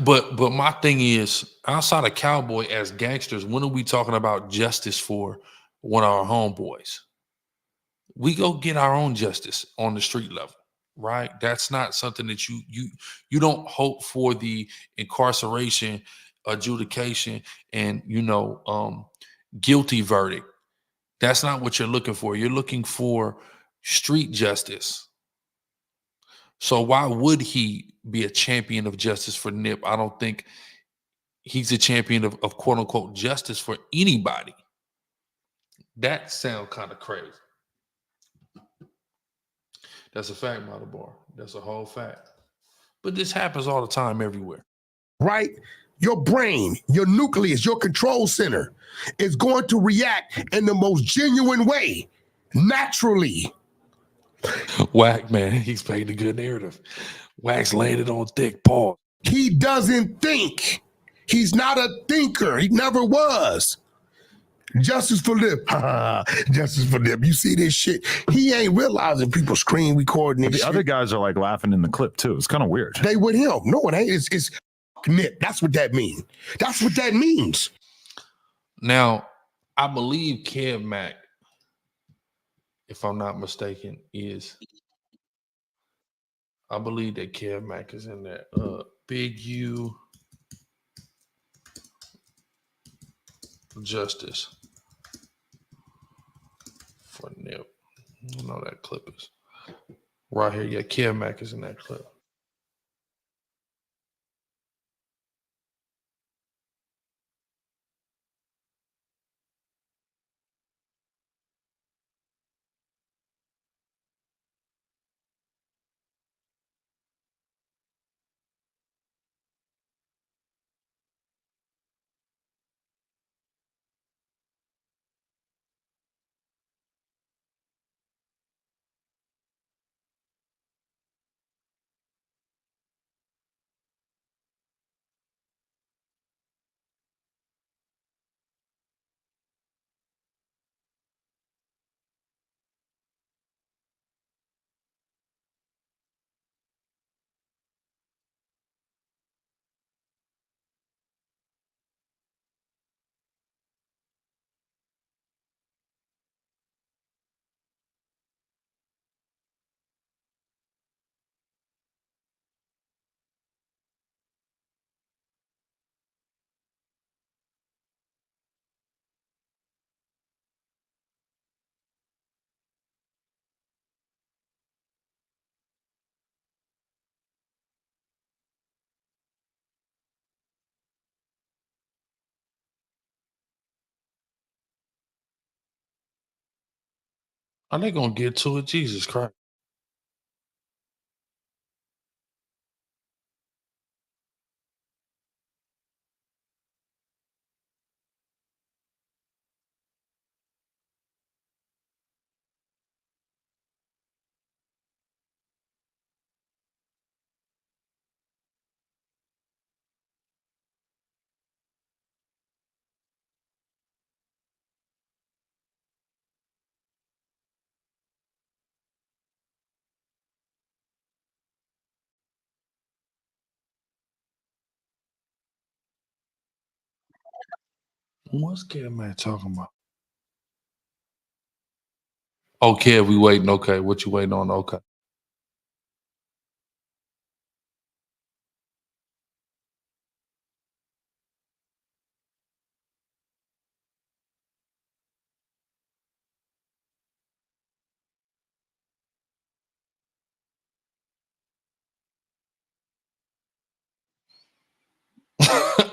but my thing is, outside of Cowboy as gangsters, when are we talking about justice for one of our homeboys? We go get our own justice on the street level, right? That's not something that you don't hope for the incarceration, adjudication, and guilty verdict. That's not what you're looking for. You're looking for street justice. So why would he be a champion of justice for Nip? I don't think he's a champion of quote unquote justice for anybody. That sounds kind of crazy. That's a fact, Mother Bar. That's a whole fact. But this happens all the time everywhere. Right? Your brain, your nucleus, your control center is going to react in the most genuine way, naturally. Whack, man, he's played a good narrative. Wax landed on thick paw. He doesn't think. He's not a thinker. He never was. Justice for Nip. Justice for Nip. You see this shit? He ain't realizing people screen recording But this the shit. other guys are like laughing in the clip too. It's kind of weird. They with him. No, it ain't. It's Nip. That's what that means. That's what that means. Now, I believe Kev Mack, if I'm not mistaken, I believe that Kev Mack is in that. Big U justice for Nip. I know that clip is right here. Yeah, Kev Mack is in that clip. Are they gonna get to it? Jesus Christ. What's Kev man talking about? Oh, Kev, we waiting. Okay, what you waiting on? Okay.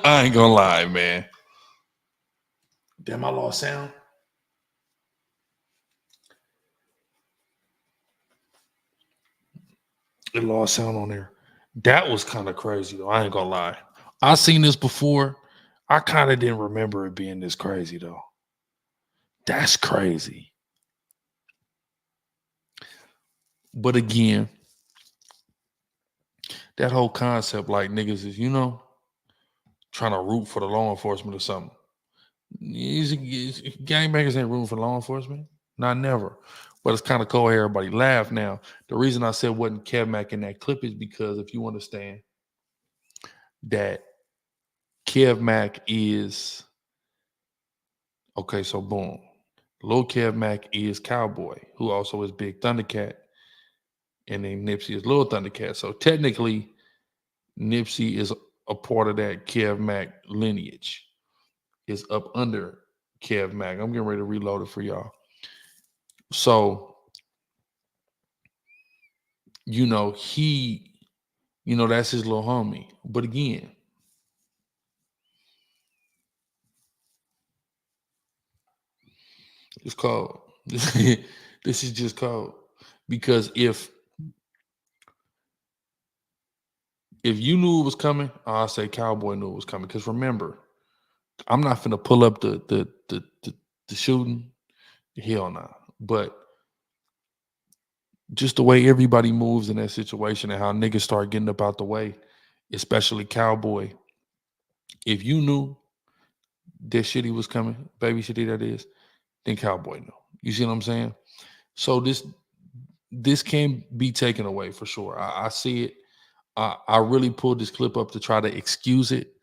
I ain't gonna lie, man. Damn, I lost sound. It lost sound on there. That was kind of crazy, though. I ain't gonna lie. I seen this before. I kind of didn't remember it being this crazy, though. That's crazy. But again, that whole concept, like niggas is, trying to root for the law enforcement or something. Gangbangers ain't rooting for law enforcement. Not never. But it's kind of cool. Everybody laugh now. The reason I said wasn't Kev Mack in that clip is because if you understand that Kev Mack is okay, so boom. Lil Kev Mack is Cowboy, who also is Big Thundercat, and then Nipsey is Lil Thundercat. So technically, Nipsey is a part of that Kev Mack lineage. Is up under Kev Mack. I'm getting ready to reload it for y'all. So, that's his little homie. But again, it's cold. This is just cold. Because if you knew it was coming, I'll say Cowboy knew it was coming. Because remember, I'm not finna pull up the shooting. Hell no. But just the way everybody moves in that situation and how niggas start getting up out the way, especially Cowboy. If you knew that shitty was coming, baby shitty that is, then Cowboy knew. You see what I'm saying? So this can be taken away for sure. I see it. I really pulled this clip up to try to excuse it,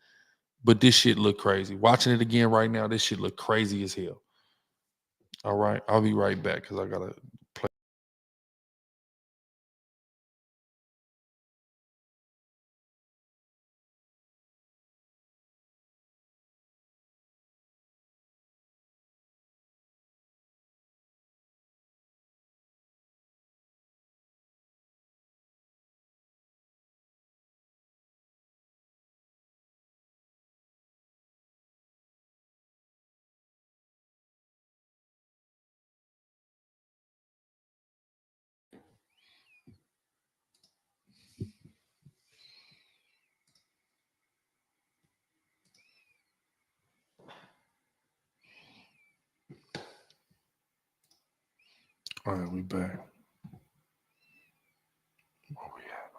but this shit look crazy. Watching it again right now, this shit look crazy as hell. All right, I'll be right back because I gotta play. All right, we back. Where we at?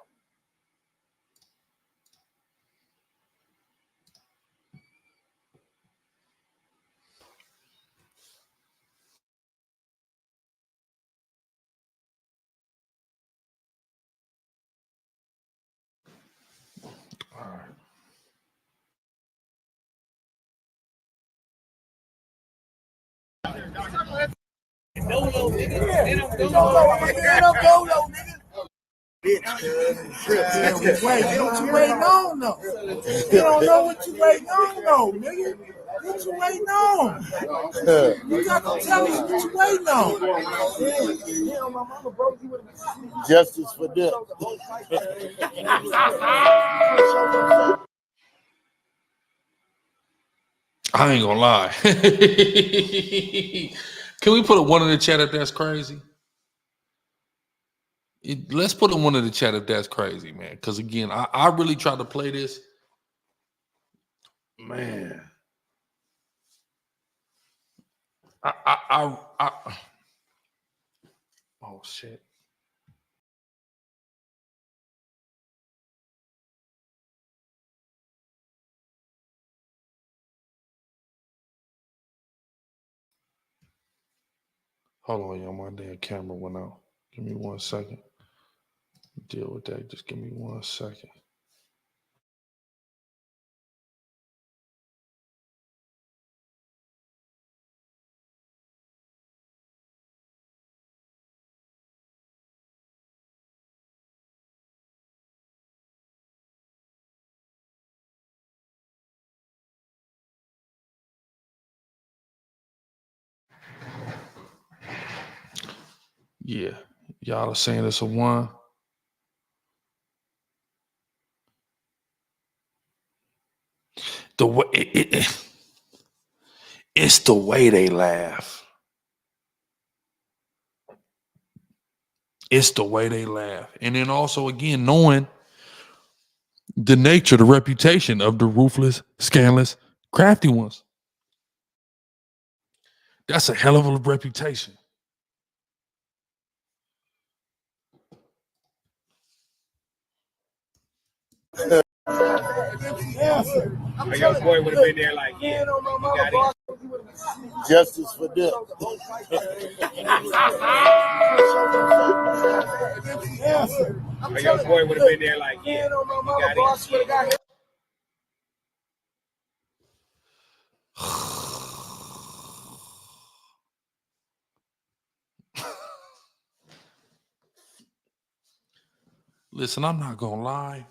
All right. What you waiting on, though? You don't know what you waiting on, though, nigga. What you waiting on? You got to tell us what you waiting on. Justice for them. I ain't gonna lie. Can we put a one in the chat if that's crazy? Let's put a one in the chat if that's crazy, man. Because again, I really tried to play this. Man. Oh shit. Hold on, y'all. My damn camera went out. Give me 1 second. Deal with that. Just give me 1 second. Yeah, y'all are saying it's a 1. The way it's the way they laugh. It's the way they laugh. And then also, again, knowing the nature, the reputation of the ruthless, scandalous, crafty ones. That's a hell of a reputation. A young boy would have been there like, yeah, you got it. Justice for them. A young boy would have been there like, yeah, you got it. Listen, I'm not gonna lie.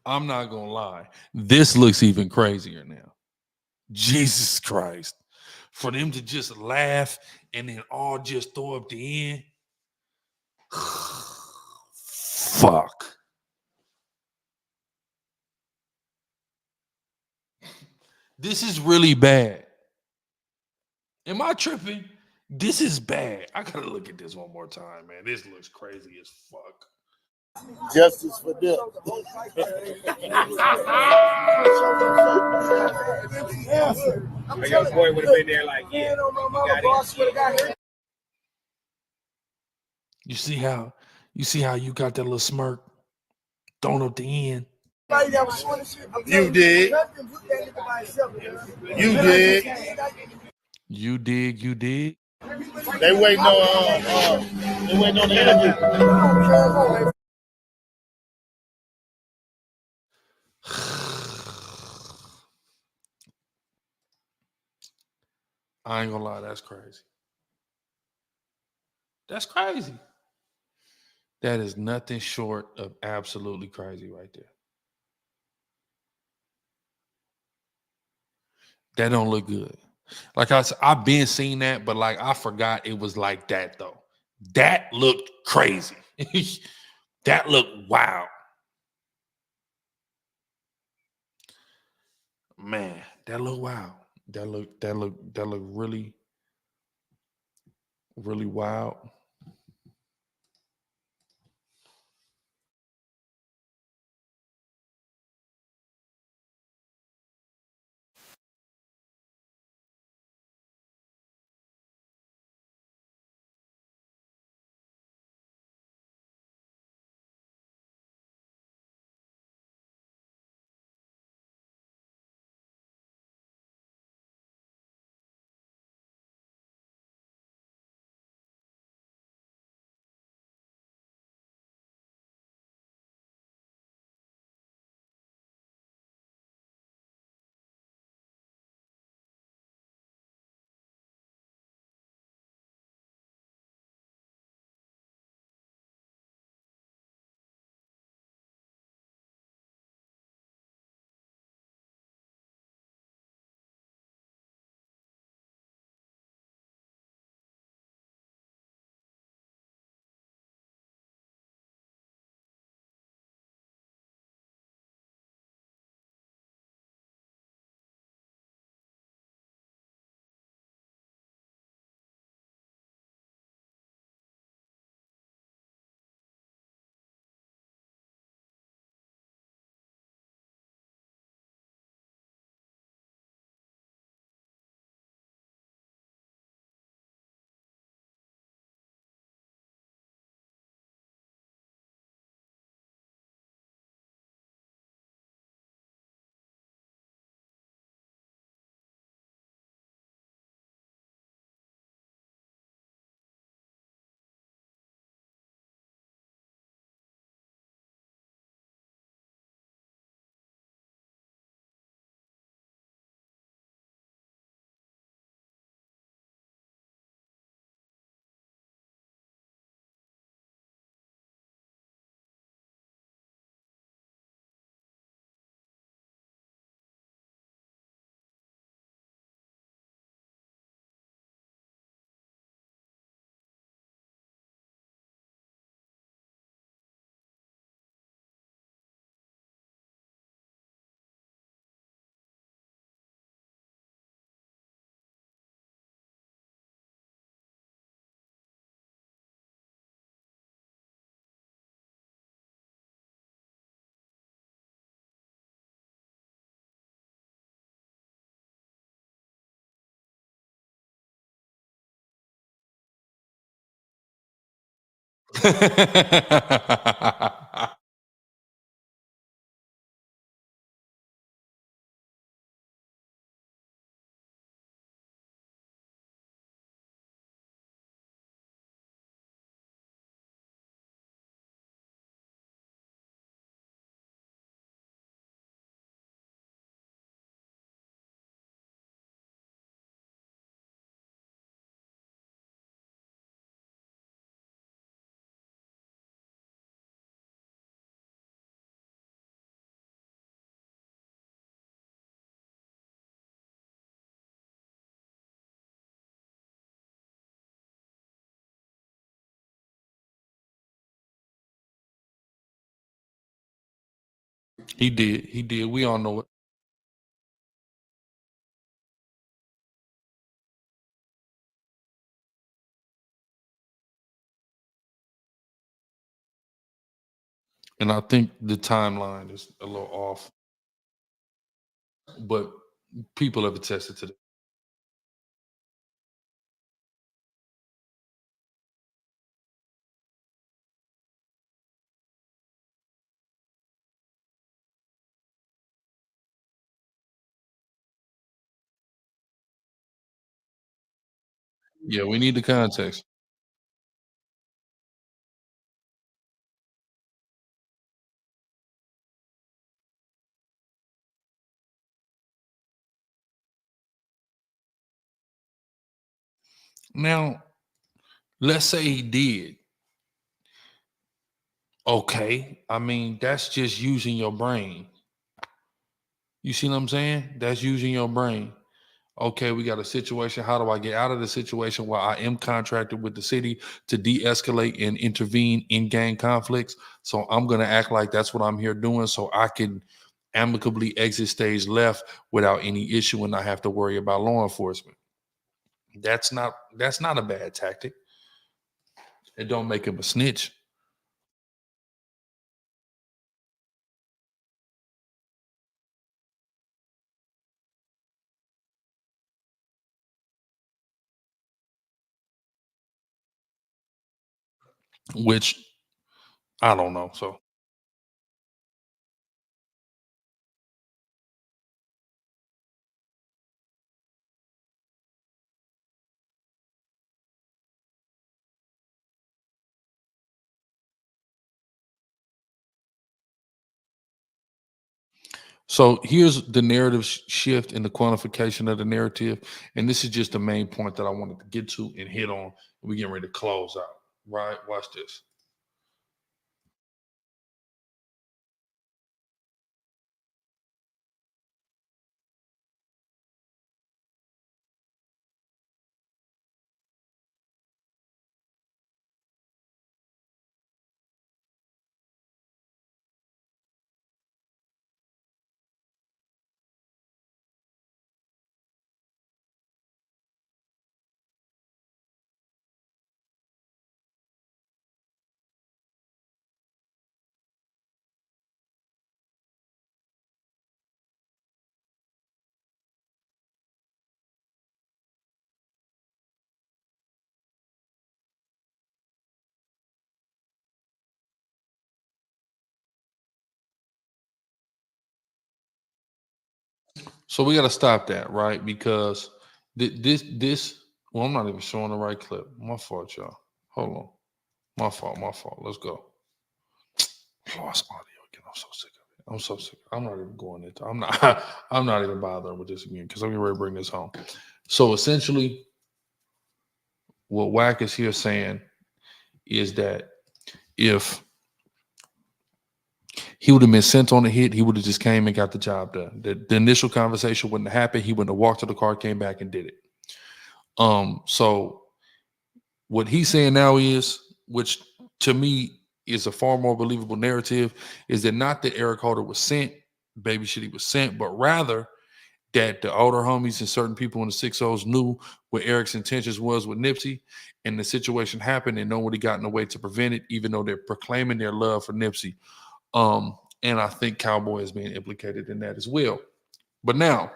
I'm not gonna lie. This looks even crazier now. Jesus Christ. For them to just laugh and then all just throw up the end. Fuck. This is really bad. Am I tripping? This is bad. I gotta look at this one more time, man. This looks crazy as fuck. Justice for them. A young boy would have been there like, yeah, you got it. You see how you got that little smirk thrown up the end? You did. You did. You dig, you dig. They waiting on the interview. I ain't gonna lie, that's crazy. That's crazy. That is nothing short of absolutely crazy right there. That don't look good. Like I said, I've been seeing that, but like I forgot it was like that though. That looked crazy. That looked wild. Man, that looked wild. That looked really, really wild. He did. He did. We all know it. And I think the timeline is a little off. But people have attested to that. Yeah, we need the context. Now, let's say he did. Okay. I mean, that's just using your brain. You see what I'm saying? That's using your brain. Okay, we got a situation. How do I get out of the situation where I am contracted with the city to de-escalate and intervene in gang conflicts? So I'm going to act like that's what I'm here doing so I can amicably exit stage left without any issue and not have to worry about law enforcement. That's not a bad tactic. It don't make him a snitch. Which I don't know. So here's the narrative shift and the quantification of the narrative. And this is just the main point that I wanted to get to and hit on. We're getting ready to close out, right? Watch this. So we got to stop that, right? Because this, well, I'm not even showing the right clip. My fault, y'all. Hold on. My fault. Let's go. Lost audio again. I'm so sick of it. I'm so sick. I'm not even going into. I'm not even bothering with this again because I'm getting ready to bring this home. So essentially, what Wack is here saying is that if he would have been sent on a hit, he would have just came and got the job done. The initial conversation wouldn't have happened. He wouldn't have walked to the car, came back and did it. So what he's saying now is, which to me is a far more believable narrative, is that not that Eric Holder was sent, baby shit, he was sent, but rather that the older homies and certain people in the 6-0s knew what Eric's intentions was with Nipsey, and the situation happened and nobody got in the way to prevent it, even though they're proclaiming their love for Nipsey. And I think Cowboy is being implicated in that as well. But now,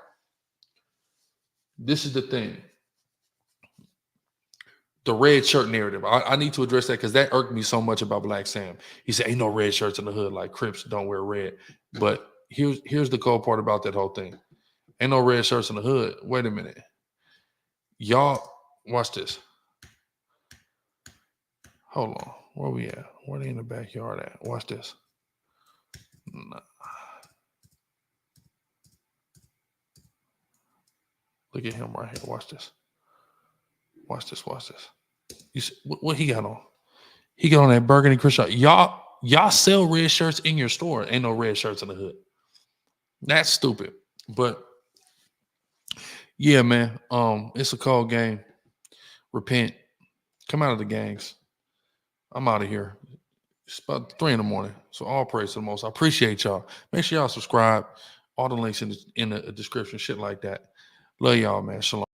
this is the thing. the red shirt narrative. I need to address that because that irked me so much about Black Sam. He said, ain't no red shirts in the hood, like Crips don't wear red. But here's the cold part about that whole thing. Ain't no red shirts in the hood. Wait a minute. Y'all, watch this. Hold on. Where we at? Where they in the backyard at? Watch this. Nah. Look at him right here. Watch this. Watch this. Watch this. You see, what he got on? He got on that burgundy Christian. Y'all sell red shirts in your store. Ain't no red shirts in the hood. That's stupid. But yeah, man. It's a cold game. Repent. Come out of the gangs. I'm out of here. It's about 3 a.m. So all praise to the most. I appreciate y'all. Make sure y'all subscribe. All the links in the description. Shit like that. Love y'all, man. Shalom.